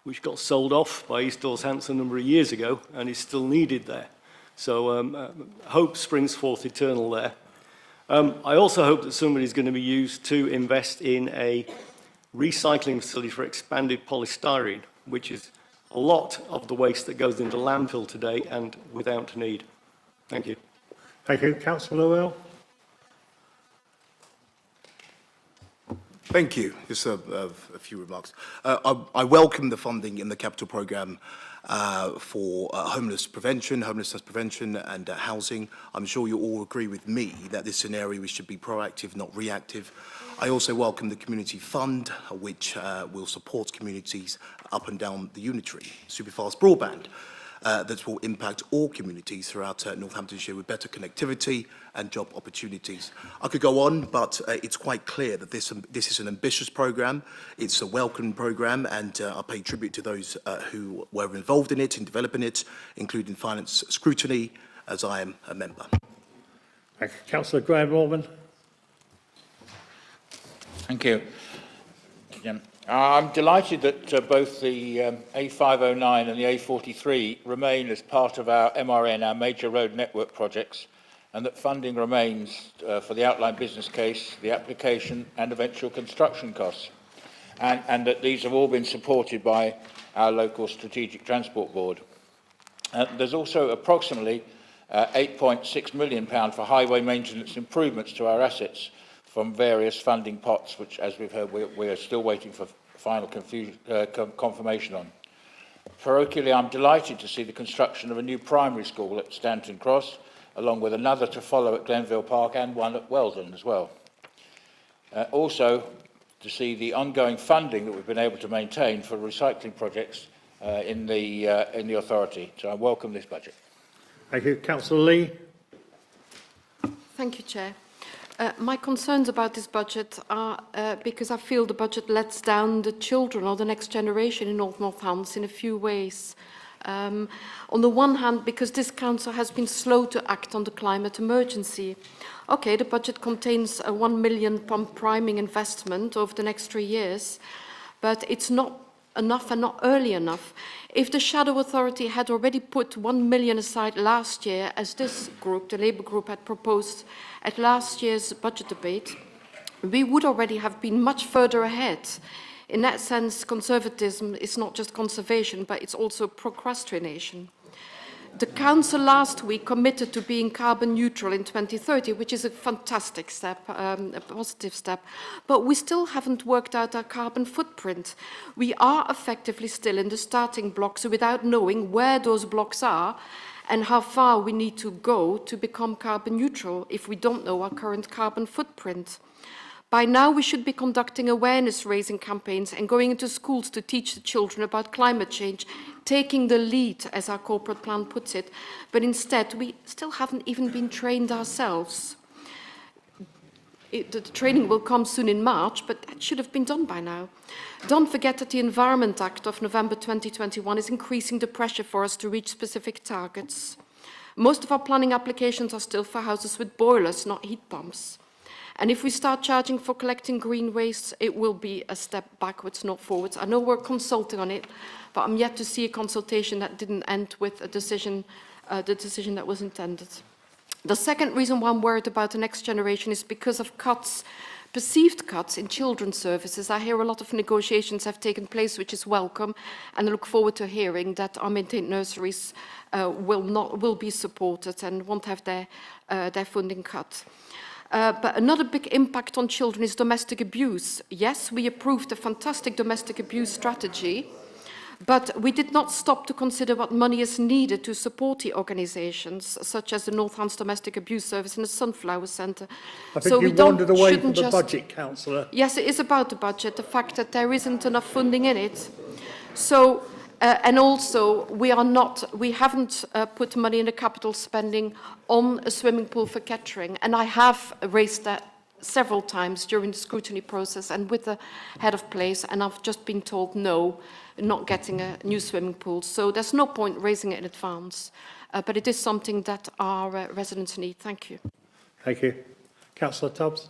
which got sold off by East Northampton a number of years ago and is still needed there. So hope springs forth eternal there. I also hope that somebody is going to be used to invest in a recycling facility for expanded polystyrene, which is a lot of the waste that goes into landfill today and without need. Thank you. Thank you. Councillor Llewellyn. Thank you. Just a few remarks. I welcome the funding in the capital programme for homelessness prevention and housing. I'm sure you all agree with me that this is an area we should be proactive, not reactive. I also welcome the community fund, which will support communities up and down the unitary, superfast broadband. That will impact all communities throughout Northamptonshire with better connectivity and job opportunities. I could go on, but it's quite clear that this is an ambitious programme. It's a welcome programme, and I pay tribute to those who were involved in it, in developing it, including Finance Scrutiny, as I am a member. Thank you. Councillor Graham Norman. Thank you. I'm delighted that both the A509 and the A43 remain as part of our MRN, our major road network projects, and that funding remains for the outline business case, the application and eventual construction costs, and that these have all been supported by our local Strategic Transport Board. There's also approximately £8.6 million for highway maintenance improvements to our assets from various funding pots, which, as we've heard, we are still waiting for final confirmation on. Parochially, I'm delighted to see the construction of a new primary school at Stanton Cross, along with another to follow at Glenville Park and one at Weldon as well. Also, to see the ongoing funding that we've been able to maintain for recycling projects in the authority. So I welcome this budget. Thank you. Councillor Lee. Thank you, Chair. My concerns about this budget are because I feel the budget lets down the children or the next generation in North Northampton in a few ways. On the one hand, because this council has been slow to act on the climate emergency. Okay, the budget contains a £1 million pump priming investment over the next 3 years, but it's not enough and not early enough. If the Shadow Authority had already put £1 million aside last year, as this group, the Labour group, had proposed at last year's budget debate, we would already have been much further ahead. In that sense, conservatism is not just conservation, but it's also procrastination. The Council last week committed to being carbon neutral in 2030, which is a fantastic step, a positive step, but we still haven't worked out our carbon footprint. We are effectively still in the starting blocks without knowing where those blocks are and how far we need to go to become carbon neutral if we don't know our current carbon footprint. By now, we should be conducting awareness-raising campaigns and going into schools to teach the children about climate change, taking the lead, as our corporate plan puts it. But instead, we still haven't even been trained ourselves. The training will come soon in March, but that should have been done by now. Don't forget that the Environment Act of November 2021 is increasing the pressure for us to reach specific targets. Most of our planning applications are still for houses with boilers, not heat pumps. And if we start charging for collecting green waste, it will be a step backwards, not forwards. I know we're consulting on it, but I'm yet to see a consultation that didn't end with a decision, the decision that was intended. The second reason why I'm worried about the next generation is because of cuts, perceived cuts in children's services. I hear a lot of negotiations have taken place, which is welcome, and I look forward to hearing that our maintained nurseries will be supported and won't have their funding cut. But another big impact on children is domestic abuse. Yes, we approved a fantastic domestic abuse strategy, but we did not stop to consider what money is needed to support the organisations, such as the Northants Domestic Abuse Service and the Sunflower Centre. I think you wandered away from the budget, Councillor. Yes, it is about the budget, the fact that there isn't enough funding in it. So, and also, we haven't put money in the capital spending on a swimming pool for Kettering, and I have raised that several times during the scrutiny process and with the head of place, and I've just been told no, not getting a new swimming pool. So there's no point raising it in advance, but it is something that our residents need. Thank you. Thank you. Councillor Tubbs.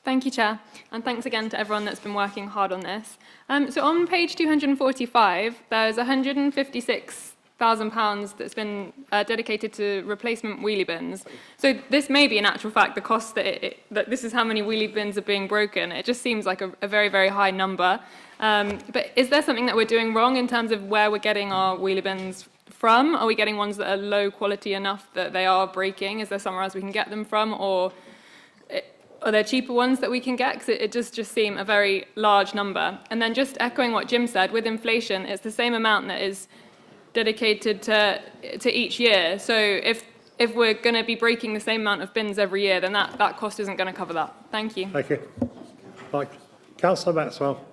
Thank you, Chair, and thanks again to everyone that's been working hard on this. So on page 245, there's £156,000 that's been dedicated to replacement wheelie bins. So this may be, in actual fact, the cost that this is how many wheelie bins are being broken. It just seems like a very, very high number. But is there something that we're doing wrong in terms of where we're getting our wheelie bins from? Are we getting ones that are low quality enough that they are breaking? Is there somewhere else we can get them from? Or are there cheaper ones that we can get? Because it does just seem a very large number. And then just echoing what Jim said, with inflation, it's the same amount that is dedicated to each year. So if we're going to be breaking the same amount of bins every year, then that cost isn't going to cover that. Thank you. Thank you. Right. Councillor Maxwell.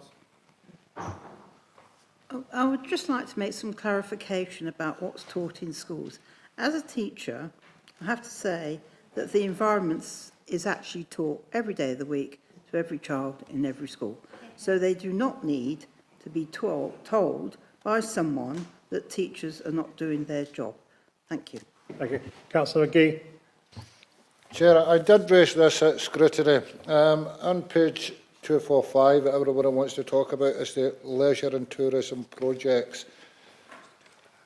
I would just like to make some clarification about what's taught in schools. As a teacher, I have to say that the environment is actually taught every day of the week to every child in every school. So they do not need to be told by someone that teachers are not doing their job. Thank you. Thank you. Councillor McGee. Chair, I did raise this at Scrutiny. On page 245, everyone wants to talk about is the leisure and tourism projects.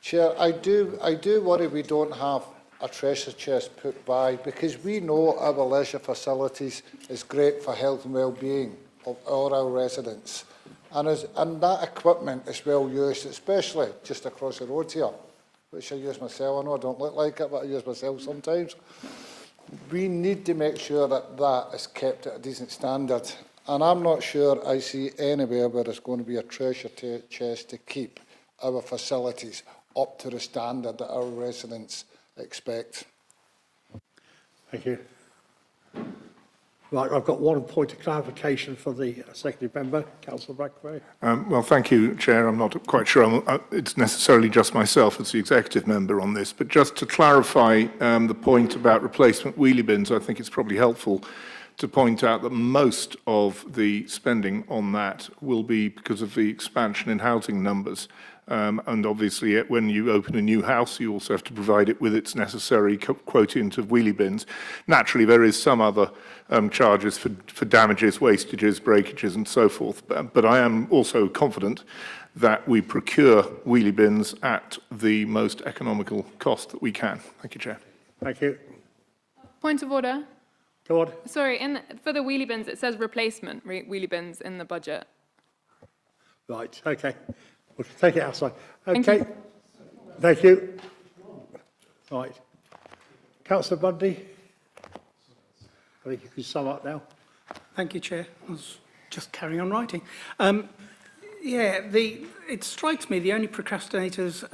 Chair, I do worry we don't have a treasure chest put by, because we know our leisure facilities is great for health and well-being of all our residents. And that equipment is well used, especially just across the road here, which I use myself. I know I don't look like it, but I use myself sometimes. We need to make sure that that is kept at a decent standard. And I'm not sure I see anywhere where there's going to be a treasure chest to keep our facilities up to the standard that our residents expect. Thank you. Right, I've got one point of clarification for the secondary member, Councillor Brackway. Well, thank you, Chair. I'm not quite sure it's necessarily just myself as the executive member on this, but just to clarify the point about replacement wheelie bins, I think it's probably helpful to point out that most of the spending on that will be because of the expansion in housing numbers. And obviously, when you open a new house, you also have to provide it with its necessary quotient of wheelie bins. Naturally, there is some other charges for damages, wastages, breakages, and so forth. But I am also confident that we procure wheelie bins at the most economical cost that we can. Thank you, Chair. Thank you. Point of order. Go on. Sorry, for the wheelie bins, it says replacement wheelie bins in the budget. Right, okay. We'll take it outside. Thank Okay. you. Thank you. Right. Councillor Bundy. I think you can sum up now. Thank you, Chair. I was just carrying on writing. It strikes me the only procrastinators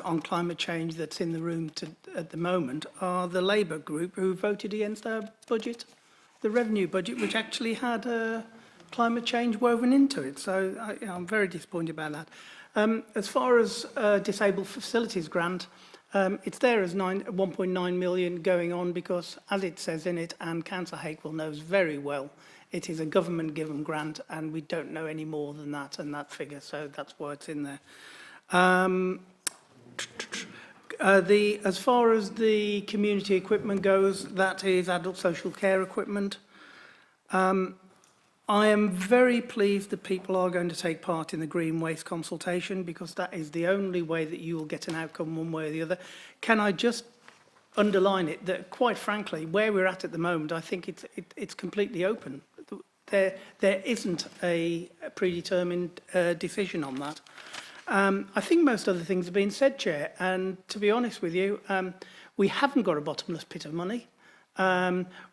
on climate change that's in the room at the moment are the Labour group who voted against our budget, the revenue budget, which actually had climate change woven into it. So I'm very disappointed about that. As far as disabled facilities grant, it's there as 1.9 million going on because, as it says in it, and Councillor Hakewell knows very well, it is a government-given grant, and we don't know any more than that and that figure, so that's why it's in there. As far as the community equipment goes, that is adult social care equipment. I am very pleased that people are going to take part in the green waste consultation, because that is the only way that you will get an outcome one way or the other. Can I just underline it that, quite frankly, where we're at the moment, I think it's completely open. There isn't a predetermined decision on that. I think most other things have been said, Chair, and to be honest with you, we haven't got a bottomless pit of money.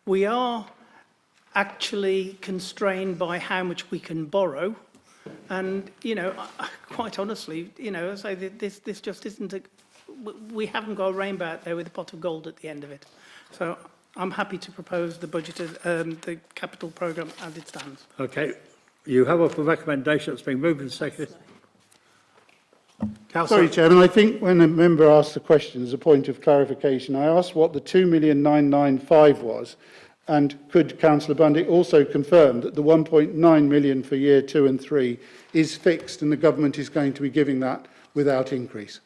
We are actually constrained by how much we can borrow, and quite honestly, I say this just isn't we haven't got a rainbow out there with a pot of gold at the end of it. So I'm happy to propose the budget, the capital programme as it stands. Okay. You have a recommendation that's been moved and seconded. Sorry, Chairman, I think when a member asked the question as a point of clarification, I asked what the 2,995,000 was, and could Councillor Bundy also confirm that the 1.9 million for year 2 and 3 is fixed and the government is going to be giving that without increase?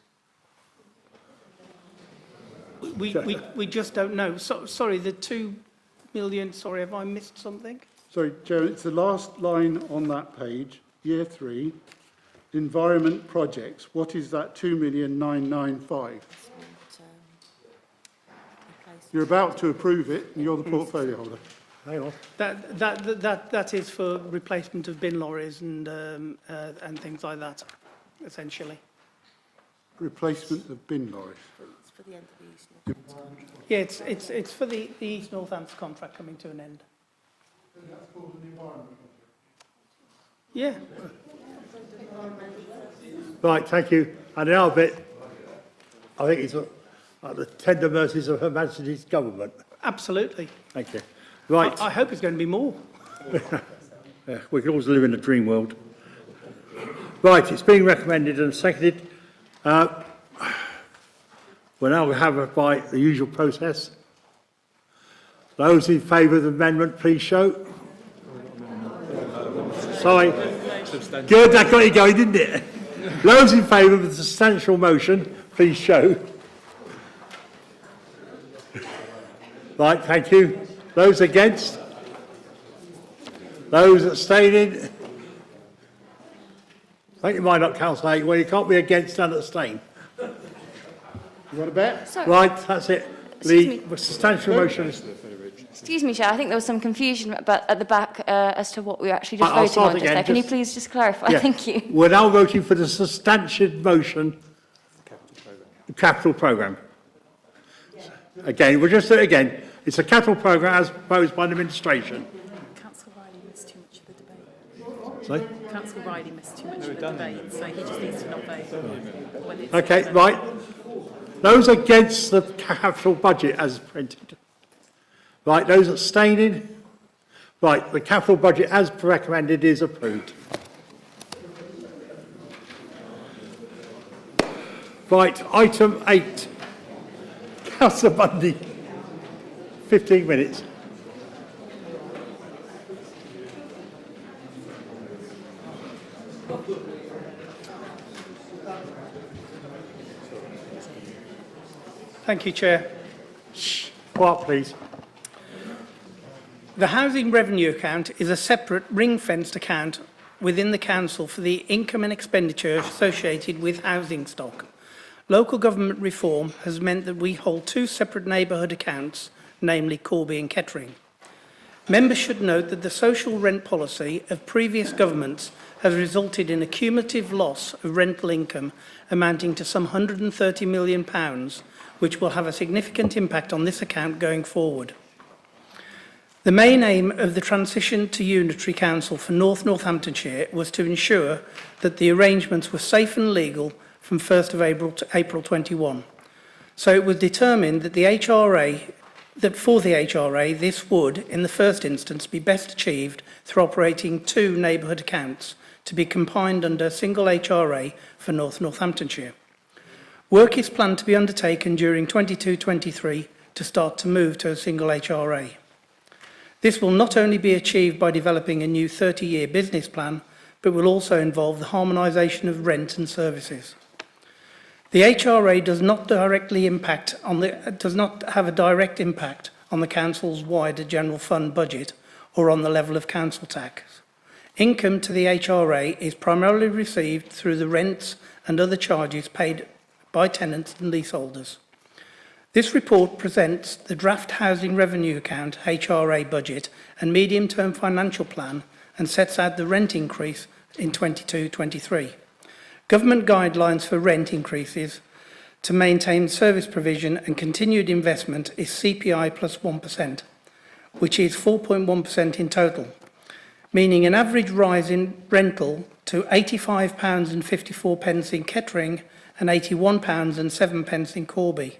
We just don't know. Sorry, the 2 million, sorry, have I missed something? Sorry, Chairman, it's the last line on that page, year 3, environment projects. What is that 2,995,000? You're about to approve it, and you're the portfolio holder. Hang on. That is for replacement of bin lorries and things like that, essentially. Replacement of bin lorries. It's for the end of the East Northampton. Yeah, it's for the East Northampton contract coming to an end. Yeah. Right, thank you. And the other bit, I think it's at the tender mercies of Her Majesty's government. Absolutely. Thank you. Right. I hope it's going to be more. Yeah, we can always live in a dream world. Right, it's been recommended and seconded. We'll now have it by the usual process. Those in favour of the amendment, please show. Sorry. Good, that got you going, didn't it? Those in favour of the substantial motion, please show. Right, thank you. Those against? Those abstaining? I think you might not, Councillor Hay. Well, you can't be against and abstain. You want to bet? Sorry. Right, that's it. The substantial motion is... Excuse me, Chair, I think there was some confusion at the back as to what we were actually just I'll voting start on just again, there. Can you just- please just clarify? Yeah. Thank you. We're now voting for the substantive motion, the capital programme. Again, we'll just do it again. It's a capital programme as proposed by the administration. Councillor Riley missed too much of the debate. Sorry? Councillor Riley missed too much of the debate, so he just needs to not vote. When it's Okay, right. Those against the capital budget as printed. Right, those abstaining. Right, the capital budget as recommended is approved. Right, item 8. Councillor Bundy, 15 minutes. Thank you, Chair. Quiet, please. The Housing Revenue Account is a separate ring-fenced account within the Council for the income and expenditure associated with housing stock. Local government reform has meant that we hold two separate neighbourhood accounts, namely Corby and Kettering. Members should note that the social rent policy of previous governments has resulted in a cumulative loss of rental income amounting to some £130 million, which will have a significant impact on this account going forward. The main aim of the transition to unitary council for North Northamptonshire was to ensure that the arrangements were safe and legal from 1st of April 21. So it was determined that for the HRA, this would, in the first instance, be best achieved through operating two neighbourhood accounts to be combined under a single HRA for North Northamptonshire. Work is planned to be undertaken during 22-23 to start to move to a single HRA. This will not only be achieved by developing a new 30-year business plan, but will also involve the harmonisation of rent and services. The HRA does not have a direct impact on the council's wider general fund budget or on the level of council tax. Income to the HRA is primarily received through the rents and other charges paid by tenants and leaseholders. This report presents the draft Housing Revenue Account HRA budget and medium-term financial plan and sets out the rent increase in 22-23. Government guidelines for rent increases to maintain service provision and continued investment is CPI plus 1%, which is 4.1% in total, meaning an average rise in rental to £85.54 in Kettering and £81.07 in Corby.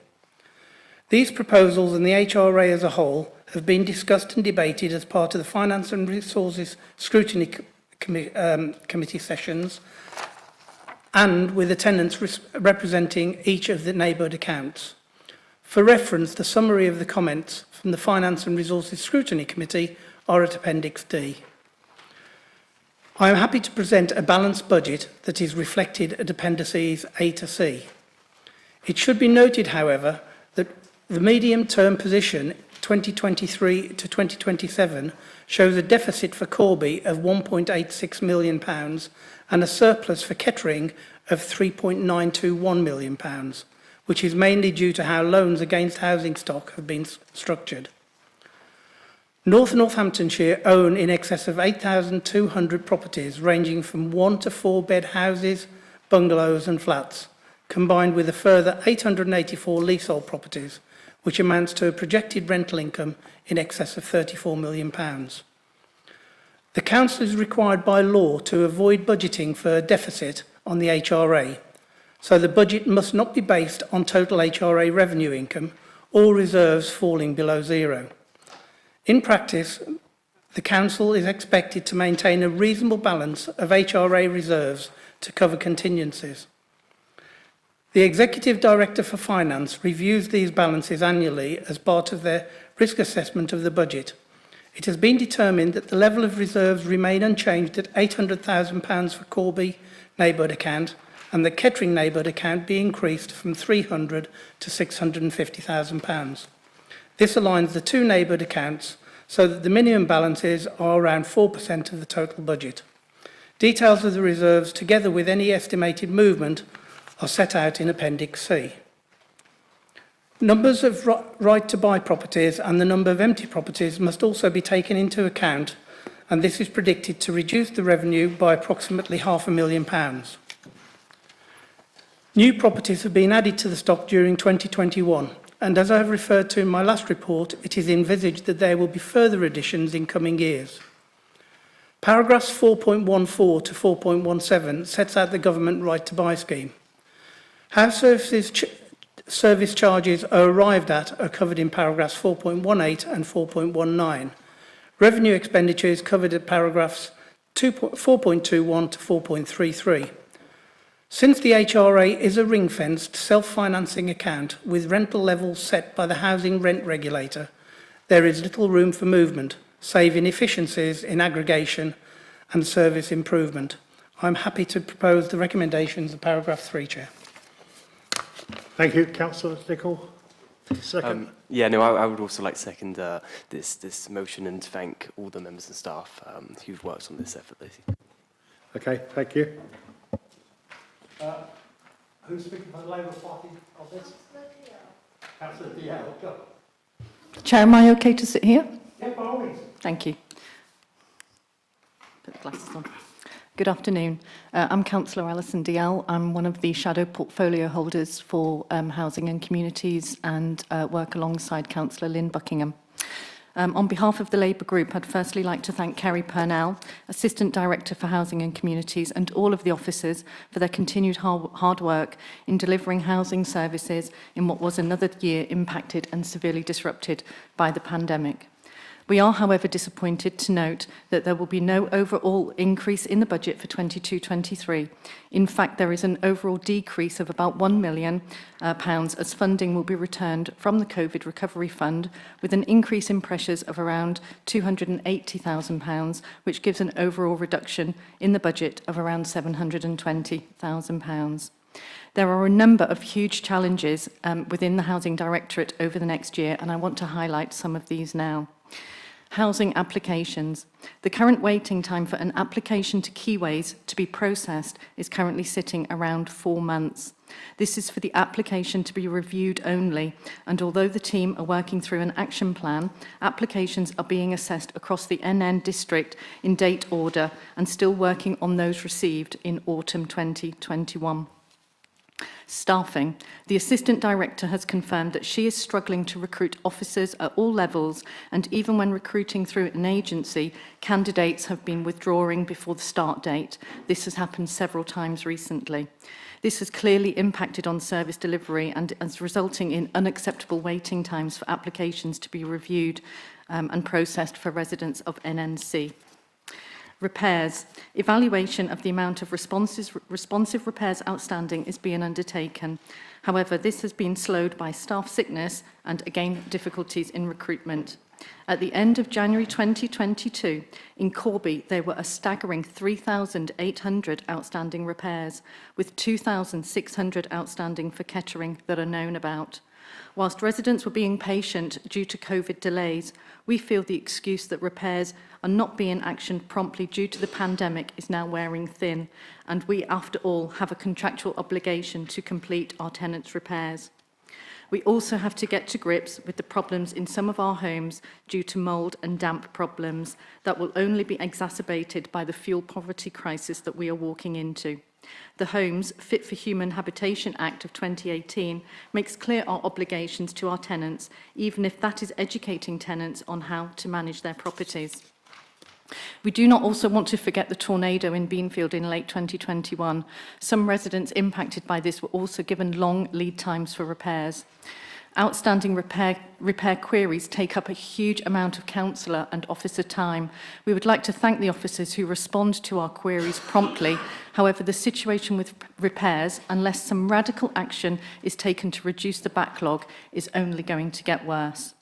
These proposals and the HRA as a whole have been discussed and debated as part of the Finance and Resources Scrutiny Committee sessions and with attendants representing each of the neighbourhood accounts. For reference, the summary of the comments from the Finance and Resources Scrutiny Committee are at Appendix D. I am happy to present a balanced budget that is reflected at Appendices A to C. It should be noted, however, that the medium-term position 2023 to 2027 shows a deficit for Corby of £1.86 million and a surplus for Kettering of £3.921 million, which is mainly due to how loans against housing stock have been structured. North Northamptonshire own in excess of 8,200 properties ranging from 1 to 4 bed houses, bungalows and flats, combined with a further 884 leasehold properties, which amounts to a projected rental income in excess of £34 million. The Council is required by law to avoid budgeting for a deficit on the HRA, so the budget must not be based on total HRA revenue income or reserves falling below zero. In practice, the Council is expected to maintain a reasonable balance of HRA reserves to cover contingencies. The Executive Director for Finance reviews these balances annually as part of their risk assessment of the budget. It has been determined that the level of reserves remain unchanged at £800,000 for Corby neighbourhood account and the Kettering neighbourhood account be increased from £300,000 to £650,000. This aligns the two neighbourhood accounts so that the minimum balances are around 4% of the total budget. Details of the reserves, together with any estimated movement, are set out in Appendix C. Numbers of right-to-buy properties and the number of empty properties must also be taken into account, and this is predicted to reduce the revenue by approximately £500,000. New properties have been added to the stock during 2021, and as I have referred to in my last report, it is envisaged that there will be further additions in coming years. Paragraphs 4.14 to 4.17 sets out the government right-to-buy scheme. How service charges are arrived at are covered in paragraphs 4.18 and 4.19. Revenue expenditure is covered at paragraphs 4.21 to 4.33. Since the HRA is a ring-fenced, self-financing account with rental levels set by the housing rent regulator, there is little room for movement, save inefficiencies in aggregation and service improvement. I'm happy to propose the recommendations of paragraph 3, Chair. Thank you. Councillor Nicholl. Second. I would also like to second this motion and thank all the members and staff who've worked on this effortlessly. Okay, thank you. Who's speaking for the Labour Party on this? Councillor Dial. Chair, am I okay to sit here? Yeah, by all means. Thank you. Put the glasses on. Good afternoon. I'm Councillor Alison Dial. I'm one of the shadow portfolio holders for Housing and Communities and work alongside Councillor Lynn Buckingham. On behalf of the Labour Group, I'd firstly like to thank Kerry Purnell, Assistant Director for Housing and Communities, and all of the officers for their continued hard work in delivering housing services in what was another year impacted and severely disrupted by the pandemic. We are, however, disappointed to note that there will be no overall increase in the budget for 22-23. In fact, there is an overall decrease of about £1 million as funding will be returned from the COVID Recovery Fund, with an increase in pressures of around £280,000, which gives an overall reduction in the budget of around £720,000. There are a number of huge challenges within the Housing Directorate over the next year, and I want to highlight some of these now. Housing applications. The current waiting time for an application to Keyways to be processed is currently sitting around 4 months. This is for the application to be reviewed only, and although the team are working through an action plan, applications are being assessed across the NN district in date order and still working on those received in autumn 2021. Staffing. The Assistant Director has confirmed that she is struggling to recruit officers at all levels, and even when recruiting through an agency, candidates have been withdrawing before the start date. This has happened several times recently. This has clearly impacted on service delivery and is resulting in unacceptable waiting times for applications to be reviewed and processed for residents of NNC. Repairs. Evaluation of the amount of responsive repairs outstanding is being undertaken. However, this has been slowed by staff sickness and, again, difficulties in recruitment. At the end of January 2022, in Corby, there were a staggering 3,800 outstanding repairs, with 2,600 outstanding for Kettering that are known about. Whilst residents were being patient due to COVID delays, we feel the excuse that repairs are not being actioned promptly due to the pandemic is now wearing thin, and we, after all, have a contractual obligation to complete our tenants' repairs. We also have to get to grips with the problems in some of our homes due to mould and damp problems that will only be exacerbated by the fuel poverty crisis that we are walking into. The Homes Fit for Human Habitation Act of 2018 makes clear our obligations to our tenants, even if that is educating tenants on how to manage their properties. We do not also want to forget the tornado in Beanfield in late 2021. Some residents impacted by this were also given long lead times for repairs. Outstanding repair queries take up a huge amount of councillor and officer time. We would like to thank the officers who respond to our queries promptly. However, the situation with repairs, unless some radical action is taken to reduce the backlog, is only going to get worse.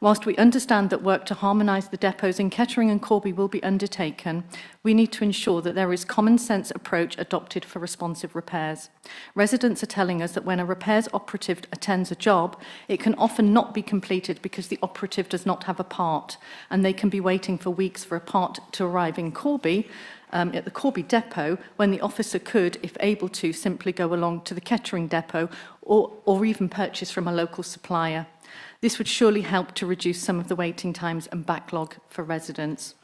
Whilst we understand that work to harmonise the depots in Kettering and Corby will be undertaken, we need to ensure that there is common sense approach adopted for responsive repairs. Residents are telling us that when a repairs operative attends a job, it can often not be completed because the operative does not have a part, and they can be waiting for weeks for a part to arrive in Corby, at the Corby depot, when the officer could, if able to, simply go along to the Kettering depot or even purchase from a local supplier. This would surely help to reduce some of the waiting times and backlog for residents.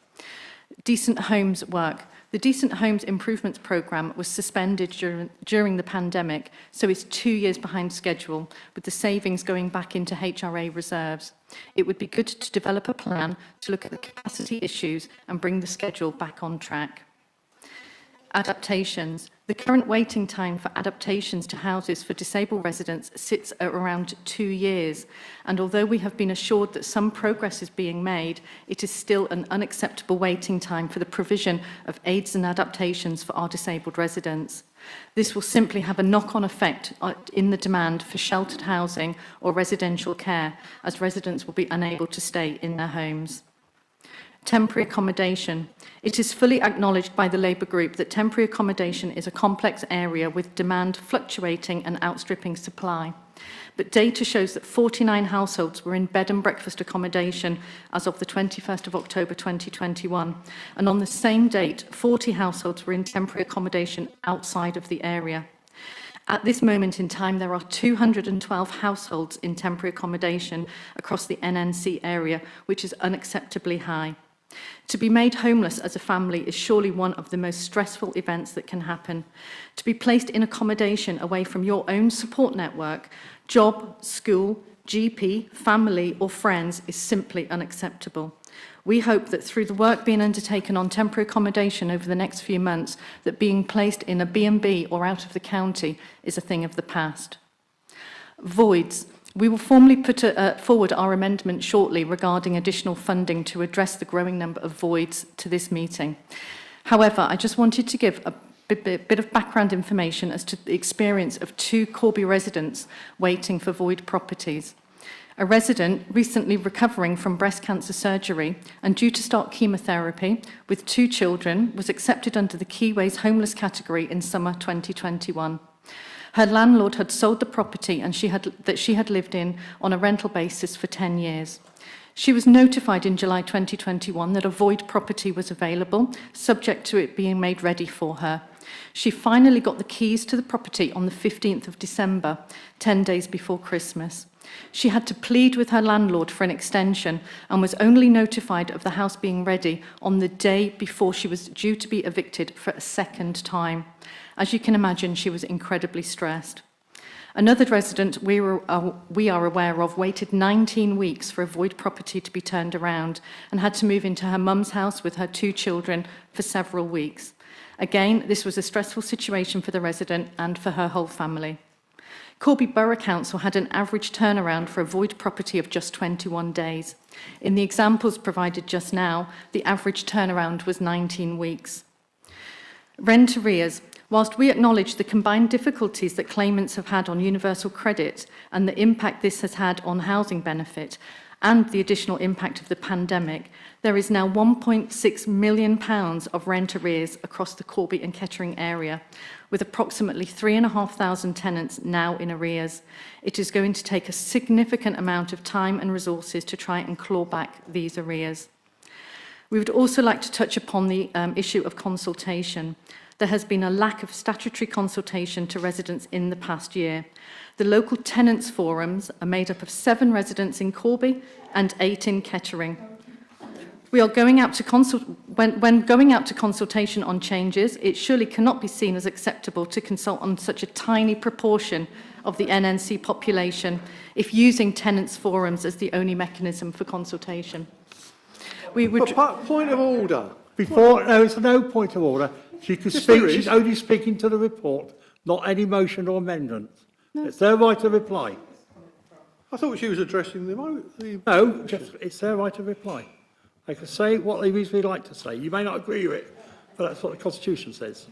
Decent homes work. The Decent Homes Improvements Programme was suspended during the pandemic, so it's 2 years behind schedule, with the savings going back into HRA reserves. It would be good to develop a plan to look at the capacity issues and bring the schedule back on track. Adaptations. The current waiting time for adaptations to houses for disabled residents sits at around 2 years, and although we have been assured that some progress is being made, it is still an unacceptable waiting time for the provision of aids and adaptations for our disabled residents. This will simply have a knock-on effect in the demand for sheltered housing or residential care, as residents will be unable to stay in their homes. Temporary accommodation. It is fully acknowledged by the Labour Group that temporary accommodation is a complex area with demand fluctuating and outstripping supply. But data shows that 49 households were in bed and breakfast accommodation as of the 21st of October 2021. And on the same date, 40 households were in temporary accommodation outside of the area. At this moment in time, there are 212 households in temporary accommodation across the NNC area, which is unacceptably high. To be made homeless as a family is surely one of the most stressful events that can happen. To be placed in accommodation away from your own support network, job, school, GP, family or friends is simply unacceptable. We hope that through the work being undertaken on temporary accommodation over the next few months, that being placed in a B&B or out of the county is a thing of the past. Voids. We will formally put forward our amendment shortly regarding additional funding to address the growing number of voids to this meeting. However, I just wanted to give a bit of background information as to the experience of 2 Corby residents waiting for void properties. A resident recently recovering from breast cancer surgery and due to start chemotherapy with 2 children was accepted under the Keyways homeless category in summer 2021. Her landlord had sold the property and she had lived in on a rental basis for 10 years. She was notified in July 2021 that a void property was available, subject to it being made ready for her. She finally got the keys to the property on the 15th of December, 10 days before Christmas. She had to plead with her landlord for an extension and was only notified of the house being ready on the day before she was due to be evicted for a second time. As you can imagine, she was incredibly stressed. Another resident we are aware of waited 19 weeks for a void property to be turned around and had to move into her mum's house with her 2 children for several weeks. Again, this was a stressful situation for the resident and for her whole family. Corby Borough Council had an average turnaround for a void property of just 21 days. In the examples provided just now, the average turnaround was 19 weeks. Rent arrears. Whilst we acknowledge the combined difficulties that claimants have had on universal credit and the impact this has had on housing benefit and the additional impact of the pandemic, there is now £1.6 million of rent arrears across the Corby and Kettering area, with approximately 3,500 tenants now in arrears. It is going to take a significant amount of time and resources to try and claw back these arrears. We would also like to touch upon the issue of consultation. There has been a lack of statutory consultation to residents in the past year. The local tenants forums are made up of 7 residents in Corby and 8 in Kettering. We are going out to when going out to consultation on changes, it surely cannot be seen as acceptable to consult on such a tiny proportion of the NNC population if using tenants forums as the only mechanism for consultation. Point of order. Before, no, it's no point of order. She can Yes, there speak, is. she's only speaking to the report, not any motion or amendment. It's their right to reply. I thought she was addressing the No, just, it's their right to reply. They can say what they reasonably like to say. You may not agree with it, but that's what the Constitution says.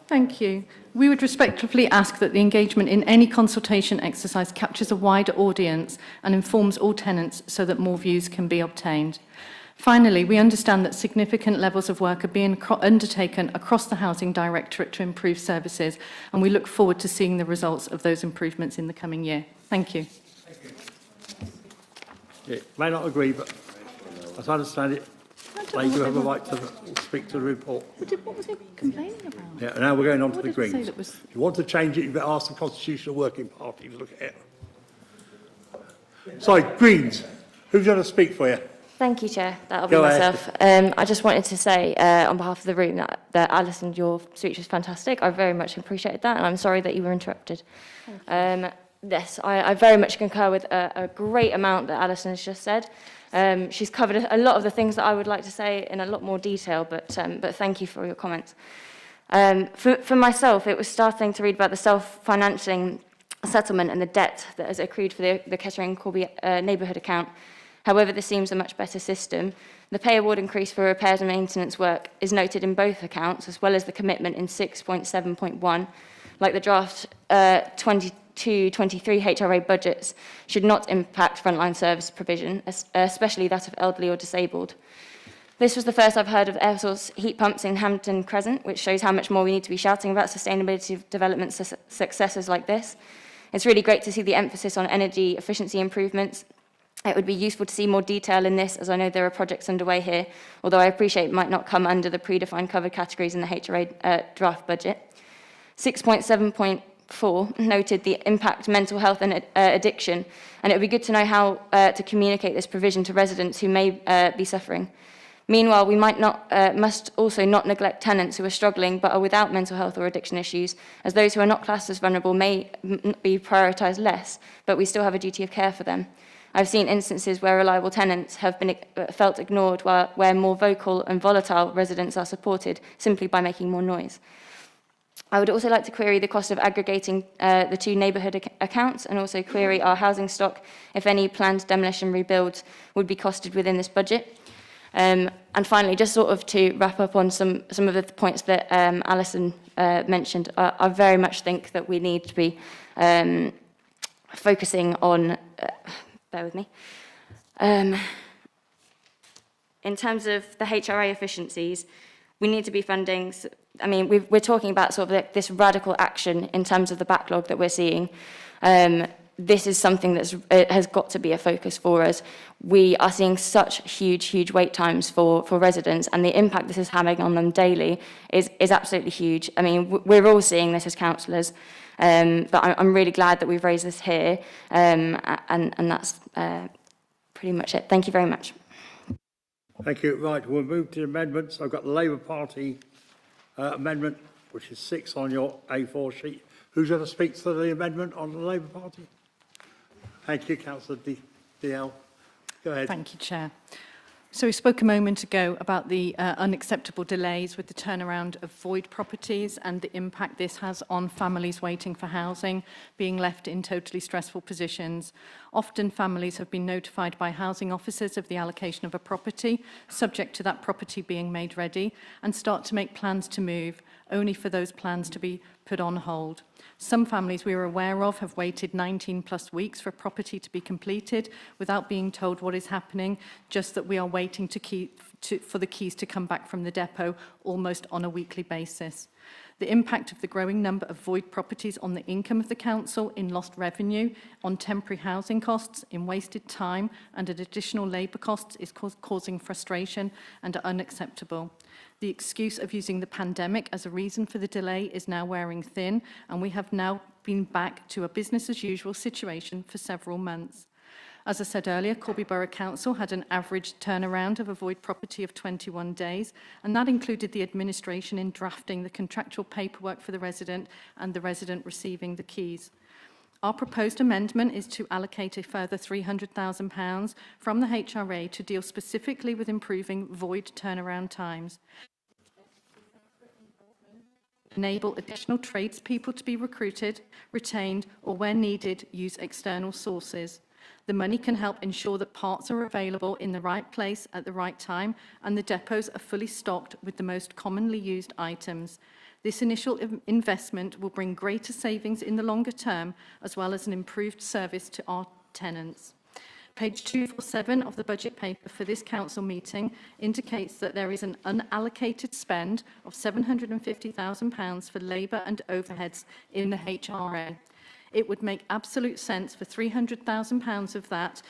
Thank you. We would respectfully ask that the engagement in any consultation exercise captures a wider audience and informs all tenants so that more views can be obtained. Finally, we understand that significant levels of work are being undertaken across the Housing Directorate to improve services, and we look forward to seeing the results of those improvements in the coming year. Thank you. Yeah, may not agree, but as I understand it, they do have a right to speak to the report. What was he complaining about? Yeah, and now we're going on to What the did he say Greens. that was- If you want to change it, you better ask the Constitutional Working Party to look at it. Sorry, Greens. Who's going to speak for you? Thank you, Chair. That'll be Go ahead. myself. I just wanted to say, on behalf of the room, that Alison, your speech was fantastic. I very much appreciated that, and I'm sorry that you were interrupted. Yes, I very much concur with a great amount that Alison has just said. She's covered a lot of the things that I would like to say in a lot more detail, but thank you for your comments. For myself, it was starting to read about the self-financing settlement and the debt that has accrued for the Kettering-Corby neighbourhood account. However, this seems a much better system. The pay award increase for repairs and maintenance work is noted in both accounts, as well as the commitment in 6.7.1. Like the draft 22-23 HRA budgets should not impact frontline service provision, especially that of elderly or disabled. This was the first I've heard of air source heat pumps in Hampton Crescent, which shows how much more we need to be shouting about sustainability of development successes like this. It's really great to see the emphasis on energy efficiency improvements. It would be useful to see more detail in this, as I know there are projects underway here, although I appreciate it might not come under the predefined covered categories in the HRA draft budget. 6.7.4 noted the impact mental health and addiction, and it would be good to know how to communicate this provision to residents who may be suffering. Meanwhile, we must also not neglect tenants who are struggling but are without mental health or addiction issues, as those who are not classed as vulnerable may be prioritised less, but we still have a duty of care for them. I've seen instances where reliable tenants have been felt ignored, where more vocal and volatile residents are supported simply by making more noise. I would also like to query the cost of aggregating the two neighbourhood accounts, and also query our housing stock if any planned demolition rebuilds would be costed within this budget. And finally, just sort of to wrap up on some of the points that Alison mentioned, I very much think that we need to be focusing on... bear with me. In terms of the HRA efficiencies, we need to be funding... I mean, we're talking about sort of like this radical action in terms of the backlog that we're seeing. This is something that has got to be a focus for us. We are seeing such huge wait times for residents, and the impact this is having on them daily is absolutely huge. I mean, we're all seeing this as councillors, but I'm really glad that we've raised this here, and that's pretty much it. Thank you very much. Thank you. Right, we'll move to amendments. I've got the Labour Party amendment, which is 6 on your A4 sheet. Who's going to speak to the amendment on the Labour Party? Thank you, Councillor DL. Go ahead. Thank you, Chair. So we spoke a moment ago about the unacceptable delays with the turnaround of void properties and the impact this has on families waiting for housing, being left in totally stressful positions. Often families have been notified by housing officers of the allocation of a property, subject to that property being made ready, and start to make plans to move, only for those plans to be put on hold. Some families we are aware of have waited 19 plus weeks for property to be completed without being told what is happening, just that we are waiting for the keys to come back from the depot almost on a weekly basis. The impact of the growing number of void properties on the income of the council, in lost revenue, on temporary housing costs, in wasted time and additional labour costs is causing frustration and are unacceptable. The excuse of using the pandemic as a reason for the delay is now wearing thin, and we have now been back to a business as usual situation for several months. As I said earlier, Corby Borough Council had an average turnaround of a void property of 21 days, and that included the administration in drafting the contractual paperwork for the resident and the resident receiving the keys. Our proposed amendment is to allocate a further £300,000 from the HRA to deal specifically with improving void turnaround times, enable additional tradespeople to be recruited, retained, or where needed, use external sources. The money can help ensure that parts are available in the right place at the right time and the depots are fully stocked with the most commonly used items. This initial investment will bring greater savings in the longer term, as well as an improved service to our tenants. Page 247 of the budget paper for this council meeting indicates that there is an unallocated spend of £750,000 for labour and overheads in the HRA. It would make absolute sense for £300,000 of that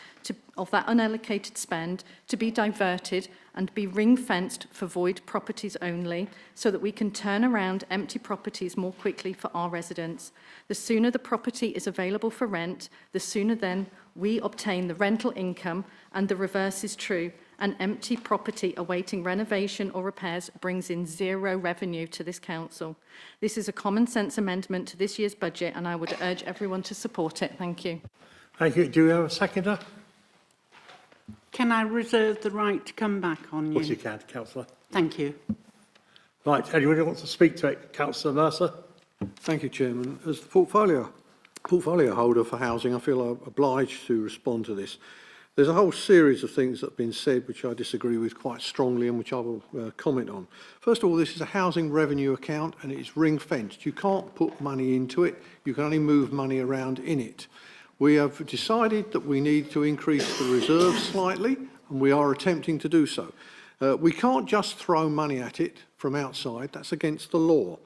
unallocated spend to be diverted and be ring-fenced for void properties only, so that we can turn around empty properties more quickly for our residents. The sooner the property is available for rent, the sooner then we obtain the rental income, and the reverse is true. An empty property awaiting renovation or repairs brings in zero revenue to this council. This is a common sense amendment to this year's budget, and I would urge everyone to support it. Thank you. Thank you. Do we have a seconder? Can I reserve the right to come back on you? Of course you can, Councillor. Thank you. Right, anybody wants to speak to it? Councillor Mercer? Thank you, Chairman. As the portfolio holder for housing, I feel obliged to respond to this. There's a whole series of things that have been said which I disagree with quite strongly and which I will comment on. First of all, this is a housing revenue account and it's ring-fenced. You can't put money into it. You can only move money around in it. We have decided that we need to increase the reserve slightly, and we are attempting to do so. We can't just throw money at it from outside. That's against the law.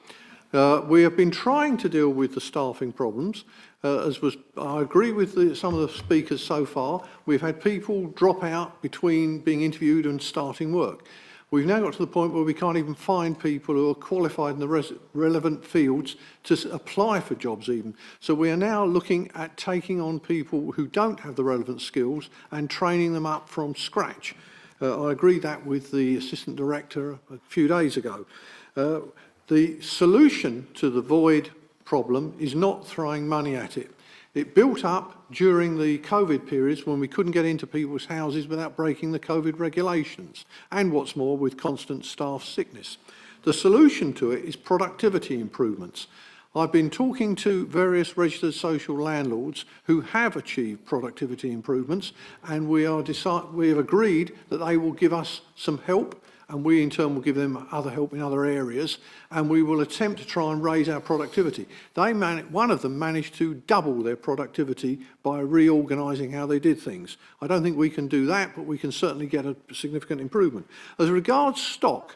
We have been trying to deal with the staffing problems. I agree with some of the speakers so far. We've had people drop out between being interviewed and starting work. We've now got to the point where we can't even find people who are qualified in the relevant fields to apply for jobs even. So we are now looking at taking on people who don't have the relevant skills and training them up from scratch. I agreed that with the Assistant Director a few days ago. The solution to the void problem is not throwing money at it. It built up during the COVID periods when we couldn't get into people's houses without breaking the COVID regulations, and what's more, with constant staff sickness. The solution to it is productivity improvements. I've been talking to various registered social landlords who have achieved productivity improvements, and we have agreed that they will give us some help, and we in turn will give them other help in other areas, and we will attempt to try and raise our productivity. One of them managed to double their productivity by reorganising how they did things. I don't think we can do that, but we can certainly get a significant improvement. As regards stock,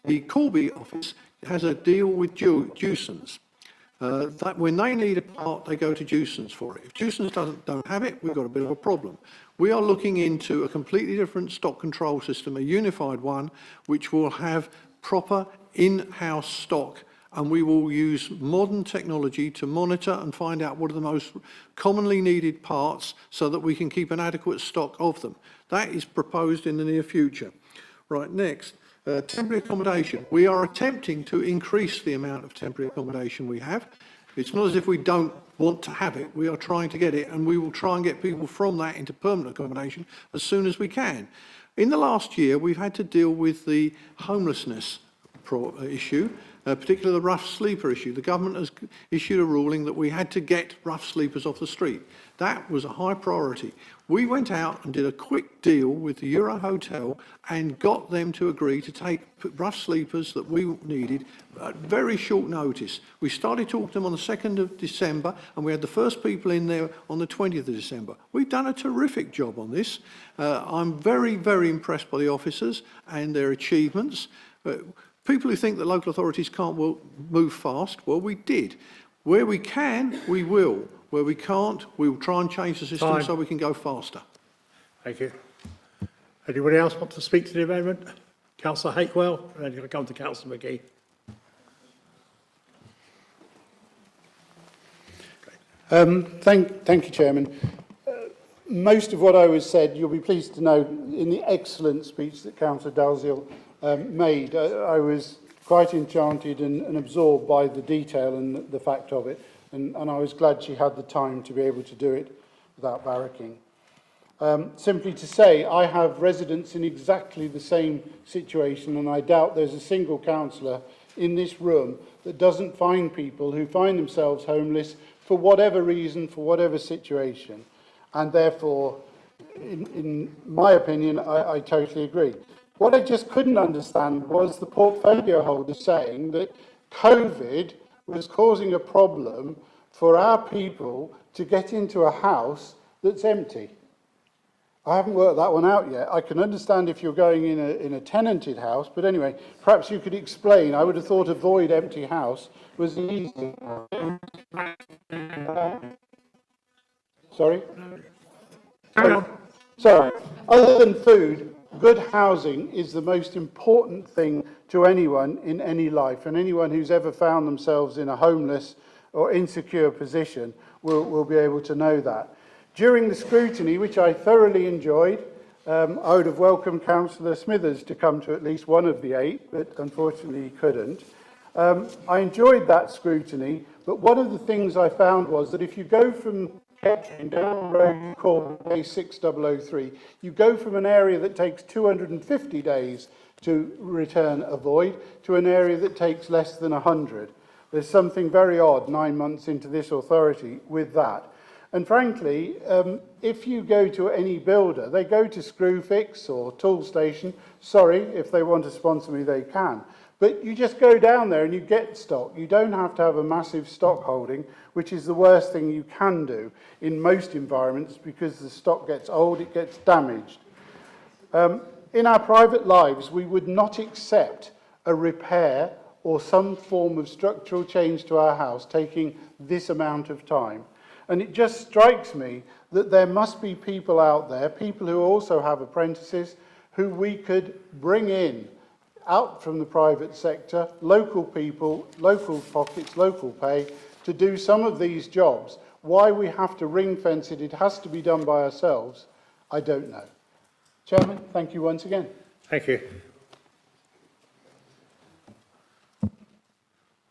the Corby office has a deal with Dewsons. That when they need a part, they go to Dewsons for it. If Dewsons don't have it, we've got a bit of a problem. We are looking into a completely different stock control system, a unified one, which will have proper in-house stock, and we will use modern technology to monitor and find out what are the most commonly needed parts so that we can keep an adequate stock of them. That is proposed in the near future. Right, next. Temporary accommodation. We are attempting to increase the amount of temporary accommodation we have. It's not as if we don't want to have it. We are trying to get it, and we will try and get people from that into permanent accommodation as soon as we can. In the last year, we've had to deal with the homelessness issue, particularly the rough sleeper issue. The government has issued a ruling that we had to get rough sleepers off the street. That was a high priority. We went out and did a quick deal with the Euro Hotel and got them to agree to take rough sleepers that we needed at very short notice. We started talking to them on the 2nd of December, and we had the first people in there on the 20th of December. We've done a terrific job on this. I'm very, very impressed by the officers and their achievements. People who think that local authorities can't move fast, well, we did. Where we can, we will. Where we can't, we will try and change the system so we can go faster. Thank you. Anybody else want to speak to the amendment? Councillor Hakewell, and then you're going to come to Councillor McGee. Thank you, Chairman. Most of what I was said, you'll be pleased to know, in the excellent speech that Councillor Dalziel made. I was quite enchanted and absorbed by the detail and the fact of it. And I was glad she had the time to be able to do it without barracking. Simply to say, I have residents in exactly the same situation, and I doubt there's a single councillor in this room that doesn't find people who find themselves homeless for whatever reason, for whatever situation. And therefore, in my opinion, I totally agree. What I just couldn't understand was the portfolio holder saying that COVID was causing a problem for our people to get into a house that's empty. I haven't worked that one out yet. I can understand if you're going in a tenanted house, but anyway, perhaps you could explain. I would have thought a void empty house was easy. Sorry? Sorry. Other than food, good housing is the most important thing to anyone in any life, and anyone who's ever found themselves in a homeless or insecure position will be able to know that. During the scrutiny, which I thoroughly enjoyed, I would have welcomed Councillor Smithers to come to at least one of the 8, but unfortunately he couldn't. I enjoyed that scrutiny, but one of the things I found was that if you go from Kettering down the road called A6003, you go from an area that takes 250 days to return a void to an area that takes less than 100. There's something very odd 9 months into this authority with that. And frankly, if you go to any builder, they go to Screwfix or Toolstation. Sorry, if they want to sponsor me, they can. But you just go down there and you get stock. You don't have to have a massive stock holding, which is the worst thing you can do in most environments because the stock gets old, it gets damaged. In our private lives, we would not accept a repair or some form of structural change to our house taking this amount of time. And it just strikes me that there must be people out there, people who also have apprentices, who we could bring in out from the private sector, local people, local pockets, local pay, to do some of these jobs. Why we have to ring fence it, it has to be done by ourselves, I don't know. Chairman, thank you once again. Thank you.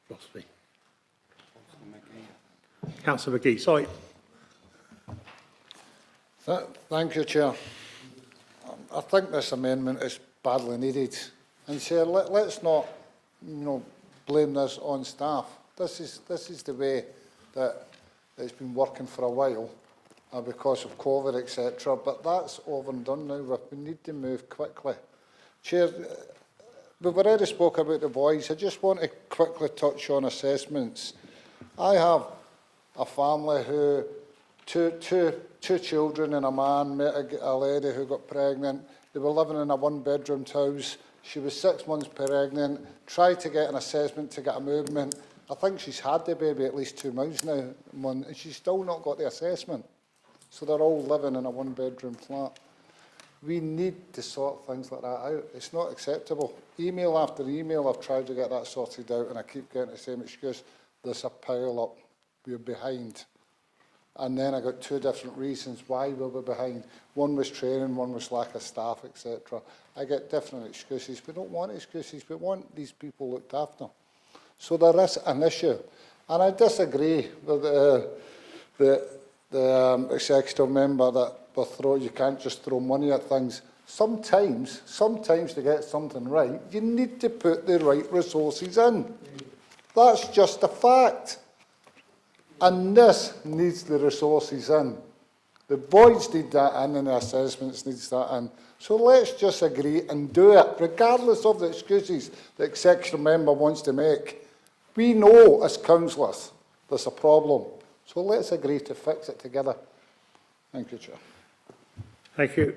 Lost me. Councillor McGee, sorry. Thank you, Chair. I think this amendment is badly needed. And Chair, let's not, blame this on staff. This is the way that it's been working for a while because of COVID, etc. But that's over and done now. We need to move quickly. Chair, we've already spoke about the voids. I just want to quickly touch on assessments. I have a family who, two children and a man, met a lady who got pregnant. They were living in a one-bedroom house. She was 6 months pregnant, tried to get an assessment to get a movement. I think she's had the baby at least 2 months now, and she's still not got the assessment. So they're all living in a one-bedroom flat. We need to sort things like that out. It's not acceptable. Email after email, I've tried to get that sorted out, and I keep getting the same excuse. There's a pile-up. We're behind. And then I got 2 different reasons why we were behind. One was training, one was lack of staff, etc. I get different excuses. We don't want excuses. We want these people looked after. So there is an issue. And I disagree with the executive member that you can't just throw money at things. Sometimes to get something right, you need to put the right resources in. That's just a fact. And this needs the resources in. The voids need that in and the assessments needs that in. So let's just agree and do it, regardless of the excuses the executive member wants to make. We know as councillors there's a problem. So let's agree to fix it together. Thank you, Chair. Thank you.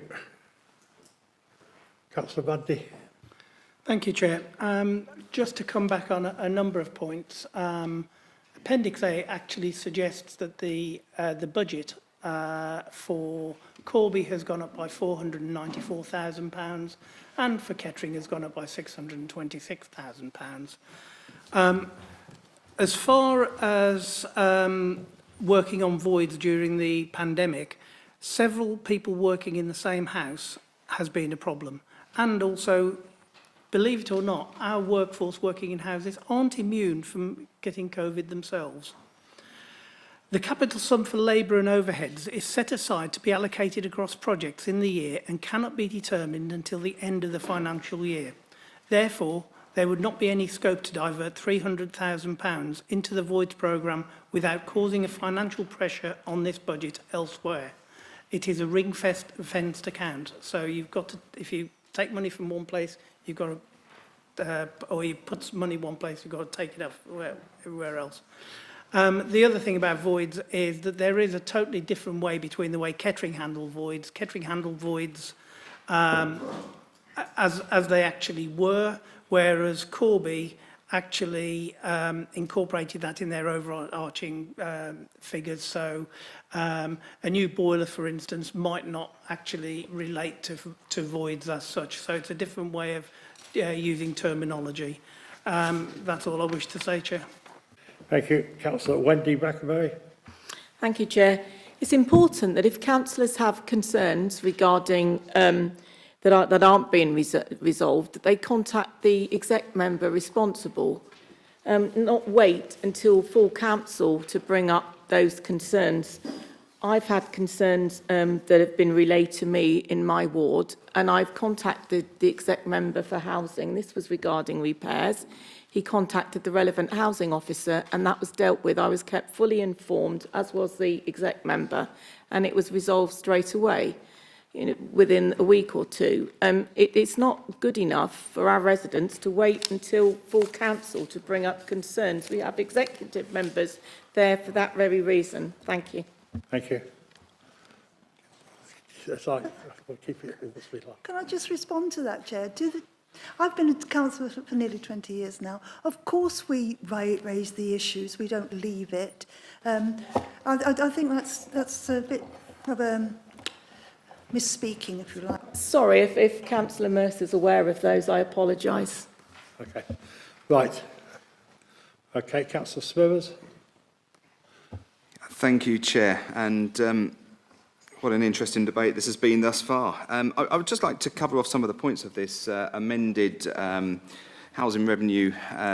Councillor Bundy. Thank you, Chair. Just to come back on a number of points. Appendix A actually suggests that the budget for Corby has gone up by £494,000 and for Kettering has gone up by £626,000. As far as working on voids during the pandemic, several people working in the same house has been a problem, and also believe it or not, our workforce working in houses aren't immune from getting COVID themselves. The capital sum for labour and overheads is set aside to be allocated across projects in the year and cannot be determined until the end of the financial year. Therefore, there would not be any scope to divert £300,000 into the voids programme without causing a financial pressure on this budget elsewhere. It is a ring-fenced account, so you've got to, if you take money from one place, you've got to, or you put money in one place, you've got to take it up everywhere else. The other thing about voids is that there is a totally different way between the way Kettering handled voids. Kettering handled voids as they actually were, whereas Corby actually incorporated that in their overarching figures. So a new boiler, for instance, might not actually relate to voids as such. So it's a different way of using terminology. That's all I wish to say, Chair. Thank you. Councillor Wendy Brackenbury. Thank you, Chair. It's important that if councillors have concerns regarding that aren't being resolved, that they contact the exec member responsible, not wait until full council to bring up those concerns. I've had concerns that have been relayed to me in my ward, and I've contacted the exec member for housing. This was regarding repairs. He contacted the relevant housing officer, and that was dealt with. I was kept fully informed, as was the exec member, and it was resolved straight away, within a week or two. It's not good enough for our residents to wait until full council to bring up concerns. We have executive members there for that very reason. Thank you. Thank you. Sorry, we'll keep it in the speed line. Can I just respond to that, Chair? I've been a councillor for nearly 20 years now. Of course we raise the issues, we don't leave it. I think that's a bit of a misspeaking, if you like. Sorry, if Councillor Mercer's aware of those, I apologise. Okay. Right. Okay, Councillor Smithers. Thank you, Chair, and what an interesting debate this has been thus far. I would just like to cover off some of the points of this amended housing revenue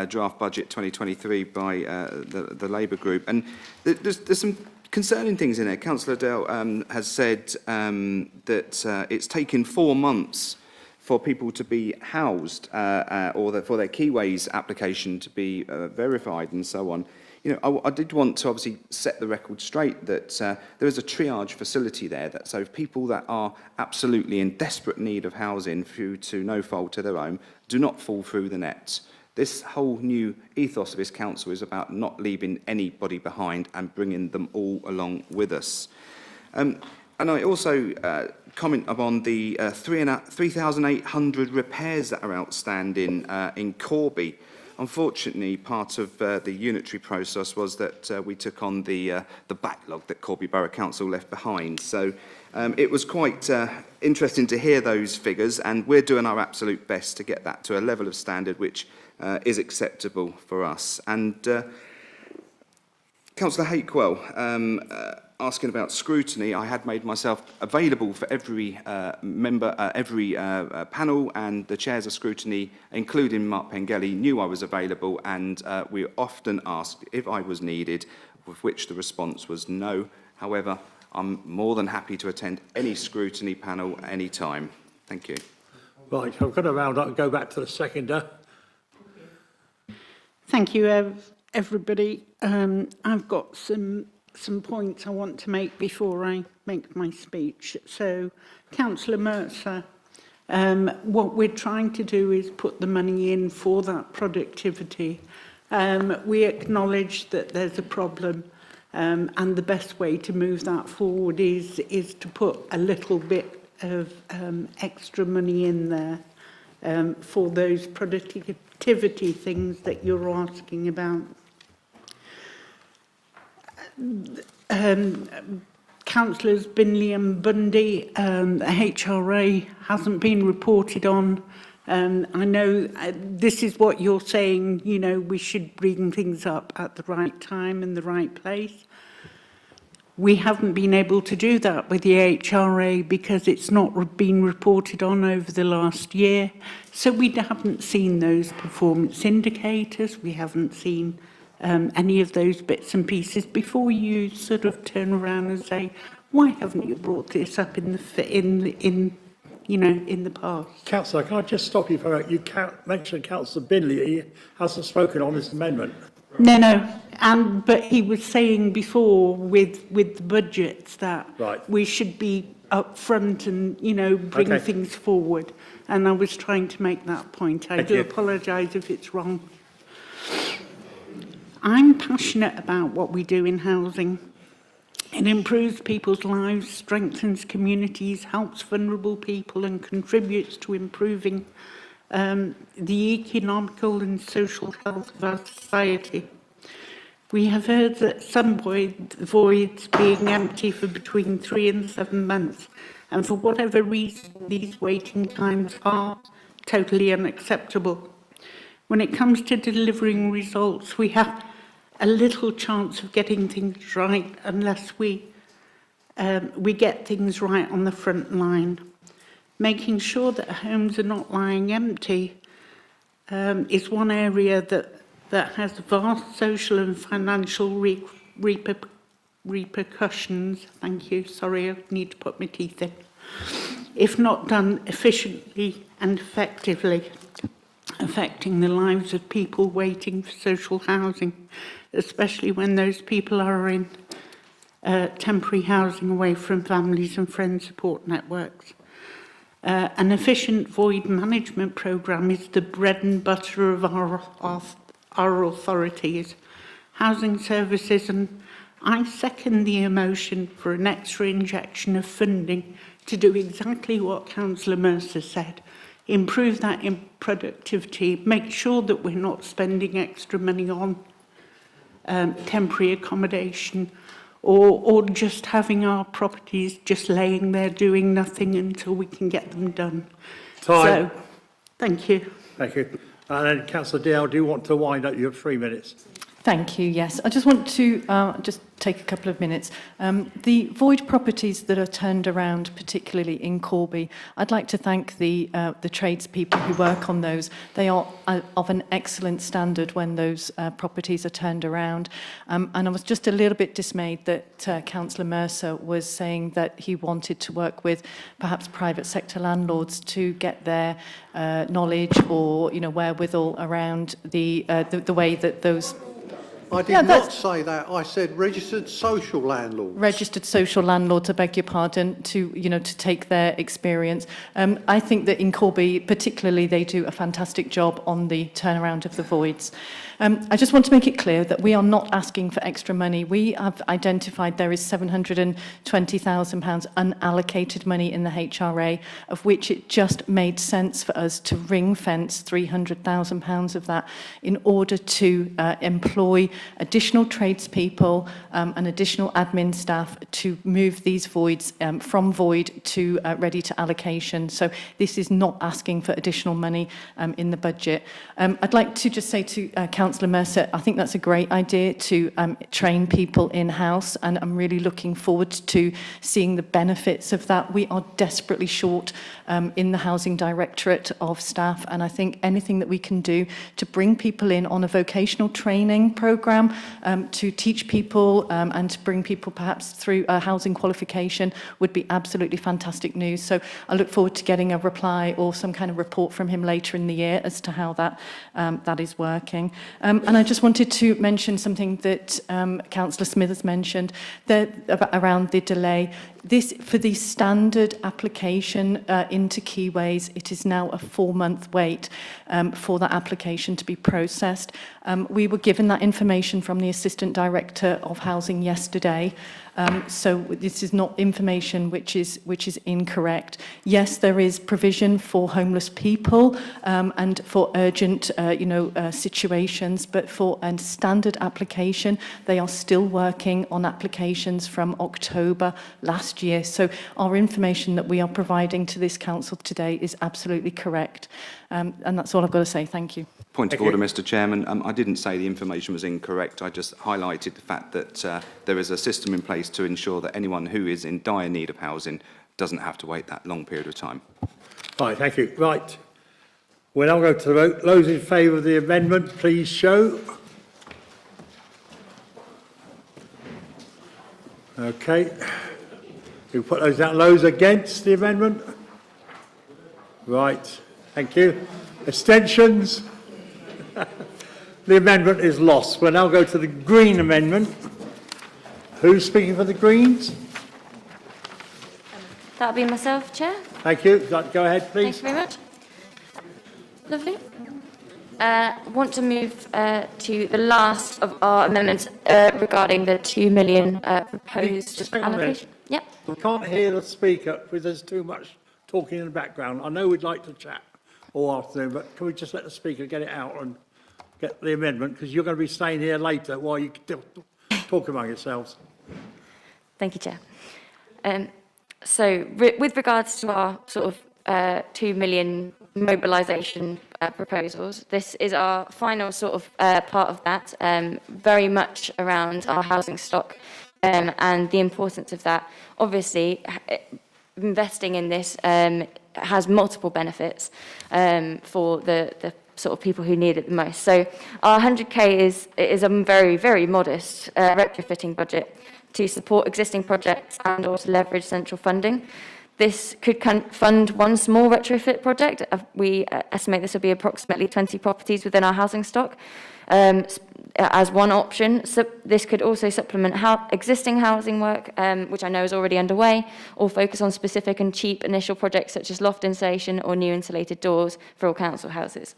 draft budget 2023 by the Labour group. And there's some concerning things in there. Councillor Dale has said that it's taken 4 months for people to be housed or for their Keyways application to be verified and so on. You know, I did want to obviously set the record straight that there is a triage facility there, that so people that are absolutely in desperate need of housing through to no fault of their own do not fall through the net. This whole new ethos of this council is about not leaving anybody behind and bringing them all along with us. And I also comment upon the 3,800 repairs that are outstanding in Corby. Unfortunately, part of the unitary process was that we took on the backlog that Corby Borough Council left behind. So it was quite interesting to hear those figures, and we're doing our absolute best to get that to a level of standard which is acceptable for us. And Councillor Hakewell, asking about scrutiny, I had made myself available for every member, every panel, and the chairs of scrutiny, including Mark Pengelly, knew I was available, and we often asked if I was needed, with which the response was no. However, I'm more than happy to attend any scrutiny panel any time. Thank you. Right, I've got to round up and go back to the seconder. Thank you, everybody. I've got some points I want to make before I make my speech. So, Councillor Mercer, what we're trying to do is put the money in for that productivity. We acknowledge that there's a problem, and the best way to move that forward is to put a little bit of extra money in there for those productivity things that you're asking about. Councillors Binley and Bundy, the HRA hasn't been reported on. I know this is what you're saying, you know, we should bring things up at the right time and the right place. We haven't been able to do that with the HRA because it's not been reported on over the last year. So we haven't seen those performance indicators. We haven't seen any of those bits and pieces before you sort of turn around and say, why haven't you brought this up in the past? Councillor, can I just stop you for a minute? You mentioned Councillor Binley. He hasn't spoken on this amendment. No, but he was saying before with the budgets that we should be up front and, bring things forward. And I was trying to make that point. I do apologise if it's wrong. I'm passionate about what we do in housing. It improves people's lives, strengthens communities, helps vulnerable people and contributes to improving the economical and social health of our society. We have heard that some voids being empty for between 3 and 7 months, and for whatever reason, these waiting times are totally unacceptable. When it comes to delivering results, we have a little chance of getting things right unless we get things right on the front line. Making sure that homes are not lying empty is one area that has vast social and financial repercussions. Thank you. Sorry, I need to put my teeth in. If not done efficiently and effectively, affecting the lives of people waiting for social housing, especially when those people are in temporary housing away from families and friend support networks. An efficient void management programme is the bread and butter of our authorities, housing services, and I second the motion for an extra injection of funding to do exactly what Councillor Mercer said. Improve that in productivity, make sure that we're not spending extra money on temporary accommodation or just having our properties just laying there doing nothing until we can get them done. Time. So, thank you. Thank you. And then Councillor Dale, do you want to wind up? You have 3 minutes. Thank you, yes. I just want to just take a couple of minutes. The void properties that are turned around, particularly in Corby, I'd like to thank the tradespeople who work on those. They are of an excellent standard when those properties are turned around. And I was just a little bit dismayed that Councillor Mercer was saying that he wanted to work with perhaps private sector landlords to get their knowledge or wherewithal around the way that those. I did not say that. I said registered social landlords. Registered social landlords, I beg your pardon, to take their experience. I think that in Corby, particularly, they do a fantastic job on the turnaround of the voids. I just want to make it clear that we are not asking for extra money. We have identified there is £720,000 unallocated money in the HRA, of which it just made sense for us to ring fence £300,000 of that in order to employ additional tradespeople and additional admin staff to move these voids from void to ready to allocation. So this is not asking for additional money in the budget. I'd like to just say to Councillor Mercer, I think that's a great idea to train people in-house, and I'm really looking forward to seeing the benefits of that. We are desperately short in the Housing Directorate of staff, and I think anything that we can do to bring people in on a vocational training programme to teach people and to bring people perhaps through a housing qualification would be absolutely fantastic news. So I look forward to getting a reply or some kind of report from him later in the year as to how that is working. And I just wanted to mention something that Councillor Smithers mentioned around the delay. For the standard application into Keyways, it is now a 4-month wait for that application to be processed. We were given that information from the Assistant Director of Housing yesterday. So this is not information which is incorrect. Yes, there is provision for homeless people and for urgent situations, but for a standard application, they are still working on applications from October last year. So our information that we are providing to this council today is absolutely correct. And that's all I've got to say. Thank you. Point of order, Mr. Chairman. I didn't say the information was incorrect. I just highlighted the fact that there is a system in place to ensure that anyone who is in dire need of housing doesn't have to wait that long period of time. Right, thank you. Right. We'll now go to the vote. Those in favour of the amendment, please show. Okay. We put those down. Those against the amendment? Right. Thank you. Abstentions? The amendment is lost. We'll now go to the Green amendment. Who's speaking for the Greens? That'll be myself, Chair. Thank you. Go ahead, please. Thank you very much. Lovely. Want to move to the last of our amendments regarding the 2 million proposed allocation. Yep. We can't hear the speaker because there's too much talking in the background. I know we'd like to chat all afternoon, but can we just let the speaker get it out and get the amendment? Because you're going to be staying here later while you talk among yourselves. Thank you, Chair. So with regards to our sort of 2 million mobilisation proposals, this is our final sort of part of that, very much around our housing stock and the importance of that. Obviously, investing in this has multiple benefits for the sort of people who need it the most. So our 100k is a very, very modest retrofitting budget to support existing projects and or to leverage central funding. This could fund one small retrofit project. We estimate this will be approximately 20 properties within our housing stock as one option. So this could also supplement existing housing work, which I know is already underway, or focus on specific and cheap initial projects such as loft insulation or new insulated doors for all council houses.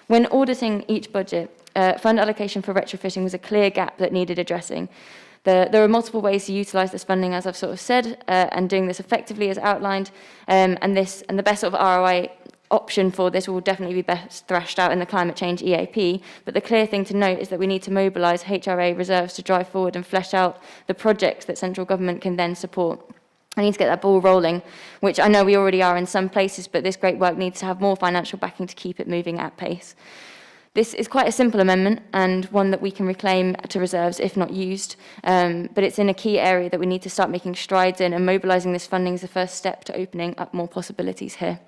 When auditing each budget, fund allocation for retrofitting was a clear gap that needed addressing. There are multiple ways to utilise this funding, as I've sort of said, and doing this effectively as outlined, and the best sort of ROI option for this will definitely be best thrashed out in the climate change EAP, but the clear thing to note is that we need to mobilise HRA reserves to drive forward and flesh out the projects that central government can then support. I need to get that ball rolling, which I know we already are in some places, but this great work needs to have more financial backing to keep it moving at pace. This is quite a simple amendment and one that we can reclaim to reserves if not used, but it's in a key area that we need to start making strides in, and mobilising this funding is the first step to opening up more possibilities here.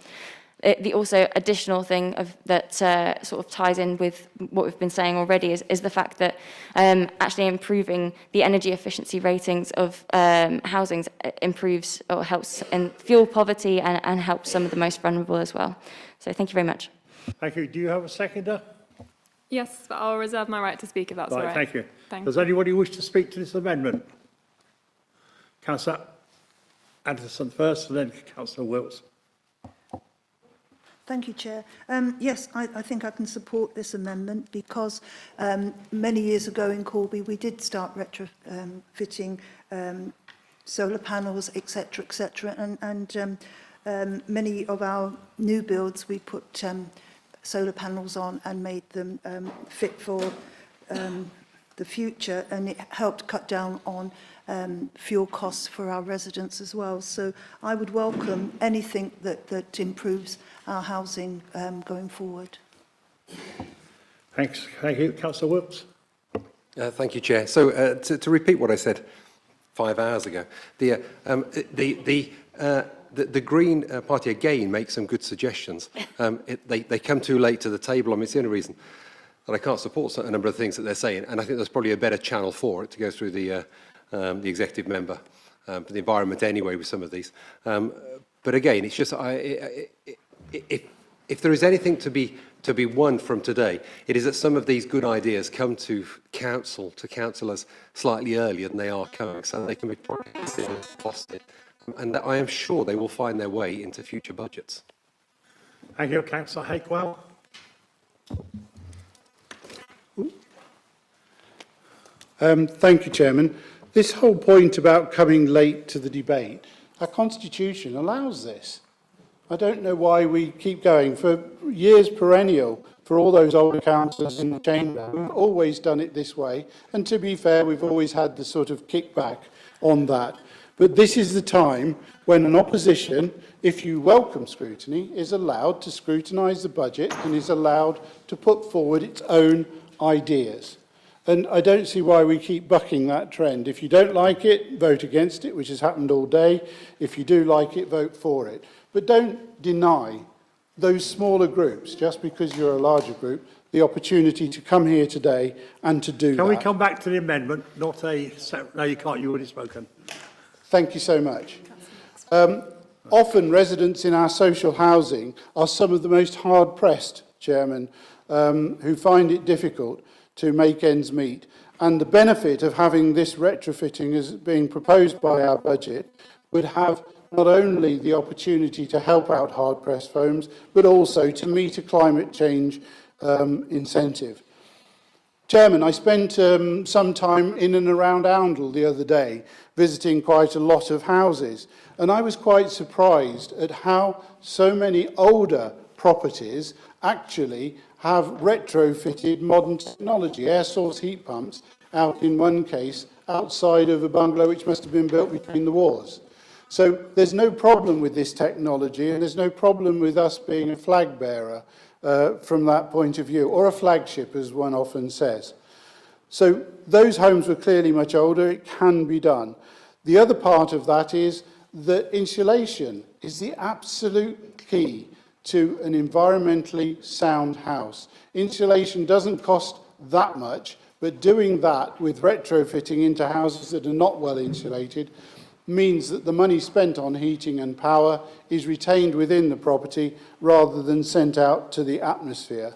The also additional thing that sort of ties in with what we've been saying already is the fact that actually improving the energy efficiency ratings of housings improves or helps in fuel poverty and helps some of the most vulnerable as well. So thank you very much. Thank you. Do you have a seconder? Yes, but I'll reserve my right to speak if that's all right. Thank you. Thank Does you. anybody wish to speak to this amendment? Councillor Anderson first, and then Councillor Wilts. Thank you, Chair. Yes, I think I can support this amendment because many years ago in Corby we did start retrofitting solar panels, etc., and many of our new builds we put solar panels on and made them fit for the future, and it helped cut down on fuel costs for our residents as well. So I would welcome anything that improves our housing going forward. Thanks. Thank you. Councillor Wilts. Thank you, Chair. So to repeat what I said 5 hours ago, the Green Party again makes some good suggestions. They come too late to the table. I mean, it's the only reason that I can't support a number of things that they're saying, and I think there's probably a better channel for it to go through the executive member for the environment anyway with some of these. But again, it's just if there is anything to be won from today, it is that some of these good ideas come to councillors slightly earlier than they are coming, so they can be considered and costed. And I am sure they will find their way into future budgets. Thank you, Councillor Hakewell. Thank you, Chairman. This whole point about coming late to the debate, our Constitution allows this. I don't know why we keep going. For years perennial, for all those older councillors in the chamber, we've always done it this way. And to be fair, we've always had the sort of kickback on that. But this is the time when an opposition, if you welcome scrutiny, is allowed to scrutinise the budget and is allowed to put forward its own ideas. And I don't see why we keep bucking that trend. If you don't like it, vote against it, which has happened all day. If you do like it, vote for it. But don't deny those smaller groups, just because you're a larger group, the opportunity to come here today and to do that. Can we come back to the amendment, not a... No, you can't, you've already spoken. Thank you so much. Often residents in our social housing are some of the most hard-pressed, Chairman, who find it difficult to make ends meet. And the benefit of having this retrofitting as being proposed by our budget would have not only the opportunity to help out hard-pressed homes, but also to meet a climate change incentive. Chairman, I spent some time in and around Oundle the other day, visiting quite a lot of houses, and I was quite surprised at how so many older properties actually have retrofitted modern technology, air source heat pumps, out in one case, outside of a bungalow which must have been built between the wars. So there's no problem with this technology, and there's no problem with us being a flag bearer from that point of view, or a flagship, as one often says. So those homes were clearly much older. It can be done. The other part of that is that insulation is the absolute key to an environmentally sound house. Insulation doesn't cost that much, but doing that with retrofitting into houses that are not well insulated means that the money spent on heating and power is retained within the property rather than sent out to the atmosphere.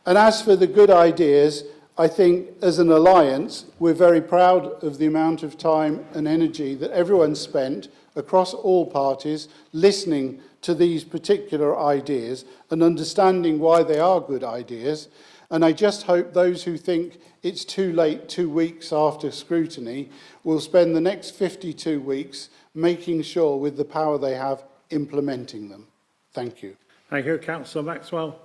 And as for the good ideas, I think as an alliance, we're very proud of the amount of time and energy that everyone spent across all parties listening to these particular ideas and understanding why they are good ideas. And I just hope those who think it's too late 2 weeks after scrutiny will spend the next 52 weeks making sure, with the power they have, implementing them. Thank you. Thank you. Councillor Maxwell.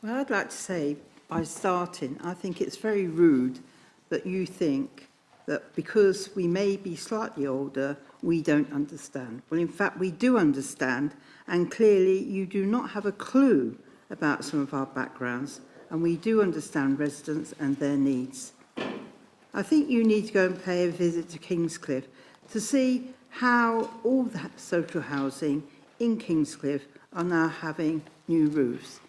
Well, I'd like to say, by starting, I think it's very rude that you think that because we may be slightly older, we don't understand. Well, in fact, we do understand, and clearly you do not have a clue about some of our backgrounds, and we do understand residents and their needs. I think you need to go and pay a visit to Kingscliff to see how all that social housing in Kingscliff are now having new roofs.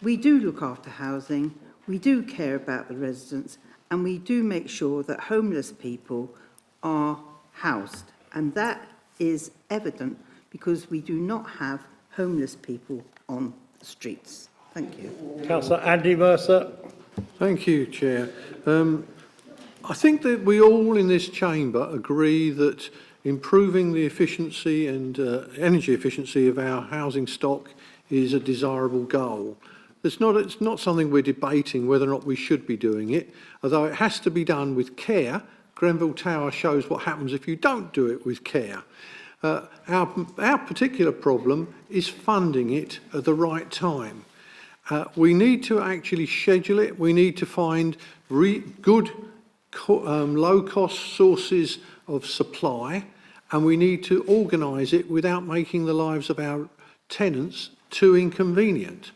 We do look after housing, we do care about the residents, and we do make sure that homeless people are housed. And that is evident because we do not have homeless people on the streets. Thank you. Councillor Andy Mercer. Thank you, Chair. I think that we all in this chamber agree that improving the efficiency and energy efficiency of our housing stock is a desirable goal. It's not something we're debating whether or not we should be doing it, although it has to be done with care. Grenville Tower shows what happens if you don't do it with care. Our particular problem is funding it at the right time. We need to actually schedule it. We need to find good low-cost sources of supply, and we need to organise it without making the lives of our tenants too inconvenient.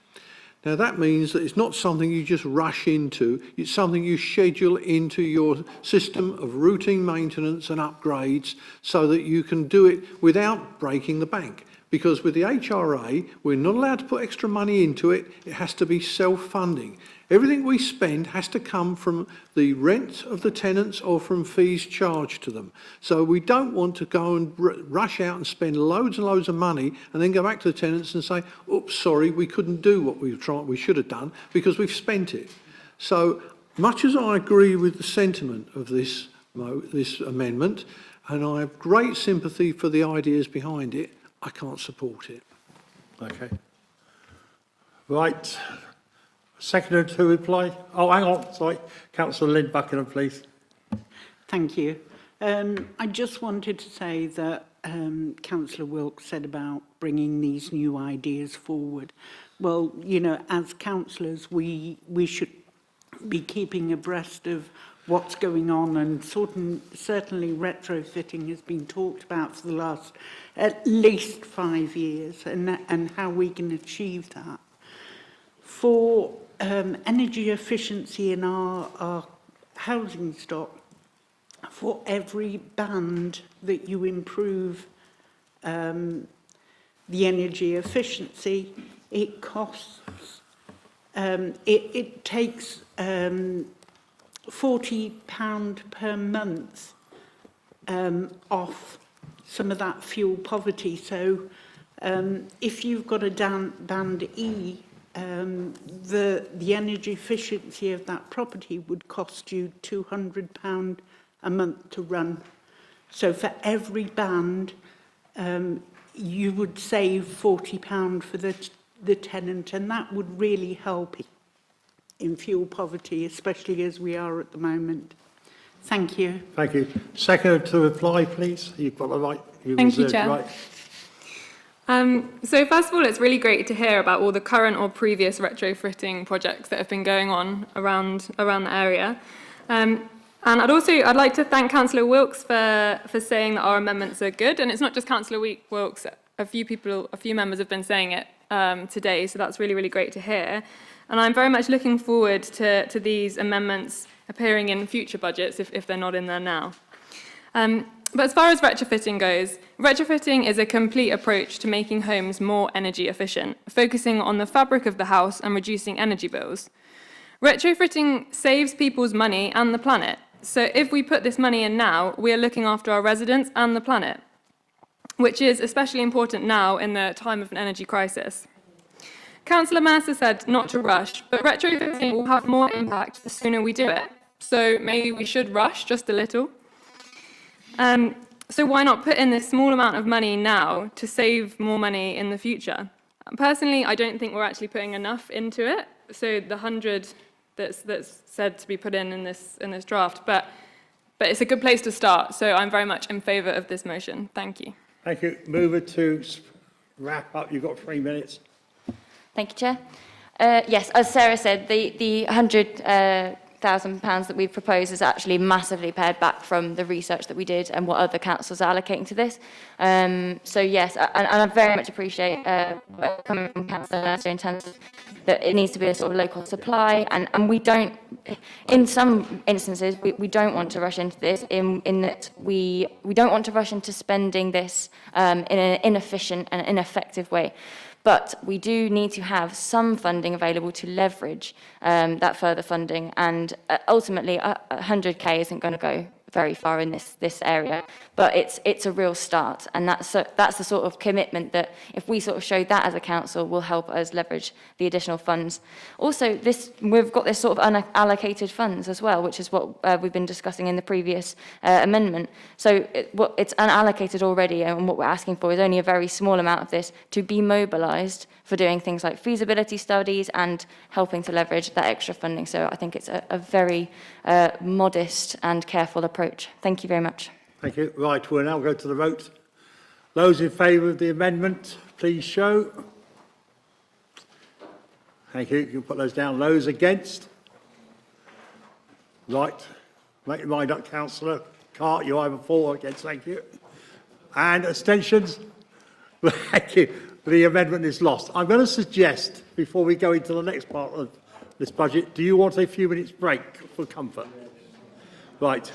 Now, that means that it's not something you just rush into, it's something you schedule into your system of routine maintenance and upgrades so that you can do it without breaking the bank. Because with the HRA, we're not allowed to put extra money into it, it has to be self-funding. Everything we spend has to come from the rent of the tenants or from fees charged to them. So we don't want to go and rush out and spend loads and loads of money and then go back to the tenants and say, oops, sorry, we couldn't do what we should have done because we've spent it. So much as I agree with the sentiment of this amendment, and I have great sympathy for the ideas behind it, I can't support it. Okay. Right. Seconder to reply. Oh, hang on, sorry. Councillor Lynn Buckingham, please. Thank you. I just wanted to say that Councillor Wilkes said about bringing these new ideas forward. Well, you know, as councillors, we should be keeping abreast of what's going on, and certainly retrofitting has been talked about for the last at least 5 years, and how we can achieve that. For energy efficiency in our housing stock, for every band that you improve the energy efficiency, it costs, it takes £40 per month off some of that fuel poverty. So if you've got a band E, the energy efficiency of that property would cost you £200 a month to run. So for every band, you would save £40 for the tenant, and that would really help in fuel poverty, especially as we are at the moment. Thank you. Thank you. Second to reply, please. You've got the right. Thank you, reserved Chair. right. So first of all, it's really great to hear about all the current or previous retrofitting projects that have been going on around the area. And I'd like to thank Councillor Wilkes for saying that our amendments are good. And it's not just Councillor Wilkes, a few members have been saying it today, so that's really, really great to hear. And I'm very much looking forward to these amendments appearing in future budgets if they're not in there now. But as far as retrofitting goes, retrofitting is a complete approach to making homes more energy efficient, focusing on the fabric of the house and reducing energy bills. Retrofitting saves people's money and the planet. So if we put this money in now, we are looking after our residents and the planet, which is especially important now in the time of an energy crisis. Councillor Mercer said not to rush, but retrofitting will have more impact the sooner we do it. So maybe we should rush just a little. So why not put in this small amount of money now to save more money in the future? Personally, I don't think we're actually putting enough into it. So the 100 that's said to be put in this draft, but it's a good place to start. So I'm very much in favour of this motion. Thank you. Thank you. Move it to wrap up. You've got 3 minutes. Thank you, Chair. Yes, as Sarah said, the £100,000 that we've proposed is actually massively pared back from the research that we did and what other councils are allocating to this. So yes, and I very much appreciate coming from Councillor Mercer in terms of that it needs to be a sort of local supply, and we don't, in some instances, we don't want to rush into this in that we don't want to rush into spending this in an inefficient and ineffective way. But we do need to have some funding available to leverage that further funding, and ultimately 100k isn't going to go very far in this area, but it's a real start, and that's the sort of commitment that if we sort of show that as a council will help us leverage the additional funds. Also, we've got this sort of unallocated funds as well, which is what we've been discussing in the previous amendment. So it's unallocated already, and what we're asking for is only a very small amount of this to be mobilised for doing things like feasibility studies and helping to leverage that extra funding. So I think it's a very modest and careful approach. Thank you very much. Thank you. Right, we'll now go to the vote. Those in favour of the amendment, please show. Thank you. You can put those down. Those against? Right. Make your mind up, Councillor Cart. You're either for or against. Thank you. And abstentions? Thank you. The amendment is lost. I'm going to suggest, before we go into the next part of this budget, do you want a few minutes break for comfort? Right.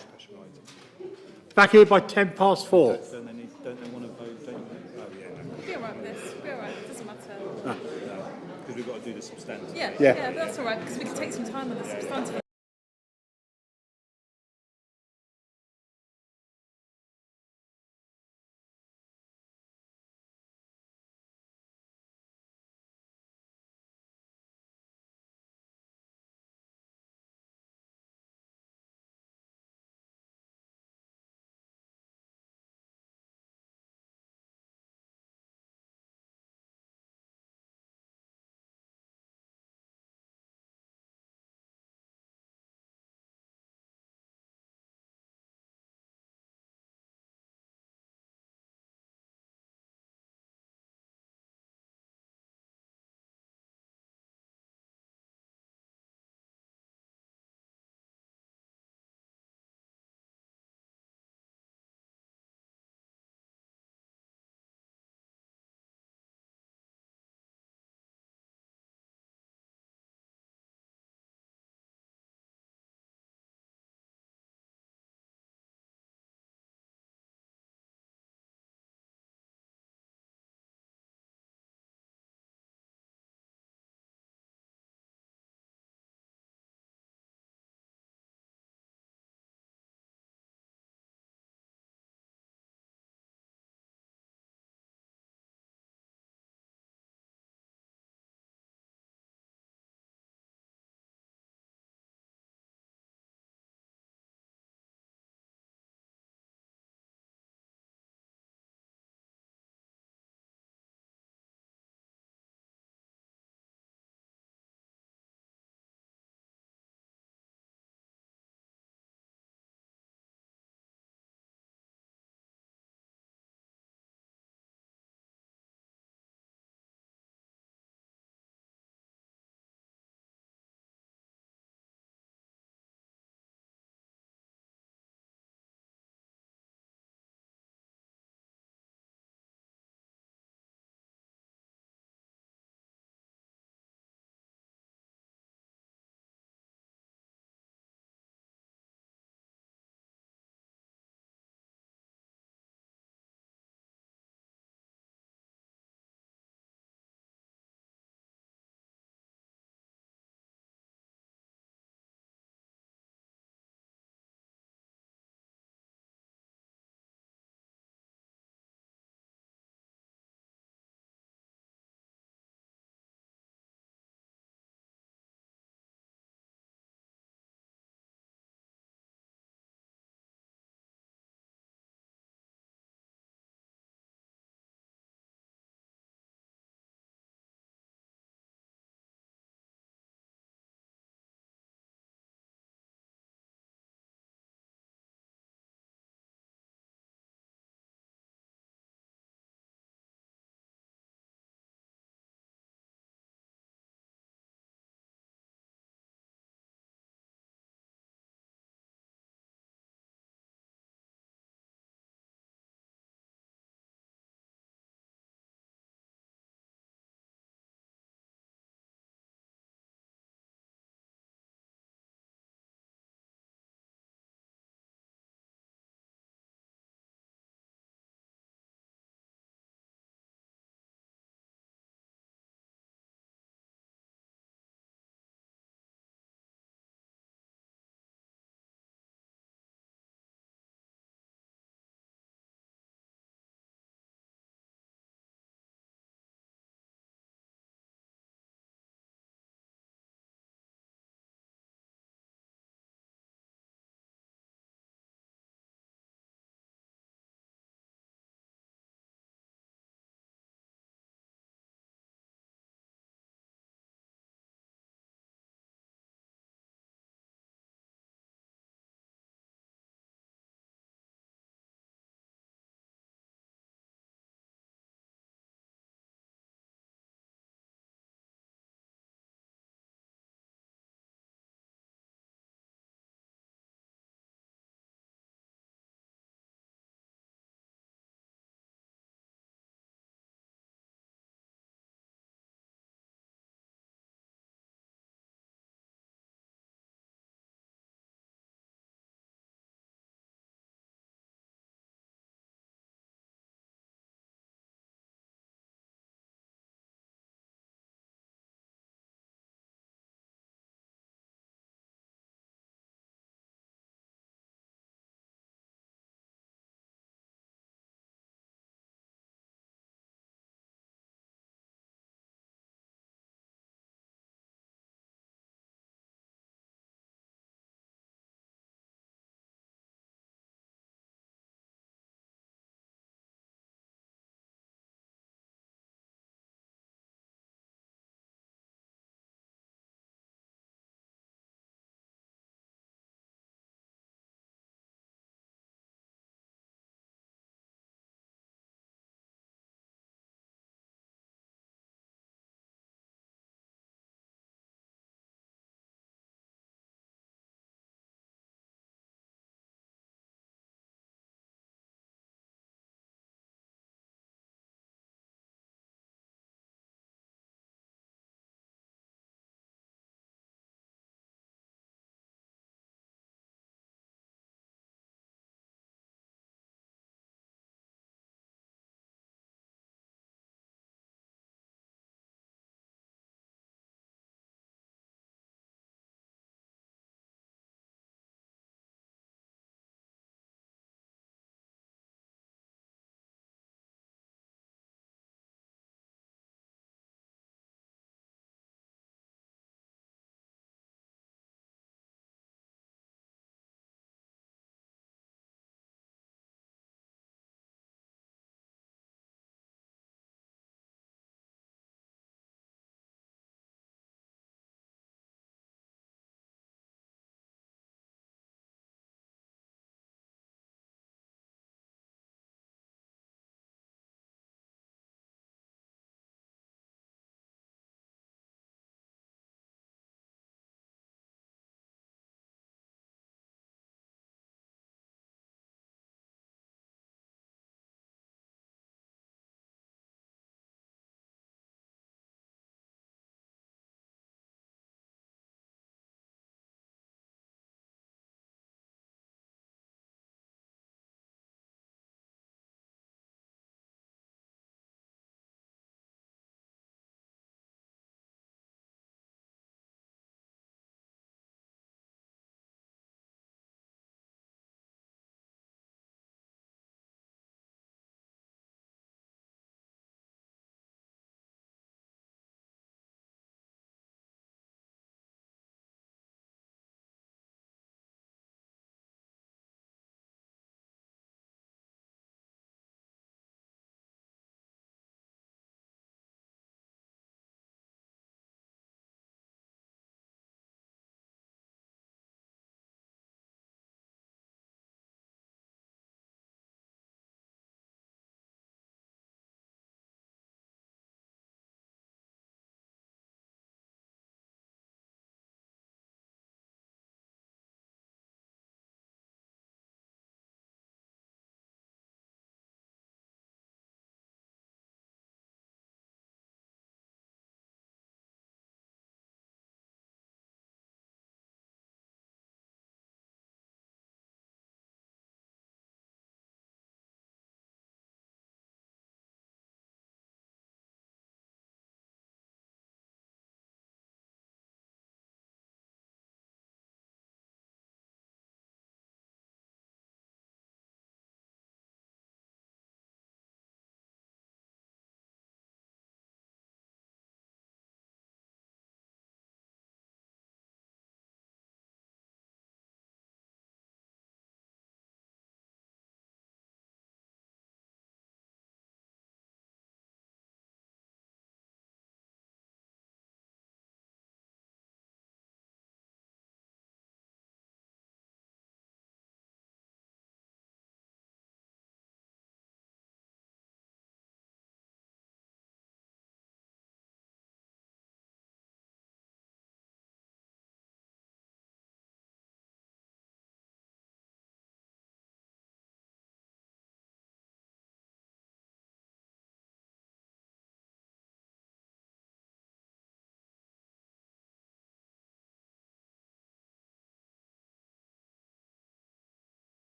Back here by 4:10. Don't they want to vote? Don't they? Oh, yeah. We'll be all right with this. We'll be all right. It doesn't matter. No, because we've got to do the substantive. Yeah, that's all right, because we can take some time on the substantive.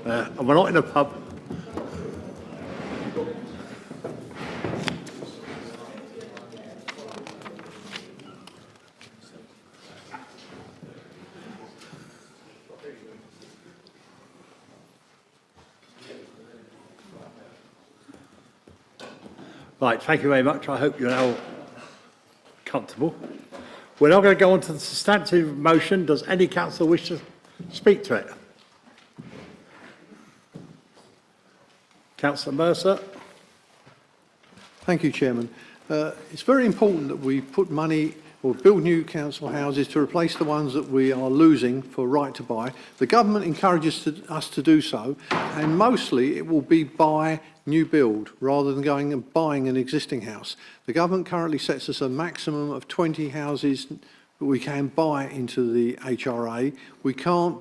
And we're not in a pub. Right, thank you very much. I hope you're now comfortable. We're now going to go on to the substantive motion. Does any councillor wish to speak to it? Councillor Mercer. Thank you, Chairman. It's very important that we put money or build new council houses to replace the ones that we are losing for right to buy. The government encourages us to do so, and mostly it will be by new build rather than going and buying an existing house. The government currently sets us a maximum of 20 houses that we can buy into the HRA. We can't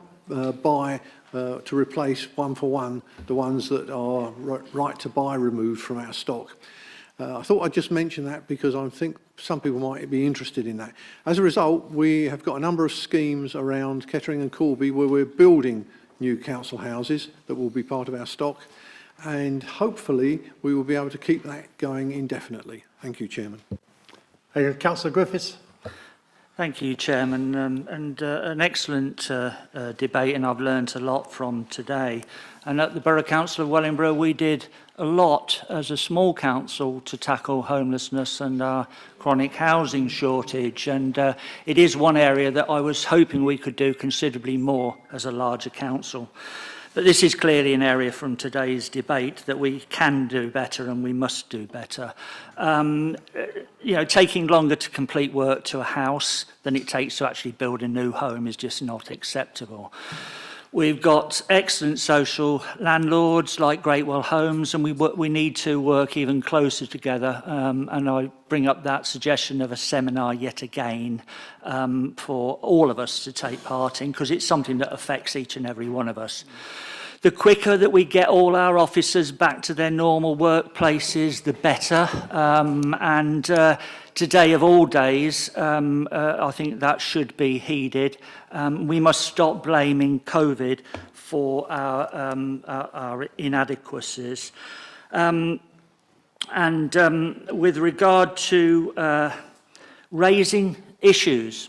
buy to replace one for one the ones that are right to buy removed from our stock. I thought I'd just mention that because I think some people might be interested in that. As a result, we have got a number of schemes around Kettering and Corby where we're building new council houses that will be part of our stock, and hopefully we will be able to keep that going indefinitely. Thank you, Chairman. Councillor Griffiths. Thank you, Chairman, and an excellent debate, and I've learnt a lot from today. And at the Borough Council of Wellingborough, we did a lot as a small council to tackle homelessness and our chronic housing shortage. And it is one area that I was hoping we could do considerably more as a larger council. But this is clearly an area from today's debate that we can do better and we must do better. Taking longer to complete work to a house than it takes to actually build a new home is just not acceptable. We've got excellent social landlords like Greatwell Homes, and we need to work even closer together. And I bring up that suggestion of a seminar yet again for all of us to take part in, because it's something that affects each and every one of us. The quicker that we get all our officers back to their normal workplaces, the better. Today of all days, I think that should be heeded. We must stop blaming COVID for our inadequacies. With regard to raising issues,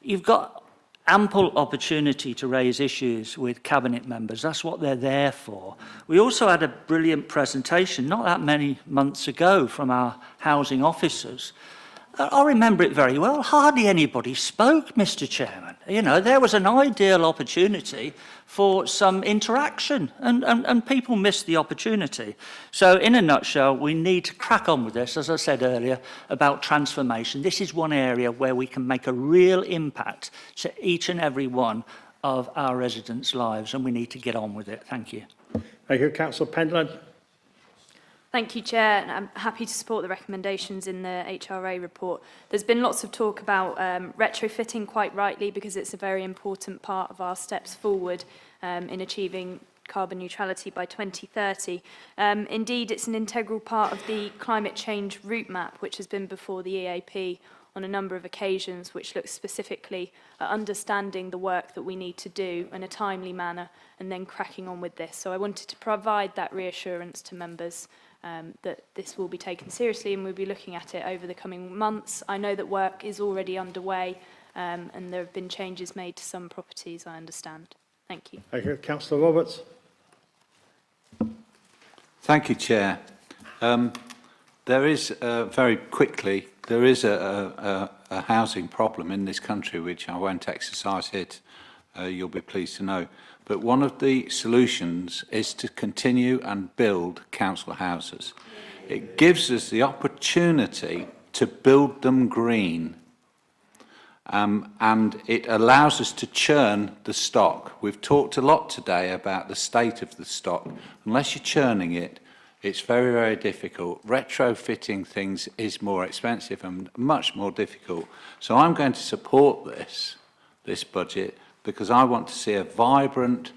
you've got ample opportunity to raise issues with cabinet members. That's what they're there for. We also had a brilliant presentation not that many months ago from our housing officers. I remember it very well. Hardly anybody spoke, Mr. Chairman. There was an ideal opportunity for some interaction, and people missed the opportunity. So in a nutshell, we need to crack on with this, as I said earlier, about transformation. This is one area where we can make a real impact to each and every one of our residents' lives, and we need to get on with it. Thank you. Thank you, Councillor Pendleton. Thank you, Chair, and I'm happy to support the recommendations in the HRA report. There's been lots of talk about retrofitting, quite rightly, because it's a very important part of our steps forward in achieving carbon neutrality by 2030. Indeed, it's an integral part of the climate change route map, which has been before the EAP on a number of occasions, which looks specifically at understanding the work that we need to do in a timely manner and then cracking on with this. So I wanted to provide that reassurance to members that this will be taken seriously and we'll be looking at it over the coming months. I know that work is already underway and there have been changes made to some properties, I understand. Thank you. Thank you. Councillor Roberts. Thank you, Chair. There is, very quickly, there is a housing problem in this country, which I won't exercise it, you'll be pleased to know. But one of the solutions is to continue and build council houses. It gives us the opportunity to build them green. And it allows us to churn the stock. We've talked a lot today about the state of the stock. Unless you're churning it, it's very, very difficult. Retrofitting things is more expensive and much more difficult. So I'm going to support this budget, because I want to see a vibrant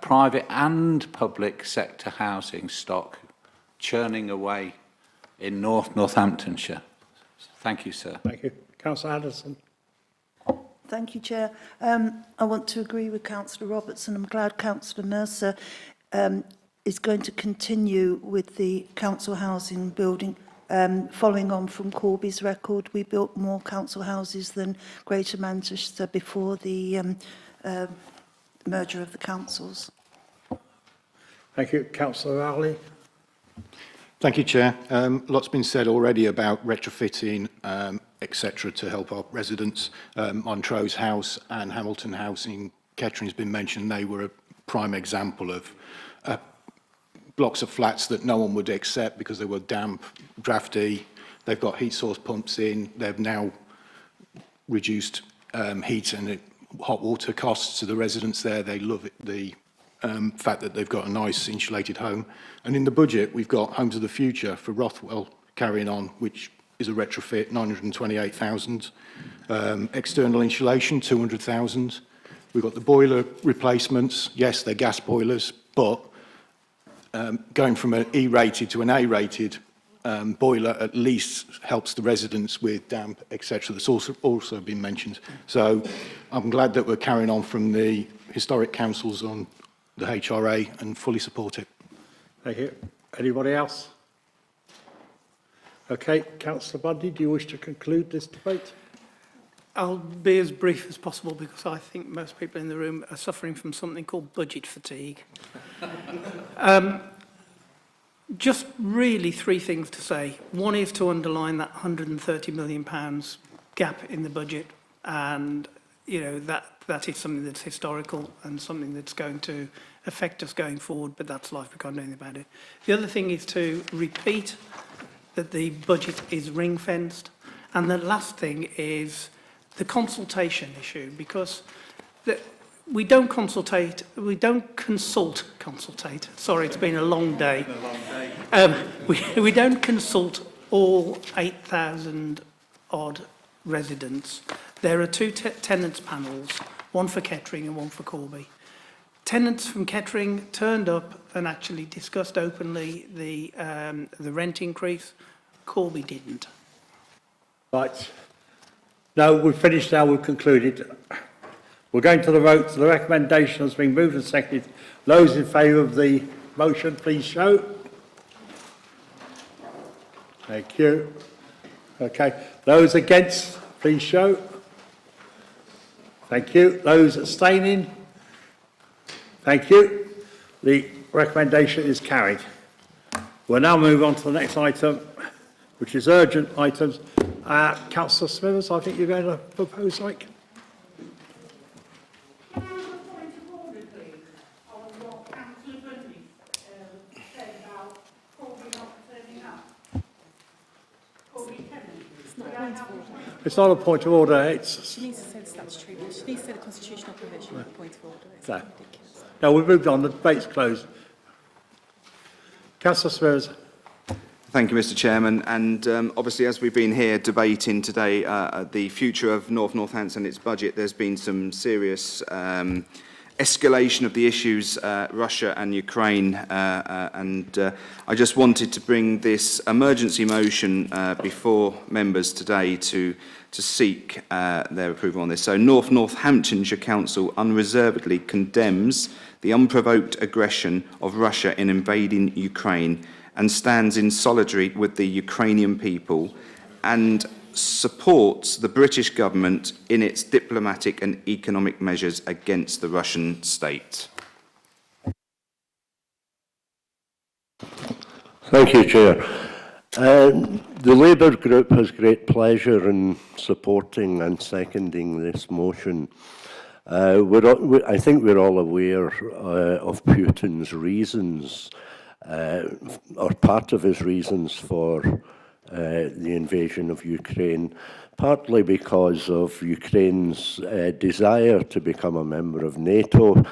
private and public sector housing stock churning away in North Northamptonshire. Thank you, sir. Thank you. Councillor Anderson. Thank you, Chair. I want to agree with Councillor Robertson. I'm glad Councillor Mercer is going to continue with the council housing building. Following on from Corby's record, we built more council houses than Greater Manchester before the merger of the councils. Thank you. Councillor Rowley. Thank you, Chair. Lots been said already about retrofitting, etc., to help our residents. Montrose House and Hamilton House in Kettering has been mentioned. They were a prime example of blocks of flats that no one would accept because they were damp, drafty. They've got heat source pumps in. They've now reduced heat and hot water costs to the residents there. They love it, the fact that they've got a nice insulated home. And in the budget, we've got Homes of the Future for Rothwell carrying on, which is a retrofit, 928,000. External insulation, 200,000. We've got the boiler replacements. Yes, they're gas boilers, but going from an E-rated to an A-rated boiler at least helps the residents with damp, etc. That's also been mentioned. So I'm glad that we're carrying on from the historic councils on the HRA and fully support it. Thank you. Anybody else? Okay, Councillor Bundy, do you wish to conclude this debate? I'll be as brief as possible because I think most people in the room are suffering from something called budget fatigue. Just really three things to say. One is to underline that £130 million gap in the budget, and you know that is something that's historical and something that's going to affect us going forward, but that's life, we can't do anything about it. The other thing is to repeat that the budget is ring-fenced, and the last thing is the consultation issue, because we don't consultate, sorry, it's been a long day. We don't consult all 8,000 odd residents. There are two tenants panels, one for Kettering and one for Corby. Tenants from Kettering turned up and actually discussed openly the rent increase. Corby didn't. Right. No, we've finished now, we've concluded. We're going to the vote. The recommendation has been moved and seconded. Those in favour of the motion, please show. Thank you. Okay. Those against, please show. Thank you. Those abstaining? Thank you. The recommendation is carried. We'll now move on to the next item, which is urgent items. Councillor Smithers, I think you're going to propose, like. It's not a point of order. It's. She needs to say the statutory. She needs to say the constitutional provision. No. Point of order. It's No. No, we've moved on. The debate's closed. Councillor Smithers. Thank you, Mr. Chairman. And obviously, as we've been here debating today the future of North Northampton and its budget, there's been some serious escalation of the issues, Russia and Ukraine. And I just wanted to bring this emergency motion before members today to seek their approval on this. So North Northamptonshire Council unreservedly condemns the unprovoked aggression of Russia in invading Ukraine and stands in solidarity with the Ukrainian people and supports the British government in its diplomatic and economic measures against the Russian state. Thank you, Chair. The Labour Group has great pleasure in supporting and seconding this motion. I think we're all aware of Putin's reasons, or part of his reasons for the invasion of Ukraine, partly because of Ukraine's desire to become a member of NATO,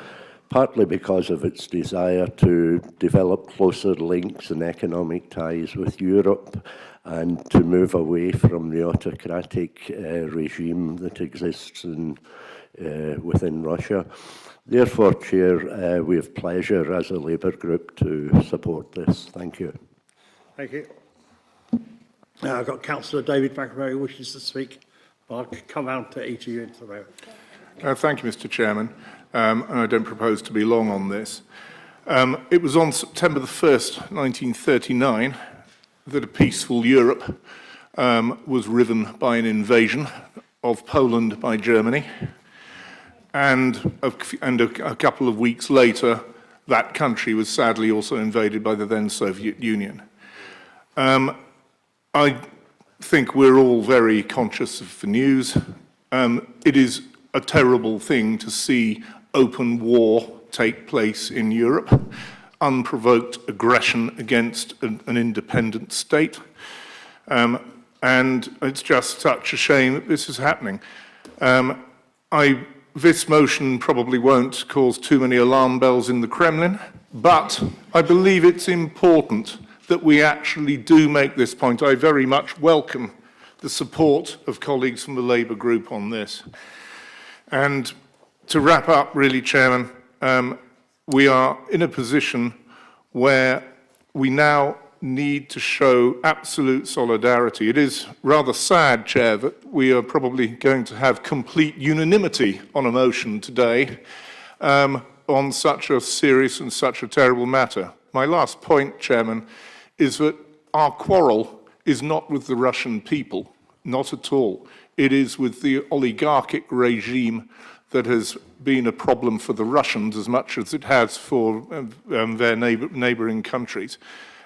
partly because of its desire to develop closer links and economic ties with Europe and to move away from the autocratic regime that exists within Russia. Therefore, Chair, we have pleasure as a Labour group to support this. Thank you. Thank you. Now I've got Councillor David McAvoy who wishes to speak I'll come round to each of you in a moment. Thank you, Mr. Chairman, and I don't propose to be long on this. It was on September the 1st, 1939, that a peaceful Europe was riven by an invasion of Poland by Germany, and a couple of weeks later, that country was sadly also invaded by the then Soviet Union. I think we're all very conscious of the news. It is a terrible thing to see open war take place in Europe, unprovoked aggression against an independent state. And it's just such a shame that this is happening. This motion probably won't cause too many alarm bells in the Kremlin, but I believe it's important that we actually do make this point. I very much welcome the support of colleagues from the Labour group on this. And to wrap up, really, Chairman, we are in a position where we now need to show absolute solidarity. It is rather sad, Chair, that we are probably going to have complete unanimity on a motion today on such a serious and such a terrible matter. My last point, Chairman, is that our quarrel is not with the Russian people, not at all. It is with the oligarchic regime that has been a problem for the Russians as much as it has for their neighbouring countries.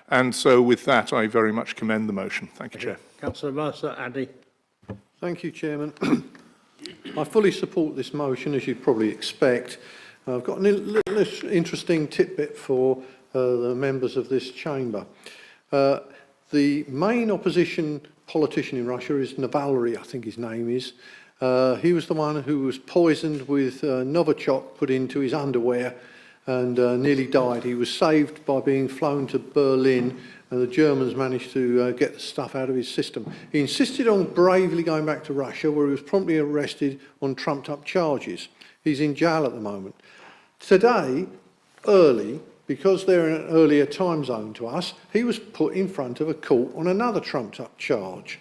And so with that, I very much commend the motion. Thank you, Chair. Councillor Mercer, Andy. Thank you, Chairman. I fully support this motion, as you'd probably expect. I've got a little interesting tidbit for the members of this chamber. The main opposition politician in Russia is Navalny, I think his name is. He was the one who was poisoned with Novichok put into his underwear and nearly died. He was saved by being flown to Berlin, and the Germans managed to get the stuff out of his system. He insisted on bravely going back to Russia, where he was promptly arrested on trumped-up charges. He's in jail at the moment. Today, early, because they're in an earlier time zone to us, he was put in front of a court on another trumped-up charge.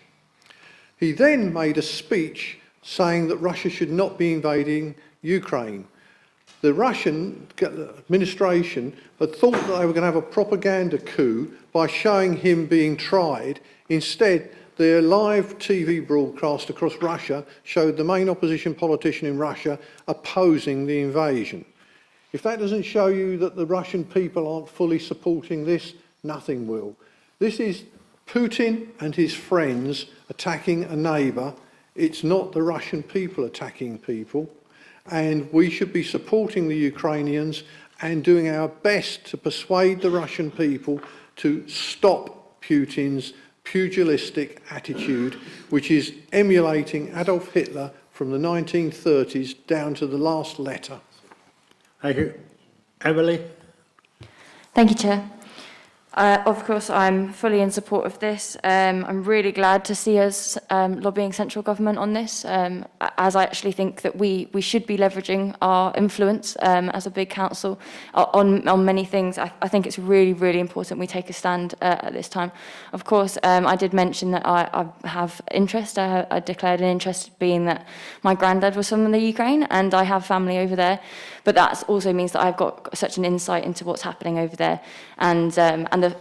He then made a speech saying that Russia should not be invading Ukraine. The Russian administration had thought that they were going to have a propaganda coup by showing him being tried. Instead, their live TV broadcast across Russia showed the main opposition politician in Russia opposing the invasion. If that doesn't show you that the Russian people aren't fully supporting this, nothing will. This is Putin and his friends attacking a neighbour. It's not the Russian people attacking people. And we should be supporting the Ukrainians and doing our best to persuade the Russian people to stop Putin's pugilistic attitude, which is emulating Adolf Hitler from the 1930s down to the last letter. Thank you. Emily? Thank you, Chair. Of course, I'm fully in support of this. I'm really glad to see us lobbying central government on this, as I actually think that we should be leveraging our influence as a big council on many things. I think it's really, really important we take a stand at this time. Of course, I did mention that I have interest. I declared an interest being that my granddad was from the Ukraine and I have family over there. But that also means that I've got such an insight into what's happening over there and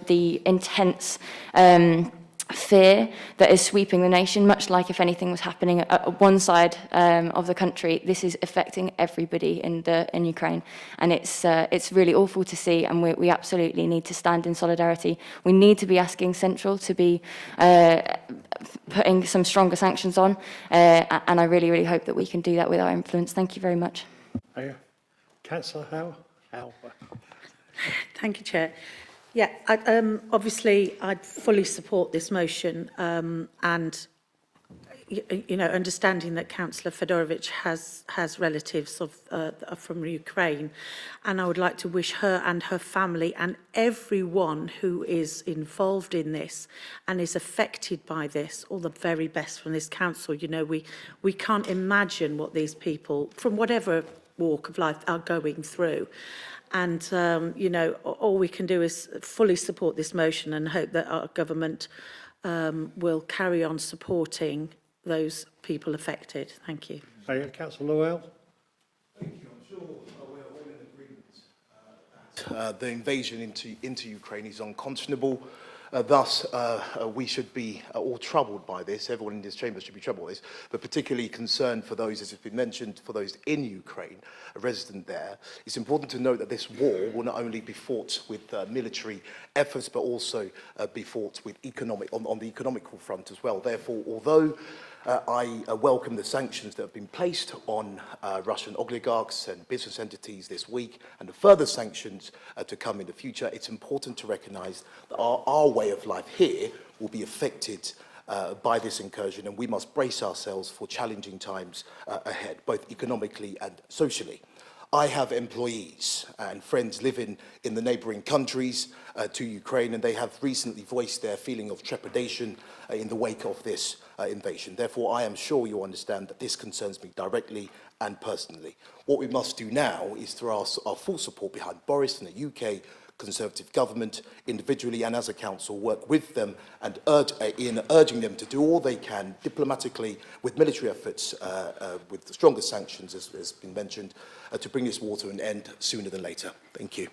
the intense fear that is sweeping the nation, much like if anything was happening at one side of the country. This is affecting everybody in Ukraine, and it's really awful to see, and we absolutely need to stand in solidarity. We need to be asking Central to be putting some stronger sanctions on, and I really, really hope that we can do that with our influence. Thank you very much. Councillor Howe. Thank you, Chair. Yeah, obviously, I'd fully support this motion, and you know, understanding that Councillor Fedorovich has relatives from Ukraine, and I would like to wish her and her family and everyone who is involved in this and is affected by this all the very best from this council. You know, we can't imagine what these people, from whatever walk of life, are going through. And, you know, all we can do is fully support this motion and hope that our government will carry on supporting those people affected. Thank you. Thank you. Councillor Llewellyn. Thank you. I'm sure we're all in agreement that the invasion into Ukraine is unconscionable. Thus, we should be all troubled by this. Everyone in this chamber should be troubled by this, but particularly concerned for those, as has been mentioned, for those in Ukraine, a resident there. It's important to note that this war will not only be fought with military efforts, but also be fought with on the economical front as well. Therefore, although I welcome the sanctions that have been placed on Russian oligarchs and business entities this week, and the further sanctions to come in the future, it's important to recognise that our way of life here will be affected by this incursion, and we must brace ourselves for challenging times ahead, both economically and socially. I have employees and friends living in the neighbouring countries to Ukraine, and they have recently voiced their feeling of trepidation in the wake of this invasion. Therefore, I am sure you understand that this concerns me directly and personally. What we must do now is, through our full support behind Boris and the UK Conservative government, individually and as a council, work with them and urging them to do all they can diplomatically with military efforts, with the stronger sanctions, as has been mentioned, to bring this war to an end sooner than later. Thank you.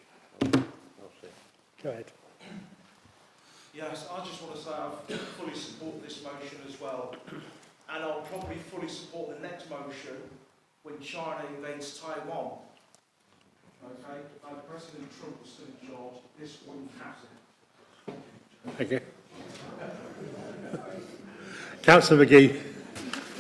Go ahead. Yes, I just want to say I fully support this motion as well, and I'll probably fully support the next motion when China invades Taiwan. Okay, President Trump was still in charge. This wouldn't happen. Thank you. Councillor McGee.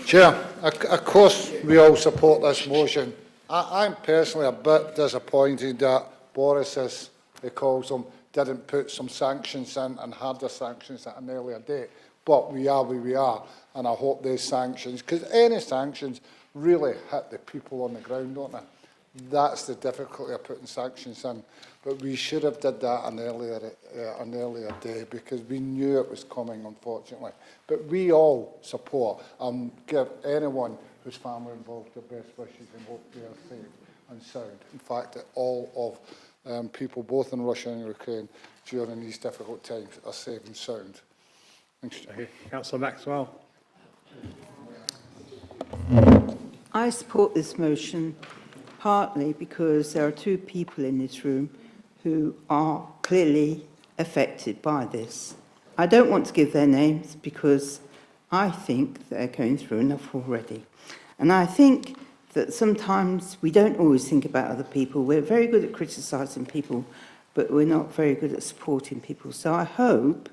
Chair, of course we all support this motion. I'm personally a bit disappointed that Boris, as he calls them, didn't put some sanctions in and had the sanctions at an earlier date. But we are where we are, and I hope these sanctions, because any sanctions really hit the people on the ground, don't they? That's the difficulty of putting sanctions in. But we should have did that an earlier day, because we knew it was coming, unfortunately. But we all support and give anyone whose family involved the best wishes and hope they are safe and sound. In fact, that all of people, both in Russia and Ukraine, during these difficult times, are safe and sound. Thanks. Okay. Councillor Maxwell. I support this motion partly because there are two people in this room who are clearly affected by this. I don't want to give their names because I think they're going through enough already. And I think that sometimes we don't always think about other people. We're very good at criticising people, but we're not very good at supporting people. So I hope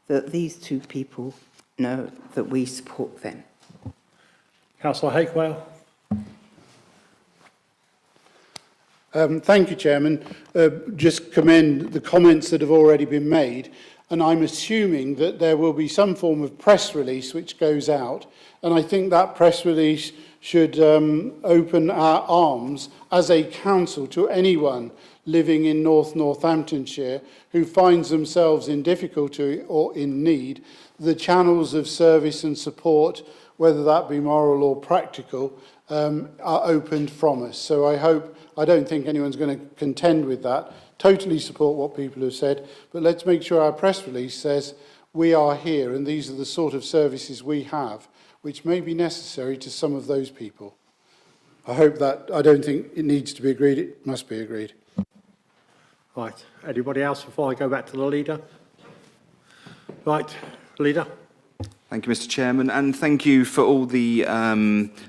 that these two people know that we support them. Councillor Hakewell. Thank you, Chairman. Just commend the comments that have already been made, and I'm assuming that there will be some form of press release which goes out, and I think that press release should open our arms as a council to anyone living in North Northamptonshire who finds themselves in difficulty or in need. The channels of service and support, whether that be moral or practical, are opened from us. So I don't think anyone's going to contend with that. Totally support what people have said, but let's make sure our press release says we are here and these are the sort of services we have, which may be necessary to some of those people. I hope that, I don't think it needs to be agreed, it must be agreed. Right, anybody else before I go back to the leader? Right, leader. Thank you, Mr. Chairman, and thank you for all the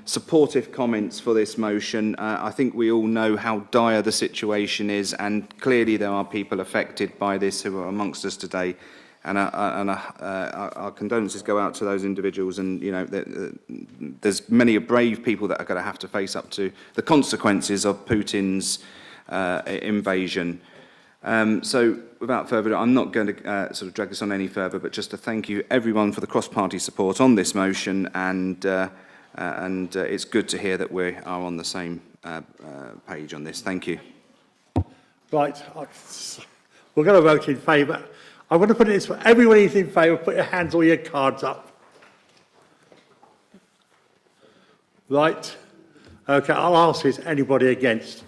supportive comments for this motion. I think we all know how dire the situation is, and clearly there are people affected by this who are amongst us today. And our condolences go out to those individuals, and you know there's many brave people that are going to have to face up to the consequences of Putin's invasion. So without further ado, I'm not going to sort of drag this on any further, but just to thank you everyone for the cross-party support on this motion, and it's good to hear that we are on the same page on this. Thank you. Right, we're going to vote in favour. I want to put it this way, everyone who's in favour, put your hands or your cards up. Right, okay, I'll ask, is anybody against?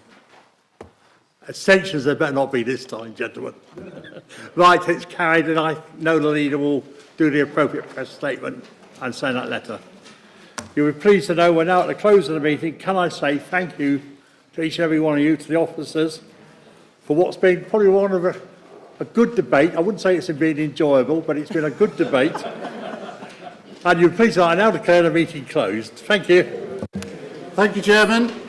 Abstentions there better not be this time, gentlemen. Right, it's carried, and I know the leader will do the appropriate press statement and send that letter. You'll be pleased to know we're now at the close of the meeting. Can I say thank you to each and every one of you, to the officers, for what's been probably one of a good debate. I wouldn't say it's been enjoyable, but it's been a good debate. And you'll be pleased that I now declare the meeting closed. Thank you. Thank you, Chairman.